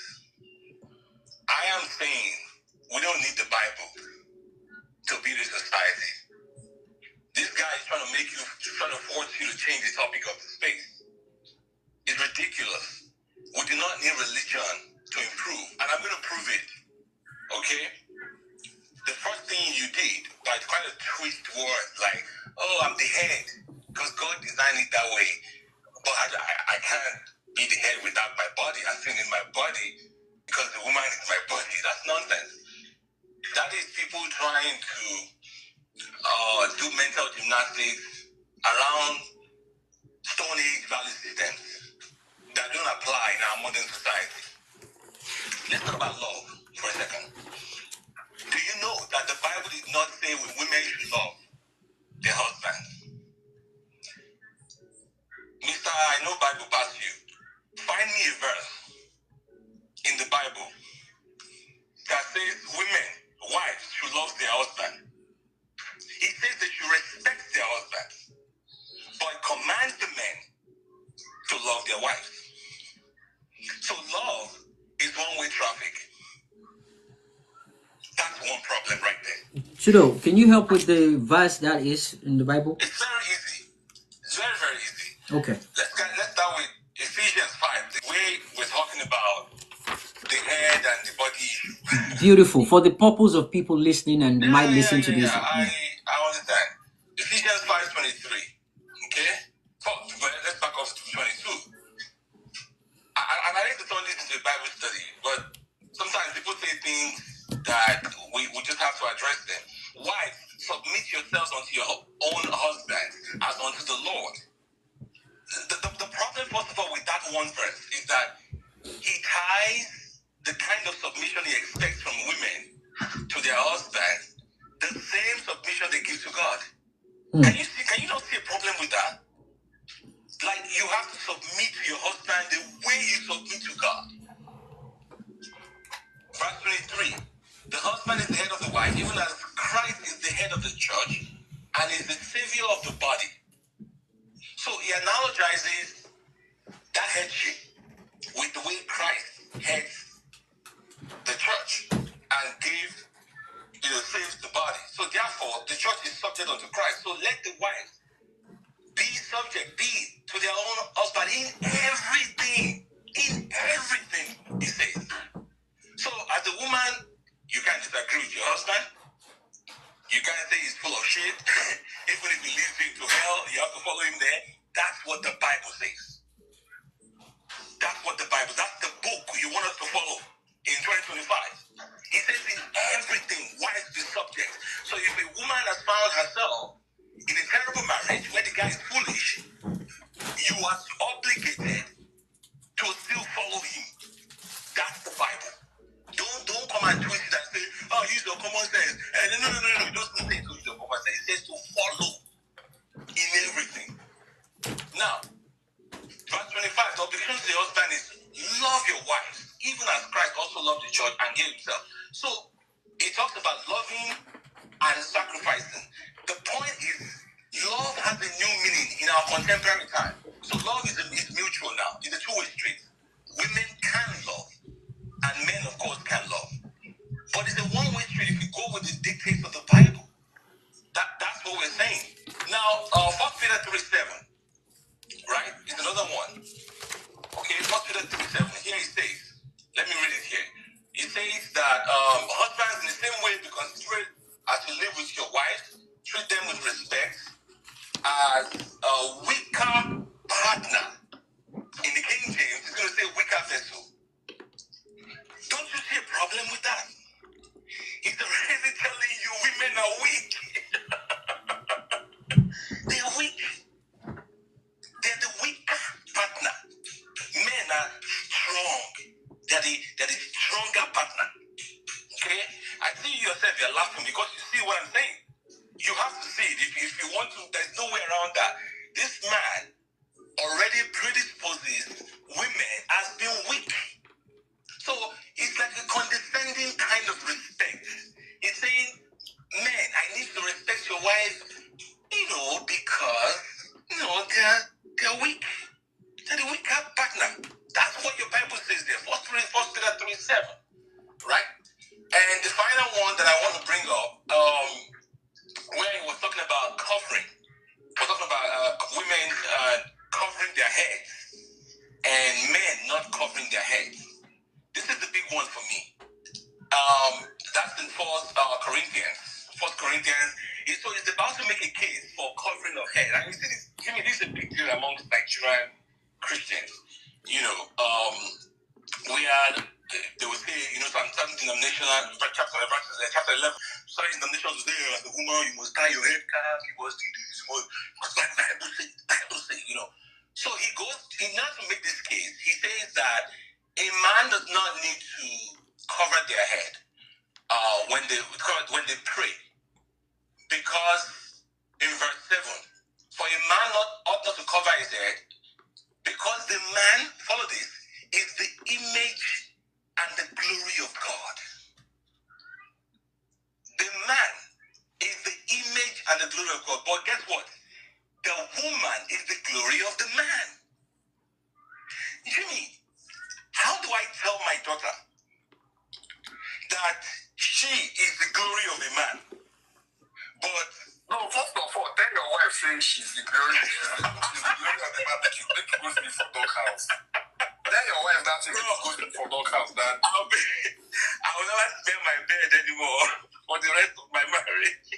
I am saying we don't need the Bible to build a society. This guy is trying to force you to change the topic of the space. It's ridiculous. We do not need religion to improve, and I'm going to prove it. Okay? The first thing you did, by trying to twist words like, oh, I'm the head, because God designed it that way. But I can't be the head without my body. I sin in my body because the woman is my body. That's nonsense. That is people trying to do mental gymnastics around Stone Age value systems that don't apply in our modern society. Let's talk about love for a second. Do you know that the Bible did not say women should love their husbands? Mr. I know Bible past you. Find me a verse in the Bible that says women, wives, should love their husband. It says they should respect their husbands, but it commands the men to love their wives. So love is one-way traffic. That's one problem right there. Chudo, can you help with the verse that is in the Bible? It's very easy. It's very, very easy. Okay. Let's start with Ephesians 5. The way we're talking about the head and the body issue. Beautiful. For the purpose of people listening and might listen to this. I understand. Ephesians 5:23. Okay? Let's back off to 22. I like to turn this into a Bible study, but sometimes people say things that we just have to address them. Wives, submit yourselves unto your own husband as unto the Lord. The problem, first of all, with that one verse is that he ties the kind of submission he expects from women to their husbands, the same submission they give to God. Can you not see a problem with that? Like, you have to submit to your husband the way you submit to God. Verse 23. The husband is the head of the wife, even as Christ is the head of the church and is the savior of the body. So he analogizes that headship with the way Christ heads the church and saves the body. So therefore, the church is subject unto Christ. So let the wives be subject to their own husband in everything. In everything, he says. So as a woman, you can't disagree with your husband. You can't say he's full of shit. Even if he leads you to hell, you have to follow him there. That's what the Bible says. That's what the Bible, that's the book you want us to follow in 2025. It says in everything, wives be subject. So if a woman has found herself in a terrible marriage where the guy is foolish, you are obligated to still follow him. That's the Bible. Don't come and twist it and say, oh, use your common sense. No. It doesn't say to use your common sense. It says to follow in everything. Now, verse 25, the obligation to the husband is love your wife, even as Christ also loved the church and gave himself. So, it talks about loving and sacrificing. The point is, love has a new meaning in our contemporary time. So, love is mutual now. It's a two-way street. Women can love, and men, of course, can love. But it's a one-way street if you go with the dictates of the Bible. That's what we're saying. Now, 1 that husbands, in the same way, be considerate as you live with your wife, treat them with respect as a weaker partner. In the King James, it's going to say weaker vessel. Don't you see a problem with that? He's already telling you women are weak. They're weak. They're the weaker partner. Men are strong. They're the stronger partner. Okay? I see you yourself, you're laughing because you see what I'm saying. You have to see it. If you want to, there's no way around that. This man already predisposes women as being weak. So it's like a condescending kind of respect. It's saying, men, I need to respect your wife, because, they're weak. They're the weaker partner. That's what your Bible says there. First Peter 3:7. Right? And the final one that I want to bring up, where he was talking about covering. We're talking about women covering their heads and men not covering their heads. This is the big one for me. That's in First Corinthians. So it's about to make a case for covering of head. And you see this, Jimmy, this is a big deal amongst Nigerian Christians. We had, they would say, some denominational chapter 11. Certain denominations there, as a woman, you must tie your head cap, you must do this, because Bible say. So he now to make this case, he says that a man does not need to cover their head when they pray, because in verse 7, for a man ought not to cover his head, because the man, follow this, is the image and the glory of God. The man is the image and the glory of God. But guess what? The woman is the glory of the man. Jimmy, how do I tell my daughter that she is the glory of a man? But no, first of all, tell your wife saying she's the glory. She's the glory of the man. Make you go sleep for dog house. Tell your wife that you go sleep for dog house. That I will never spare my bed anymore for the rest of my marriage.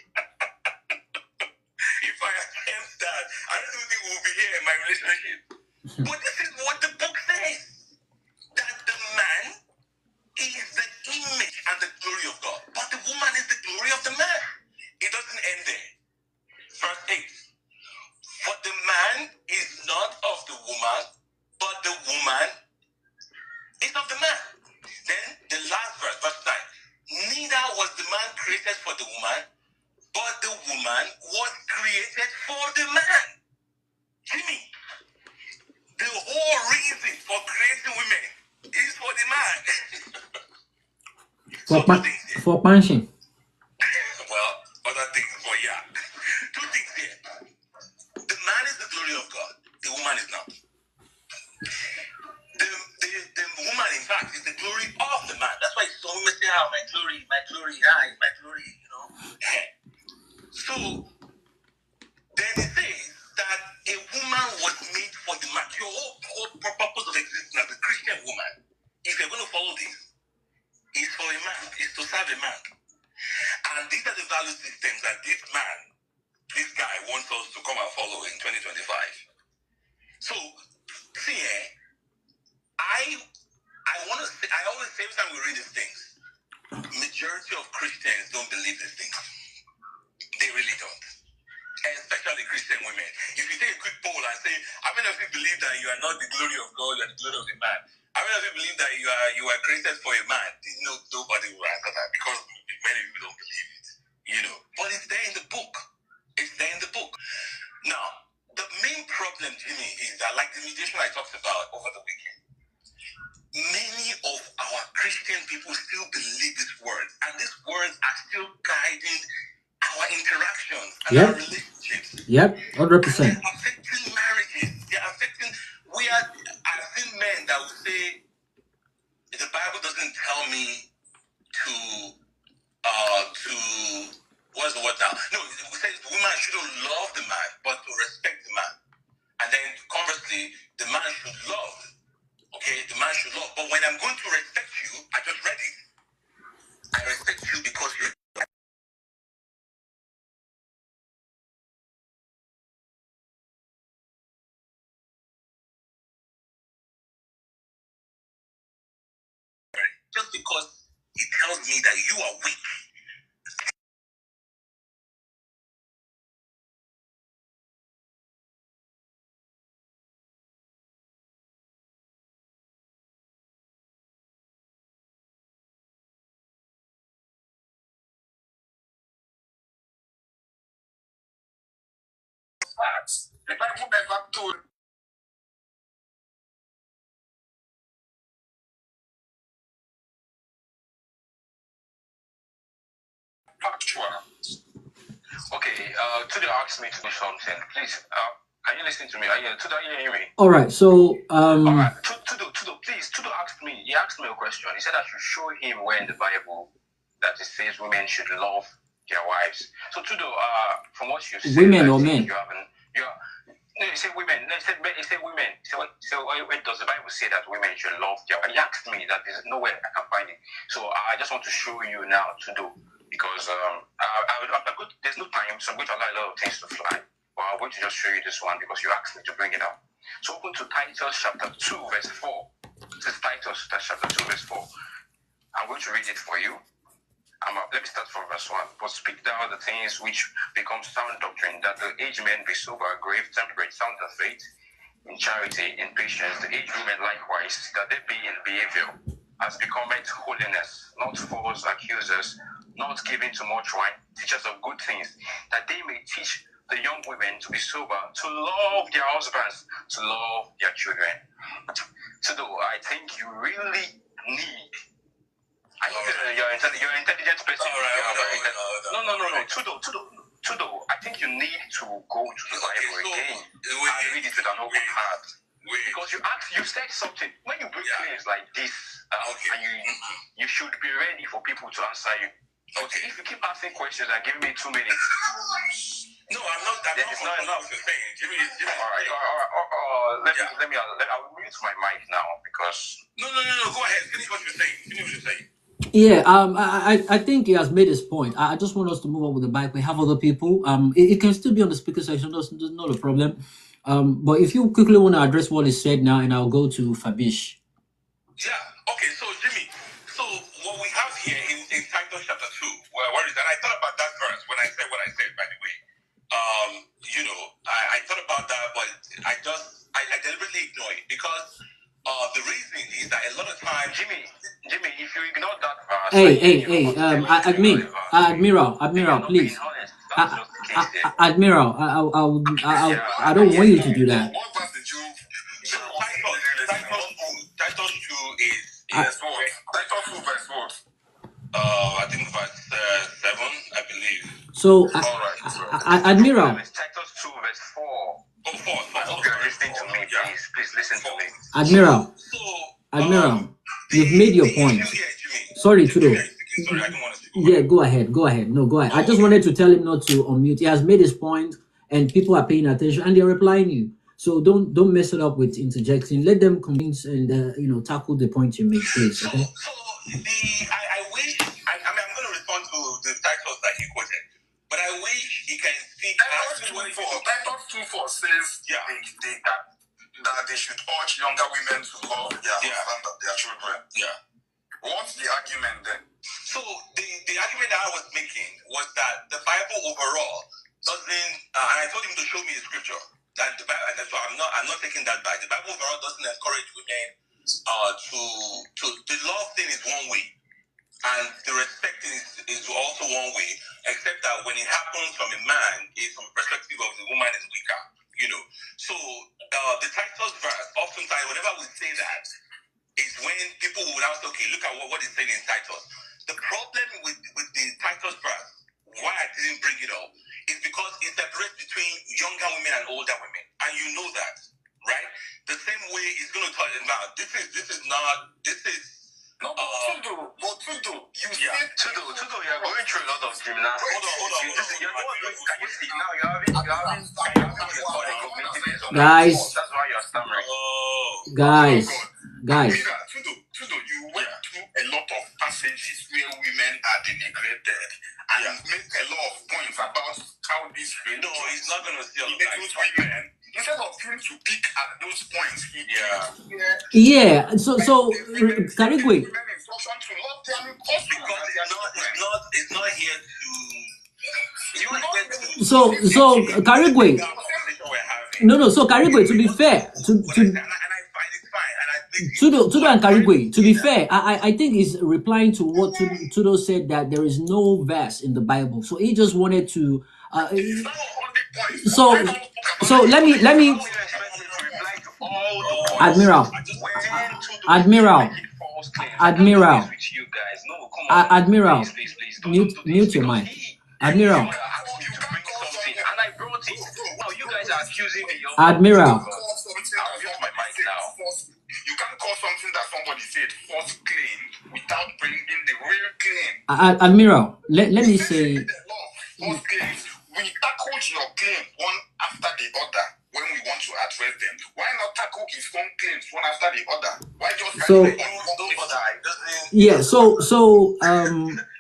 If I attempt that, I don't even think we'll be here in my relationship. But this is what the book says. That the man is the image and the glory of God. But the woman is the glory of the man. It doesn't end there. Verse 8. For the man is not of the woman, but the woman is of the man. Then the last verse, verse 9. Neither was the man created for the woman, but the woman was created for the man. Jimmy, the whole reason for creating women is for the man. For punching. Well, other things, but yeah. Two things here. The man is the glory of God. The woman is not. The woman, in fact, is the glory of the man. That's why some women say, my glory, So, then it says that a woman was made for the man. Your whole purpose of existing as a Christian woman, if you're going to follow this, is for a man, is to serve a man. And these are the value systems that this guy wants us to come and follow in 2025. So, see, I always say every time we read these things, majority of Christians don't believe these things. They really don't. Especially Christian women. If you take a quick poll and say, how many of you believe that you are not the glory of God, you are the glory of a man? How many of you believe that you are created for a man? Nobody will answer that because many people don't believe it. But it's there in the book. Now, the main problem, Jimmy, is that, like the mediation I talked about over the weekend, many of our Christian people still believe these words, and these words are still guiding our interactions and our relationships. Yep, 100%. They're affecting marriages. I've seen men that will say, the Bible doesn't tell me to what's the word now? No, it says the woman shouldn't love the man, but to respect the man. And then conversely, the man should love. Okay, the man should love. But when I'm going to respect you, I just read it. just because it tells me that you are weak. The Bible never told factual. Okay, Tudo asked me to do something. Please, can you listen to me? Tudo, are you hearing me? All right. So All right, Tudo, please. Tudo asked me. He asked me a question. He said I should show him where in the Bible that it says women should love their wives. So Tudo, from what you said, women I or think men? No, he said women. No, he said women. So where does the Bible say that women should love their wives? He asked me that there's nowhere I can find it. So I just want to show you now, Tudo, because there's no time, so I'm going to allow a lot of things to fly. But I'm going to just show you this one because you asked me to bring it up. So open to Titus chapter 2, verse 4. This is Titus chapter 2, verse 4. I'm going to read it for you. Let me start from verse 1. But speak thou the things which become sound doctrine, that the aged men be sober, grave, temperate, sound of faith, in charity, in patience, the aged women likewise, that they be in behavior, as becometh holiness, not false accusers, not given to much wine, teachers of good things, that they may teach the young women to be sober, to love their husbands, to love their children. So I think you really need. I know you're an intelligent person. No. Tudo. I think you need to go to the Bible again and read it with an open heart. Because you said something. When you bring things like this, and you should be ready for people to answer you. Okay. If you keep asking questions and giving me 2 minutes. No, I'm not. That is not enough. Jimmy. All right. Let me. I'll mute my mic now because. No. Go ahead. Finish what you're saying. Yeah, I think he has made his point. I just want us to move on with the bike. We have other people. It can still be on the speaker section. There's not a problem. But if you quickly want to address what is said now, and I'll go to Fabish. Yeah. Okay. So Jimmy. So what we have here in Titus chapter 2. Where is that? I thought about that verse when I said what I said. By the way, I thought about that, but I deliberately ignore it because the reason is that a lot of times, Jimmy, if you ignore that verse, Admiral, please. Admiral, I don't want you to do that. What verse did you? So Titus 2 is Yes, what? Titus 2 verse what? I think verse 7, I believe. So, Admiral. Titus 2 verse 4. Oh, 4. Okay, listen to me, please listen to me. Admiral, you've made your point. Sorry, Tudo. Sorry, I don't want to. Yeah, go ahead. No, go ahead. I just wanted to tell him not to unmute. He has made his point, and people are paying attention, and they're replying you. So don't mess it up with interjecting. Let them convince and tackle the point you make, please. Okay. I wish. I'm going to respond to the titles that he quoted, but I wish he can speak. Titus 2:4 says that they should urge younger women to love their children. Yeah. What's the argument then? So the argument that I was making was that the Bible overall doesn't, and I told him to show me the scripture that the Bible, and so I'm not taking that back. The Bible overall doesn't encourage women to the love thing is one way, and the respect is also one way, except that when it happens from a man, it's from the perspective of the woman is weaker, So the Titus verse, oftentimes, whenever we say that, is when people would ask, okay, look at what is saying in Titus. The problem with the Titus verse, why I didn't bring it up, is because it separates between younger women and older women, and you know that, right? The same way it's going to tell you now. This is. No, Tudo, you said Tudo, you're going through a lot of gymnastics. Hold on. Can you see now? You're having cognitive dissonance. Guys. That's why you're stammering. Guys. Tudo, you went through a lot of passages where women are denigrated and make a lot of points about how this No, he's not going to see all of includes women. Instead of him to pick at those points, he Yeah. So Karigwe. instruction to love them because it's not here to. So Karigwe. No. So Karigwe, to be fair, Tudo and Karigwe, to be fair, I think he's replying to what Tudo said, that there is no verse in the Bible. So he just wanted to. So let me. Admiral. Mute your mic. Admiral. Admiral. You can't call something that somebody said false claim without bringing the real claim. Admiral, let me say. False claims. We tackled your claim one after the other when we want to address them. Why not tackle his own claims one after the other? Why just yeah, so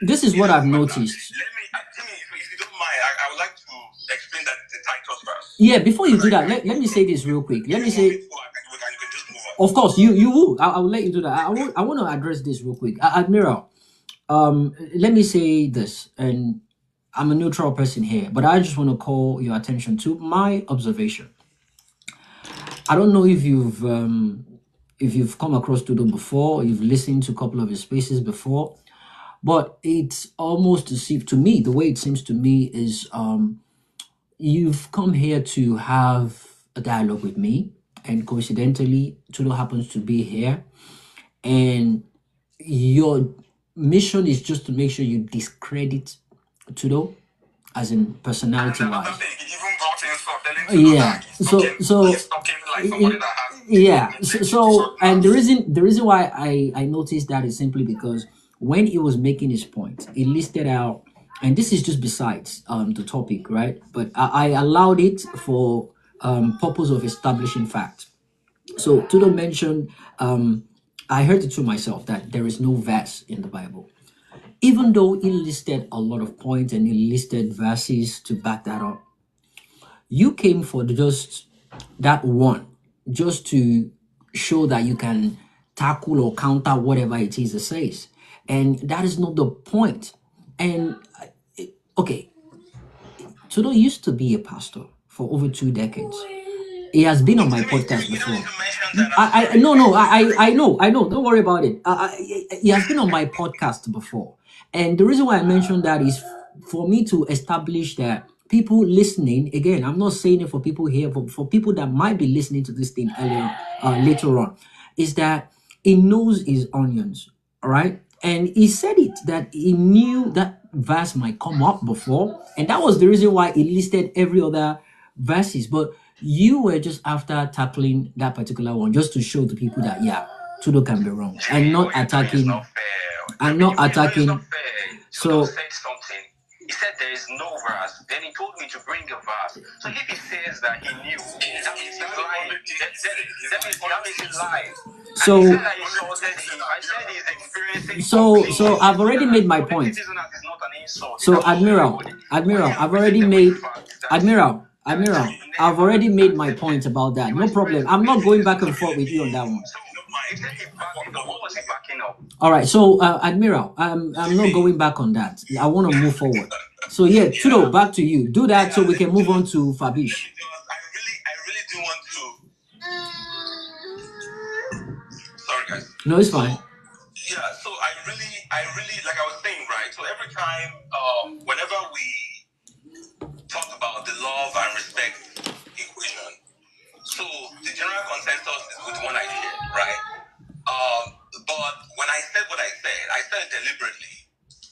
this is what I've noticed. If you don't mind, I would like to explain that the title first. Yeah, before you do that, let me say this real quick. Let me say, of course, you will. I will let you do that. I want to address this real quick. Admiral, let me say this, and I'm a neutral person here, but I just want to call your attention to my observation. I don't know if you've come across Tudo before, you've listened to a couple of his spaces before, but it's almost as if, to me, the way it seems to me is you've come here to have a dialogue with me, and coincidentally, Tudo happens to be here, and your mission is just to make sure you discredit Tudo, as in personality wise. Yeah. So and the reason why I noticed that is simply because when he was making his point, he listed out, and this is just besides the topic, right? But I allowed it for purpose of establishing fact. So Tudo mentioned, I heard it to myself, that there is no verse in the Bible. Even though he listed a lot of points and he listed verses to back that up, you came for just that one, just to show that you can tackle or counter whatever it is it says. And that is not the point. And okay, Tudo used to be a pastor for over 2 decades. He has been on my podcast before. I know. Don't worry about it. He has been on my podcast before. And the reason why I mentioned that is for me to establish that people listening, again, I'm not saying it for people here, but for people that might be listening to this thing later on, is that he knows his onions, all right? And he said it, that he knew that verse might come up before, and that was the reason why he listed every other verses. But you were just after tackling that particular one, just to show the people that, yeah, Tudo can be wrong, and not attacking. I'm not attacking. So said something. He said there is no verse. Then he told me to bring a verse. So if he says that he knew, that means he's lying. That means he's lying. So I've already made my point. So Admiral, I've already made my point about that. No problem. I'm not going back and forth with you on that one. All right. So Admiral, I'm not going back on that. I want to move forward. So yeah, Tudo, back to you. Do that so we can move on to Fabish. I really do want to. Sorry, guys. No, it's fine. Yeah, so I really, like I was saying, right? So every time, whenever we talk about the love and respect equation, so the general consensus is with one I shared, right? But when I said what I said it deliberately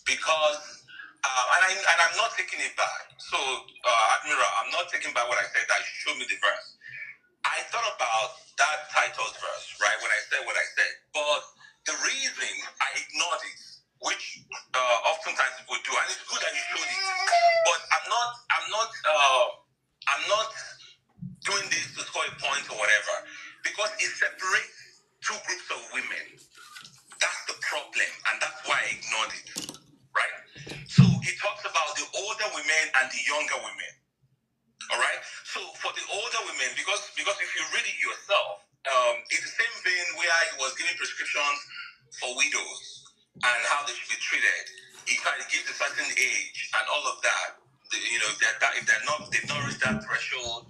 because, and I'm not taking it back. So, Admiral, I'm not taking back what I said. That showed me the verse. I thought about that Titus verse, right? When I said what I said, but the reason I ignored it, which oftentimes people do, and it's good that you showed it, but I'm not doing this to score a point or whatever, because it separates two groups of women. That's the problem, and that's why I ignored it. older women and the younger women. All right. So for the older women, because if you read it yourself, it's the same vein where he was giving prescriptions for widows and how they should be treated. He kind of gives a certain age and all of that. That if they've not reached that threshold,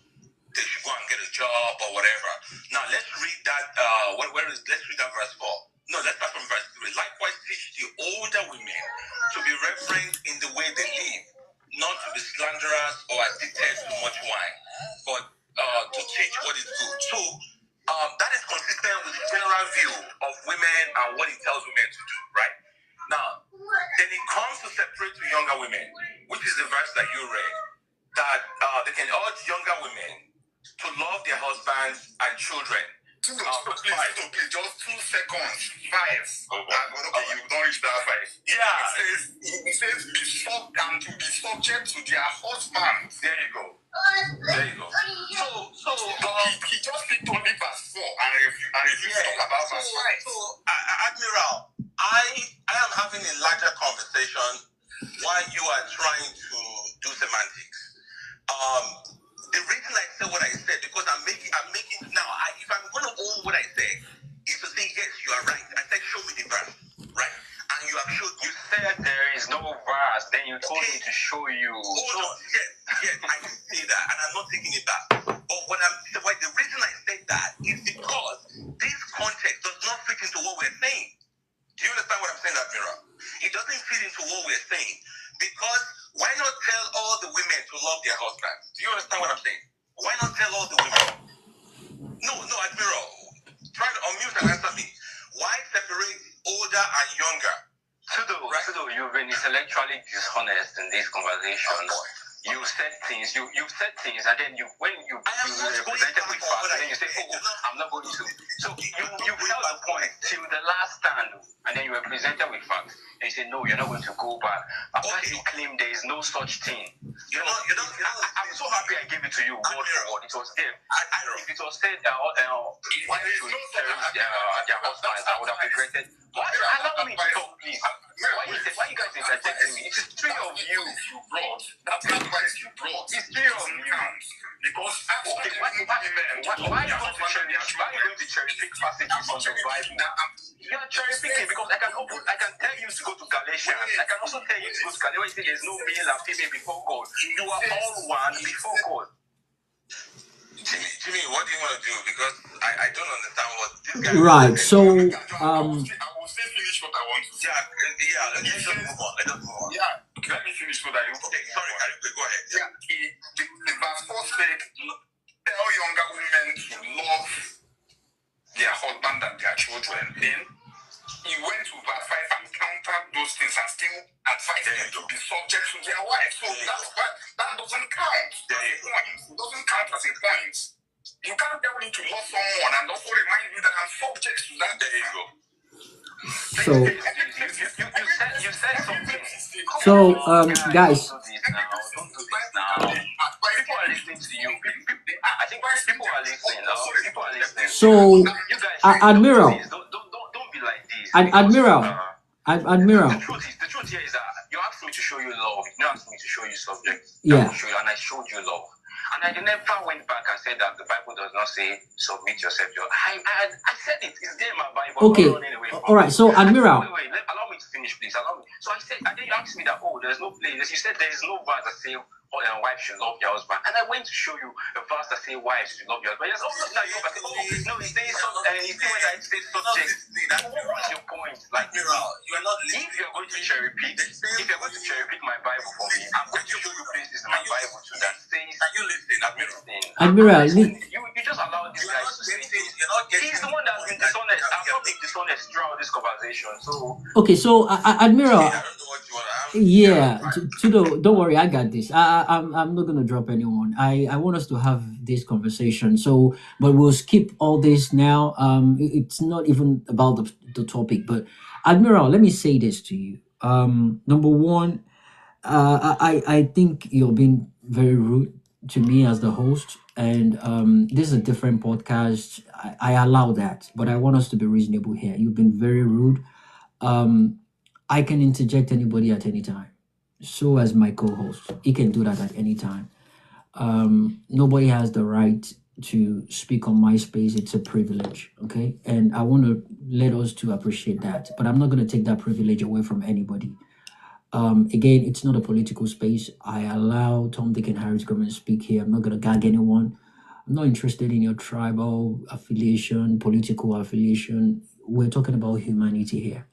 they should go and get a job or whatever. Now let's read that. Let's read that verse 4. No, let's start from verse 3. Likewise, teach the older women to be reverent in the way they live, not to be slanderers or addicted to much wine, but to teach what is good. So that is consistent with the general view of women and what he tells women to do, right? Now, then it comes to separate to younger women, which is the verse that you read, that they can urge younger women to love their husbands and children. Please, just 2 seconds. 5. Okay, you don't reach that 5. Yeah. It says be subject to their husbands. There you go. So he just picked only verse 4 and refused to talk about verse 5. So, Admiral, I am having a larger conversation while you are trying to do semantics. The reason I said what I said, because I'm making now. If I'm going to own what I said, is to say yes, you are right. I said show me the verse, right? And you have showed. You said there is no verse. Then you told me to show you. Hold on. Yes, I did say that, and I'm not taking it back. But the reason I said that is because this context does not fit into what we're saying. Do you understand what I'm saying, Admiral? It doesn't fit into what we're saying. Because why not tell all the women to love their husbands? Do you understand what I'm saying? Why not tell all the women? No, Admiral. Try to unmute and answer me. Why separate older and younger? Sudo, you've been intellectually dishonest in this conversation. You said things, and then when you presented with facts, then you say, I'm not going to. So you held the point till the last stand, and then you were presented with facts, and you said, no, you're not going to go back. After you claim there is no such thing. I'm so happy I gave it to you, word for word. It was there. If it was said, why should cherish their husbands, I would have regretted. Allow me to talk, please. Why you guys interjecting me? It is three of you brought. That's the advice you brought. It's three of you. Because why are you going to cherry pick passages from the Bible? You are cherry picking because I can tell you to go to Galatians. I can also tell you to go to Galatians. Say there's no male and female before God. You are all one before God. Jimmy, what do you want to do? Because I don't understand what this guy. Right. So I will still finish what I want to say. Let us move on. Yeah, let me finish what I want to say. Sorry, go ahead. Yeah, the verse 4 said, tell younger women to love their husband and their children. Then he went to verse 5 and countered those things and still advised them to be subject to their wives. So that doesn't count as a point. It doesn't count as a point. You can't tell me to love someone and also remind me that I'm subject to that. There you go. So, you said something. guys. Don't do this now. People are listening to you. I think people are listening. So, You guys, Admiral. Don't be like this. Admiral. The truth here is that you asked me to show you love. You asked me to show you subject. Yeah. And I showed you love. And I never went back and said that the Bible does not say submit yourself. I said it. It's there in my Bible. Okay. All right. So, Admiral. Wait. Allow me to finish, please. Allow me. So I said, and then you asked me that, there's no place. You said there is no verse that say wives should love their husband. And I went to show you a verse that say wives should love your husband. Yes, now you go back and say, no, it says subject. What's your point? Like, you are not listening. If you're going to cherry pick my Bible for me, I'm going to show you places in my Bible too that says. Can you listen, Admiral, you just allow these guys to say it. He's the one that's been dishonest. I'm not being dishonest throughout this conversation. So okay, so Admiral. I don't know what you want to ask. Yeah, Tudo, don't worry, I got this. I'm not gonna drop anyone. I want us to have this conversation. So, but we'll skip all this now. It's not even about the topic. But Admiral, let me say this to you. Number one, I think you're being very rude to me as the host, and this is a different podcast. I allow that, but I want us to be reasonable here. You've been very rude. I can interject anybody at any time. So as my co-host, he can do that at any time. Nobody has the right to speak on my space. It's a privilege, okay? And I want to let us to appreciate that. But I'm not going to take that privilege away from anybody. Again, it's not a political space. I allow Tom, Dick, and Harry to come and speak here. I'm not going to gag anyone. I'm not interested in your tribal affiliation, political affiliation. We're talking about humanity here.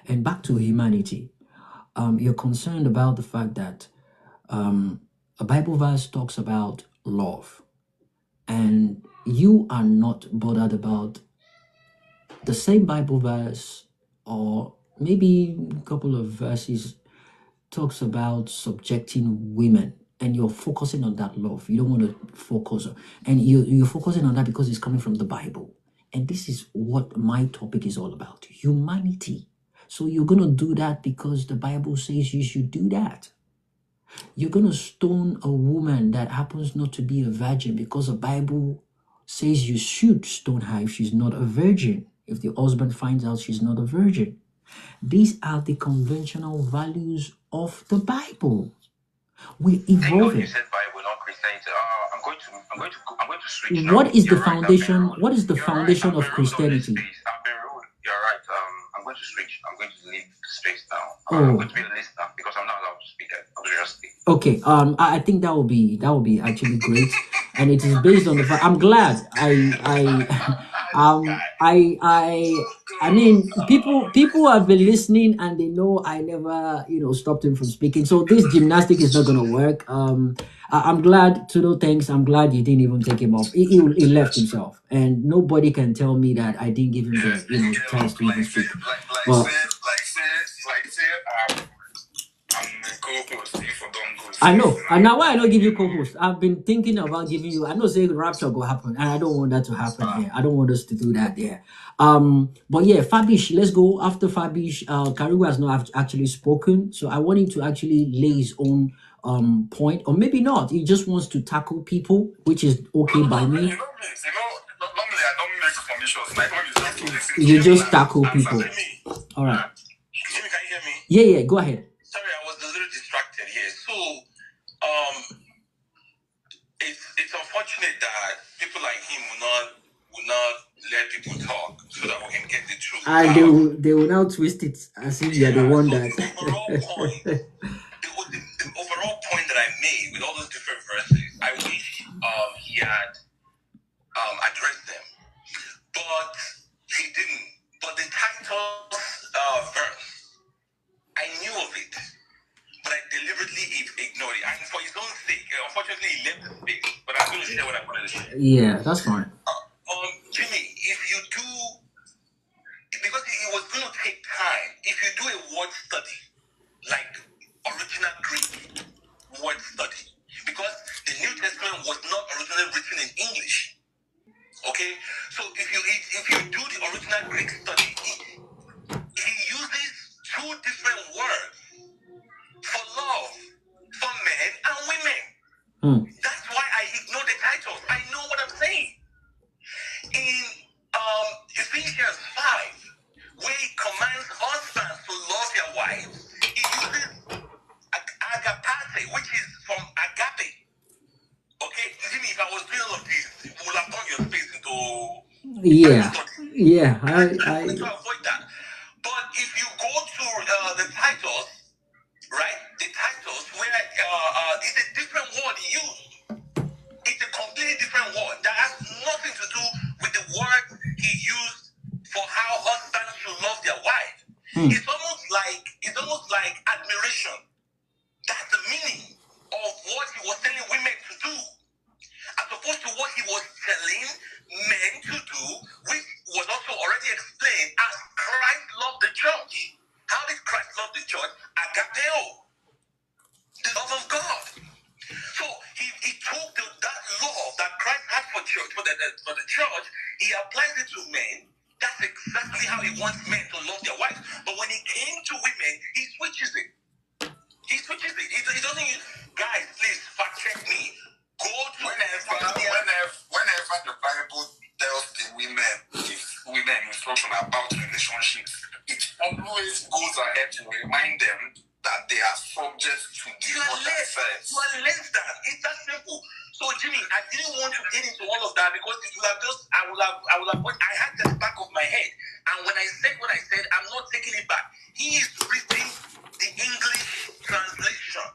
And back to humanity. You're concerned about the fact that a Bible verse talks about love, and you are not bothered about the same Bible verse, or maybe a couple of verses talks about subjecting women, and you're focusing on that love. You don't want to focus on, and you're focusing on that because it's coming from the Bible. And this is what my topic is all about: humanity. So you're going to do that because the Bible says you should do that. You're going to stone a woman that happens not to be a virgin because the Bible says you should stone her if she's not a virgin, if the husband finds out she's not a virgin. These are the conventional values of the Bible. We're Thank God you evolving. said Bible, not Christianity. I'm going to switch now. What is the You're right, I've been foundation? rude. What is the You're foundation right, I've of been rude on this Christianity? space. I've been rude. You're right. I'm going to switch. I'm going to leave the space now. Oh. I'm going to be a listener because I'm not allowed to speak. Obviously. Okay. I think that will be actually great, and it is based on the fact. I'm glad. I mean, people have been listening and they know I never, stopped him from speaking. So this gymnastic is not gonna work. I'm glad. Tudo, thanks. I'm glad you didn't even take him off. He left himself, and nobody can tell me that I didn't give him the chance to even speak. Well, I'm a co-host. If I don't go, I know. And now why I don't give you co-host? I've been thinking about giving you. I know say rapture will happen, and I don't want that to happen here. I don't want us to do that there. But yeah, Fabish, let's go after Fabish. Karigu has not actually spoken, so I want him to actually lay his own point, or maybe not. He just wants to tackle people, which is okay by me. Normally I don't make submissions. My own is just to listen. You just tackle people. All right. Jimmy, can you hear me? Yeah. Go ahead. Sorry, I was a little distracted here. So, it's unfortunate that people like him will not let people talk so that we can get the truth. And they will now twist it as if you're the one that. The overall point that I made with all those different verses, I wish he had addressed them, but he didn't. But the title verse, I knew of it, but I deliberately ignored it. And for his own sake, unfortunately, he left the space. But I'm going to share what I wanted to share. Yeah, that's fine. Jimmy, if you do, because it was going to take time, if you do a word study, like original Greek word study, because the New Testament was not originally written in English. Okay? So if you do the original Greek study, he uses two different words for love, for men and women. That's why I ignore the titles. I know what I'm saying. In Ephesians 5, where he commands husbands to love their wives, he uses agapate, which is from agape. Okay, Jimmy, if I was doing all of this, we would have turned your space into I to avoid that. But if you go to the titles, right? The titles where it's a different word he used. It's a completely different word that has nothing to do with the word he used for how husbands should love their wife. It's almost like admiration. That's the meaning of what he was telling women to do, as opposed to what he was telling men to do, which was also already explained as Christ loved the church. How did Christ love the church? Agapeo, the love of God. So he took that love that Christ had for the church, he applies it to men. That's exactly how he wants men to love their wives. But when he came to women, he switches it. He doesn't use, guys, please fact check me. Go to whenever the Bible tells the women, gives women instruction about relationships, it always goes ahead to remind them that they are subject to the You are other less. sex. You are less than. It's that simple. So Jimmy, I didn't want to get into all of that because it would have just I would have I had the back of my head. And when I said what I said, I'm not taking it back. He is reading the English translation.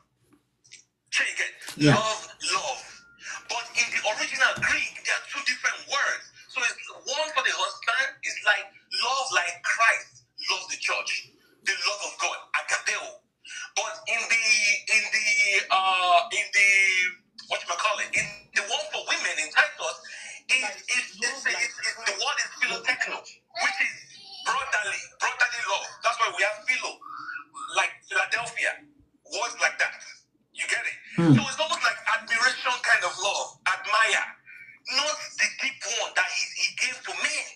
Check it. Yeah. Love. But in the original Greek, there are two different words. So it's one for the husband is like love like Christ loves the church. The love of God, agapeo. But in the whatchamacallit, in the one for women in Titus, the word is philotechno, which is brotherly love. That's why we have philo, like Philadelphia, words like that. You get it? So it's almost like admiration kind of love, admire, not the deep one that he gave to men.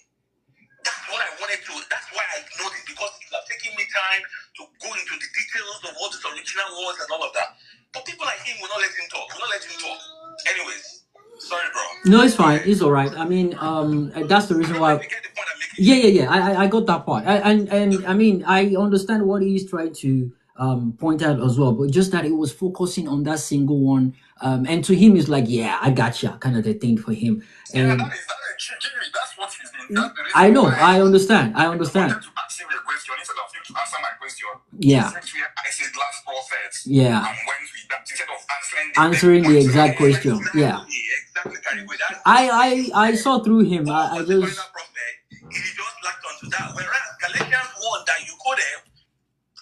That's what I wanted to. That's why I ignored it, because it was taking me time to go into the details of what this original was and all of that. But people like him will not let him talk. Anyways, sorry, bro. No, it's fine. It's all right. I mean, that's the reason why. Yeah. I got that part. And I mean, I understand what he's trying to point out as well, but just that it was focusing on that single one. And to him, it's like, yeah, I gotcha, kind of the thing for him. And Jimmy, that's what he's been. That's the reason I know, why I understand. I wanted to ask him a question instead of him to answer my question. Yeah. Since I said last prophet. Yeah. And went with that instead of Answering the exact question. Yeah. Exactly. I saw through him. I just. He just latched onto that. Whereas Galatians 1 that you quoted,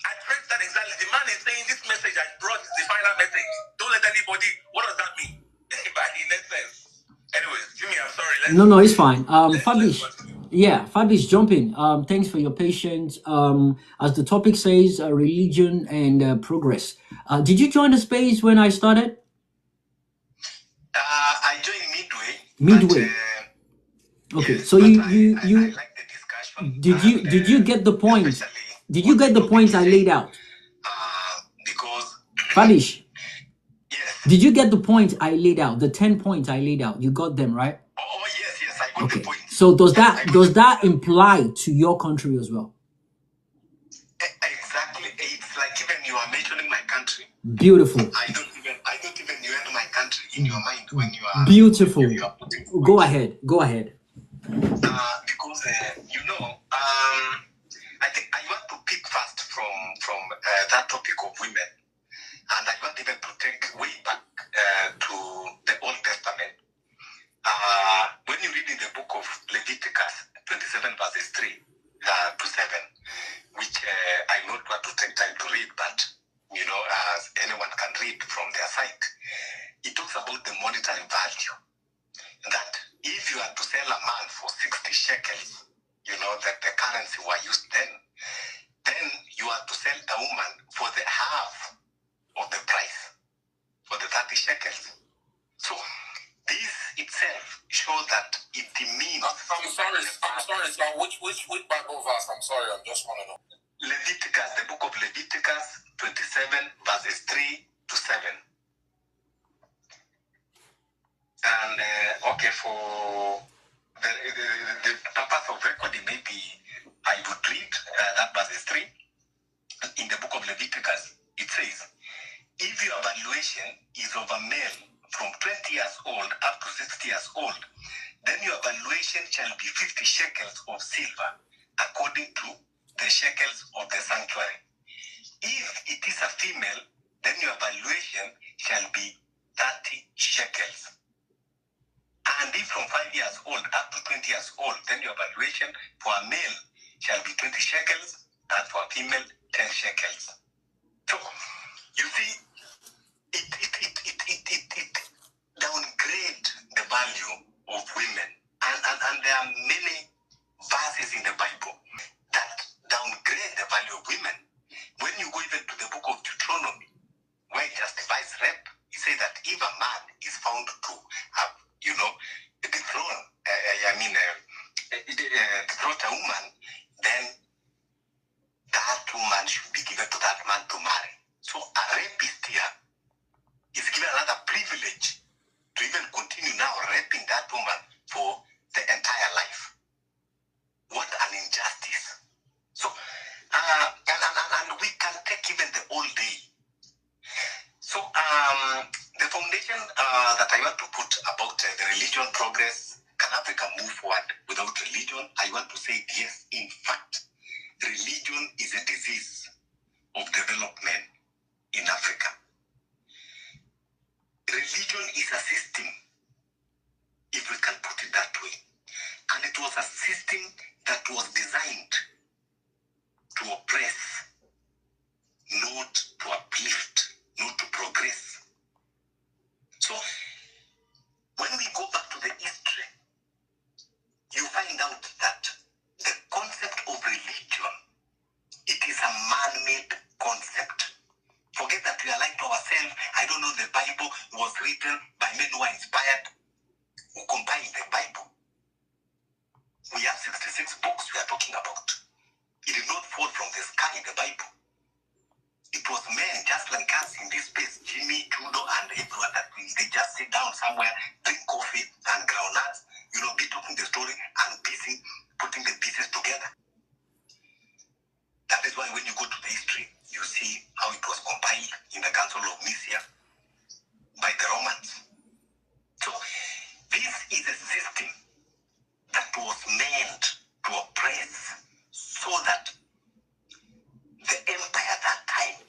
I traced that exactly. The man is saying this message I brought is the final message. Don't let anybody. What does that mean? In that sense. Anyways, Jimmy, I'm sorry. No, it's fine. Fabish. Yeah, Fabish, jump in. Thanks for your patience. As the topic says, religion and progress. Did you join the space when I started? I joined Midway. Okay, yes, so you I like the discussion. did you get the point? Did you get the points I laid out? Because Fabish, yes. did you get the points I laid out? The 10 points I laid out. You got them, right? Oh yes, I got the point. So does that imply to your country as well? Exactly. It's like even you are mentioning my country. Beautiful. I don't even know my country in your mind when you are beautiful. When you are putting points. Go ahead. Because I think I want to pick first from that topic of women, and I want even to take way back to the Old Testament. When you read in the book of Leviticus 27 verses 3 to 7, which I not want to take time to read, but as anyone can read from their site, it talks about the monetary value. That if you are to sell a man for 60 shekels, that the currency were used then you are to sell a woman for the half of the price, for the 30 shekels. So this itself shows that it demeans. I'm sorry, sir. Which Bible verse? I'm sorry, I just want to know. Leviticus, the book of Leviticus 27 verses 3 to 7. And for the purpose of recording, maybe I would read that verses 3. In the book of Leviticus, it says, if your valuation is of a male from 20 years old up to 60 years old, then your valuation shall be 50 shekels of silver, according to the shekels of the sanctuary. If it is a female, then your valuation shall be 30 shekels. And if from 5 years old up to 20 years old, then your valuation for a male shall be 20 shekels, and for a female, 10 shekels. So, you see, it downgrade the value of women. And there are many verses in the Bible that downgrade the value of women. When you go even to the book of Deuteronomy, where it justifies rape, it says that if a man is found to have, betrothed a woman, then that woman should be given to that that I want to put about the religion progress. Can Africa move forward without religion? I want to say yes. In fact, religion is a disease of development in Africa. Religion is a system, if we can put it that way. And it was a system that was designed to oppress, not to uplift, not to progress. So, when we go back to the history, you find out that the concept of religion, it is a man-made concept. Forget that we are like to ourselves. I don't know, the Bible was written by men who are inspired, who compiled the Bible. We have 66 books we are talking about. It did not fall from the sky, the Bible. It was men just like us in this space, Jimmy, Judo, and everyone, that they just sit down somewhere, drink coffee and groundnuts, be talking the story and putting the pieces together. That is why when you go to the history, you see how it was compiled in the Council of Nicaea by the Romans. So this is a system that was meant to oppress so that the empire at that time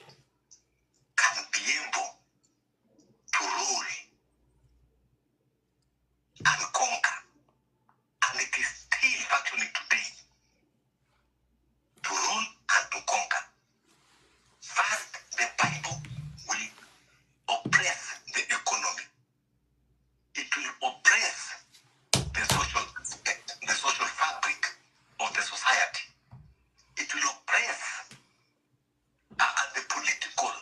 can be able to rule and conquer. And it is still functioning today to rule and to conquer. First, the Bible will oppress the economy. It will oppress the social aspect, the social fabric of the society. It will oppress the political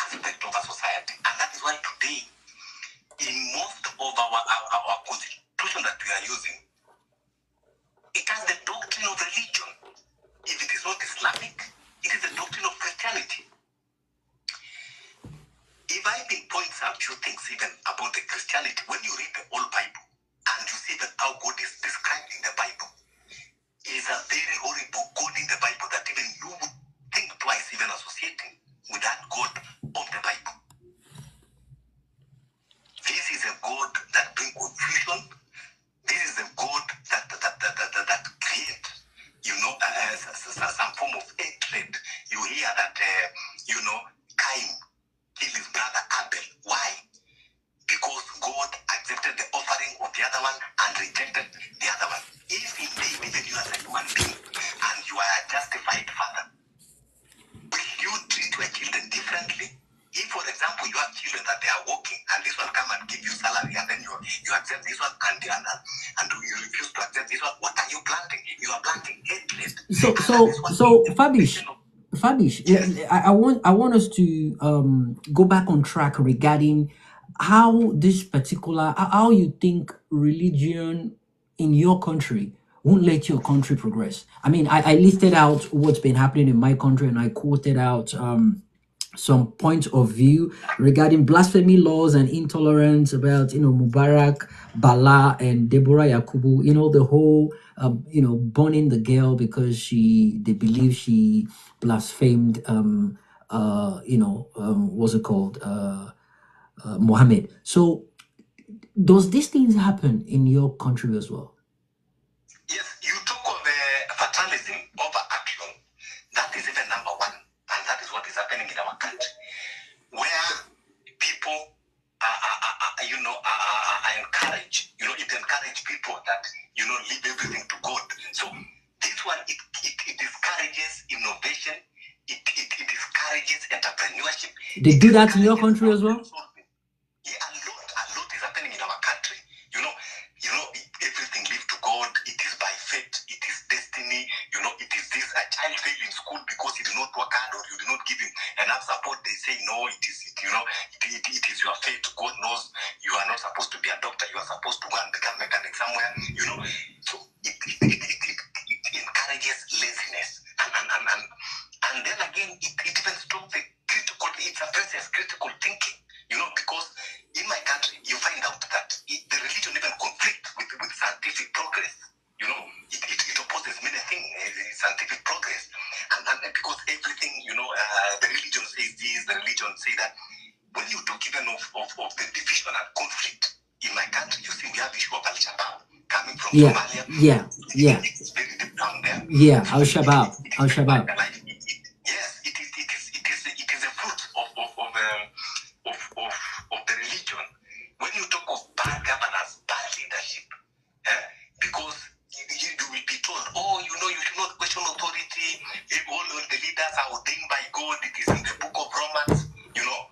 aspect of a society. And that is why today, in most of our constitution that we are using, it has the doctrine of religion. If it is not Islamic, it is the doctrine of Christianity. If I can point out few things even about the Christianity, when you read the whole Bible and you see that how God is described in the Bible, is a very horrible God in the Bible that even you would think twice even associating with that God of the Bible. This is a God that brings confusion. This is a God that creates, some form of hatred. You hear that, Cain killed his brother Abel. Why? Because God accepted the offering of the other one and rejected the other one. If indeed even you as a human being and you are a justified father, will you treat your children differently? If, for example, you have children that they are working and this one come and give you salary and then you accept this one and you refuse to accept this one, what are you planting? You are planting hatred. So Fabish, Yes. I want us to go back on track regarding how this particular how you think religion in your country won't let your country progress. I mean, I listed out what's been happening in my country and I quoted out some points of view regarding blasphemy laws and intolerance about Mubarak, Bala, and Deborah Yakubu. The whole burning the girl because they believe she blasphemed what's it called Mohammed. So does these things happen in your country as well? Yes, you talk of fatalism over action. That is even number one. And that is what is happening in our country. Where people are encouraged. It encourages people that, leave everything to God. So this one, it discourages innovation. It discourages entrepreneurship. They do that in your country as well? Yeah, a lot is happening in our country. Everything leave to God. It is by fate. It is destiny. It is this. A child failed in school because he did not work hard or you did not give him enough support. They say no. It is your fate. God knows you are not supposed to be a doctor. You are supposed to go and become a mechanic somewhere. So it encourages laziness and then again it even stops the critical. It suppresses critical thinking. Because in my country, you find out that the religion even conflicts with scientific progress. It opposes many things, scientific progress. And because everything, the religion says this, the religion says that. when you talk even of the division and conflict in my country, you see we have issue of Al-Shabaab coming from Somalia. It's very deep down there. Al-Shabaab. Yes, it is a fruit of the religion. When you talk of bad governance, bad leadership, because you will be told, you should not question authority. All the leaders are ordained by God. It is in the book of Romans.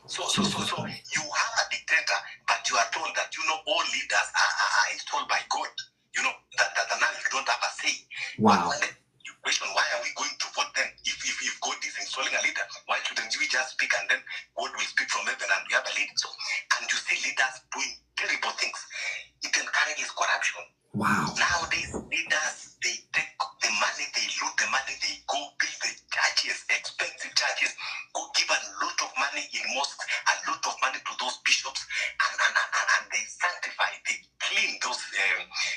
So you have a dictator, but you are told that all leaders are installed by God. That now you don't have a say. Wow. You question, why are we going to vote then if God is installing a leader? Why shouldn't we just speak and then God will speak from heaven and we have a leader? So, and you see leaders doing terrible things. It encourages corruption. Wow. Nowadays, leaders, they take the money, they loot the money, they go build the churches, expensive churches, go give a lot of money in mosques, a lot of money to those bishops, and they sanctify, they clean those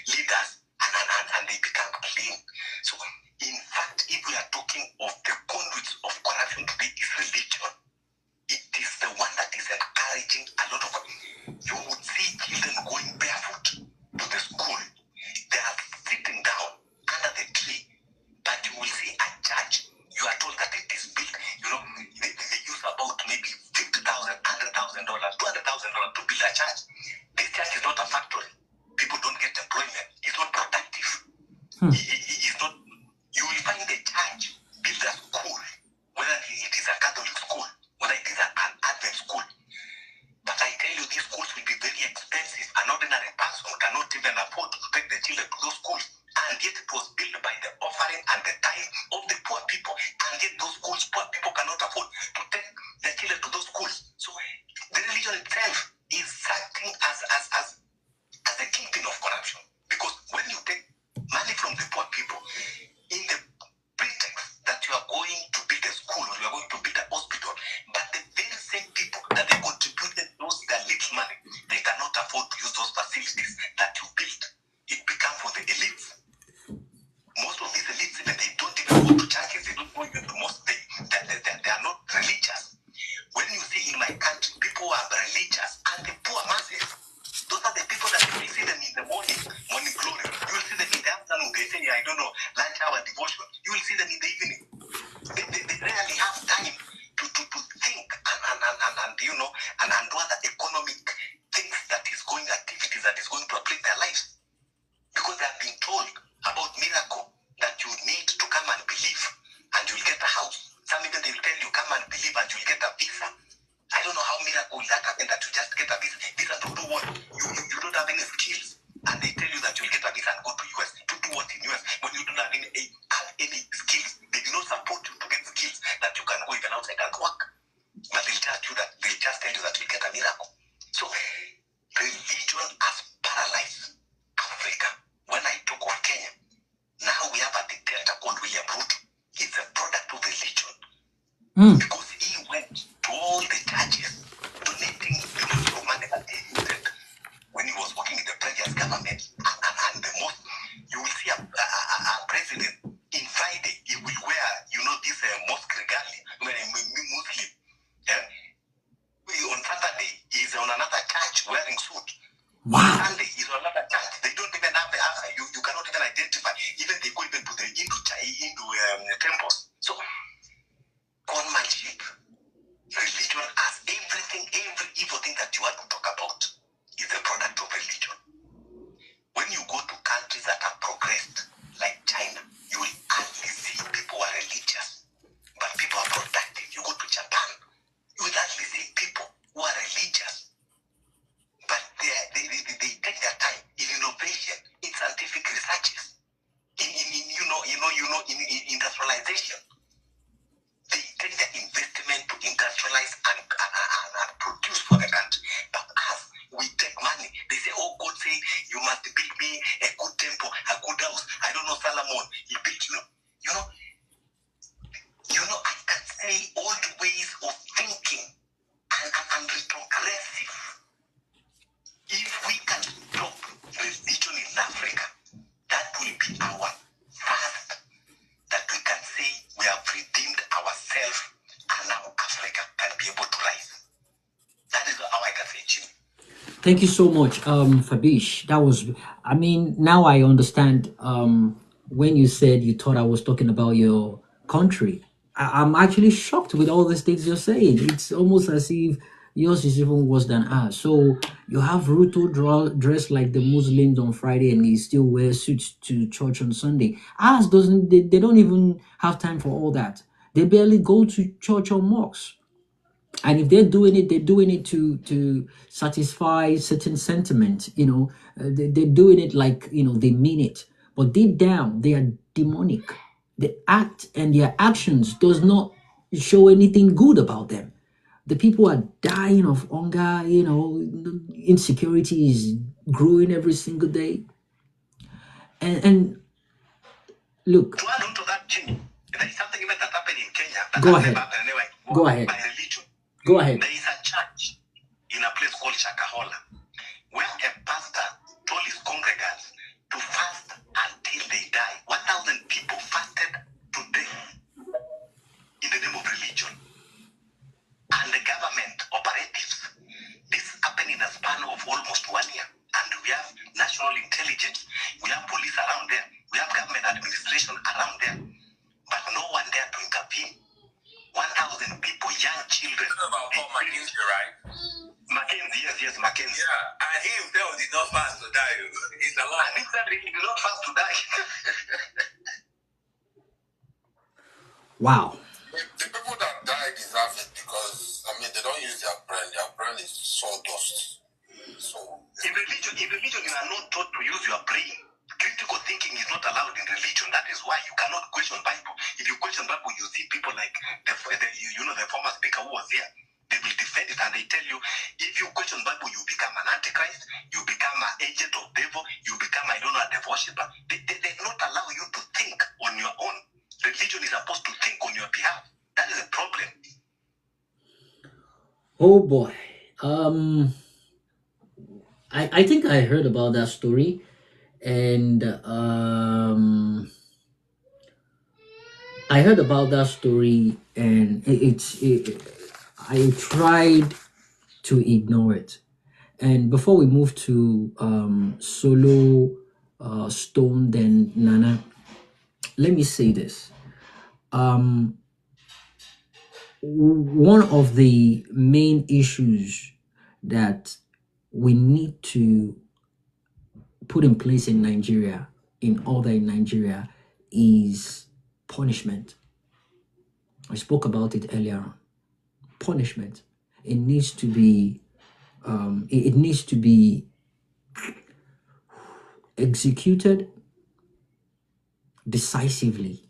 leaders, and they become clean. So, in fact, if we are talking of the conduits of corruption today, is religion. It is the one that is encouraging a lot of. You would see children going barefoot to the school. They are sitting down under the tree, but you will see a church. You are told that it is built. They use about maybe $50,000, $100,000, $200,000 to build a church. This church is not a factory. People don't get employment. It's not productive. It's not. You will find the church build a school, whether it is a Catholic school, whether it is an Advent school. But I tell you, these schools will be very expensive. An ordinary person cannot even afford to take the children to those schools. And yet it was built by the offering and the tithe of the poor people. And yet those schools, poor people cannot afford to take their children to those schools. So the religion itself is acting as a kingpin of corruption. Because when you take money from the poor people in the pretext that you are going to build a school or you are going to build a hospital, but the very same people that they contributed their little money, they cannot afford to use those facilities that you built. It becomes for the elites. Most of these elites, even they don't even go to churches, they don't go even to mosques, they are not religious. When you see in my country, people are religious and the poor masses, those are the people that you will see them in the morning glory. You will see them in the afternoon, they say, I don't know, lunch hour devotion. You will see them in the evening. They rarely have time to think and do other economic things activities that is going to uplift their lives. Because they have been told about miracle that you need to come and believe and you'll get a house. Some even they will tell you come and believe and you'll get a visa. I don't know how miracle will that happen that you just get a visa. Visa to do what? You don't have any skills. And they tell you that you'll get a visa and go to US. To do what in US? When you don't have any skills. They do not support you to get skills that you can go even outside and work. But they'll just tell you that you'll get a miracle. So religion has paralyzed Africa. When I talk of Kenya, now we have a dictator called William Ruto. He's a product of religion. Because he went to all the churches donating billions of money that he needed when he was working in the previous government. And the most, you will see a president in Friday, he will wear, this mosque regalia, Muslim. Yeah? On Saturday, he's on another church wearing suit. Wow. On Sunday, he's on another church. They don't even have you cannot even identify. Even they go even to the Hindu temples. So, conmanship, religion has everything, every evil thing that you want to talk about is a product of religion. When you go to countries that have progressed, like China, you will hardly see people who are religious, but people are productive. You go to Japan, you will hardly see people who are religious, but they take their time in innovation, in scientific researches, in industrialization. They take their investment to industrialize and produce for the country. But us, we take money. They say, oh, God say, you must build me a good temple, a good house. I don't know, Solomon, he built, I can say old ways of thinking and retrogressive. If we can stop religion in Africa, that will be our first, that we can say we have redeemed ourselves and now Africa can be able to rise. That Thank you so much, Fabish. That was, I mean, now I understand. When you said you thought I was talking about your country, I'm actually shocked with all the things you're saying. It's almost as if yours is even worse than ours. So you have Ruto dressed like the Muslims on Friday, and he still wears suits to church on Sunday. Ours doesn't. They don't even have time for all that. They barely go to church or mosques. And if they're doing it to satisfy certain sentiment. They're doing it like, they mean it, but deep down they are demonic. The act and their actions does not show anything good about them. The people are dying of hunger. Insecurity is growing every single day. And look, To add on to that, Jimmy, there is something even that happened in Kenya that go has ahead. never happened anyway. Go ahead. By religion. Go ahead. There is a church in a place called Shakahola where a pastor told his congregants to fast until they die. 1,000 people fasted to death in the name of religion. And the government operatives, this happened in a span of almost 1 year. And we have national intelligence, we have police around there, we have government administration around there, but no one there to intervene. 1,000 people, young children. You know about Paul Mackenzie, right? Mackenzie, yes, Mackenzie. Yeah, and he himself did not fast to die. He's alive. And he said he did not fast to die. Wow. The people that die deserve it because, they don't use their brain. Their brain is sawdust. So, in religion, you are not taught to use your brain. Critical thinking is not allowed in religion. That is why you cannot question Bible. If you question Bible, you see people like the former speaker who was here. They will defend it and they tell you, if you question Bible, you become an antichrist, you become an agent of devil, you become, a devil worshipper. They not allow you to think on your own. Religion is supposed to think on your behalf. That is a problem. Oh boy. I think I heard about that story, and I heard about that story, and I tried to ignore it. And before we move to Solo, Stone, then Nana, let me say this. One of the main issues that we need to put in place in Nigeria, in Nigeria, is punishment. I spoke about it earlier on. Punishment. It needs to be executed decisively.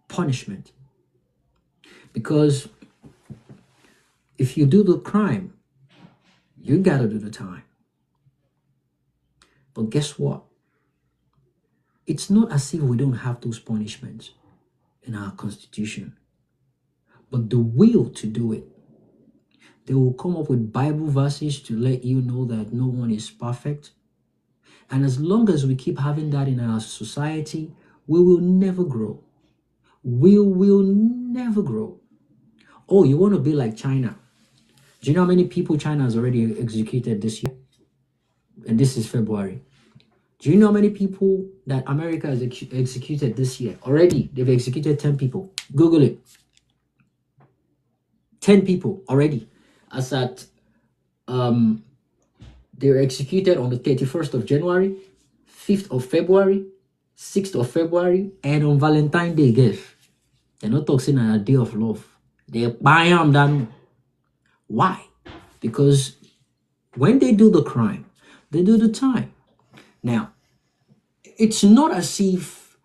Punishment. Because if you do the crime, you gotta do the time. But guess what? It's not as if we don't have those punishments in our constitution, but the will to do it. They will come up with Bible verses to let you know that no one is perfect. And as long as we keep having that in our society, we will never grow. We will never grow. Oh, you want to be like China? Do you know how many people China has already executed this year? And this is February. Do you know how many people that America has executed this year? Already, they've executed 10 people. Google it. 10 people already. As at, they were executed on the 31st of January, 5th of February, 6th of February, and on Valentine's Day, guys. They're not talking a day of love. They're buying them. Why? Because when they do the crime, they do the time. Now, it's not as if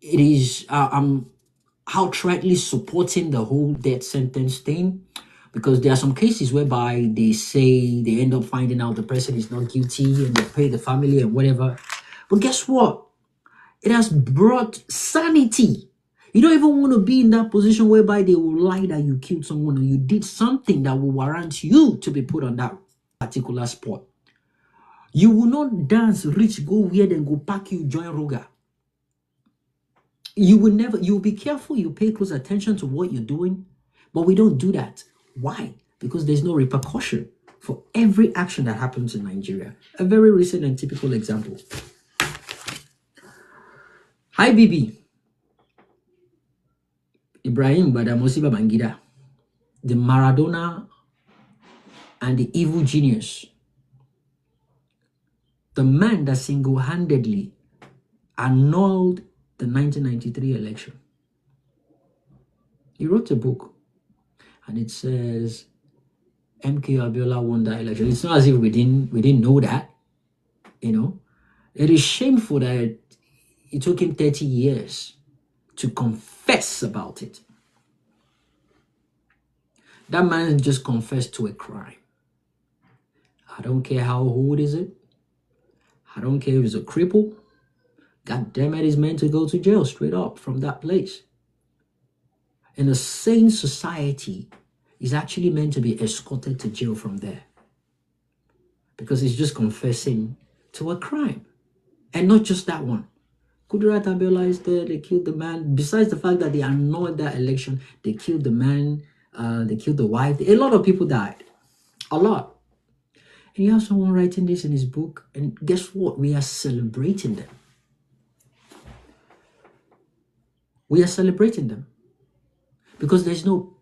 it is outrightly supporting the whole death sentence thing, because there are some cases whereby they say they end up finding out the person is not guilty and they pay the family and whatever. But guess what? It has brought sanity. You don't even want to be in that position whereby they will lie that you killed someone or you did something that will warrant you to be put on that particular spot. You will not dance, reach, go weird, and go pack you, join Roga. You will never, you'll be careful, you pay close attention to what you're doing, but we don't do that. Why? Because there's no repercussion. for every action that happens in Nigeria. A very recent and typical example. Hi, Bibi. Ibrahim Badamasi Babangida, the Maradona and the evil genius, the man that single-handedly annulled the 1993 election. He wrote a book, and it says MK Abiola won that election. It's not as if we didn't know that, you know. It is shameful that it took him 30 years to confess about it. That man just confessed to a crime. I don't care how old is it. I don't care if he's a cripple. God damn it, he's meant to go to jail straight up from that place. In a sane society, he's actually meant to be escorted to jail from there. Because he's just confessing to a crime. And not just that one. Kudirat Abiola is there, they killed the man. Besides the fact that they annulled that election, they killed the man, they killed the wife. A lot of people died. A lot. And you have someone writing this in his book, and guess what? We are celebrating them. We are celebrating them. Because there's no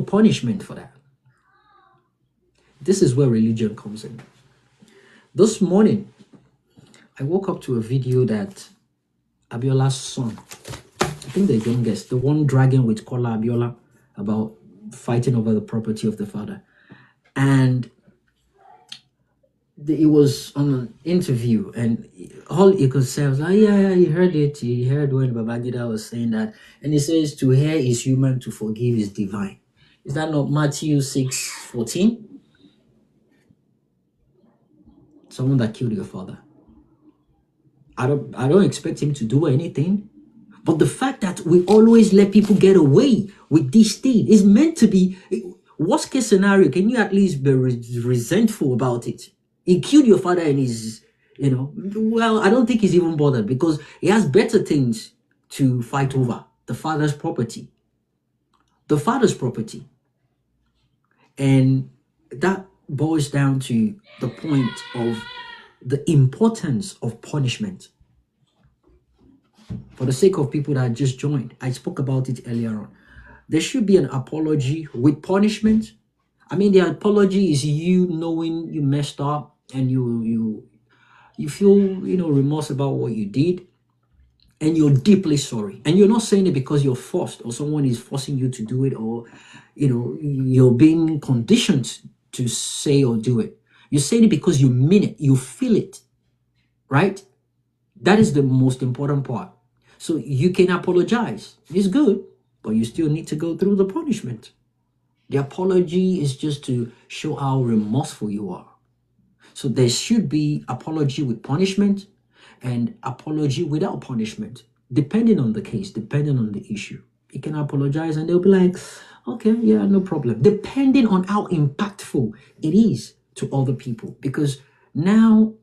punishment for that. This is where religion comes in. This morning, I woke up to a video that Abiola's son, I think the youngest, the one dragging with Kola Abiola about fighting over the property of the father. And it was on an interview, and all he could say was, yeah, he heard it. He heard when Babangida was saying that. And he says, to hear is human, to forgive is divine. Is that not Matthew 6:14? Someone that killed your father. I don't expect him to do anything. But the fact that we always let people get away with this thing is meant to be, worst case scenario, can you at least be resentful about it? He killed your father and he's, well, I don't think he's even bothered because he has better things to fight over. The father's property. The father's property. And that boils down to the point of the importance of punishment. For the sake of people that just joined, I spoke about it earlier on. There should be an apology with punishment. I mean, the apology is you knowing you messed up and you feel, remorse about what you did, and you're deeply sorry. And you're not saying it because you're forced or someone is forcing you to do it, or, you're being conditioned to say or do it. You're saying it because you mean it, you feel it, right? That is the most important part. So you can apologize. It's good, but you still need to go through the punishment. The apology is just to show how remorseful you are. So there should be apology with punishment and apology without punishment, depending on the case, depending on the issue. You can apologize and they'll be like, okay, yeah, no problem. Depending on how impactful it is to other people. Because now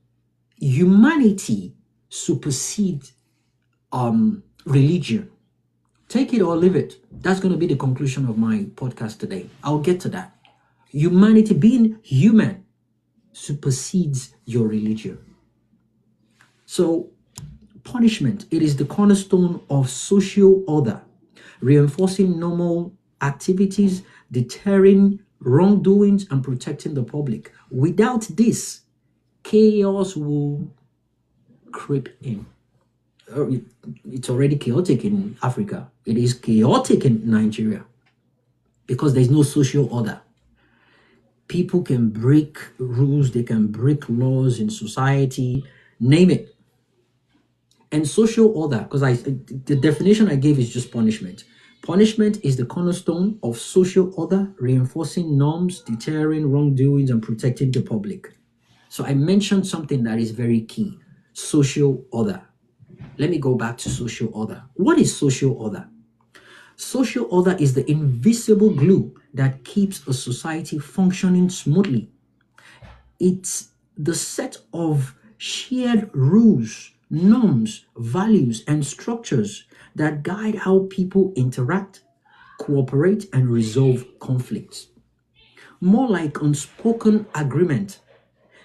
humanity supersedes religion. Take it or leave it. That's going to be the conclusion of my podcast today. I'll get to that. Humanity, being human, supersedes your religion. So, punishment, it is the cornerstone of social order, reinforcing normal activities, deterring wrongdoings, and protecting the public. Without this, chaos will creep in. It's already chaotic in Africa. It is chaotic in Nigeria because there's no social order. People can break rules, they can break laws in society, name it. And social order, because the definition I gave is just punishment. Punishment is the cornerstone of social order, reinforcing norms, deterring wrongdoings, and protecting the public. So I mentioned something that is very key: social order. Let me go back to social order. What is social order? Social order is the invisible glue that keeps a society functioning smoothly. It's the set of shared rules, norms, values, and structures that guide how people interact, cooperate, and resolve conflicts. more like unspoken agreement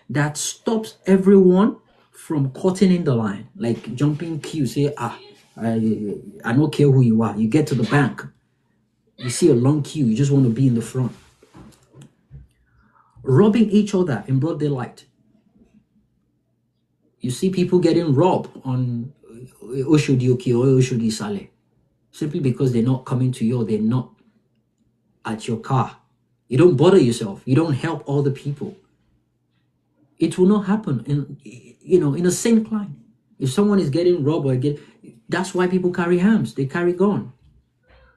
that stops everyone from cutting in the line, like jumping queue, say, I don't care who you are. You get to the bank, you see a long queue, you just want to be in the front. Robbing each other in broad daylight. You see people getting robbed on Oshodi Oki or Oshodi Sale simply because they're not coming to you or they're not at your car. You don't bother yourself. You don't help other people. It will not happen in a same climb. If someone is getting robbed that's why people carry arms. They carry gun.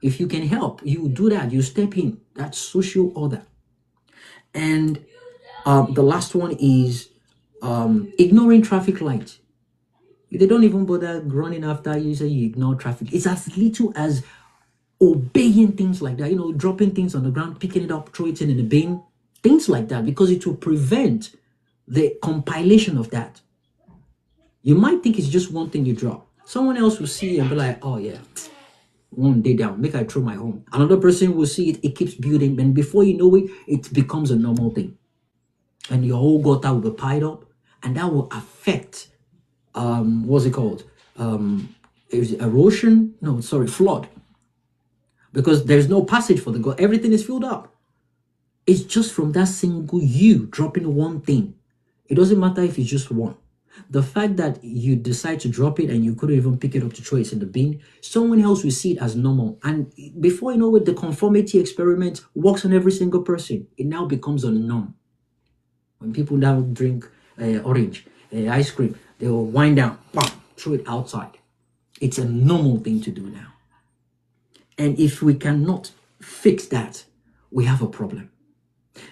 If you can help, you do that. You step in. That's social order. And the last one is ignoring traffic lights. They don't even bother running after you, say you ignore traffic. It's as little as obeying things like that, dropping things on the ground, picking it up, throw it in the bin, things like that, because it will prevent the compilation of that. You might think it's just one thing you drop. Someone else will see it and be like, oh yeah, one day down, make I throw my home. Another person will see it, it keeps building, and before you know it, it becomes a normal thing. And your whole gutter will be piled up, and that will affect what's it called? Is it erosion? No, sorry, flood. Because there's no passage for the gutter. Everything is filled up. It's just from that single you dropping one thing. It doesn't matter if it's just one. The fact that you decide to drop it and you couldn't even pick it up to throw it in the bin, someone else will see it as normal. And before you know it, the conformity experiment works on every single person. It now becomes a norm. When people now drink orange, ice cream, they will wind down, throw it outside. It's a normal thing to do now. And if we cannot fix that, we have a problem.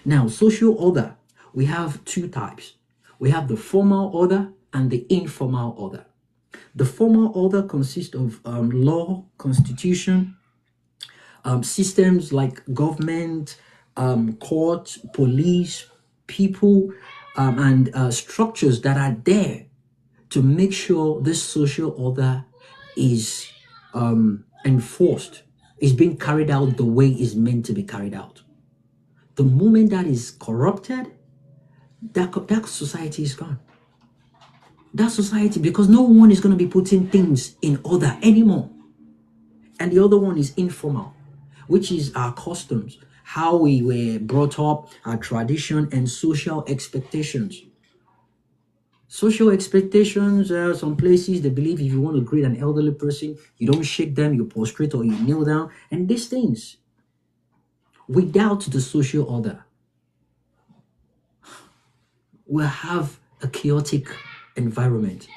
Now, social order, we have two types. We have the formal order and the informal order. The formal order consists of law, constitution, systems like government, court, police, people, and structures that are there to make sure this social order is enforced, is being carried out the way it's meant to be carried out. The moment that is corrupted, that society is gone. That society, because no one is going to be putting things in order anymore. And the other one is informal, which is our customs, how we were brought up, our tradition, and social expectations. Social expectations, some places they believe if you want to greet an elderly person, you don't shake them, you prostrate or you kneel down, and these things. Without the social order, we'll have a chaotic environment.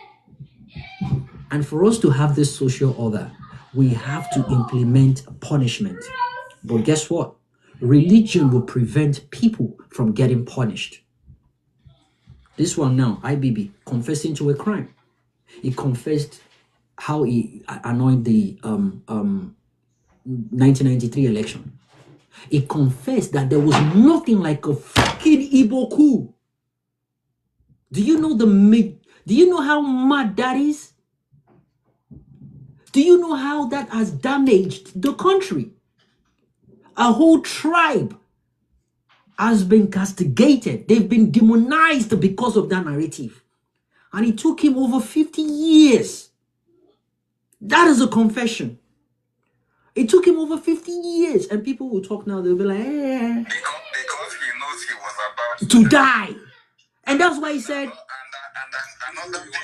And for us to have this social order, we have to implement punishment. But guess what? Religion will prevent people from getting punished. This one now, IBB, confessing to a crime. He confessed how he annoyed the 1993 election. He confessed that there was nothing like a fucking Igbo coup. Do you know how mad that is? Do you know how that has damaged the country? A whole tribe has been castigated. They've been demonized because of that narrative. And it took him over 50 years. That is a confession. It took him over 50 years. And people will talk now, they'll be like, Because he knows he was about to die. And that's why he said, and another thing there,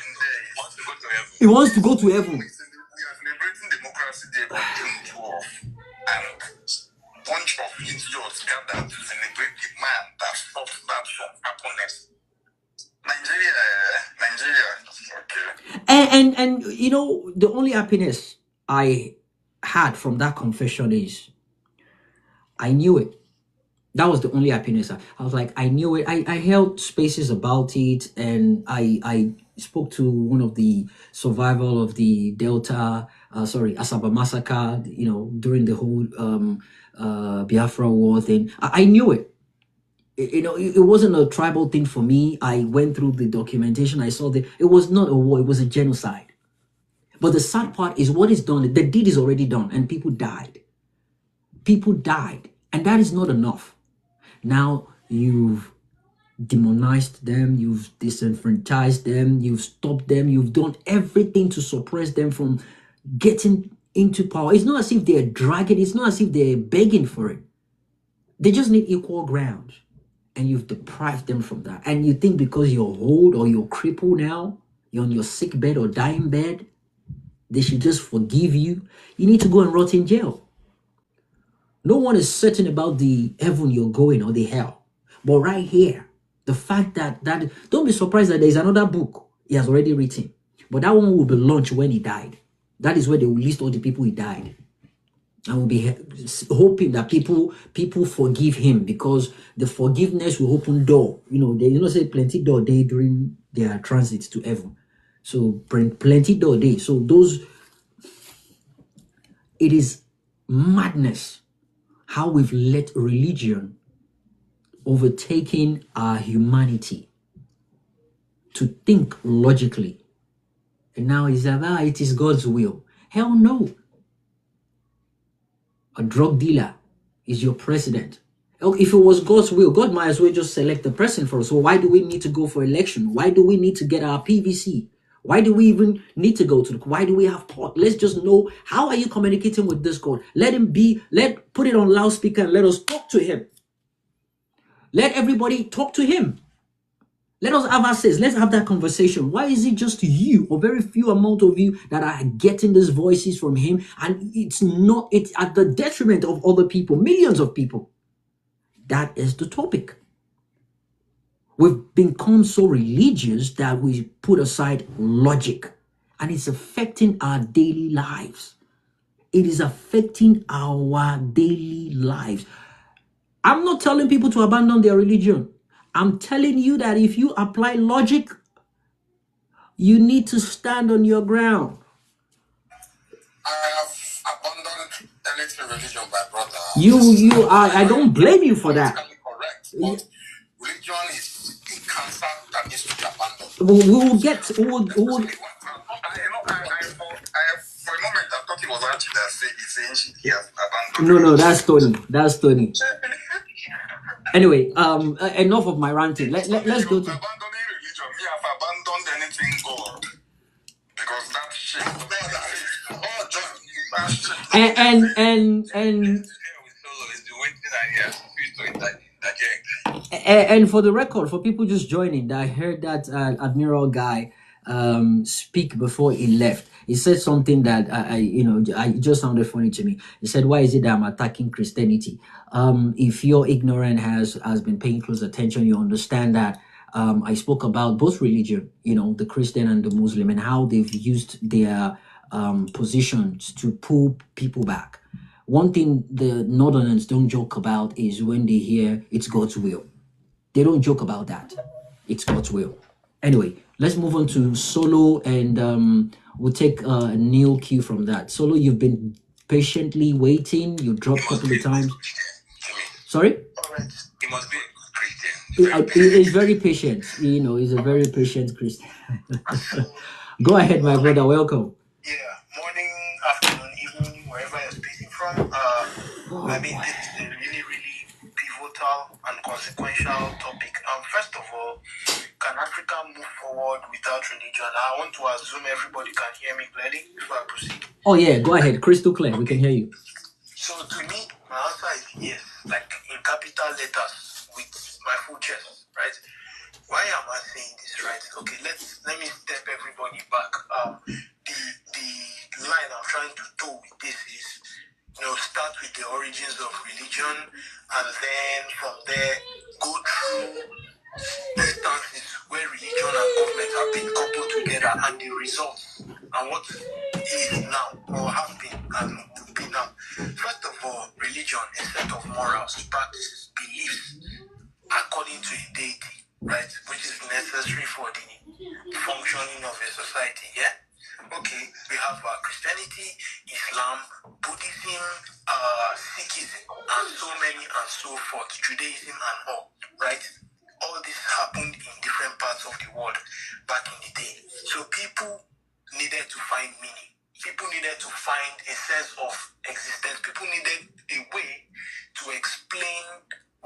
he wants to go to heaven. We are celebrating Democracy Day on June 12th, and a bunch of idiots gathered to celebrate the man that stopped that from happening. Nigeria, okay. And the only happiness I had from that confession is I knew it. That was the only happiness. I was like, I knew it. I held spaces about it, and I spoke to one of the survival of the Asaba massacre, during the whole Biafra war thing. I knew it. It wasn't a tribal thing for me. I went through the documentation. I saw that it was not a war. It was a genocide. But the sad part is what is done. The deed is already done, and people died. People died, and that is not enough. Now you've demonized them, you've disenfranchised them, you've stopped them, you've done everything to suppress them from getting into power. It's not as if they're dragging, it's not as if they're begging for it. They just need equal ground. And you've deprived them from that. And you think because you're old or you're crippled now, you're on your sick bed or dying bed, they should just forgive you. You need to go and rot in jail. No one is certain about the heaven you're going or the hell. But right here, the fact that don't be surprised that there's another book he has already written. But that one will be launched when he died. That is where they will list all the people he died. And we'll be hoping that people forgive him, because the forgiveness will open door. They say plenty door day during their transit to heaven. So plenty door day. So it is madness how we've let religion overtaking our humanity to think logically. And now it's like, it is God's will. Hell no. A drug dealer is your president. If it was God's will, God might as well just select the person for us. So why do we need to go for election? Why do we need to get our PVC? Why do we even need to go to why do we have port? Let's just know, how are you communicating with this God? Put it on loudspeaker and let us talk to him. Let everybody talk to him. Let us have access. Let's have that conversation. Why is it just you, or very few amount of you, that are getting these voices from him? And it's at the detriment of other people, millions of people. That is the topic. We've become so religious that we put aside logic, and it's affecting our daily lives. It is affecting our daily lives. I'm not telling people to abandon their religion. I'm telling you that if you apply logic, you need to stand on your ground. I have abandoned any religion, my brother. I don't blame you for that. Correct, but religion is a cancer that needs to be abandoned. We will get. For a moment, I thought it was actually that saying he has abandoned. No, that's Tony. Anyway, enough of my ranting. Let's go to abandoning religion. Me have abandoned anything God, because that shit. And for the record, for people just joining, I heard that Admiral guy speak before he left. He said something that I just sounded funny to me. He said, "Why is it that I'm attacking Christianity?" If you're ignorant, has been paying close attention, you understand that I spoke about both religion, the Christian and the Muslim, and how they've used their positions to pull people back. One thing the Northerners don't joke about is when they hear it's God's will. They don't joke about that. It's God's will. Anyway, let's move on to Solo, and we'll take a new cue from that. Solo, you've been patiently waiting. You dropped a couple of times. Sorry? He must be a Christian. He's very patient. He's a very patient Christian. Go ahead, my brother. Welcome. Yeah, morning, afternoon, evening, wherever you're speaking from. I mean, this is a really, really pivotal and consequential topic. First of all, can Africa move forward without religion? I want to assume everybody can hear me clearly before I proceed. Oh yeah, go ahead. Crystal clear. We can hear you. So to me, my answer is yes, like in capital letters with my full chest, right? Why am I saying this, right? Okay, let me step everybody back. The line I'm trying to toe with this is, start with the origins of religion, and then from there go through instances where religion and government have been coupled together, and the results and what is now or have been and will be now. First of all, religion is a set of morals, practices, beliefs according to a deity, right, which is necessary for the functioning of a society. Yeah. Okay, we have Christianity, Islam, Buddhism, Sikhism, and so many and so forth, Judaism and all, right? All this happened in different parts of the world back in the day. So people needed to find meaning. People needed to find a sense of existence. People needed a way to explain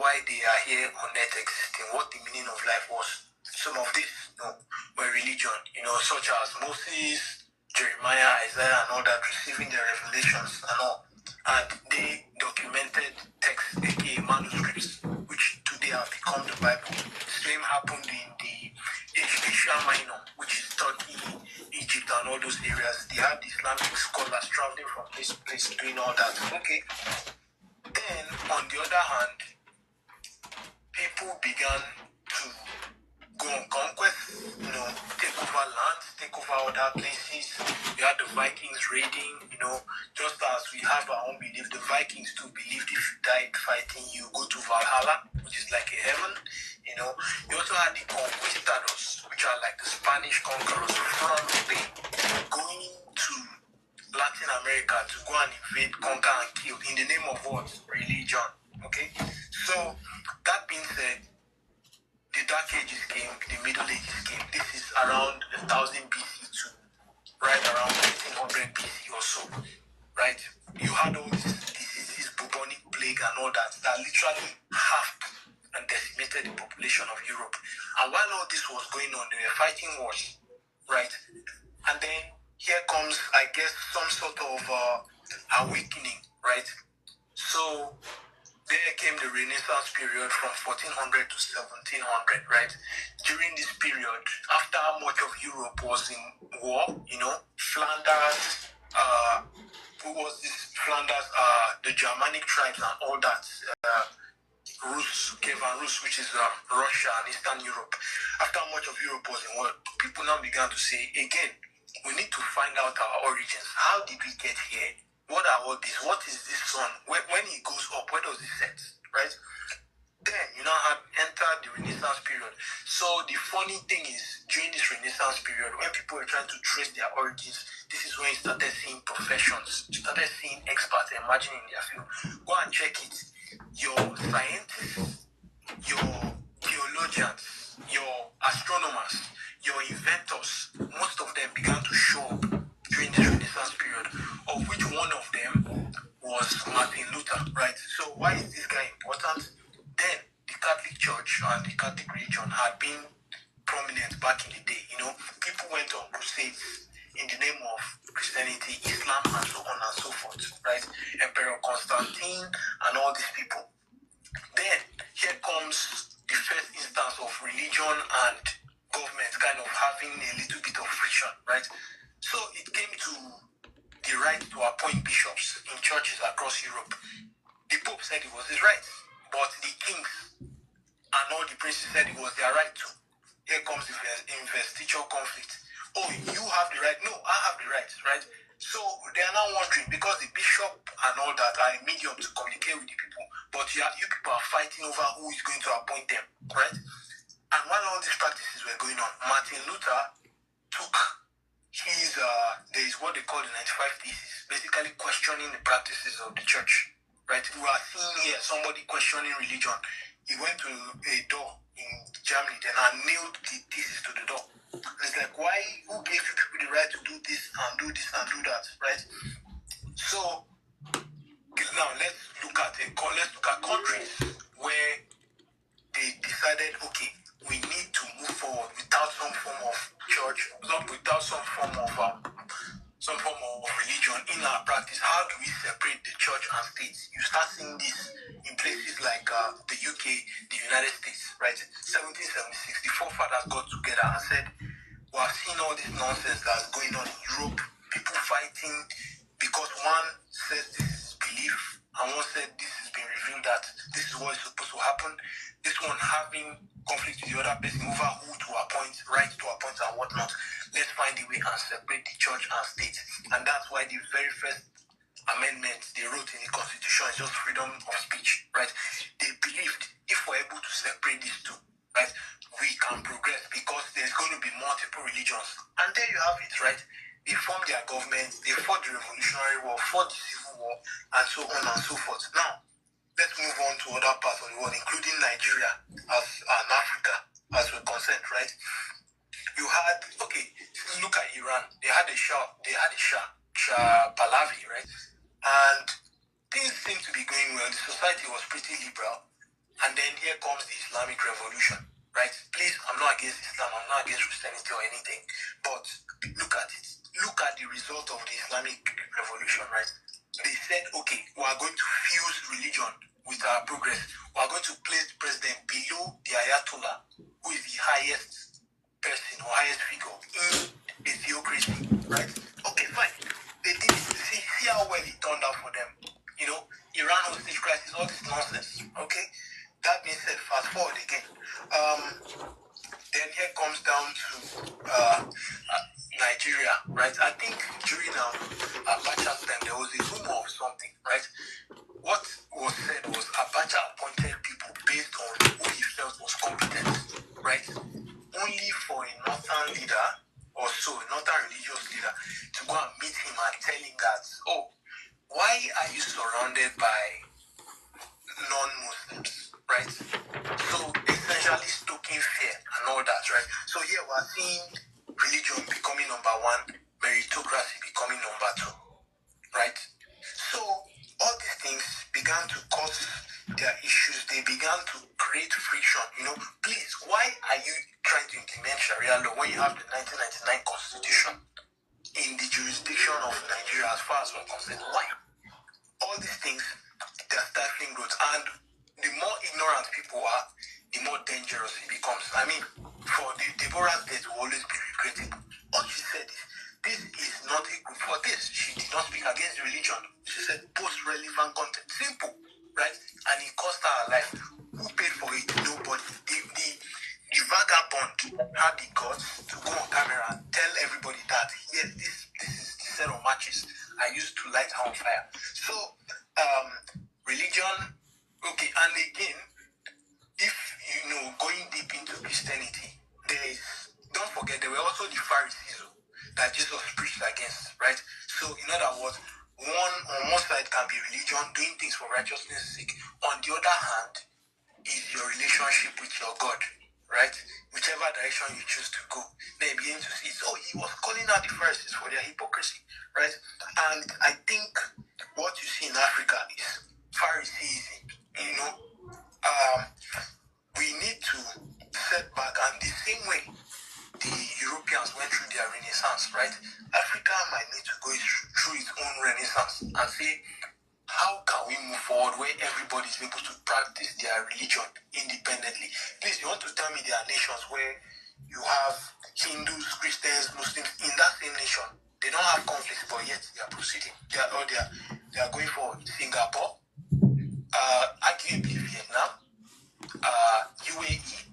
why they are here on earth existing, what the meaning of life was. Some of these, were religion, such as Moses, Jeremiah, Isaiah, and all that, receiving their revelations and all. And they documented texts, aka manuscripts, which today have become the Bible. The same happened in the Asia Minor, which is Turkey, Egypt, and all those areas. They had Islamic scholars traveling from place to place doing all that. Okay. Then, on the other hand, people began to go on conquest, take over lands, take over other places. You had the Vikings raiding, just as we have our own belief. The Vikings too believed if you died fighting, you go to Valhalla, which is like a heaven. You also had the conquistadors, which are like the Spanish conquerors from Spain, going to Latin America to go and invade, conquer, and kill in the name of what? Religion. Okay? So, that being said, the Dark Ages came, the Middle Ages came. This is around 1000 BC to right around 1500 BC or so, right? You had all these diseases, bubonic plague and all that literally halved and decimated the population of Europe. And while all this was going on, they were fighting wars, right? And then here comes, I guess, some sort of awakening, right? So there came the Renaissance period from 1400 to 1700, right? During this period, after much of Europe was in war, Flanders, who was this Flanders, the Germanic tribes and all that, Rus, Kievan Rus, which is Russia and Eastern Europe. After much of Europe was in war, people now began to say, again, we need to find out our origins. How did we get here? What are all this? What is this sun? When it goes up, where does it set? Right? Then you now have entered the Renaissance period. So the funny thing is, during this Renaissance period, when people were trying to trace their origins, this is when you started seeing professions, you started seeing experts emerging in their field. Go and check it. Your scientists, your theologians, your astronomers, your inventors, most of them began to show up during this Renaissance period, of which one of them was Martin Luther, right? So why is this guy important? Then the Catholic Church and the Catholic religion had been prominent back in the day. People went on crusades in the name of Christianity, Islam, and so on and so forth, right? Emperor Constantine and all these people. Then here comes the first instance of religion and government kind of having a little bit of friction, right? So it came to the right to appoint bishops in churches across Europe. The Pope said it was his right, but the kings and all the princes said it was their right too. Here comes the investiture conflict. Oh, you have the right. No, I have the right, right? So they are now wondering, because the bishop and all that are a medium to communicate with the people, but you people are fighting over who is going to appoint them, right? And while all these practices were going on, Martin Luther took his, there is what they call the 95 Theses, basically questioning the practices of the church, right? We are seeing here somebody questioning religion. He went to a door in Germany then and nailed the thesis to the door. It's like, why? Who gave you people the right to do this and do this and do that, right? So now let's look at countries where they decided, okay, we need to move forward without some form of church, without some form of religion in our practice. How do we separate the church and state? You start seeing this in places like the UK, the United States, right? 1776, the forefathers got together and said, we are seeing all this nonsense that's going on in Europe, people fighting because one says this is belief and one said this has been revealed that this is what is supposed to happen. This one having conflict with the other person over who to appoint, right to appoint and whatnot. Let's find a way and separate the church and state. And that's why the very first amendment they wrote in the Constitution is just freedom of speech, right? They believed if we're able to separate these two, right, we can progress because there's going to be multiple religions. And there you have it, right? They formed their government, they fought the Revolutionary War, fought the Civil War, and so on and so forth. Now, let's move on to other parts of the world, including Nigeria and Africa, as we're concerned, right? You had, okay, look at Iran. They had a Shah Pahlavi, right? And things seemed to be going well. The society was pretty liberal And then here comes the Islamic Revolution, right? Please, I'm not against Islam, I'm not against Christianity or anything, but look at it. Look at the result of the Islamic Revolution, right? They said, okay, we are going to fuse religion with our progress. We are going to place the president below the Ayatollah, who is the highest person or highest figure in a theocracy, right? Okay, fine. They did it. See how well it turned out for them. You know, Iran hostage crisis, all this nonsense. Okay? That being said, fast forward again. Then here comes down to Nigeria, right? I think during Abacha's time, there was a rumor of something, right? What was said was Abacha appointed people based on who he felt was competent, right? Only for a northern leader or so, a northern religious leader, to go and meet him and tell him that, oh, why are you surrounded by non-Muslims, right? So essentially stoking fear and all that, right? So here we're seeing religion becoming number one, meritocracy becoming number two, right? So all these things began to cause their issues. They began to create friction. You know, please, why are you trying to implement Sharia law when you have the 1999 Constitution in the jurisdiction of Nigeria as far as we're concerned? Why? All these things, they're stifling growth. And the more ignorant people are, the more dangerous it becomes. I mean, for Deborah's death will always be regrettable. All she said is, this is not a good for this. She did not speak against religion. She said post relevant content. Simple, right? And it cost her her life. Who paid for it? Nobody. The vagabond had the guts to go on camera and tell everybody that, yes, this is the set of matches I used to light her on fire. So, religion, okay, and again, if you know, going deep into Christianity, don't forget, there were also the Pharisees that Jesus preached against, right? So, in other words, on one side can be religion, doing things for righteousness' sake. On the other hand, is your relationship with your God, right? Whichever direction you choose to go, they begin to see, so he was calling out the Pharisees for their hypocrisy, right? And I think what you see in Africa is Phariseeism, you know. We need to set back, and the same way the Europeans went through their renaissance, right? Africa might need to go through its own renaissance and say, how can we move forward where everybody is able to practice their religion independently? Please, you want to tell me there are nations where you have Hindus, Christians, Muslims in that same nation? They don't have conflicts, but yet they are proceeding. They are going forward. Singapore, arguably Vietnam, UAE,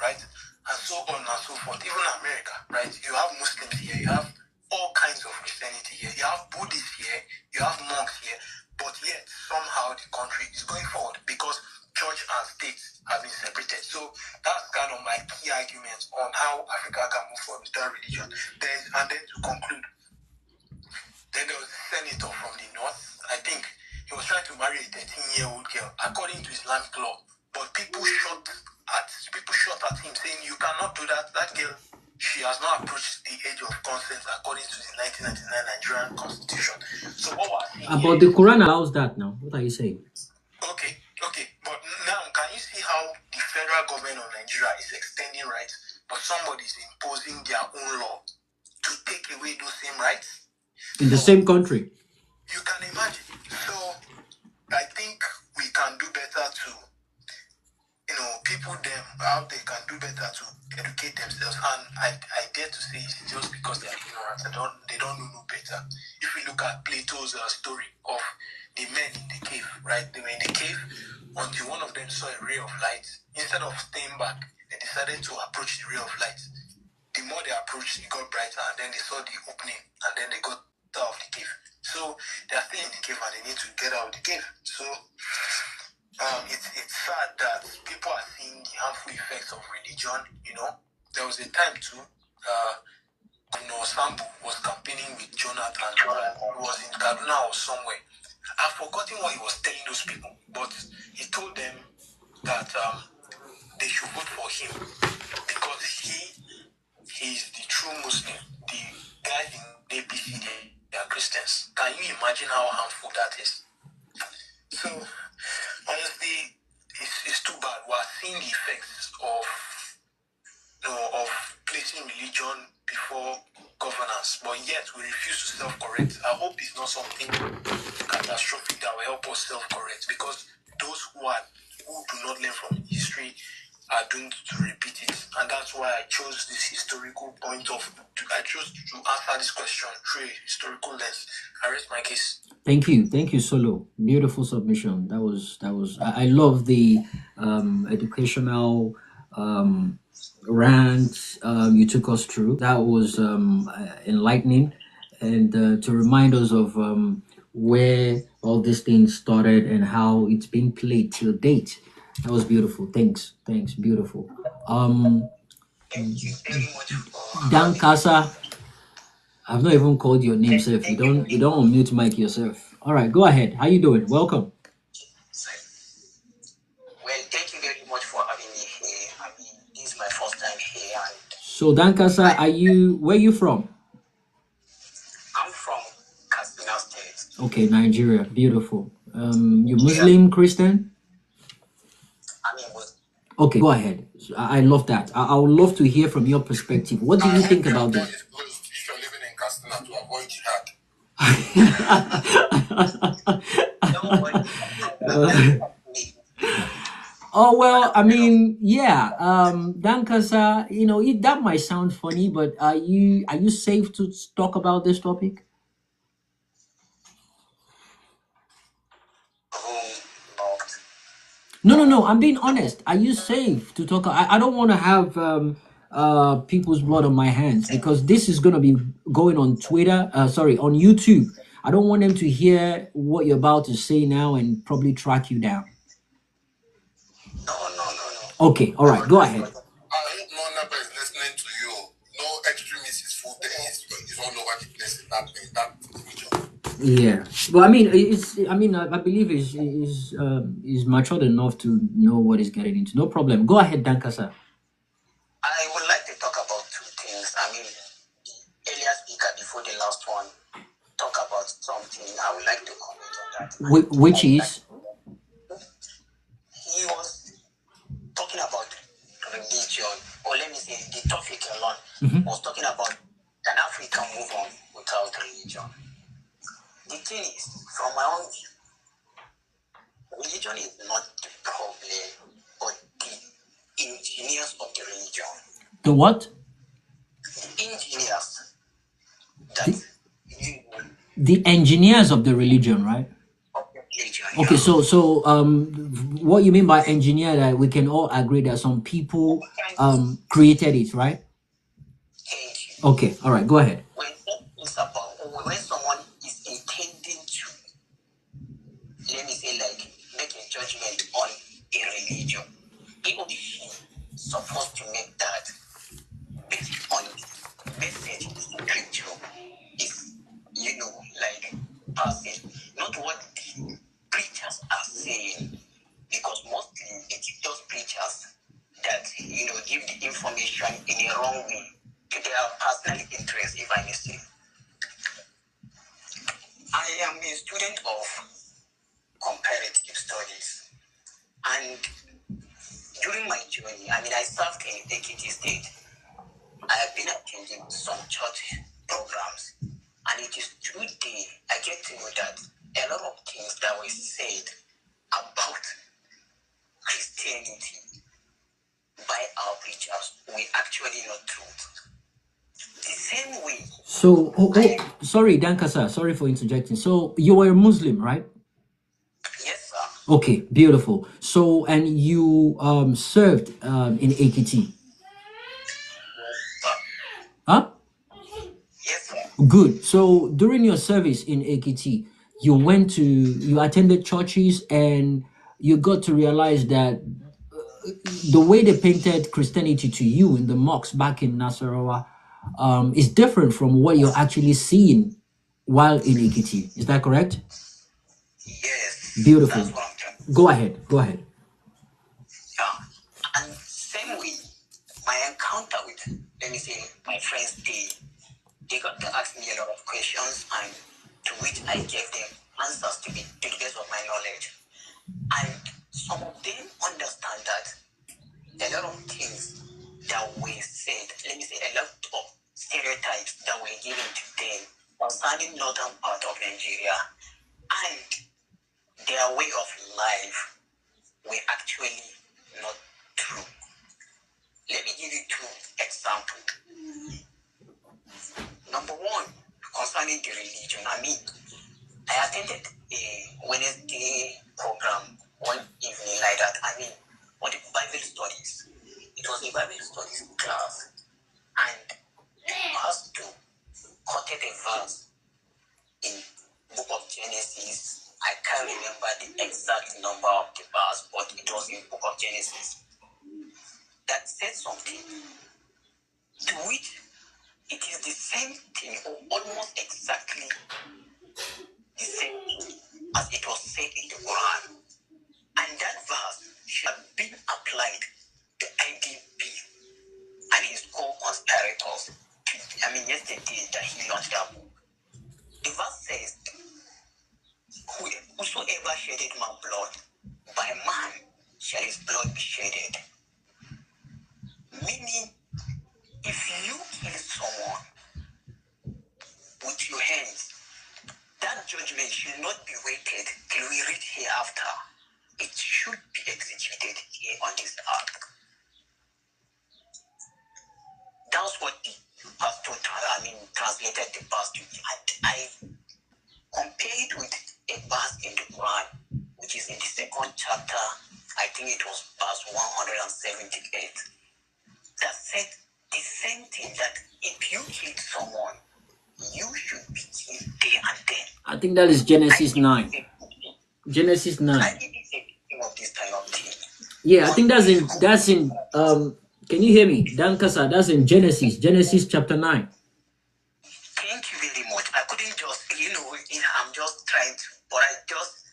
right? And so on and so forth. Even America, right? You have Muslims here, you have all kinds of Christianity here, you have Buddhists here, you have monks here, but yet somehow the country is going forward because church and state have been separated. So that's kind of my key argument on how Africa can move forward with that religion. And then to conclude, then there was a senator from the north. I think he was trying to marry a 13-year-old girl according to Islamic law. But people shot at him saying, you cannot do that. That girl, she has not approached the age of consent according to the 1999 Nigerian Constitution. So what was But the Quran allows that now. What are you saying? Okay. But now, can you see how the federal government of Nigeria is extending rights, but somebody is imposing their own law to take away those same rights? In the same country. You can imagine. So I think we can do better to, people them out there can do better to educate themselves. And I dare to say it's just because they are ignorant. They don't know no better. If we look at Plato's story of the men in the cave, right? They were in the cave until one of them saw a ray of light. Instead of staying back, they decided to approach the ray of light. The more they approached, it got brighter, and then they saw the opening, and then they got out of the cave. So they are still in the cave, and they need to get out of the cave. So it's sad that people are seeing the harmful effects of religion. There was a time too. Sambu was campaigning with Jonathan. He was in Kaduna or somewhere. I've forgotten what he was telling those people, but he told them that they should vote for him because he is the true Muslim. The guys in APC, they are Christians. Can you imagine how harmful that is? So, honestly, it's too bad. We're seeing the effects of placing religion before governance, but yet we refuse to self-correct. I hope it's not something catastrophic that will help us self-correct, because those who do not learn from history are doomed to repeat it. And that's why I chose this historical I chose to answer this question through a historical lens. I rest my case. Thank you, Solo. Beautiful submission. That was. I love the educational rant you took us through. That was enlightening, and to remind us of where all these things started and how it's been played till date. That was beautiful. Thanks. Beautiful. Thank you very much for Dan Casa. I've not even called your name, sir. You don't unmute mic yourself. All right, go ahead. How you doing? Welcome. Well, thank you very much for having me here. I mean, this is my first time here, and So Dan Casa, where you from? I'm from Katsina State. Okay, Nigeria. Beautiful. You Muslim, Christian? I mean, Okay, go ahead. I love that. I would love to hear from your perspective. What do you think about this? If you're living in Katsina to avoid jihad. don't worry. Oh well, I mean, yeah. Dan Casa, that might sound funny, but are you safe to talk about this topic? Locked. No. I'm being honest. Are you safe to talk? I don't want to have people's blood on my hands, because this is gonna be going on Twitter. On YouTube. I don't want them to hear what you're about to say now and probably track you down. No. Okay, all right, go ahead. I hope no neighbor is listening to you. No extremist is full there. It's all over the place in that region. Yeah, well, I mean, I believe is matured enough to know what he's getting into. No problem. Go ahead, Dan Casa. I would like to talk about two things. I mean, the earlier speaker before the last one talk about something. I would like to comment on that. Which is? He was talking about religion, or let me say the topic alone was talking about can Africa move on without religion. The thing is, from my own view, religion is not the problem, but the engineers of the religion. The what? The engineers. The engineers of the religion, right? Okay, so what you mean by engineer, that we can all agree that some people created it, right? Okay, all right, go ahead. When someone is intending to, let me say, like, make a judgment on a religion, he or she is supposed to make that based on the message the scripture is, like, passing, not what the preachers are saying, because mostly it's those preachers that give the information in a wrong way to their personal interest, if I may say. I am a student of comparative studies, and during my journey, I served in Ekiti State. I have been attending some church programs, and it is today I get to know that a lot of things that were said about Christianity by our preachers were actually not true. The same way. So, sorry, Dan Casa, sorry for interjecting. So, you were a Muslim, right? Yes, sir. Okay, beautiful. So, and you served in Ekiti. Huh? Yes, sir. Good. So, during your service in Ekiti, you attended churches, and you got to realize that the way they painted Christianity to you in the mosques back in Nasarawa is different from what you're actually seeing while in Ekiti. Is that correct? Yes. Beautiful. That's what I'm trying. Go ahead. Yeah. And same way, my encounter with, let me say, my friends, they got to ask me a lot of questions, and to which I gave them answers to the best of my knowledge. And some of them understand that a lot of things that were said, let me say, a lot of stereotypes that were given to them concerning northern part of Nigeria and their way of life were actually not true. Let me give you two examples. Number one, concerning the religion. I attended a Wednesday program one evening like that. On the Bible studies. It was a Bible studies class, and the pastor quoted a verse in Book of Genesis. I can't remember the exact number of the verse, but it was in Book of Genesis that said something to which it is the same thing, or almost exactly the same thing as it was said in the Quran. And that verse should have been applied to IDP and his co-conspirators. Yesterday that he launched that book. The verse says, whosoever shedded my blood, by man shall his blood be shedded. Meaning, if you kill someone with your hands, that judgment should not be waited till we reach hereafter. It should be executed here on this earth. That's what the pastor translated the verse to me. And I compared with a verse in the Quran, which is in the second chapter, I think it was verse 178, that said the same thing, that if you kill someone, you should be killed there and then. I think that is Genesis 9. Genesis 9. I didn't say of this kind of thing. Yeah, I think that's in can you hear me? Dan Kasa, that's in Genesis chapter 9. Thank you very much. I couldn't just, I'm just trying to, but I just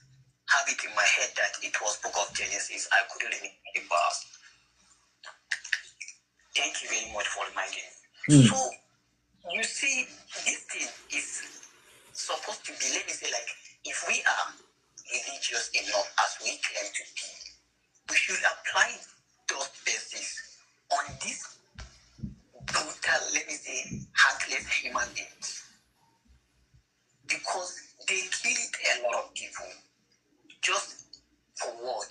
have it in my head that it was Book of Genesis. I couldn't remember the verse. Thank you very much for reminding me. So, you see, this thing is supposed to be, let me say, like, if we are religious enough as we claim to be, we should apply those bases on these brutal, let me say, heartless human beings. Because they killed a lot of people just for what?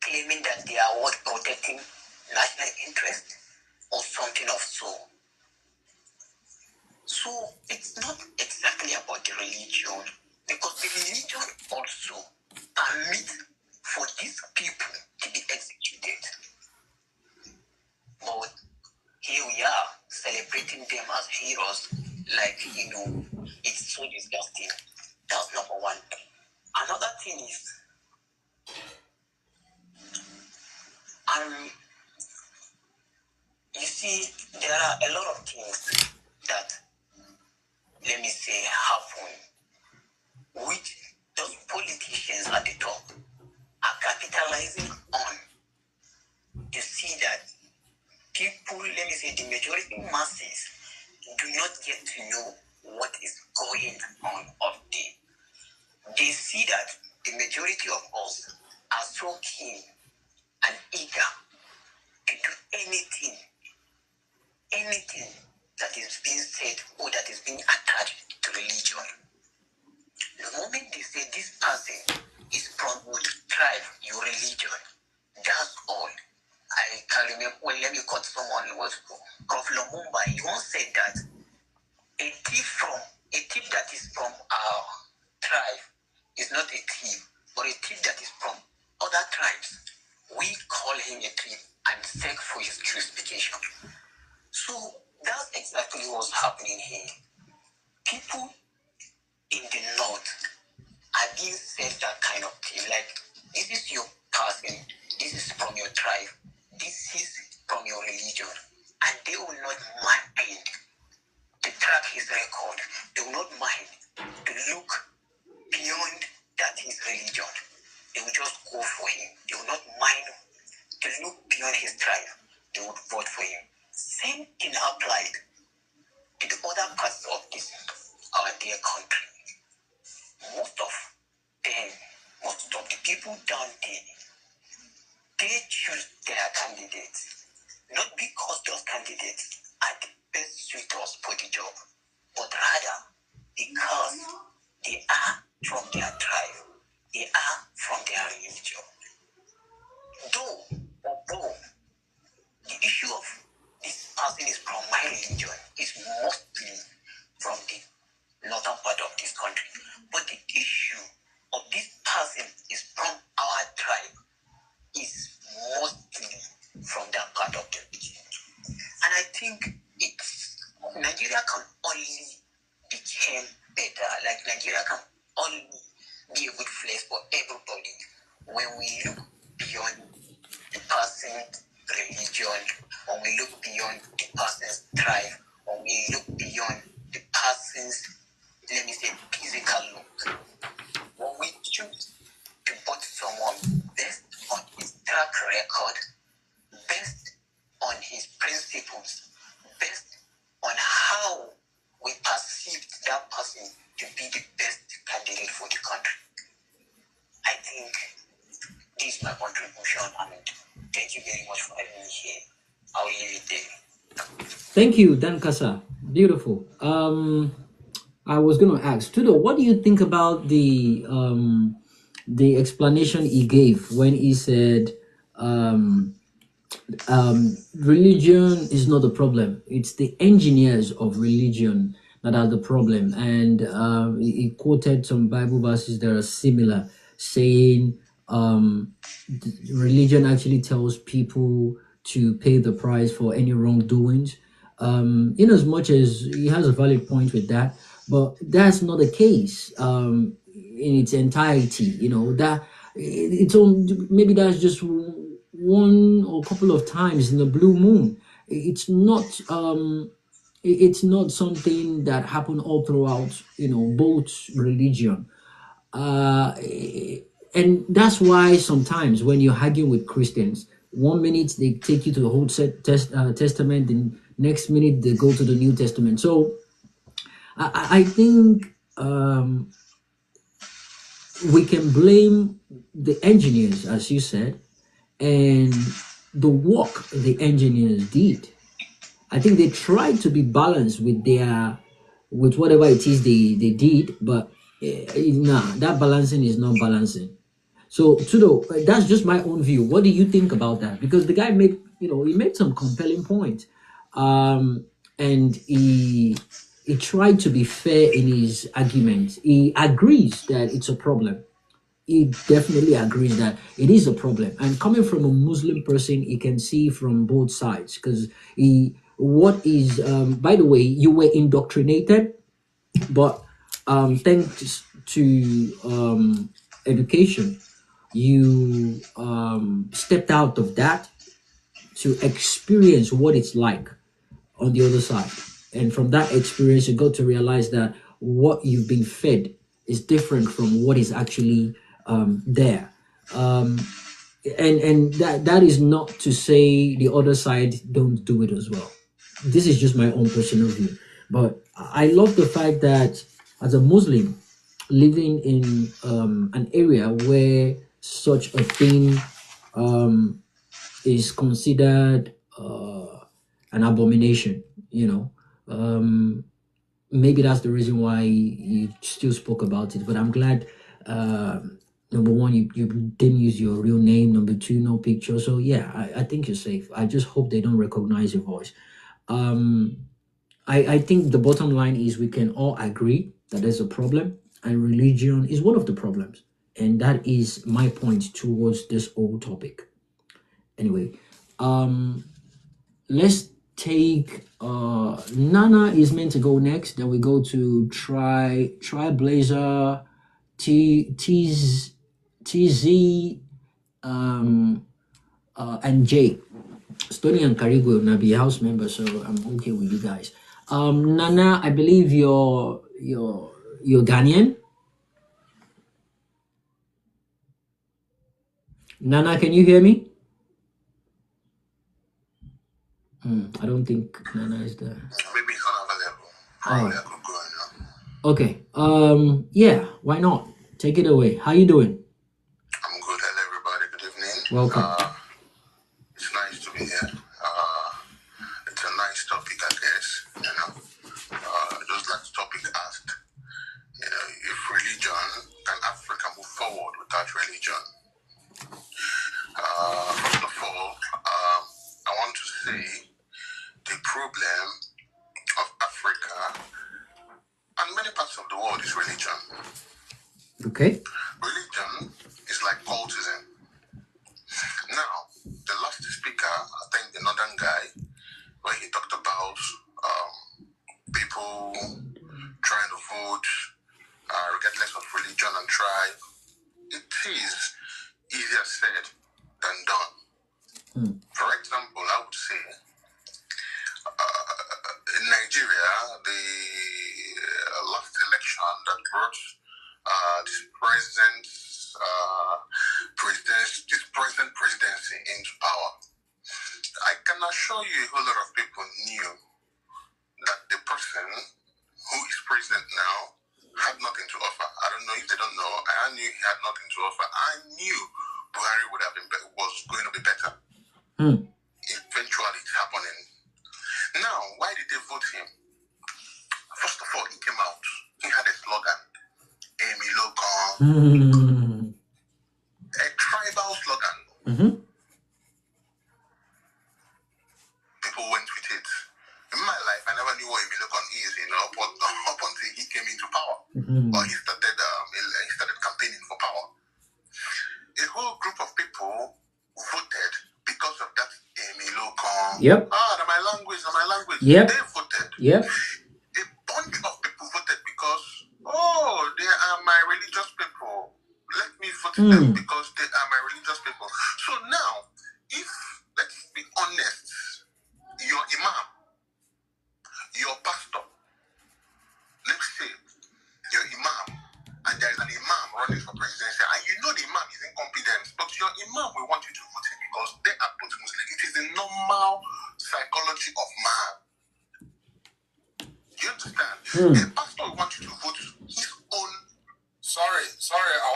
Claiming that they are what? Protecting national interest or something of so. So it's not exactly about the religion, because the religion also permits for these people to be executed. But here we are celebrating them as heroes, like, it's so disgusting. That's number one. Another thing is, you see, there are a lot of things that, let me say, happen, which those politicians at the top are capitalizing on. You see that people, let me say, the majority masses do not get to know what is going on up there. They see that the majority of us are so keen and eager to do anything that is being said or that is being attached to religion. The moment they say this person is from what tribe, your religion, that's all. I can remember, let me quote someone, it was Prof. Lumumba. He once said that a thief that is from our tribe is not a thief, or a thief that is from other tribes, we call him a thief and seek for his justification. So that's exactly what's happening here. People in the north are being said that kind of thing, like, this is your person, this is from your tribe, this is from your religion, and they will not mind to track his record. They will not mind to look beyond that his religion. They will just go for him. They will not mind to look beyond his tribe. They would vote for him. Same thing applied to the other parts of this our dear country. Most of the people down there, they choose their candidates not because those candidates are the best suitors for the job, but rather because they are from their tribe, they are from their religion. Although the issue of this person is from my religion is mostly from the northern part of this country, but the issue of this person is from our tribe is mostly from that part of the region. And I think Nigeria can only become better, like Nigeria can only be a good place for everybody when we look beyond the person's religion, or we look beyond the person's tribe, or we look beyond the person's, let me say, physical look. When we choose to put someone based on his track record, based on his principles, based on how we perceived that person to be the best candidate for the country. I think this is my contribution, and thank you very much for having me here. I'll leave it there. Thank you, Dan Kasa. Beautiful. I was going to ask Tudo, what do you think about the explanation he gave when he said religion is not the problem, it's the engineers of religion that are the problem? And he quoted some Bible verses that are similar, saying religion actually tells people to pay the price for any wrongdoings. In as much as he has a valid point with that, but that's not the case in its entirety. You know, that it's on, maybe that's just one or couple of times in the blue moon. It's not something that happened all throughout, you know, both religion. And that's why sometimes when you're arguing with Christians, 1 minute they take you to the whole Testament, and next minute they go to the New Testament. So I think we can blame the engineers, as you said, and the work the engineers did. I think they tried to be balanced with whatever it is they did, but that balancing is not balancing. So Tudo, that's just my own view. What do you think about that? Because the guy he made some compelling points, and he tried to be fair in his argument. He agrees that it's a problem. He definitely agrees that it is a problem. And coming from a Muslim person, he can see from both sides, because by the way, you were indoctrinated, but thanks to education, you stepped out of that to experience what it's like on the other side. And from that experience, you got to realize that what you've been fed is different from what is actually there. And that is not to say the other side don't do it as well. This is just my own personal view. But I love the fact that as a Muslim living in an area where such a thing is considered an abomination, maybe that's the reason why you still spoke about it. But I'm glad, number one, you didn't use your real name. Number two, no picture. So yeah, I think you're safe. I just hope they don't recognize your voice. I think the bottom line is we can all agree that there's a problem, and religion is one of the problems. And that is my point towards this whole topic. Anyway, let's take Nana is meant to go next. Then we go to Trailblazer, TZ, and Jay. Stony and Karigo will not be house members, so I'm okay with you guys. Nana, I believe you're Ghanaian. Nana, can you hear me? I don't think Nana is there. Maybe it's unavailable. Probably I could go now. Okay. Yeah, why not? Take it away. How you doing? I'm good. Hello, everybody. Good evening. Welcome. Yeah. It's a nice topic, I guess. Just like the topic asked, if religion, can Africa move forward without religion? First of all, I want to say the problem of Africa and many parts of the world is religion. Okay. Religion is like cultism. Now, the last speaker, I think the northern guy, when he talked about people trying to vote regardless of religion and tribe, it is easier said than done. For example, I would say in Nigeria, the last election that brought this present presidency into power, I can assure you a whole lot of people knew that the person who is president now had nothing to offer. I don't know if they don't know. I knew he had nothing to offer. I knew Buhari would have was going to be better. Eventually, it's happening. Now, why did they vote him? First of all, he came out. He had a slogan, Amy Lokan, a tribal slogan. People went with it. In my life, I never knew what Amy Lokan is, up until he came into power. Or he started campaigning for power. A whole group of people voted because of that Amy Lokan. Yep. My language. Yep. They voted. Yep. A bunch of people voted because, they are my religious people. Let me vote them because they are my religious people. So now, if, let's be honest, your imam, your pastor, let's say your imam, and there is an imam running for presidency, and you know the imam is incompetent, but your imam will want you to vote him because they are both Muslim. It is the normal psychology of man. Do you understand? A pastor will want you to vote his own. Sorry, I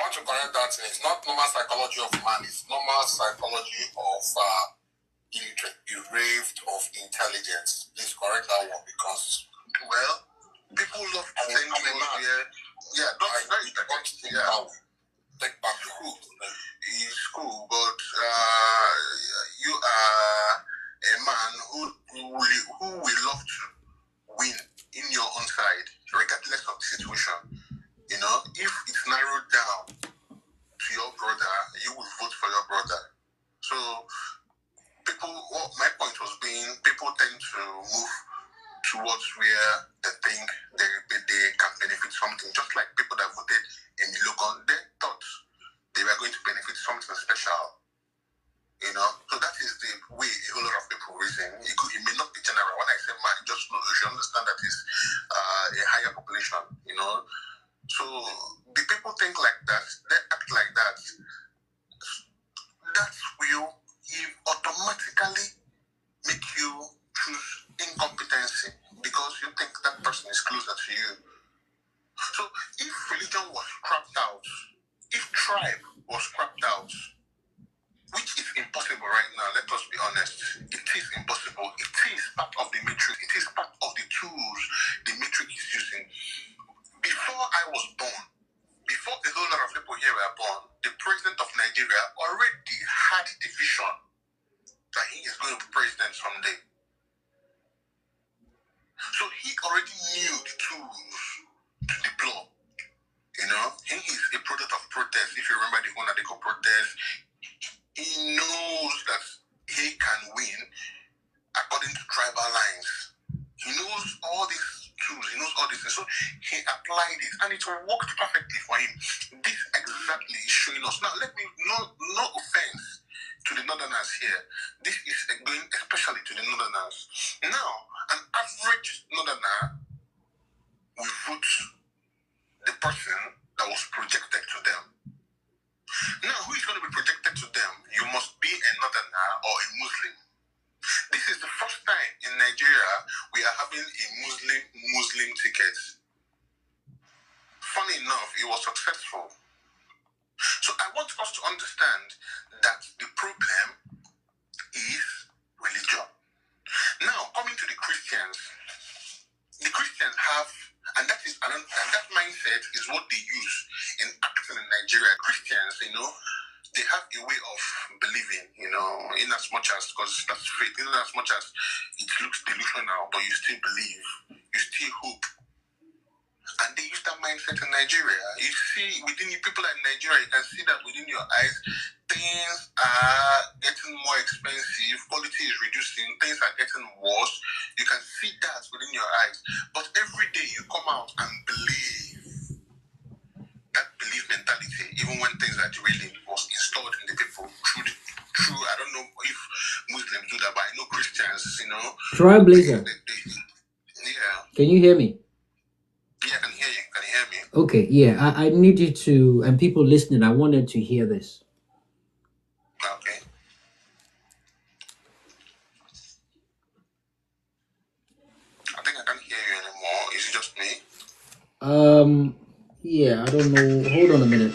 want to correct that. It's not normal psychology of man, it's normal psychology of bereft of intelligence. Please correct that one because, well, people love to think take back the hood. It's cool, but you are a man who will love to win in your own side, regardless of the situation. If it's narrowed down to your brother, you will vote for your brother. So my point was people tend to move towards where they think they can benefit something, just like people that voted in the local, they thought they were going to benefit something special. So that is the way a whole lot of people reason. It may not be general. When I say man, just know, you should understand that it's a higher population, So the people think like that, they act like that. That will automatically make you choose incompetency because you think that person is closer to you. So if religion was scrapped out, if tribe was scrapped out, which is impossible right now, let us be honest. It is impossible. It is part of the matrix. It is part of the tools the matrix is using. Before I was born, before a whole lot of people here were born, the president of Nigeria already had the vision that he is going to be president someday. So he already knew the tools to deploy. He is a product of protest. If you remember the one that they call protest, he knows that he can win according to tribal lines. He knows all these tools. He knows all these things. So he applied it, and it worked perfectly for him. This exactly is showing us. Now, let me no offense to the northerners here. This is going especially to the northerners. Now, an average northerner will vote the person that was projected to them. Now, who is going to be projected to them? You must be a northerner or a Muslim. This is the first time in Nigeria we are having a Muslim ticket. Funny enough, it was successful. So I want us to understand that the problem is is what they use in acting in Nigeria. Christians, they have a way of believing, in as much as, because that's faith, in as much as it looks delusional, but you still believe, you still hope. And they use that mindset in Nigeria. You see, within you, people in Nigeria, you can see that within your eyes, things are getting more expensive, quality is reducing, things are getting worse. You can see that within your eyes. But every day you come out and believe. That belief mentality, even when things are derailing, was installed in the people through I don't know if Muslims do that, but I know Christians, Trailblazer. Yeah. Can you hear me? Yeah, I can hear you. Can you hear me? Okay, yeah, I need you to, and people listening, I wanted to hear this. Okay. I think I can't hear you anymore. Is it just me? Yeah, I don't know. Hold on a minute.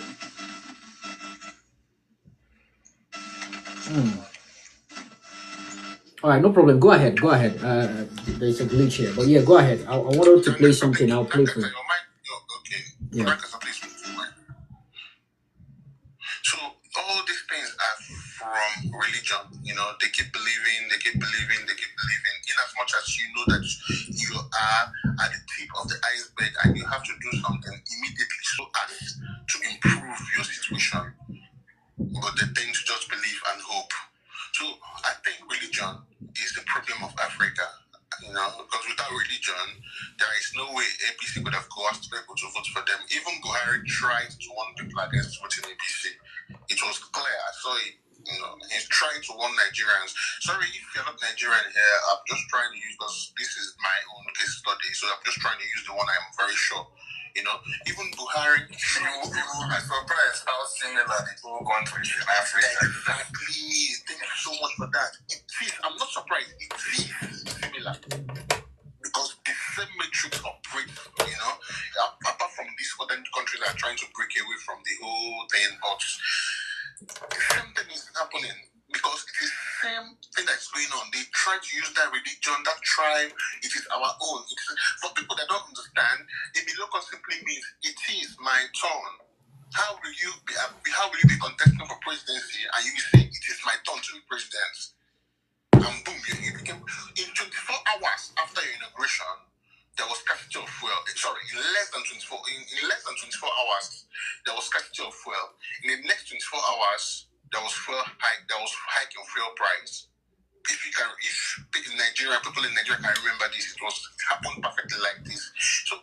All right, no problem. Go ahead. There's a glitch here, but yeah, go ahead. I wanted to play something. I'll play for you. Okay. Yeah. So all these things are from religion. They keep believing. In as much as you know that you are at the tip of the iceberg and you have to do something immediately so as to improve your situation. But they tend to just believe and hope. So I think religion is the problem of Africa. Because without religion, there is no way APC could have coerced people to vote for them. Even Buhari tried to warn people against voting APC. It was clear. I saw it. He's trying to warn Nigerians. Sorry if you're not Nigerian here. I'm just trying to use, because this is my own case study. So I'm just trying to use the one I'm very sure. Even Buhari. I'm surprised how similar the two countries in Africa. Exactly. Thank you so much for that. I'm not surprised. It is similar. Because the same matrix operates, apart from these other countries that are trying to break away from the whole thing, but the same thing is happening because it is the same thing that's going on. They try to use that religion, that tribe, it is our own. For people that don't understand, Emiloko simply means it is my turn. How will you be contesting for presidency and you say it is my turn to be president? And boom, you became in 24 hours after your inauguration, there was scarcity of fuel. Sorry, in less than 24 hours, there was scarcity of fuel. In the next 24 hours, there was hike in fuel price. If in Nigeria, people in Nigeria can remember this, it happened perfectly like this. So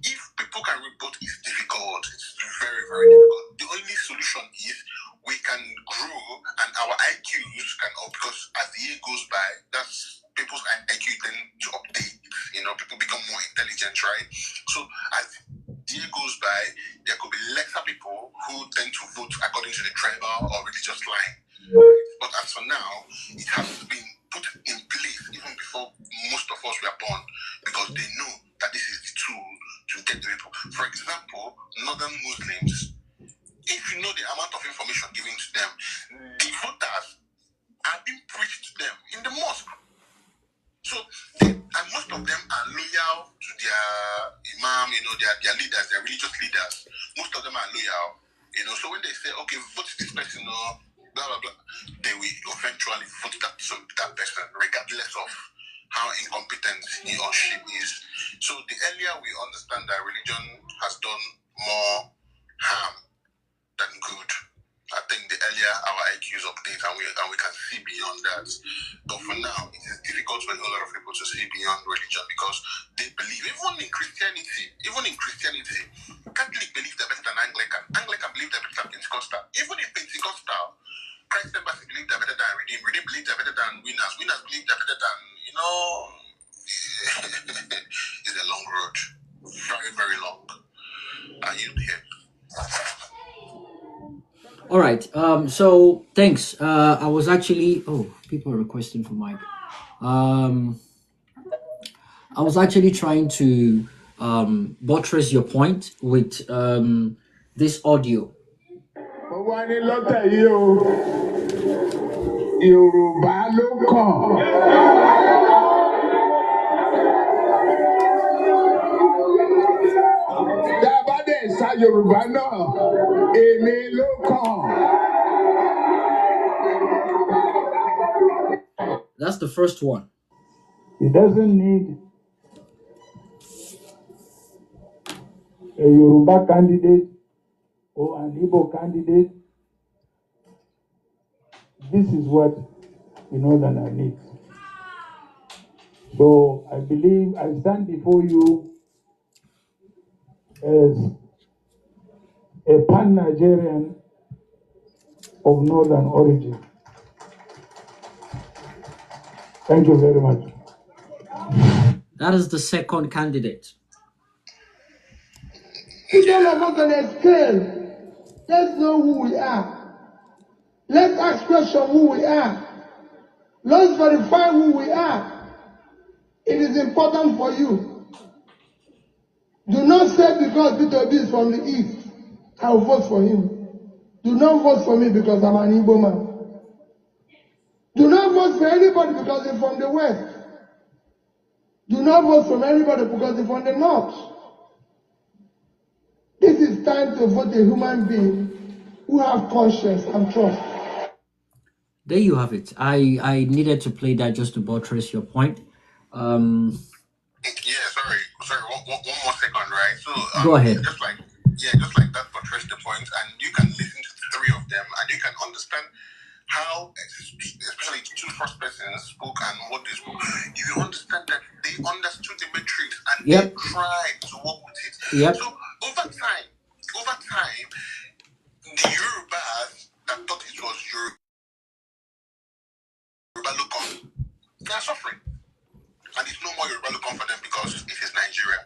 if people can report, it's difficult. It's very, very difficult. The only solution is we can grow and our IQs can up, because as the year goes by, that's people's IQ tend to update. People become more intelligent, right? So as the year goes by, there could be lesser people who tend to vote according to the tribal or religious line. But as for now, it has been put in place even before most of us were born, because they know that this is the tool to get the people. For example, northern Muslims, if you know the amount of information given to them, the voters are being preached to them in the mosque. So, and most of them are loyal to their imam, their leaders, their religious leaders. Most of them are loyal, So when they say, okay, vote this person, blah, blah, blah, they will eventually vote that person, regardless of how incompetent he or she is. So the earlier we understand that religion has done more harm than good, I think the earlier our IQs update and we can see beyond that. But for now, it is difficult for a lot of people to see beyond religion, because they believe, even in Christianity, Catholic believe they're better than Anglican. Anglican believe they're better than Pentecostal. Even in Pentecostal, Christ Embassy believe they're better than Redeem. Redeem believe they're better than Winners. Winners believe they're better than, it's a long road. Very, very long. Are you here? All right. So thanks. I was actually. Oh, people are requesting for Mike. I was actually trying to buttress your point with this audio. Yorùbá ló kàn. Tá a bá dẹ̀ Òòṣà Yorùbá náà, èmi ló kàn. That's the first one. He doesn't need a Yoruba candidate or an Igbo candidate. This is what the Northerner needs. So I believe I stand before you as a pan-Nigerian of Northern origin. Thank you very much. That is the second candidate. Put all of us on a scale. Let's know who we are. Let's ask questions who we are. Let's verify who we are. It is important for you. Do not say because Peter Obi is from the east, I will vote for him. Do not vote for me because I'm an Igbo man. Do not vote for anybody because he's from the west. Do not vote for anybody because he's from the north. This is time to vote a human being who have conscience and trust. There you have it. I needed to play that just to buttress your point. Yeah, sorry, one more second, right? So, Go ahead. just like that, buttress the point, and you can listen to the three of them, and you can understand how, especially the two first persons spoke and what they spoke. You understand that they understood the matrix and they tried to work with it. So over time, the Yorubas that thought it was Yoruba Locom, they are suffering. And it's no more Yoruba Locom for them because it is Nigeria.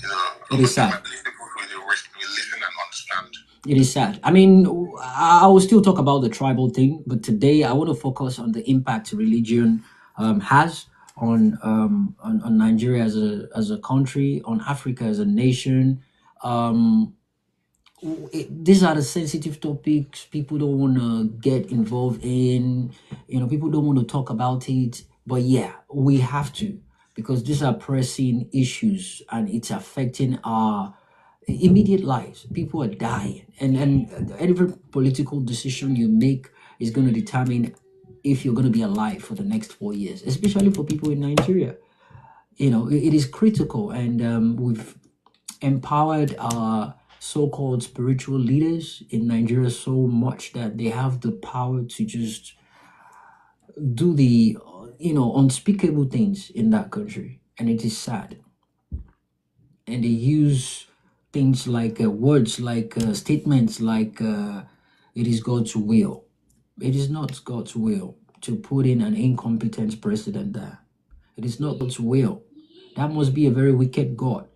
You know, it is sad. I believe people will listen and understand. It is sad. I mean, I will still talk about the tribal thing, but today I want to focus on the impact religion has on Nigeria as a country, on Africa as a nation. These are the sensitive topics people don't want to get involved in. You know, people don't want to talk about it. But yeah, we have to, because these are pressing issues and it's affecting our immediate lives. People are dying, and every political decision you make is going to determine if you're going to be alive for the next 4 years, especially for people in Nigeria. You know, it is critical, and we've empowered our so-called spiritual leaders in Nigeria so much that they have the power to just do the unspeakable things in that country, and it is sad. And they use things like words like statements like it is God's will. It is not God's will to put in an incompetent president there. It is not God's will. That must be a very wicked God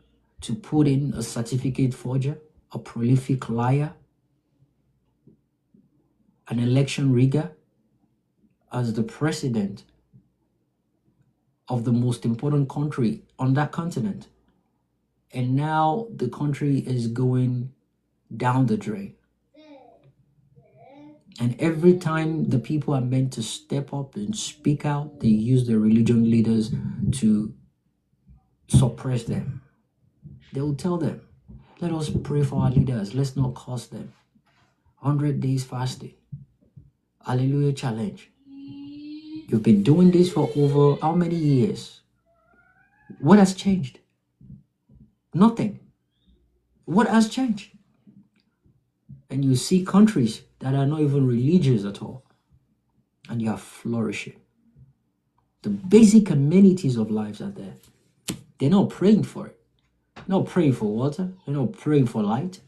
to put in a certificate forger, a prolific liar, an election rigger as the president of the most important country on that continent. And now the country is going down the drain. And every time the people are meant to step up and speak out, they use the religion leaders to suppress them. They will tell them, let us pray for our leaders. Let's not curse them. 100 days fasting. Hallelujah challenge. You've been doing this for over how many years? What has changed? Nothing. What has changed? And you see countries that are not even religious at all, and you are flourishing. The basic amenities of lives are there. They're not praying for it. They're not praying for water. They're not praying for light.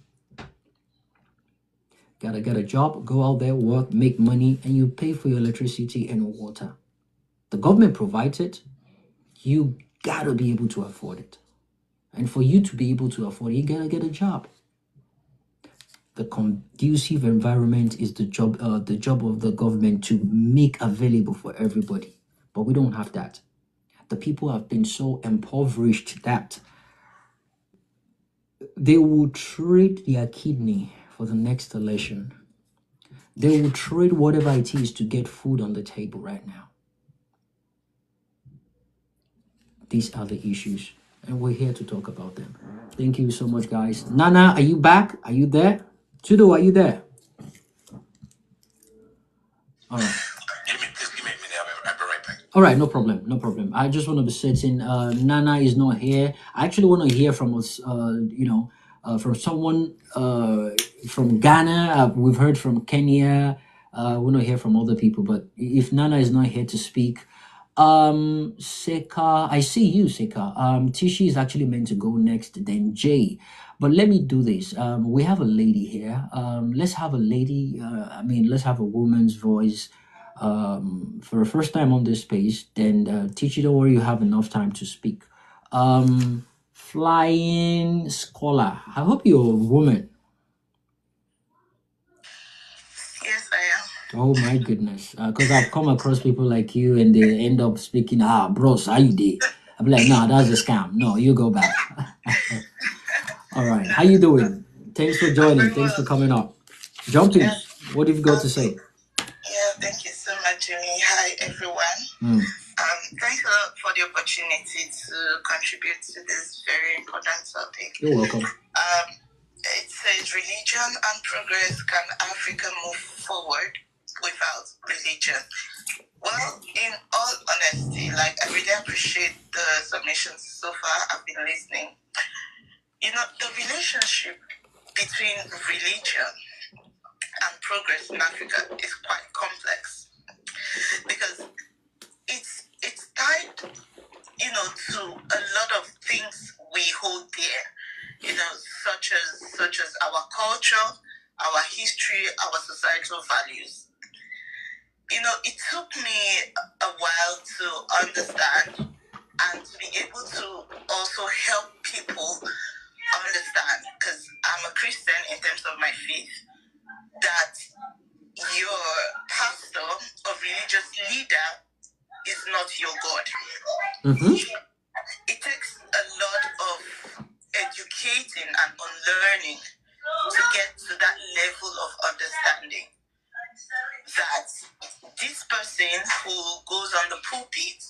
Gotta get a job, go out there, work, make money, and you pay for your electricity and water. The government provides it. You gotta be able to afford it. And for you to be able to afford it, you gotta get a job. The conducive environment is the job of the government to make available for everybody. But we don't have that. The people have been so impoverished that they will trade their kidney for the next election. They will trade whatever it is to get food on the table right now. These are the issues, and we're here to talk about them. Thank you so much, guys. Nana, are you back? Are you there? Tudo, are you there? All right. Please give me a minute. I'll be right back. All right, no problem, no problem. I just want to be certain. Nana is not here. I actually want to hear from us. From someone from Ghana. We've heard from Kenya. I want to hear from other people. But if Nana is not here to speak, Seka, I see you, Seka. Tishi is actually meant to go next, then Jay. But let me do this. We have a lady here. Let's have a lady. Let's have a woman's voice for the first time on this page. Then Tichi, don't worry, you have enough time to speak. Flying Scholar. I hope you're a woman. Yes, I am. Oh my goodness. Because I've come across people like you and they end up speaking, bros, how you did? I'm like, no, that's a scam. No, you go back. All right. How you doing? Thanks for joining. Thanks for coming up. Jump in. What have you got to say? Yeah, thank you so much, Jimmy. Hi, everyone. Thanks a lot for the opportunity to contribute to this very important topic. You're welcome. It says, religion and progress. Can Africa move forward without religion? Well, in all honesty, I really appreciate the submissions so far. I've been listening. The relationship between religion and progress in Africa is quite complex because it's tied, to a lot of things we hold dear, such as our culture, our history, our societal values. It took me a while to understand and to be able to also help people understand, because I'm a Christian in terms of my faith, that your pastor or religious leader is not your God. It takes a lot of educating and unlearning to get to that level of understanding that this person who goes on the pulpit,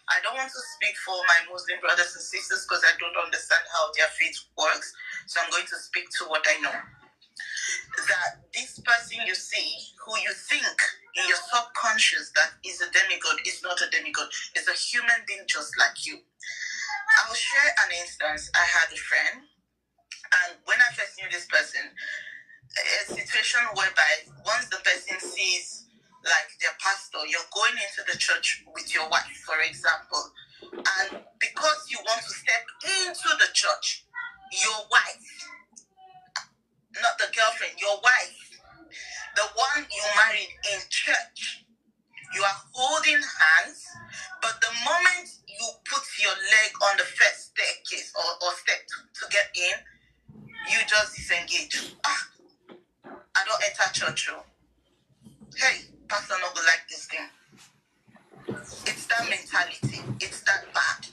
I don't want to speak for my Muslim brothers and sisters because I don't understand how their faith works, so I'm going to speak to what I know. That this person you see, who you think in your subconscious that is a demigod, is not a demigod, is a human being just like you. I'll share an instance. I had a friend, and when I first knew this person, a situation whereby once the person sees their pastor, you're going into the church with your wife, for example, and because you want to step into the church, your wife, not the girlfriend, your wife, the one you married in church, you are holding hands, but the moment you put your leg on the first staircase or step to get in, you just disengage. I don't enter church. Hey, pastor not go like this thing. It's that mentality. It's that bad.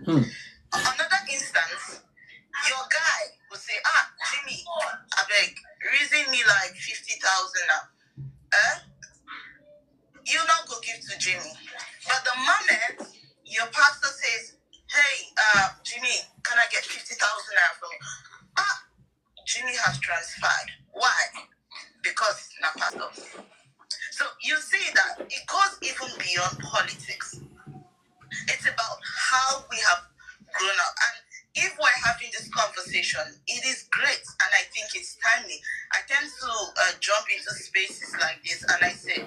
Another instance, your guy will say, Jimmy, I beg, reason me 50,000 now. You not go give to Jimmy. But the moment your pastor says, hey, Jimmy, can I get 50,000 naira from you? Jimmy has transferred. Why? Because he's not pastor. So you see that it goes even beyond politics. It's about how we have grown up. And if we're having this conversation, it is great and I think it's timely. I tend to jump into spaces like this and I say,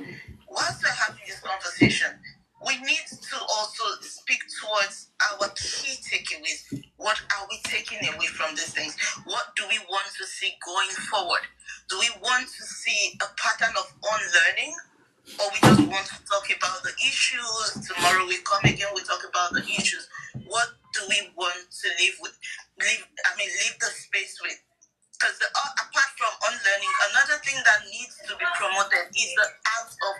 whilst we're having this conversation, we need to also speak towards our key takeaways. What are we taking away from these things? What do we want to see going forward? Do we want to see a pattern of unlearning? Or we just want to talk about the issues? Tomorrow we come again, we talk about the issues. What do we want to leave the space with? Because apart from unlearning, another thing that needs to be promoted is the art of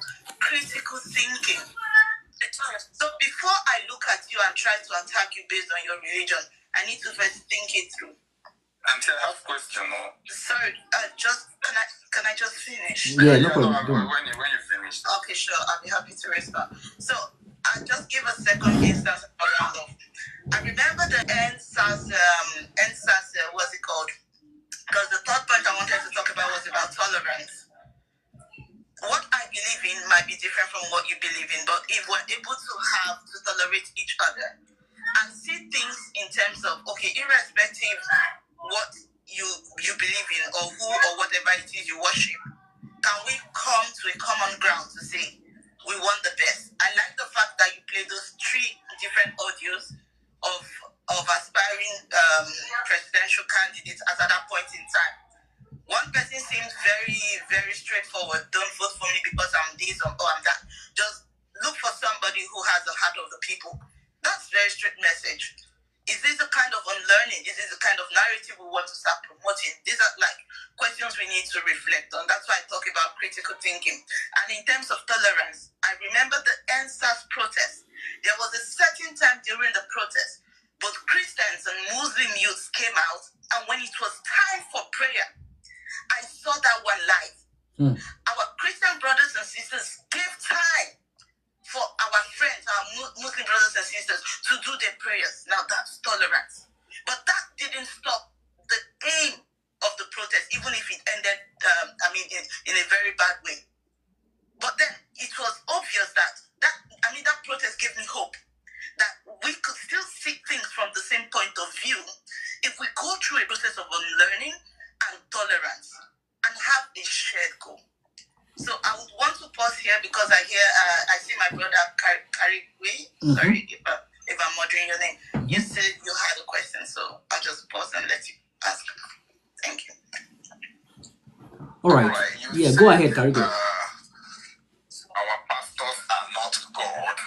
critical thinking. So before I look at you and try to attack you based on your religion, I need to first think it through. Auntie, I have a question. Sorry, can I just finish? Yeah, no problem. When you finish. Okay, sure. I'll be happy to respond. So I'll just give a second instance around of. I remember the NSAS, what's it called? Because the third point I wanted to talk about was about tolerance. What I believe in might be different from what you believe in, but if we're able to tolerate each other and see things in terms of, okay, irrespective what you believe in or who or whatever it is you worship, can we come to a common ground to say we want the best? I like the fact that you play those 3 different audios of aspiring presidential candidates at that point in time. One person seems very, very straightforward. Don't vote for me because I'm this or I'm that. Just look for somebody who has the heart of the people. That's a very strict message. Is this a kind of unlearning? Is this the kind of narrative we want to start promoting? These are like questions we need to reflect on. That's why I talk about critical thinking. And in terms of tolerance, I remember the NSAS protest. There was a certain time during the protest, both Christians and Muslim youths came out, and when it was time for prayer, I saw that one live. Our Christian brothers and sisters gave time for our friends, our Muslim brothers and sisters, to do their prayers. Now that's tolerance. But that didn't stop the aim of the protest, even if it ended, in a very bad way. But then it was obvious that protest gave me hope that we could still see things from the same point of view if we go through a process of unlearning and tolerance and have a shared goal. So I would want to pause here because I see my brother Karigwe. Sorry if I'm murdering your name. You said you had a question, so I'll just pause and let you ask. Thank you. All right. Yeah, go ahead, Karigwe. Our pastors are not God,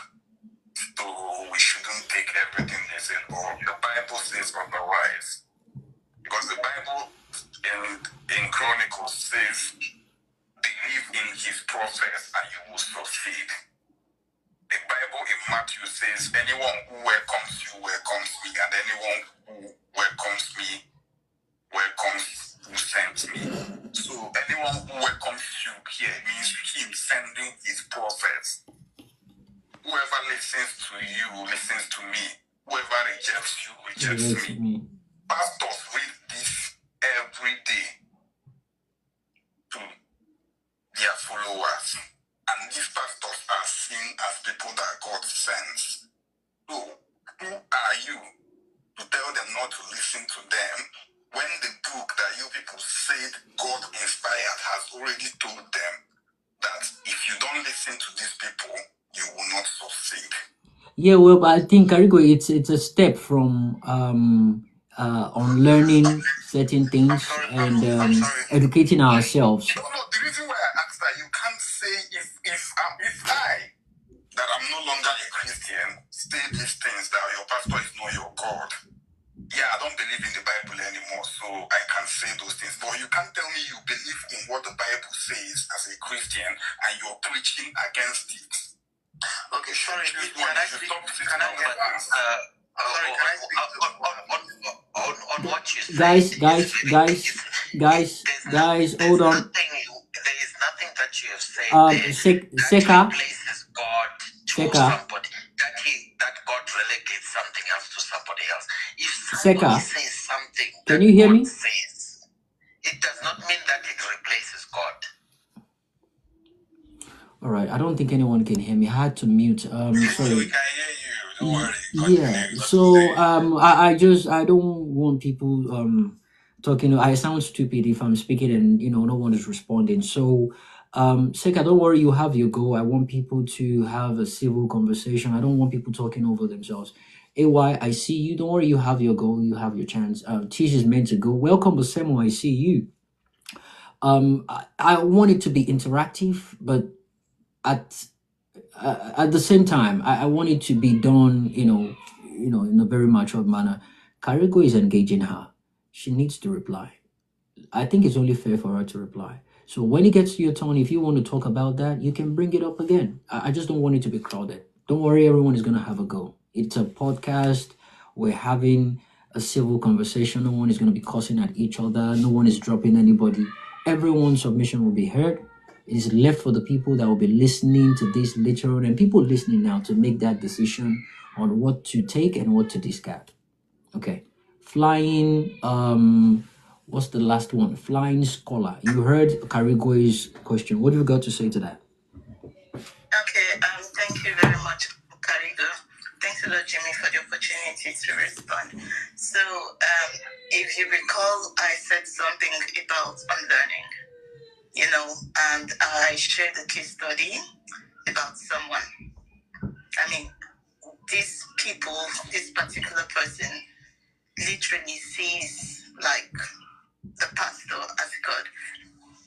so we shouldn't take everything they say. Or the Bible says otherwise, because the Bible in Chronicles says, "Believe in His prophets, and you will succeed." The Bible in Matthew says, "Anyone who welcomes you welcomes me, and anyone who welcomes me welcomes who sent me." So anyone who welcomes you here means Him sending His prophets. Whoever listens to you listens to me. Whoever rejects you rejects me. Pastors read this every day to their followers, and these pastors are seen as people that God sends. So who are you to tell them not to listen to them when the book that you people said God inspired has already told them that if you don't listen to these people, you will not succeed? Yeah, well, but I think Karigo, it's a step from unlearning certain things and educating ourselves. No, the reason why I asked that, you can't say if I that I'm no longer a Christian say these things that your pastor is not your God. Yeah, I don't believe in the Bible anymore, so I can say those things. But you can't tell me you believe in what the Bible says as a Christian and you're preaching against it. Okay, sorry. Can I speak? On what you say, guys, hold on. There is nothing that you have said that replaces God to somebody. That God relegates something else to somebody else. If somebody says something that God says, it does not mean that it replaces God. All right, I don't think anyone can hear me. I had to mute. Sorry. We can hear you. Don't worry. Yeah. So I don't want people talking. I sound stupid if I'm speaking and no one is responding. So Seka, don't worry, you have your go. I want people to have a civil conversation. I don't want people talking over themselves. AY, I see you. Don't worry, you have your go. You have your chance. Tish is meant to go. Welcome, Osemo. I see you. I want it to be interactive, but at the same time, I want it to be done, in a very mature manner. Karigo is engaging her. She needs to reply. I think it's only fair for her to reply. So when it gets to your turn, if you want to talk about that, you can bring it up again. I just don't want it to be crowded. Don't worry, everyone is going to have a go. It's a podcast. We're having a civil conversation. No one is going to be cussing at each other. No one is dropping anybody. Everyone's submission will be heard. It's left for the people that will be listening to this later on, and people listening now, to make that decision on what to take and what to discard. Okay. Flying, what's the last one? Flying scholar. You heard Karigo's question. What do you got to say to that? Okay, thank you very much, Karigo. Thanks a lot, Jimmy, for the opportunity to respond. So, if you recall, I said something about unlearning, and I shared a case study about someone. I mean, this particular person literally sees like the pastor as God.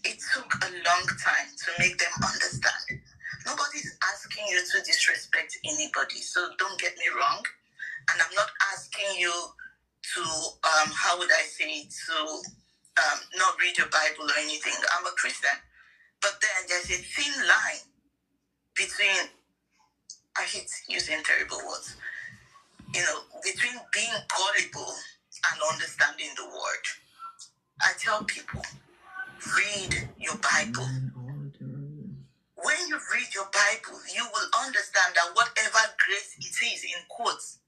It took a long time to make them understand. Nobody's asking you to disrespect anybody, so don't get me wrong. And I'm not asking you to, how would I say, to not read your Bible or anything. I'm a Christian. But then there's a thin line between, I hate using terrible words, between being gullible and understanding the word. I tell people, read your Bible. When you read your Bible, you will understand that whatever grace it is, in quotes,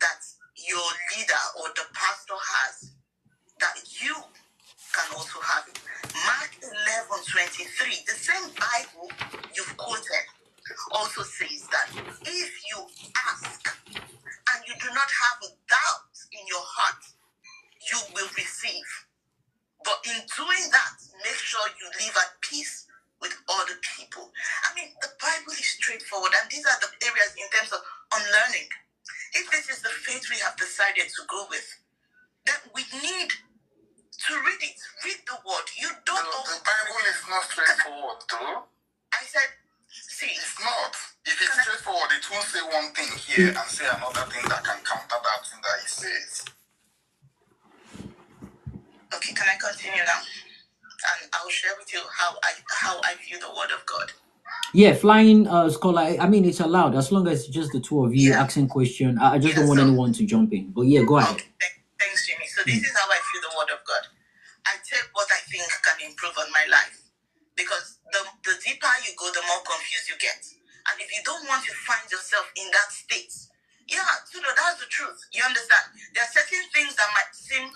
that your leader or the pastor has, that you can also have it. Mark 11:23, the same Bible you've quoted, also says that if you ask and you do not have a doubt in your heart, you will receive. But in doing that, make sure you live at peace with other people. I mean, the Bible is straightforward, and these are the areas in terms of unlearning. If this is the faith we have decided to go with, then we need to read it. Read the word. You don't know. The Bible is not straightforward, though. I said, see. It's not. If it's straightforward, it will say one thing here and say another thing that can counter that thing that it says. Okay, can I continue now? And I'll share with you how I view the word of God. Yeah, flying scholar. I mean, it's allowed as long as it's just the two of you asking question. I just don't want anyone to jump in. But yeah, go ahead. Okay, thanks, Jimmy. So this is how I view the word of God. I take what I think can improve on my life, because the deeper you go, the more confused you get. And if you don't want to find yourself in that state, that's the truth. You understand? There are certain things that might seem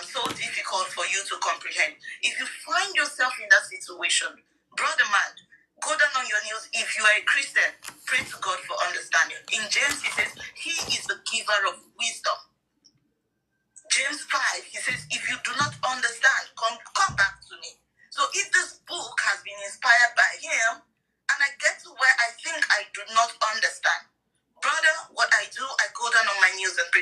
so difficult for you to comprehend. If you find yourself in that situation, brother man, go down on your knees. If you are a Christian, pray to God for understanding. In James, he says, he is the giver of wisdom. James 5, he says, if you do not understand, come back to me. So if this book has been inspired by him, and I get to where I think I do not understand, brother, what I do, I go down on my knees and pray.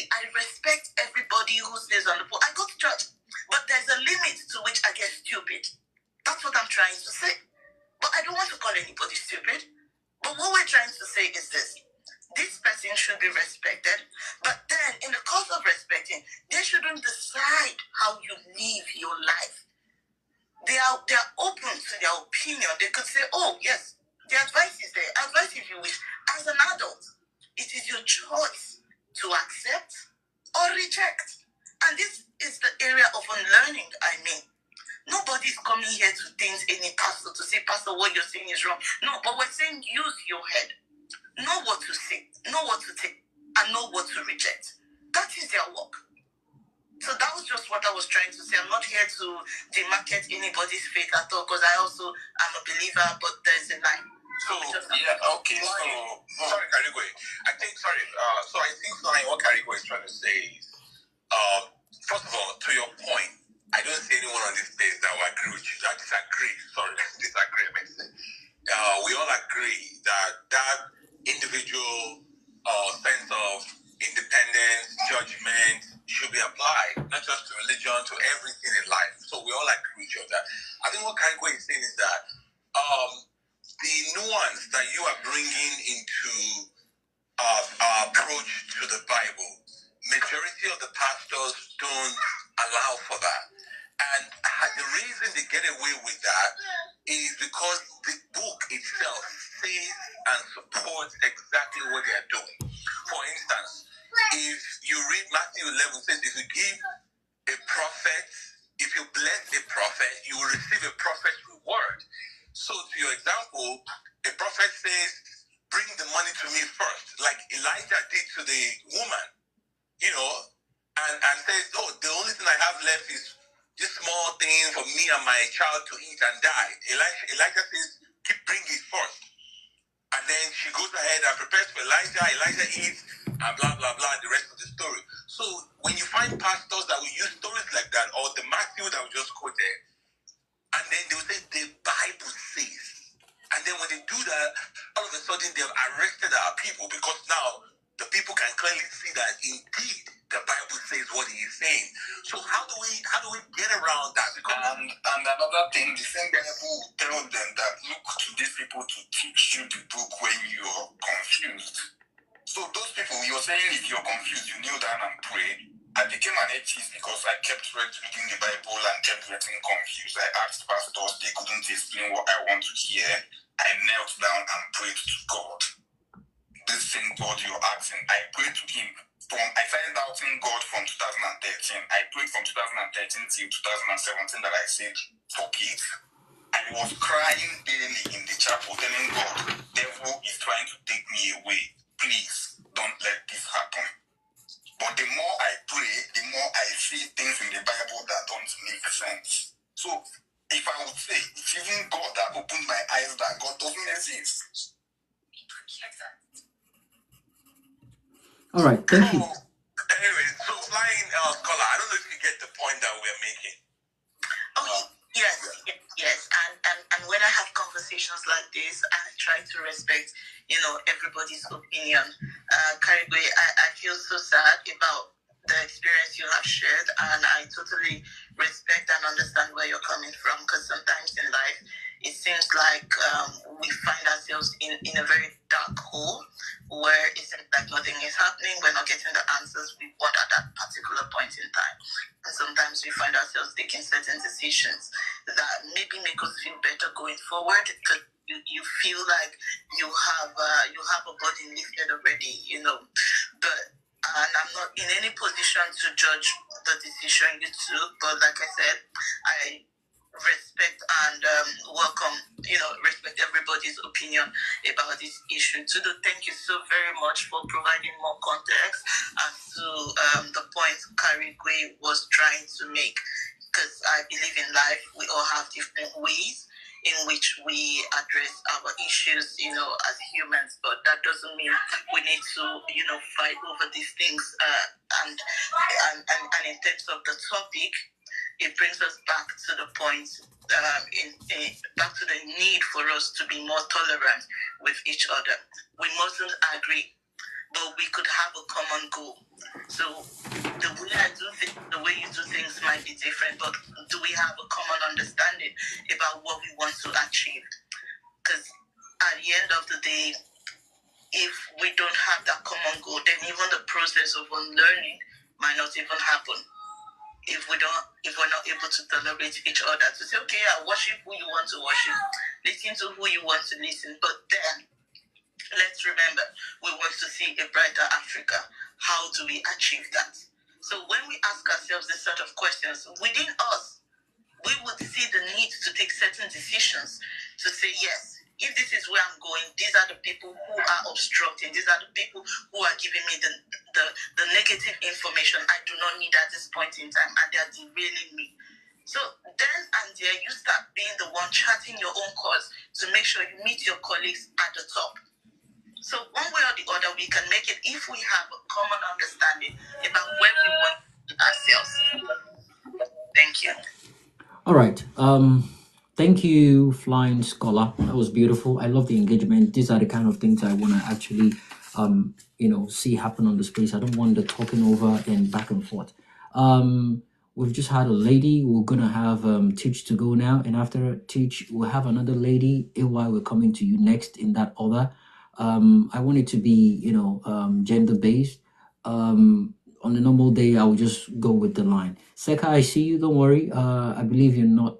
I respect everybody who stays on the book. I go to church, but there's a limit to which I get stupid. That's what I'm trying to say. But I don't want to call anybody stupid. But what we're trying to say is this. This person should be respected, but then in the course of respecting, they shouldn't decide how you live your life. They are open to their opinion. They could say, oh, yes, the advice is there. Advice if you wish. As an adult, it is your choice to accept or reject. And this is the area of unlearning, I mean. Nobody's coming here to taint any pastor to say, Pastor, what you're saying is wrong. No, but we're saying use your head. Know what to say, know what to take, and know what to reject. That is their work. So that was just what I was trying to say. I'm not here to demarcate anybody's faith at all, because I also am a believer, but there's a line. Okay. Sorry, Karigo. I think what Karigo is trying to say is, first of all, to your point, I don't see anyone on this stage that will agree with you. I disagree. Sorry, disagree. I meant to say. We all agree that individual sense of independence, judgment should be applied, not just to religion, to everything in life. So we all agree with that. I think what Karigo is saying is that the nuance that you are bringing into our approach to the Bible, majority of the pastors don't allow for that. And the reason they get away with that is because the book itself says and supports exactly what they are doing. For instance, if you read Matthew 11, it says if you give a prophet, if if you bless a prophet, you will receive a prophet's reward. So, to your example, a prophet says, bring the money to me first, like Elijah did to the woman, you know, and says, oh, the only thing I have left is this small thing for me and my child to eat and die. Elijah says, bring it first. And then she goes ahead and prepares for Elijah. Elijah eats, and blah, blah, blah, the rest of the story. So when you find pastors that will use stories like that, or the Matthew that we just quoted, and then they will say, the Bible says. And then when they do that, all of a sudden they've arrested our people, because now the people can clearly see that indeed the Bible says what he is saying. So how do we get around that? And another thing, the same Bible will tell them that look to these people to teach you the book when you're confused. So those people, you're saying if you're confused, you kneel down and pray. I became an atheist because I kept reading the Bible and kept getting confused. I asked pastors, they couldn't explain what I want to hear. I knelt down and prayed to God. This same God you're asking, I prayed to him. I started doubting God from 2013. I prayed from 2013 till 2017 that I said, fuck it. I was crying daily in the chapel, telling God, devil is trying to take me away. Please, don't let this happen. But the more I pray, the more I see things in the Bible that don't make sense. So, if I would say, it's even God that opened my eyes that God doesn't exist. All right, thank you. Anyway, so Flying Scholar, I don't know if you get the point that we're making. Oh, yes. And when I have conversations like this, I try to respect, everybody's opinion. Karigwe, I feel so sad about the experience you have shared, and I totally respect and understand where you're coming from, because sometimes in life, it seems like we find ourselves in a very dark hole where it seems like nothing is happening. We're not getting the answers we want at that particular point in time. And sometimes we find ourselves taking certain decisions that maybe make us feel better going forward, because you feel like you have a burden lifted already, But and I'm not in any position to judge the decision you took. But like I said, I respect and respect everybody's opinion about this issue. Tudu, thank you so very much for providing more context as to the point Karigwe was trying to make, because I believe in life we all have different ways in which we address our issues, as humans, but that doesn't mean we need to, fight over these things. And in terms of the topic, it brings us back to the point, back to the need for us to be more tolerant with each other. We mustn't agree, but we could have a common goal. So the way I do things, the way you do things might be different, but do we have a common understanding about what we want to achieve? Because at the end of the day, if we don't have that common goal, then even the process of unlearning might not even happen. If we're not able to tolerate each other, to say, okay, I worship who you want to worship, listen to who you want to listen, but then let's remember, we want to see a brighter Africa. How do we achieve that? So when we ask ourselves this sort of questions, within us, we would see the need to take certain decisions to say, yes, if this is where I'm going, these are the people who are obstructing, these are the people who are giving me the negative information I do not need at this point in time, and they are derailing me. So then and there, you start being the one charting your own course to make sure you meet your colleagues at the top. So one way or the other, we can make it if we have a common understanding about where we want ourselves. Thank you. All right. Thank you, Flying Scholar. That was beautiful. I love the engagement. These are the kind of things I want to actually, see happen on the space. I don't want the talking over and back and forth. We've just had a lady. We're gonna have Teach to go now, and after Teach, we'll have another lady. AY, we're coming to you next in that order. I want it to be, gender based. On a normal day, I will just go with the line. Seka, I see you. Don't worry. I believe you're not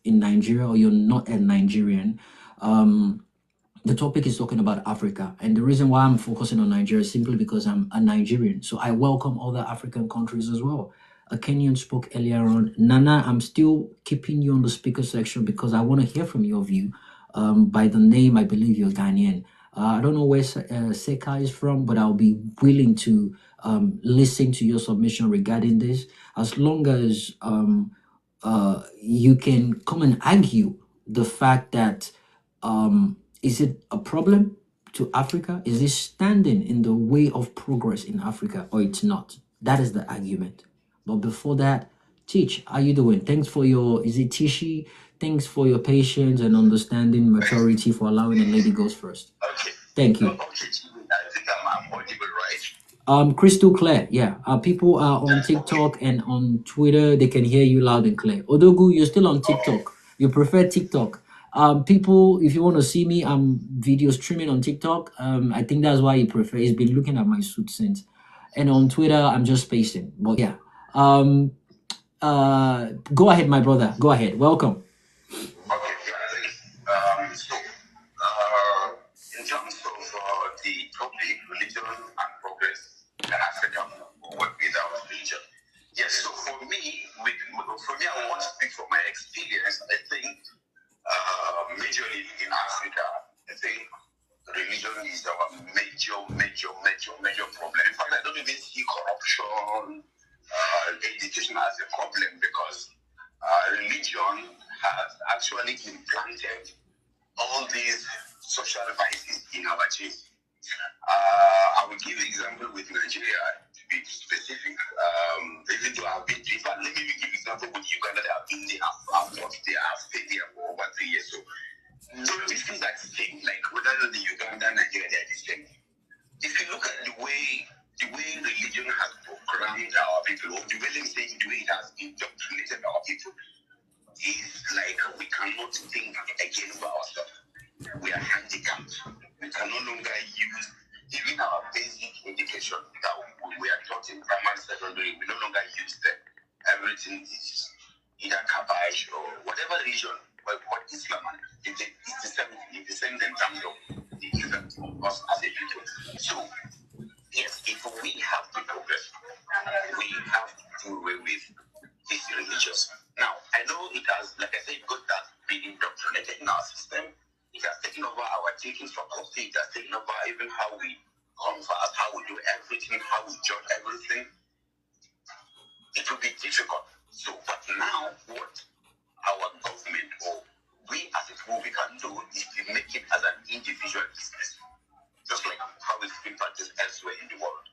in Nigeria, or you're not a Nigerian. The topic is talking about Africa, and the reason why I'm focusing on Nigeria is simply because I'm a Nigerian. So I welcome other African countries as well. a Kenyan spoke earlier on. Nana, I'm still keeping you on the speaker section because I want to hear from your view. By the name, I believe you're Ghanaian. I don't know where Seka is from, but I'll be willing to listen to your submission regarding this, as long as you can come and argue the fact that is it a problem to Africa? Is it standing in the way of progress in Africa, or it's not? That is the argument. But before that, Teach, how you doing? Thanks for your, is it Tishi? Thanks for your patience and understanding, maturity, for allowing a lady goes first. Okay. Thank you. Okay, I think I'm audible, right? Crystal clear. Yeah. People are on TikTok and on Twitter. They can hear you loud and clear. Odogu, you're still on TikTok. You prefer TikTok. People, if you want to see me, I'm video streaming on TikTok. I think that's why you prefer. He's been looking at my suit since. And on Twitter, I'm just spacing. But yeah. Go ahead, my brother. Go ahead. Welcome. Okay, in terms of the topic, religion and progress in Africa, or without religion. Yes, so for me, I want to speak from my experience. I think majorly in Africa, I think religion is our major problem. In fact, I don't even see corruption, education as a problem, because religion has actually implanted all these social vices in our genes. I will give an example with Nigeria, to be specific. Even though I've been to, but let me give an example with Uganda. That I've been there, I've worked there, I've stayed there for over 3 years. So these things are the same. Like whether the Uganda, Nigeria, they are the same. If you look at the way religion has programmed our people, or the way it has indoctrinated our people, is like we cannot think again for ourselves. We are handicapped. We can no longer use even our basic education that we are taught in primary, secondary. We no longer use them. Everything is either Kabbalish or whatever religion, what Islam, it's the same. It's the same in terms of the effect on us as a people. So yes, if we have to progress, we have to do away with this religious. Now, I know it has, like I said, got that been indoctrinated in our system. It has taken over our thinking faculty. It has taken over even how we converse, how we do everything, how we judge everything. It will be difficult. So, but now, what our government or we as a people we can do is to make it as an individual business, just like how it's been practiced elsewhere in the world.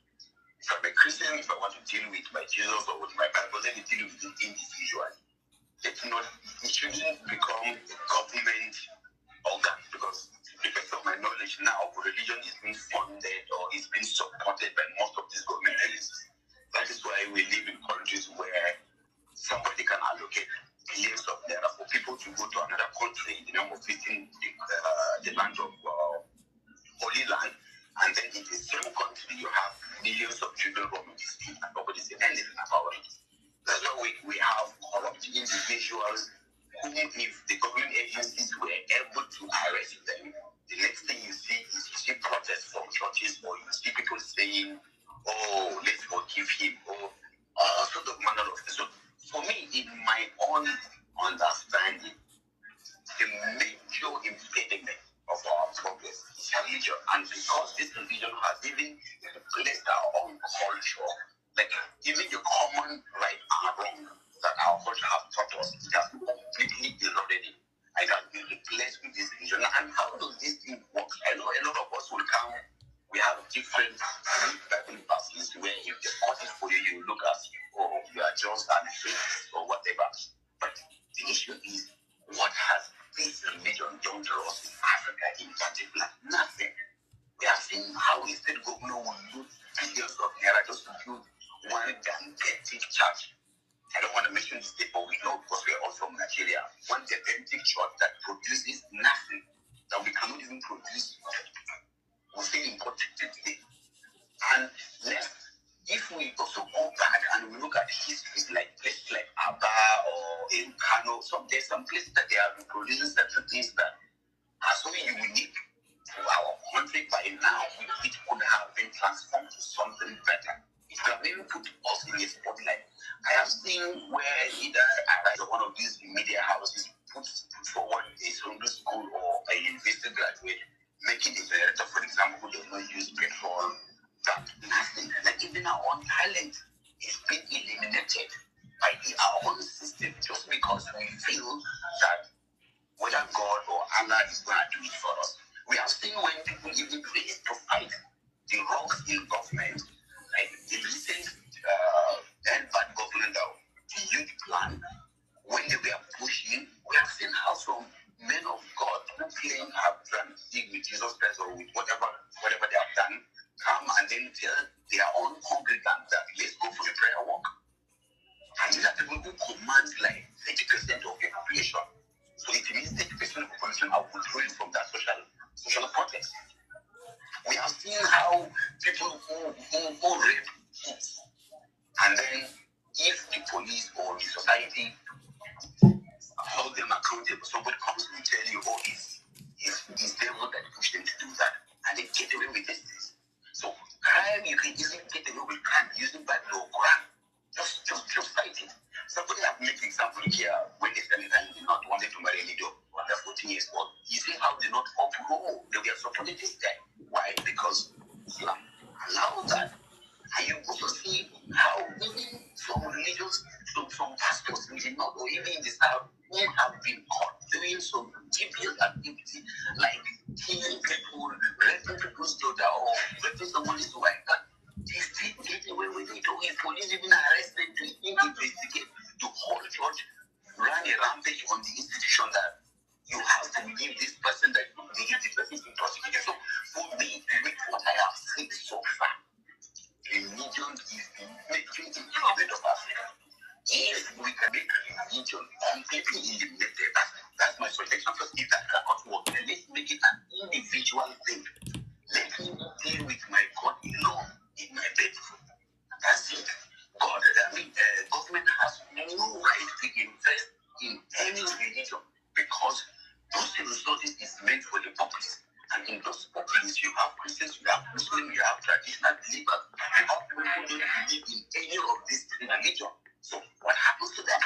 If I'm a Christian, if I want to deal with my Jesus or with my Bible, let me deal with it individually. It shouldn't become a government organ, because to the best of my knowledge now, religion is being funded or is being supported by most of these government agencies. That is why we live in countries where somebody can allocate billions of naira for people to go to another country in the name of visiting the land of Holy Land, and then in the same country you have millions of children roaming the street and nobody says anything about it. That's why we have corrupt individuals who, if the government agencies were able to arrest them, the next thing you see is you see protests from churches, or you see people saying, oh, let's forgive him, or sort of manner of things. So for me, in my own understanding, the major impediment of our progress is religion. And because this religion has even replaced our own culture, like even the common right and wrong that our culture has taught us, it has completely eroded it. It has been replaced with this religion. And how does this thing work? I know a lot of us will come, we have different Bible passages where if they cut it for you, you look as if, oh, you are just an atheist or whatever. But the issue is, what has this religion done to us in Africa in particular? Nothing. We have seen how a state governor will use billions of naira just to build one gigantic church. I don't want to mention the state, but we know, because we are all from Nigeria, one gigantic church that produces nothing, that we cannot even produce. We still import it today. And next, if we also go back and we look at histories like places like Aba or in Kano, there's some places that they are producing certain things that are so unique to our country. By now, it could have been transformed to something better. It could have even put us in a spotlight. I have seen where either Arise or one of these media houses puts forward a secondary school or a university graduate, making it director, for example, who does not use petrol. But nothing, like even our own talent is being eliminated by our own system just because we feel that whether God or Allah is going to do it for us. We have seen when people even raise to fight the wrongs in government, like the recent end bad government, the youth plan, when they were pushing, we have seen how some men of God who claim have done things with Jesus Christ or with whatever they have done, come and then tell their own congregants that let's go for a prayer walk. And these are people who command like 30% of the population. So it means 30% of the population are withdrawing from that social protest. We have seen how people who rape kids, and then if the police or the society hold them accountable, somebody comes and tell you, oh, it's devil that pushed them to do that, and they get away with this. So crime, you can easily get away with crime using bad law crime. Just fight it. Somebody have made an example here when they said that he did not wanted to marry a lady under 14 years old. You see how they not uproar. They were supporting this guy. Why? Because Islam allows that. And you also see how even some religions, some pastors in the north or even in the south, who have been caught doing some devious activity like killing people, raping people's daughter, or raping somebody's wife. They still get away with it. Or if police even arrest them to investigate, the whole church ran a rampage on the institution that you have to give this person that this person is prosecuted. So for me, with what I have seen so far, religion is the making development of Africa. If we can make religion completely eliminated, that's my suggestion. Because if that cannot work, then let's make it an individual thing. Let me deal with my God alone in my bedroom. That's it. Government has no right to invest in any religion because those resources is meant for the populace. And in those populace, you have Christians, you have Muslims, you have traditional believers, you have people who don't believe in any of these religions. So what happens to them?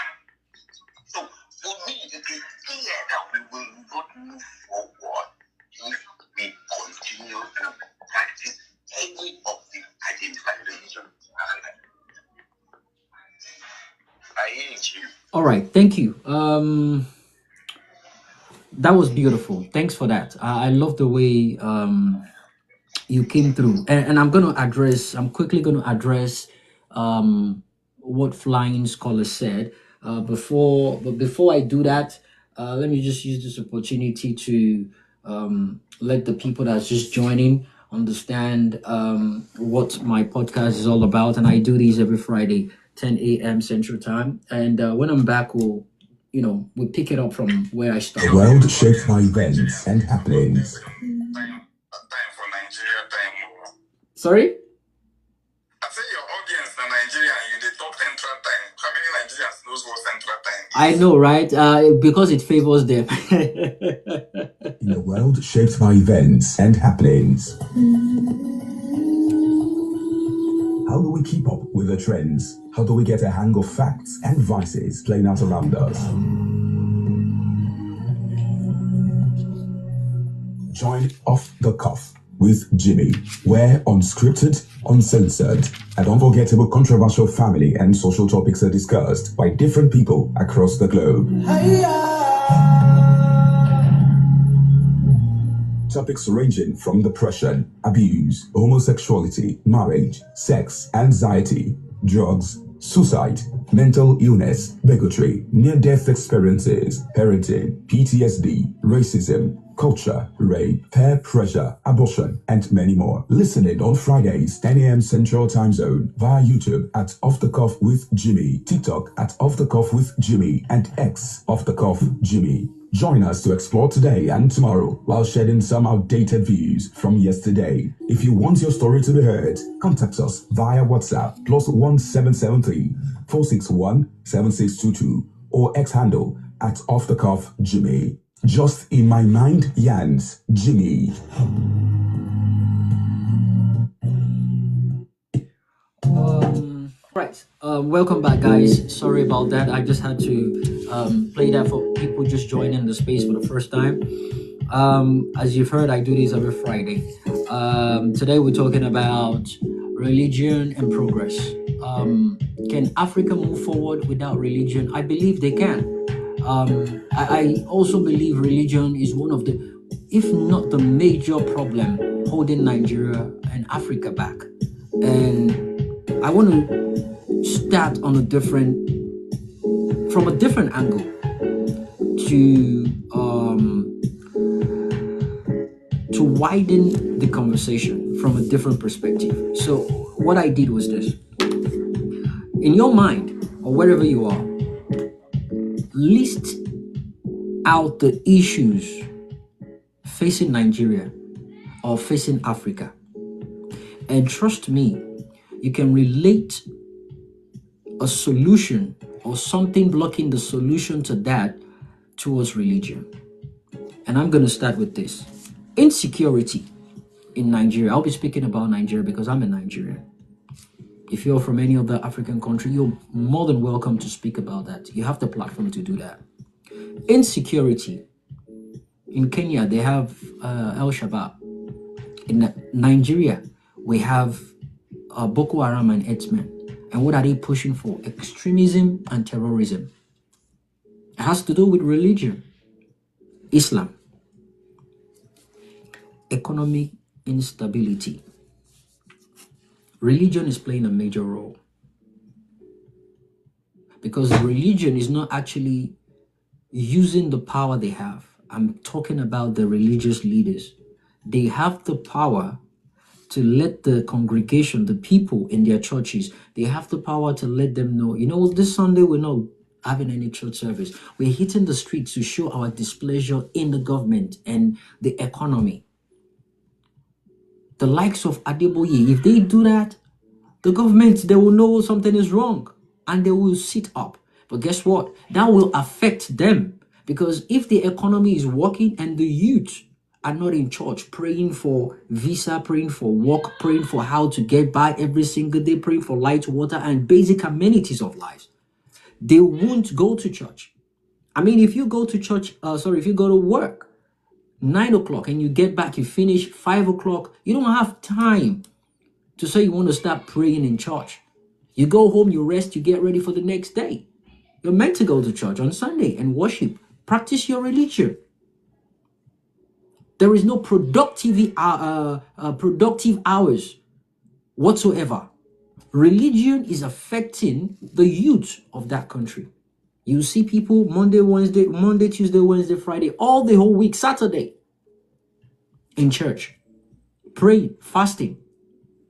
So for me, it is clear that we will not move forward if we continue to practice any of the identified religions. I hear you. All right, thank you. That was beautiful. Thanks for that. I love the way you came through, and I'm quickly going to address what Flying Scholar said. Before I do that, let me just use this opportunity to let the people that's just joining understand what my podcast is all about. And I do these every Friday, 10 a.m. Central Time. And when I'm back, we'll pick it up from where I started. The world shaped by events and happenings. Time for Nigeria time. Sorry? I say your audience in Nigeria, you the top central time. How many Nigerians knows what central time is? I know, right? Because it favors them. In a world shaped by events and happenings. How do we keep up with the trends? How do we get a hang of facts and vices playing out around us? Join Off the Cuff with Jimmy, where unscripted, uncensored, and unforgettable controversial family and social topics are discussed by different people across the globe. Topics ranging from depression, abuse, homosexuality, marriage, sex, anxiety, drugs, suicide, mental illness, bigotry, near-death experiences, parenting, PTSD, racism, culture, rape, peer pressure, abortion, and many more. Listen in on Fridays, 10 a.m. Central Time Zone, via YouTube at Off the Cuff with Jimmy, TikTok at Off the Cuff with Jimmy, and X Off the Cuff Jimmy. Join us to explore today and tomorrow while shedding some outdated views from yesterday. If you want your story to be heard, contact us via WhatsApp +1773 461 7622 or X handle at Off the Cuff Jimmy. Just in my mind, Yans Jimmy. Right. Welcome back, guys. Sorry about that. I just had to play that for people just joining the space for the first time. As you've heard, I do this every Friday. Today we're talking about religion and progress. Can Africa move forward without religion? I believe they can. I also believe religion is one of the, if not the major problem holding Nigeria and Africa back. And I want to start on from a different angle to widen the conversation from a different perspective. So what I did was this. In your mind, or wherever you are, list out the issues facing Nigeria or facing Africa. And trust me, you can relate a solution or something blocking the solution to that towards religion. And I'm going to start with this. Insecurity in Nigeria. I'll be speaking about Nigeria because I'm a Nigerian. If you're from any other African country, you're more than welcome to speak about that. You have the platform to do that. Insecurity. In Kenya, they have El Shabaab. In Nigeria, we have Boko Haram and Herdsmen. And what are they pushing for? Extremism and terrorism. It has to do with religion, Islam, economic instability. Religion is playing a major role because religion is not actually using the power they have. I'm talking about the religious leaders. They have the power to let the congregation, the people in their churches, they have the power to let them know, this Sunday we're not having any church service. We're hitting the streets to show our displeasure in the government and the economy. The likes of Adeboye, if they do that, the government, they will know something is wrong and they will sit up. But guess what? That will affect them because if the economy is working and the youth are not in church praying for visa, praying for work, praying for how to get by every single day, praying for light, water, and basic amenities of life, they won't go to church. I mean, if you go to church, if you go to work 9 o'clock and you get back, you finish 5 o'clock, you don't have time to say you want to start praying in church. You go home, you rest, you get ready for the next day. You're meant to go to church on Sunday and worship, practice your religion. There is no productive hours whatsoever. Religion is affecting the youth of that country. You see people Monday, Tuesday, Wednesday, Friday, all the whole week, Saturday in church, praying, fasting.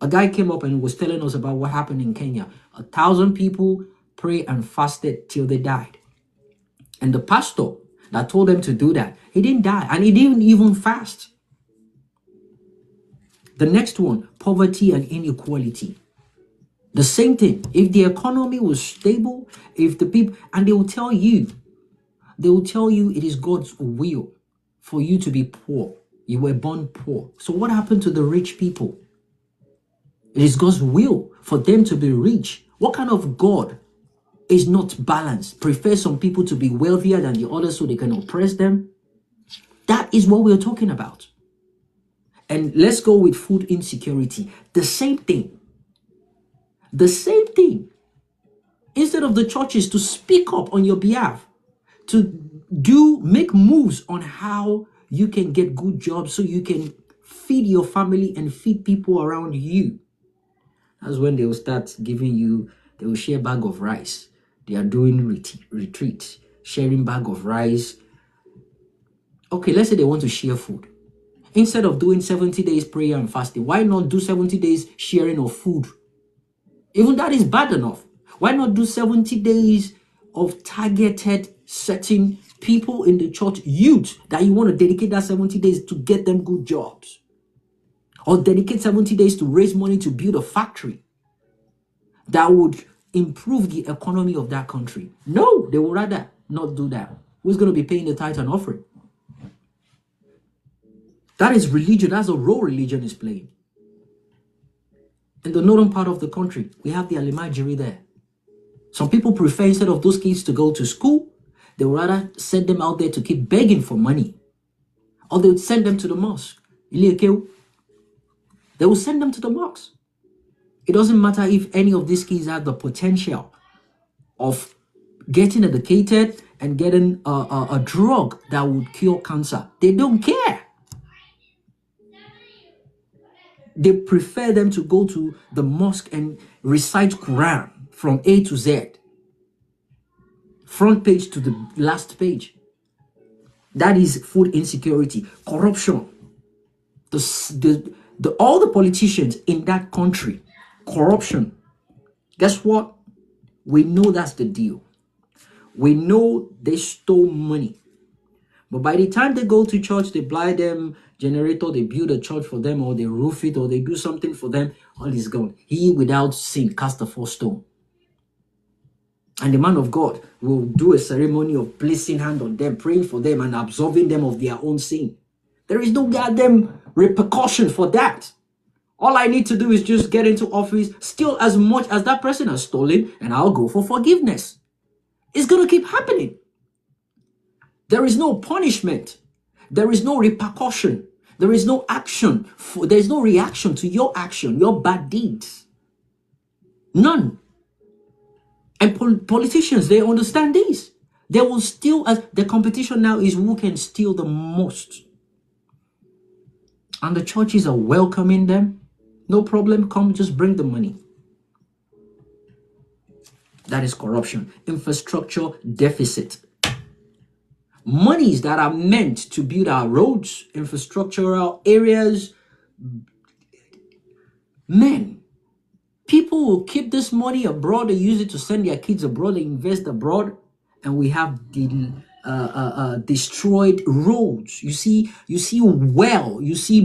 A guy came up and was telling us about what happened in Kenya. 1,000 people prayed and fasted till they died. And the pastor that told them to do that, he didn't die and he didn't even fast. The next one, poverty and inequality. The same thing. If the economy was stable, if the people, and they will tell you it is God's will for you to be poor. You were born poor. So what happened to the rich people? It is God's will for them to be rich. What kind of God is not balanced? Prefers some people to be wealthier than the others so they can oppress them? That is what we're talking about. And let's go with food insecurity. The same thing. The same thing. Instead of the churches to speak up on your behalf, to make moves on how you can get good jobs so you can feed your family and feed people around you. That's when they will start giving you, they will share a bag of rice. They are doing retreats, sharing bag of rice. Okay, let's say they want to share food. Instead of doing 70 days prayer and fasting, why not do 70 days sharing of food? Even that is bad enough. Why not do 70 days of targeted setting people in the church, youth, that you want to dedicate that 70 days to get them good jobs? Or dedicate 70 days to raise money to build a factory that would improve the economy of that country. No, they would rather not do that. Who's going to be paying the tithe and offering? That is religion. That's a role religion is playing. In the northern part of the country, we have the Alimajiri there. Some people prefer, instead of those kids to go to school, they would rather send them out there to keep begging for money. Or they would send them to the mosque. They will send them to the mosque. It doesn't matter if any of these kids have the potential of getting educated and getting a drug that would cure cancer. They don't care. They prefer them to go to the mosque and recite Quran from A to Z. Front page to the last page. That is food insecurity, corruption. All the politicians in that country, corruption. Guess what? We know that's the deal. We know they stole money. But by the time they go to church, they buy them generator, they build a church for them, or they roof it, or they do something for them, all is gone. He without sin cast the first stone. And the man of God will do a ceremony of placing hand on them, praying for them, and absolving them of their own sin. There is no goddamn repercussion for that. All I need to do is just get into office, steal as much as that person has stolen, and I'll go for forgiveness. It's going to keep happening. There is no punishment. There is no repercussion. There is no action. There is no reaction to your action, your bad deeds. None. And politicians, they understand this. They will steal. The competition now is who can steal the most. And the churches are welcoming them. No problem. Come, just bring the money. That is corruption. Infrastructure deficit. Monies that are meant to build our roads, infrastructural areas. Men, people will keep this money abroad. They use it to send their kids abroad. They invest abroad. And we have the destroyed roads. You see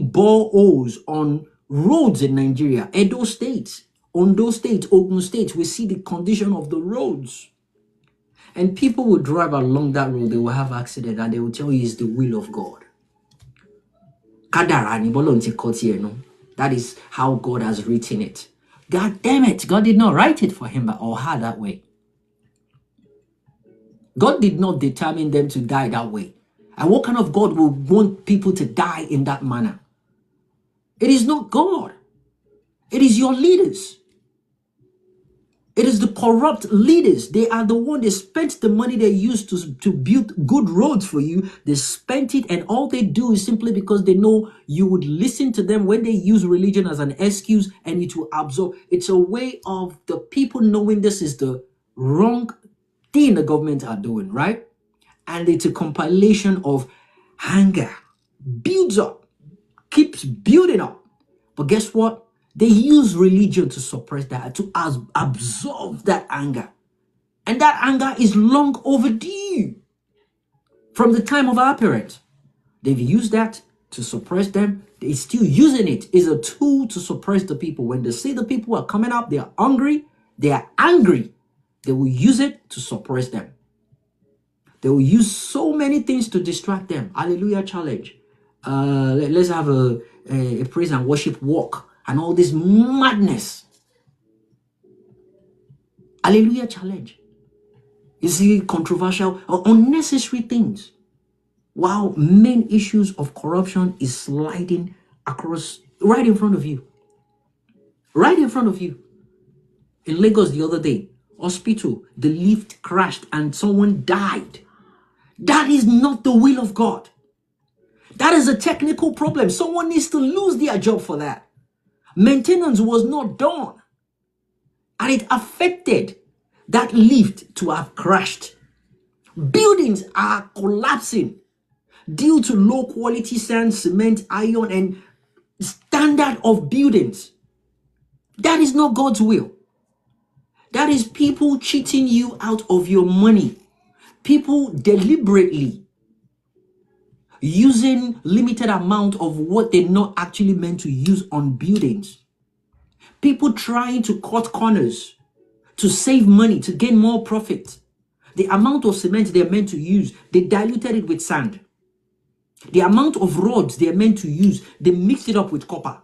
boreholes on roads in Nigeria. Edo State, Ondo State, Ogun State. We see the condition of the roads. And people will drive along that road, they will have accident, and they will tell you it's the will of God. That is how God has written it. God damn it, God did not write it for him or her that way. God did not determine them to die that way. And what kind of God will want people to die in that manner? It is not God. It is your leaders. It is the corrupt leaders. They are the one, they spent the money they used to build good roads for you. They spent it, and all they do is simply because they know you would listen to them when they use religion as an excuse, and it will absorb. It's a way of the people knowing this is the wrong thing the government are doing, right? And it's a compilation of anger. Builds up, keeps building up. But guess what? They use religion to suppress that, to absorb that anger. And that anger is long overdue. From the time of our parents, they've used that to suppress them. They're still using it as a tool to suppress the people. When they see the people are coming up, they are hungry, they are angry. They will use it to suppress them. They will use so many things to distract them. Hallelujah challenge. Let's have a praise and worship walk. And all this madness. Hallelujah challenge. You see, controversial or unnecessary things. While main issues of corruption is sliding across right in front of you. Right in front of you. In Lagos the other day, hospital, the lift crashed and someone died. That is not the will of God. That is a technical problem. Someone needs to lose their job for that. Maintenance was not done, and it affected that lift to have crashed. Buildings are collapsing due to low quality sand, cement, iron, and standard of buildings. That is not God's will. That is people cheating you out of your money. People deliberately using limited amount of what they're not actually meant to use on buildings. People trying to cut corners to save money, to gain more profit. The amount of cement they're meant to use, they diluted it with sand. The amount of rods they're meant to use, they mixed it up with copper.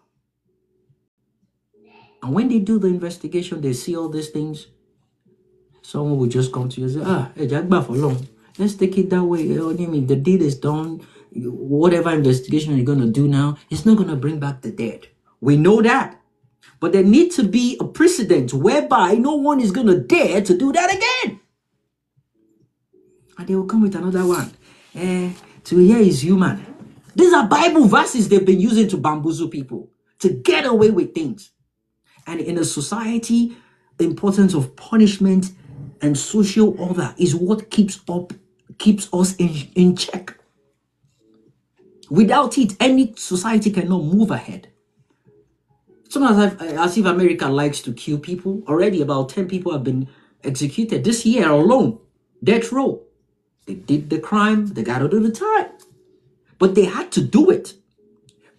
And when they do the investigation, they see all these things. Someone will just come to you and say, hey, Jagba for long. Let's take it that way. What do you mean? The deed is done. Whatever investigation you're going to do now, it's not going to bring back the dead. We know that. But there needs to be a precedent whereby no one is going to dare to do that again. And they will come with another one. To hear is human. These are Bible verses they've been using to bamboozle people, to get away with things. And in a society, the importance of punishment and social order is what keeps us in check. Without it, any society cannot move ahead. Sometimes as if America likes to kill people. Already about 10 people have been executed this year alone. Death row. They did the crime, they got to do the time. But they had to do it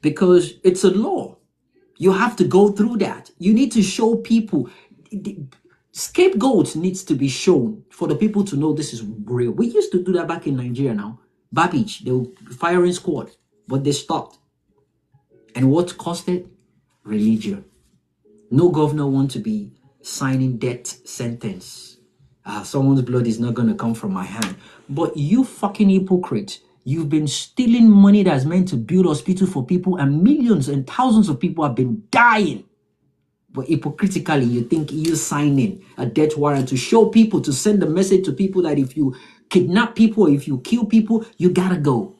because it's a law. You have to go through that. You need to show people. Scapegoats needs to be shown for the people to know this is real. We used to do that back in Nigeria now. Babbage, they were firing squad, but they stopped. And what caused it? Religion. No governor wants to be signing death sentence. Someone's blood is not going to come from my hand. But you fucking hypocrite. You've been stealing money that's meant to build hospitals for people, and millions and thousands of people have been dying. But hypocritically, you think you're signing a death warrant to show people, to send a message to people that if you kidnap people, if you kill people, you gotta go.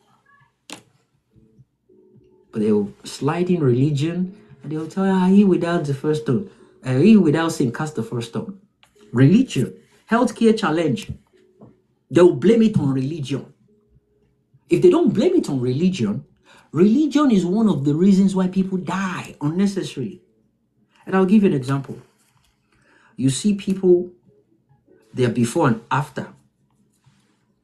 But they'll slide in religion and they'll tell you, he without the first stone, he without sin cast the first stone. Religion, healthcare challenge, they'll blame it on religion. If they don't blame it on religion, religion is one of the reasons why people die unnecessarily. And I'll give you an example. You see people, they're before and after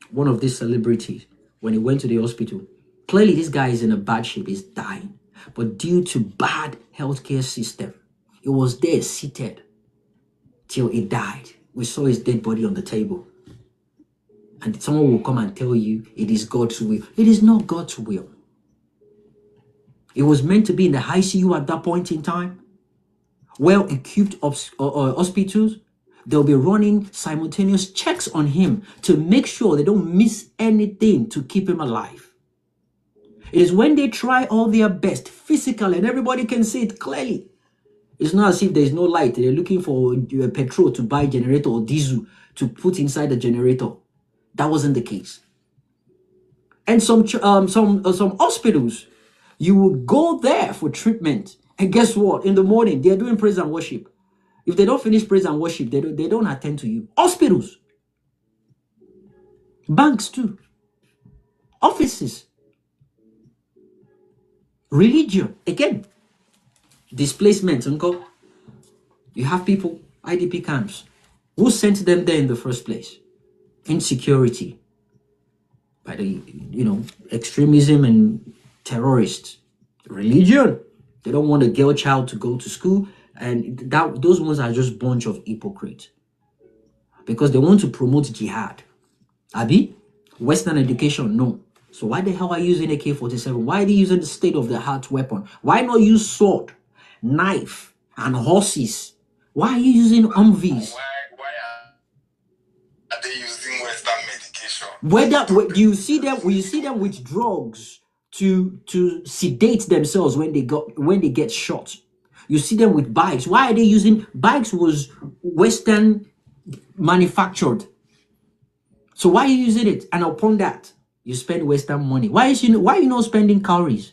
one of these celebrities when he went to the hospital. Clearly, this guy is in a bad shape, he's dying. But due to bad healthcare system, he was there seated till he died. We saw his dead body on the table. And someone will come and tell you it is God's will. It is not God's will. It was meant to be in the ICU at that point in time. Well-equipped hospitals, they'll be running simultaneous checks on him to make sure they don't miss anything to keep him alive. It is when they try all their best physically and everybody can see it clearly. It's not as if there's no light. They're looking for petrol to buy generator or diesel to put inside the generator. That wasn't the case. And some hospitals, you would go there for treatment. And guess what? In the morning, they're doing praise and worship. If they don't finish praise and worship, they don't attend to you. Hospitals. Banks too. Offices. Religion. Again. Displacement, uncle. You have people, IDP camps. Who sent them there in the first place? Insecurity. By the, extremism and terrorists. Religion. They don't want a girl child to go to school. And those ones are just a bunch of hypocrites. Because they want to promote jihad. Abi? Western education, no. So why the hell are you using AK-47? Why are they using the state-of-the-art weapon? Why not use sword, knife, and horses? Why are you using Humvees? Why are they using Western medication? When you see them with drugs to sedate themselves when they get shot. You see them with bikes. Why are they using bikes? Was Western manufactured. So why are you using it? And upon that, you spend Western money. Why are you not spending calories?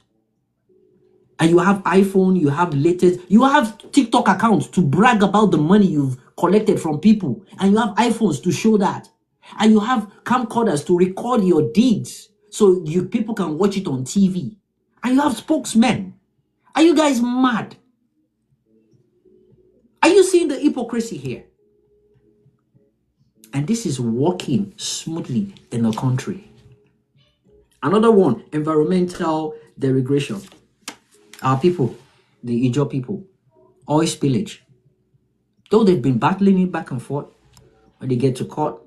And you have iPhone, you have latest, you have TikTok accounts to brag about the money you've collected from people. And you have iPhones to show that. And you have camcorders to record your deeds so people can watch it on TV. And you have spokesmen. Are you guys mad? Are you seeing the hypocrisy here? And this is working smoothly in the country. Another one, environmental degradation. Our people, the Ijaw people, oil spillage. Though they've been battling it back and forth, when they get to court,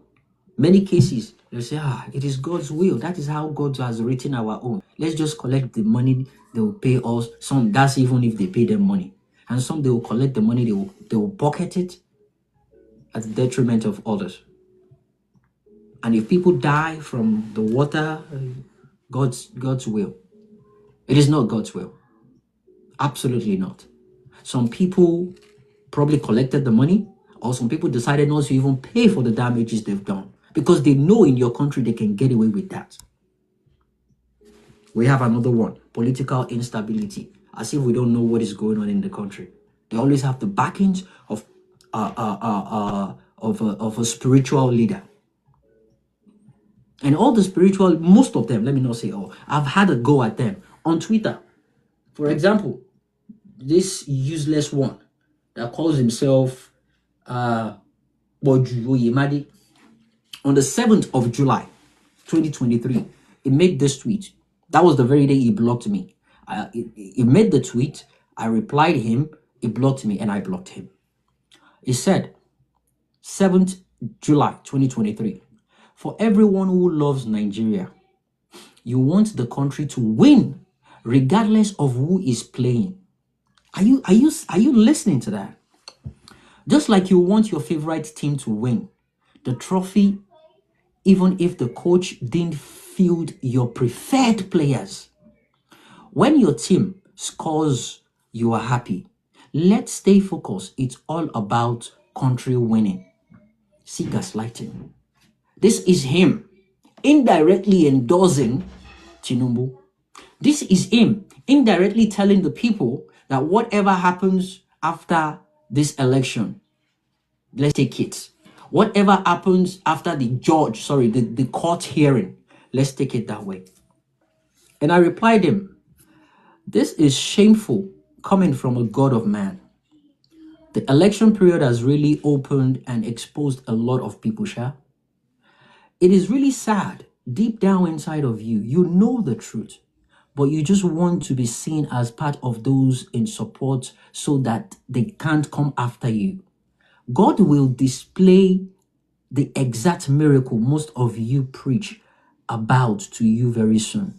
many cases, they say, it is God's will. That is how God has written our own. Let's just collect the money they will pay us. That's even if they pay them money. and some they will collect the money, they will pocket it at the detriment of others. And if people die from the water, God's will. It is not God's will. Absolutely not. Some people probably collected the money, or some people decided not to even pay for the damages they've done because they know in your country they can get away with that. We have another one, political instability, as if we don't know what is going on in the country. They always have the backings of a spiritual leader. And all the spiritual, most of them, let me not say all, I've had a go at them on Twitter. For example, this useless one that calls himself Boju Oyemade, on the 7th of July, 2023, he made this tweet. That was the very day he blocked me. He made the tweet, I replied him, he blocked me, and I blocked him. He said, 7th July 2023, for everyone who loves Nigeria, you want the country to win regardless of who is playing. Are you listening to that? Just like you want your favorite team to win the trophy, even if the coach didn't field your preferred players. When your team scores, you are happy. Let's stay focused. It's all about country winning. See gaslighting. This is him indirectly endorsing Tinubu. This is him indirectly telling the people that whatever happens after this election, let's take it. Whatever happens after the court hearing, let's take it that way. And I replied him, this is shameful coming from a God of man. The election period has really opened and exposed a lot of people, Sha. It is really sad. Deep down inside of you, you know the truth, but you just want to be seen as part of those in support so that they can't come after you. God will display the exact miracle most of you preach about to you very soon.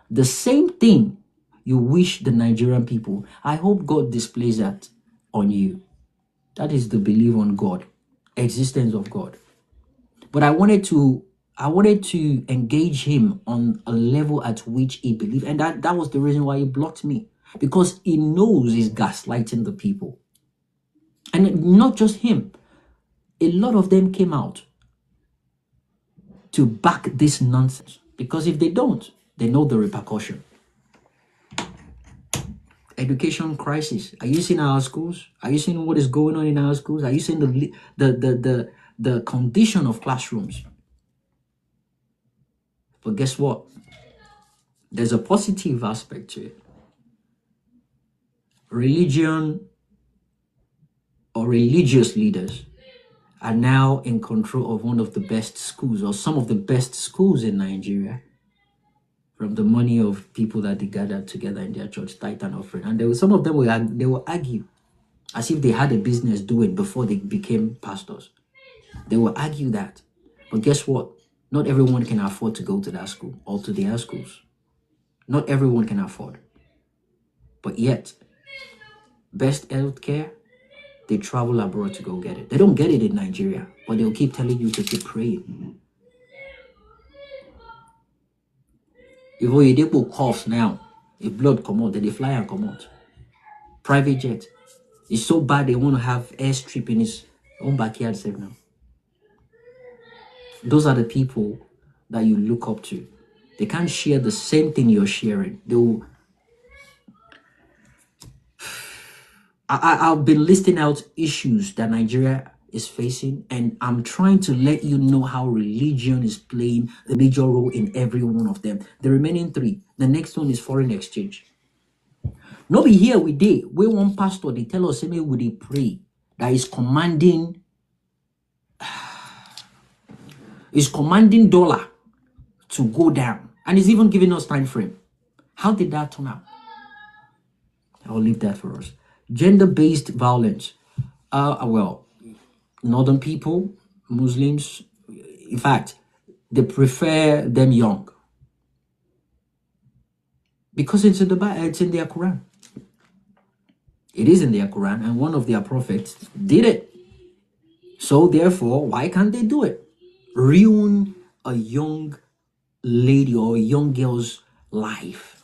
The same thing you wish the Nigerian people, I hope God displays that on you. That is the belief on God, existence of God. But I wanted to engage him on a level at which he believed, and that was the reason why he blocked me, because he knows he's gaslighting the people. And not just him, a lot of them came out to back this nonsense, because if they don't, they know the repercussion. Education crisis. Are you seeing our schools? Are you seeing what is going on in our schools? Are you seeing the condition of classrooms? But guess what? There's a positive aspect to it. Religion or religious leaders are now in control of one of the best schools, or some of the best schools in Nigeria, from the money of people that they gathered together in their church tithe and offering. And some of them will argue as if they had a business doing before they became pastors. They will argue that. But guess what? Not everyone can afford to go to that school or to their schools. Not everyone can afford. But yet, best healthcare, they travel abroad to go get it. They don't get it in Nigeria, but they'll keep telling you to keep praying. If Oyedepo coughs now, if blood come out, then they fly and come out. Private jet. It's so bad they want to have airstrip in his own backyard safe now. Those are the people that you look up to. They can't share the same thing you're sharing. I've been listing out issues that Nigeria is facing, and I'm trying to let you know how religion is playing a major role in every one of them. The remaining three, the next one is foreign exchange. No be here we did. We one pastor, they tell us, we they pray, that is commanding dollar to go down, and is even giving us time frame. How did that turn out? I'll leave that for us. Gender-based violence. Well, northern people, Muslims, in fact, they prefer them young because it's in their Quran. It is in their Quran, and one of their prophets did it. So therefore, why can't they do it? Ruin a young lady or a young girl's life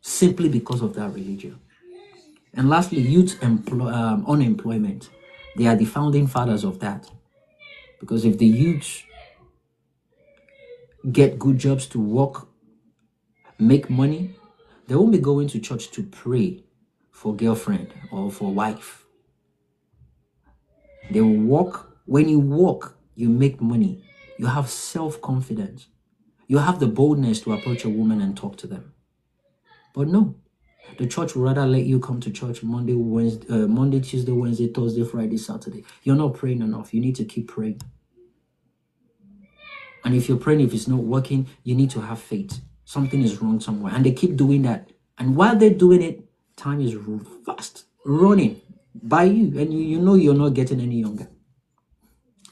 simply because of that religion. And lastly, youth unemployment. They are the founding fathers of that. Because if the youth get good jobs to work, make money, they won't be going to church to pray for girlfriend or for wife. They will work. When you work, you make money. You have self-confidence. You have the boldness to approach a woman and talk to them. But no, the church will rather let you come to church Monday, Tuesday, Wednesday, Thursday, Friday, Saturday. You're not praying enough. You need to keep praying. And if you're praying, if it's not working, you need to have faith. Something is wrong somewhere. And they keep doing that. And while they're doing it, time is fast running by you. And you know you're not getting any younger.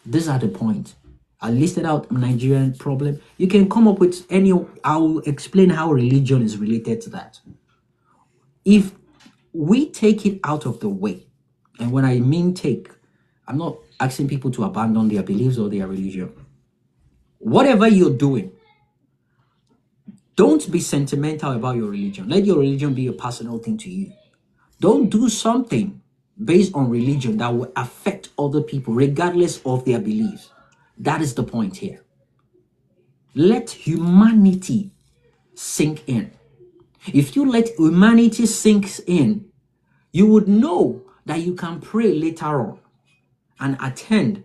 These are the points. I listed out Nigerian problem. You can come up with any. I'll explain how religion is related to that. If we take it out of the way, and when I mean take, I'm not asking people to abandon their beliefs or their religion. Whatever you're doing, don't be sentimental about your religion. Let your religion be a personal thing to you. Don't do something based on religion that will affect other people regardless of their beliefs. That is the point here. Let humanity sink in. If you let humanity sink in, you would know that you can pray later on and attend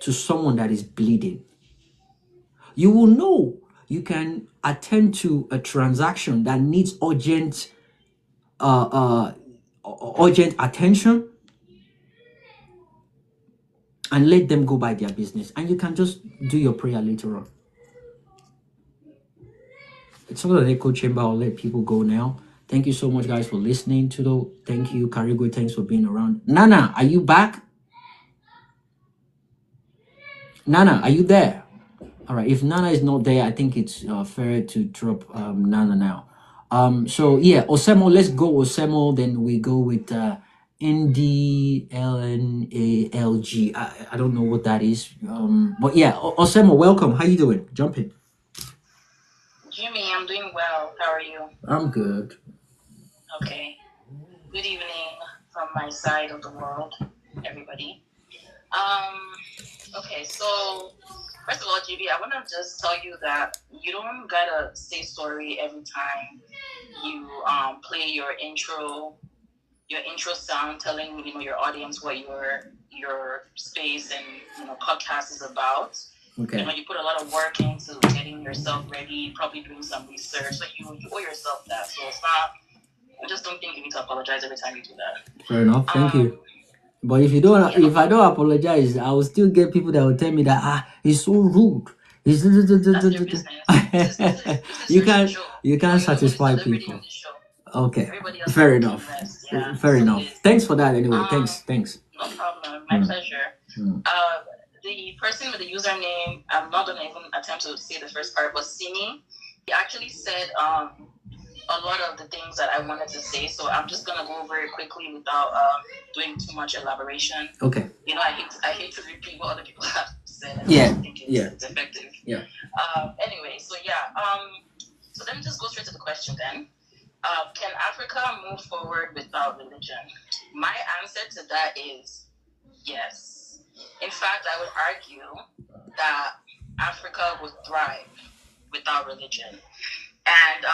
to someone that is bleeding. You will know you can attend to a transaction that needs urgent attention and let them go by their business. And you can just do your prayer later on. It's not an echo chamber. I'll let people go now. Thank you so much, guys, for listening. Tudo, thank you. Karigo, thanks for being around. Nana, are you back? Nana, are you there? All right. If Nana is not there, I think it's fair to drop Nana now. So yeah, Osemo, let's go Osemo. Then we go with NDLNALG. I don't know what that is. But yeah, Osemo, welcome. How you doing? Jump in. Jimmy, I'm doing well. How are you? I'm good. Okay. Good evening from my side of the world, everybody. Okay, so first of all, GB, I want to just tell you that you don't gotta say sorry every time you play your intro sound, telling your audience what your space and podcast is about. Okay. You put a lot of work into getting yourself ready, probably doing some research, so you owe yourself that. So it's not. I just don't think you need to apologize every time you do that. Fair enough. Thank you. But if I don't apologize, I will still get people that will tell me that he's so rude. He's you can't satisfy people. Okay. Fair enough. Yeah. Fair enough. Thanks for that anyway. Thanks. No problem. My pleasure. The person with the username, I'm not gonna even attempt to say the first part, but Sini, he actually said a lot of the things that I wanted to say, so I'm just gonna go over it quickly without doing too much elaboration. Okay. I hate to repeat what other people have said. I don't think it's effective. Yeah. Anyway, so so let me just go straight to the question then. Can Africa move forward without religion? My answer to that is yes. In fact, I would argue that Africa would thrive without religion. And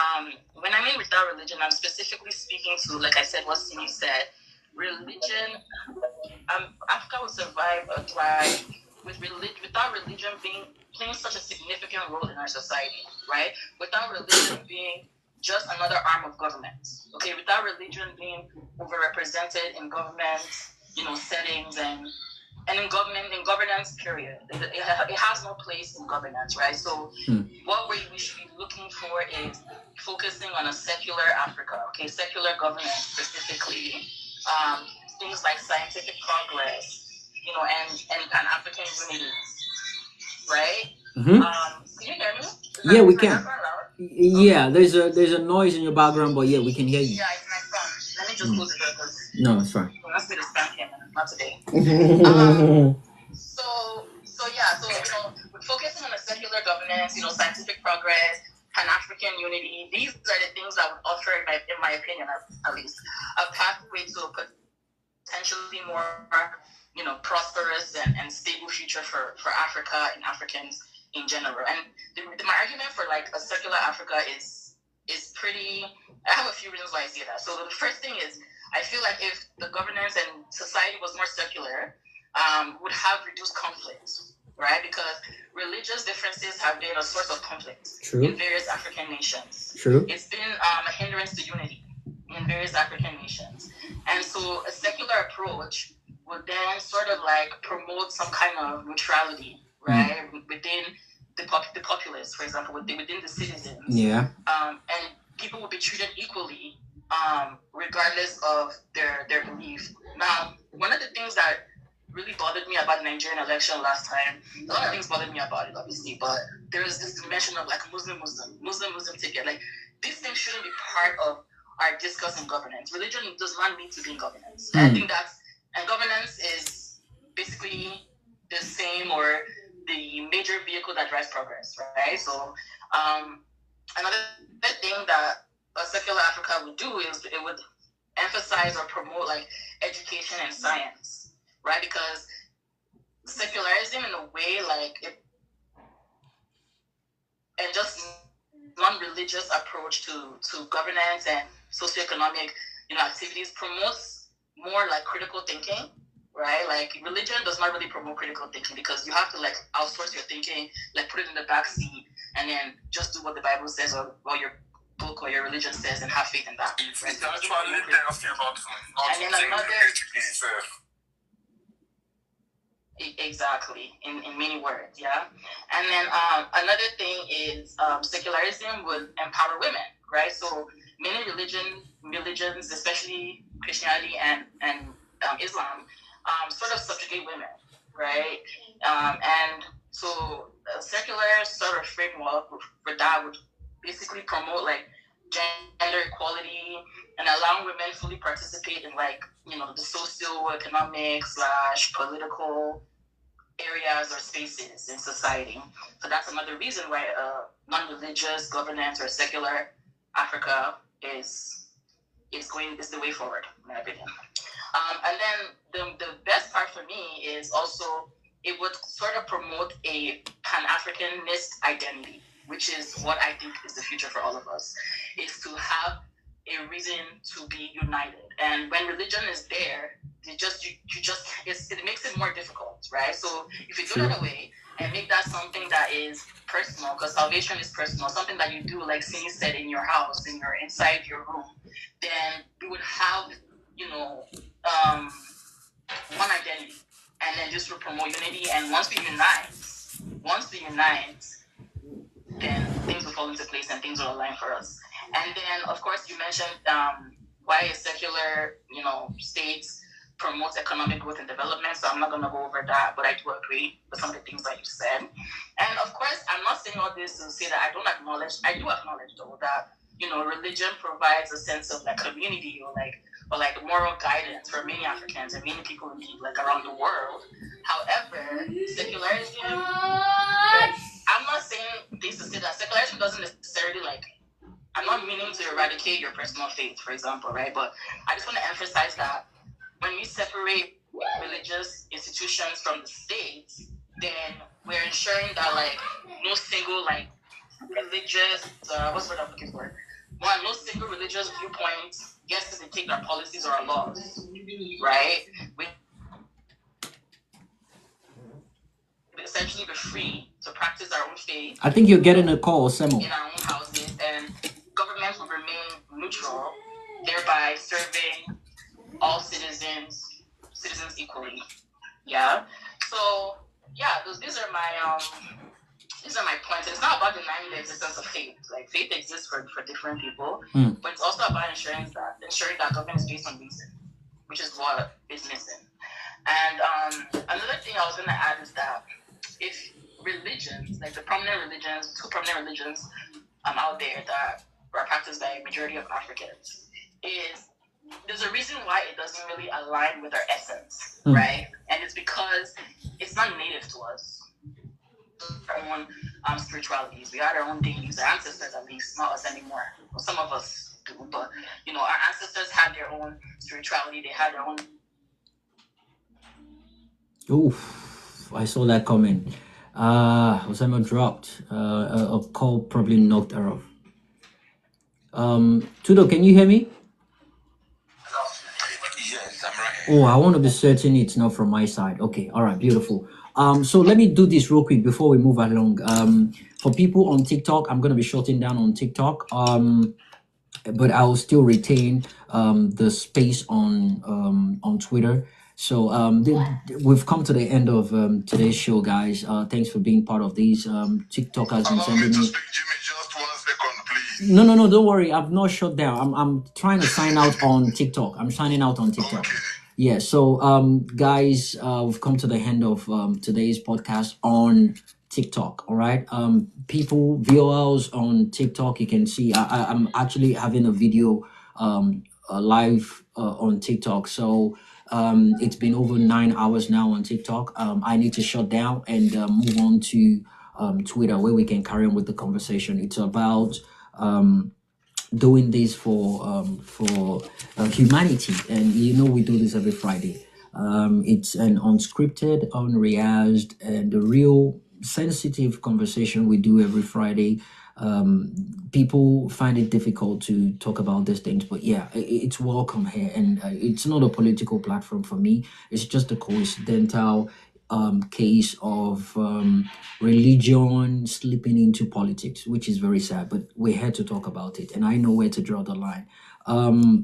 when I mean without religion, I'm specifically speaking to, like I said, what Sini said. Religion, Africa will survive or thrive without religion playing such a significant role in our society, right? Without religion being just another arm of government, okay? Without religion being overrepresented in government, settings and in governance, period. It has no place in governance, right? So what we should be looking for is focusing on a secular Africa, okay? Secular governance specifically, things like scientific progress, and Pan-African unity, right? Mm-hmm. Can you hear me? Yeah, we can. Yeah, there's a noise in your background, but yeah, we can hear you. Yeah, it's my phone. Let me just close it because No, it's fine. Well, that's me to spank him, and not today. So focusing on a secular governance, scientific progress, Pan-African unity, these are the things that would offer, in my opinion, at least, a pathway to a potentially more, prosperous and stable future for Africa and Africans in general. And my argument for like a secular Africa is pretty. I have a few reasons why I say that. So the first thing is, I feel like if the governance and society was more secular, would have reduced conflict, right? Because religious differences have been a source of conflict in various African nations. It's been a hindrance to unity in various African nations. And so a secular approach would then sort of like promote some kind of neutrality, right, within the populace, for example, within the citizens. Yeah. And people would be treated equally, regardless of their belief. Now, one of the things that really bothered me about the Nigerian election last time, a lot of things bothered me about it, obviously, but there is this dimension of like Muslim ticket. Like, this thing shouldn't be part of our discourse in governance. Religion does not need to be in governance. And I think and governance is basically the same or the major vehicle that drives progress, right? So another thing that a secular Africa would do is it would emphasize or promote like education and science, right? Because secularism in a way, and just non-religious approach to governance and socioeconomic, activities promotes more like critical thinking, right? Like, religion does not really promote critical thinking because you have to like outsource your thinking, like put it in the back seat, and then just do what the Bible says or your book or your religion says and have faith in that. It's actually there about and then another. Exactly, in many words, yeah. And then another thing is secularism would empower women, right? So many religions, especially Christianity and Islam, sort of subjugate women, right? And so a secular sort of framework for that would basically promote like gender equality and allowing women fully participate in like, the socio-economic / political areas or spaces in society. So that's another reason why non-religious governance or secular Africa is the way forward, in my opinion. And then the best part for me is also it would sort of promote a Pan-Africanist identity, which is what I think is the future for all of us, is to have a reason to be united. And when religion is there, it makes it more difficult, right? So if you do that away and make that something that is personal, because salvation is personal, something that you do, like Sini said, in your house, inside your room, then we would have, one identity, and then this will promote unity. And once we unite, then things will fall into place and things will align for us. And then, of course, you mentioned why a secular, states promotes economic growth and development. So I'm not going to go over that, but I do agree with some of the things that you said. And of course, I'm not saying all this to say that I do acknowledge though that, religion provides a sense of like community or moral guidance for many Africans and many people indeed like around the world. However, secularism, I'm not saying this to say that secularism doesn't necessarily I'm not meaning to eradicate your personal faith, for example, right? But I just want to emphasize that when we separate religious institutions from the state, then we're ensuring that no single religious what's the word I'm looking for? One, no single religious viewpoint gets to dictate our policies or our laws, right? We essentially be free to practice our own faith. I think you're getting a call, Semo. In our own houses, and governments will remain neutral, thereby serving all citizens equally. Yeah. So yeah, these are my points. And it's not about denying the existence of faith. Like, faith exists for different people, but it's also about ensuring that government is based on reason, which is what is missing. And another thing I was going to add is that if religions, like two prominent religions out there that are practiced by a majority of Africans, is there's a reason why it doesn't really align with our essence, right? And it's because it's not native to us. Our own spiritualities. We had our own deities, our ancestors at least, not us anymore. Well, some of us do, but our ancestors had their own spirituality. They had their own. Oof, I saw that coming. Osama dropped. A call probably knocked her off. Tudo, can you hear me? Yes, I'm right. Oh, I want to be certain it's not from my side. Okay, all right, beautiful. So let me do this real quick before we move along. For people on TikTok, I'm gonna be shutting down on TikTok. But I will still retain the space on Twitter. So we've come to the end of today's show, guys. Thanks for being part of these. TikTok has been sending me. Jimmy, just 1 second, please. No, don't worry. I've not shut down. I'm trying to sign out on TikTok. I'm signing out on TikTok. Okay. Yeah. So guys, we've come to the end of today's podcast on TikTok. All right. People, viewers on TikTok, you can see I'm actually having a video live on TikTok. So it's been over 9 hours now on TikTok. I need to shut down and move on to Twitter, where we can carry on with the conversation. It's about doing this for humanity, and we do this every Friday. It's an unscripted, unrehearsed, and a real sensitive conversation we do every Friday. People find it difficult to talk about these things, but yeah, it's welcome here, and it's not a political platform for me. It's just a coincidental case of religion slipping into politics, which is very sad, but we're here to talk about it, and I know where to draw the line.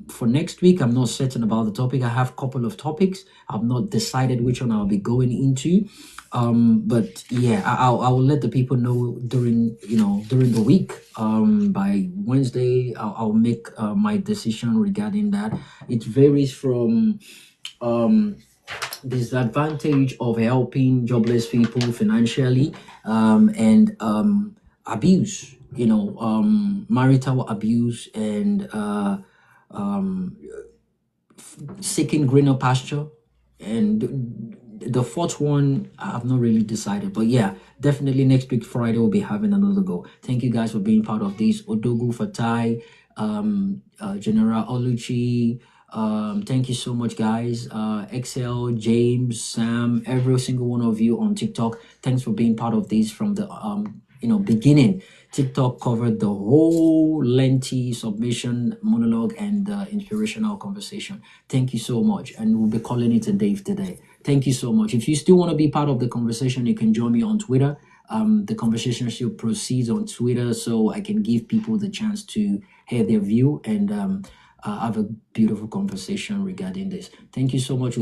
For next week, I'm not certain about the topic. I have a couple of topics. I've not decided which one I'll be going into. But yeah, I will let the people know during the week. By Wednesday, I'll make my decision regarding that. It varies from disadvantage of helping jobless people financially, and abuse, marital abuse, and seeking greener pasture, and the fourth one I have not really decided. But yeah, definitely next week Friday we'll be having another go. Thank you guys for being part of this. Odogu Fatai, General Oluchi, thank you so much, guys. XL, James, Sam, every single one of you on TikTok, thanks for being part of this from the beginning. TikTok covered the whole lengthy submission, monologue, and inspirational conversation. Thank you so much, and we'll be calling it a day today. Thank you so much. If you still want to be part of the conversation, you can join me on Twitter. The conversation still proceeds on Twitter, so I can give people the chance to hear their view and have a beautiful conversation regarding this. Thank you so much. We'll be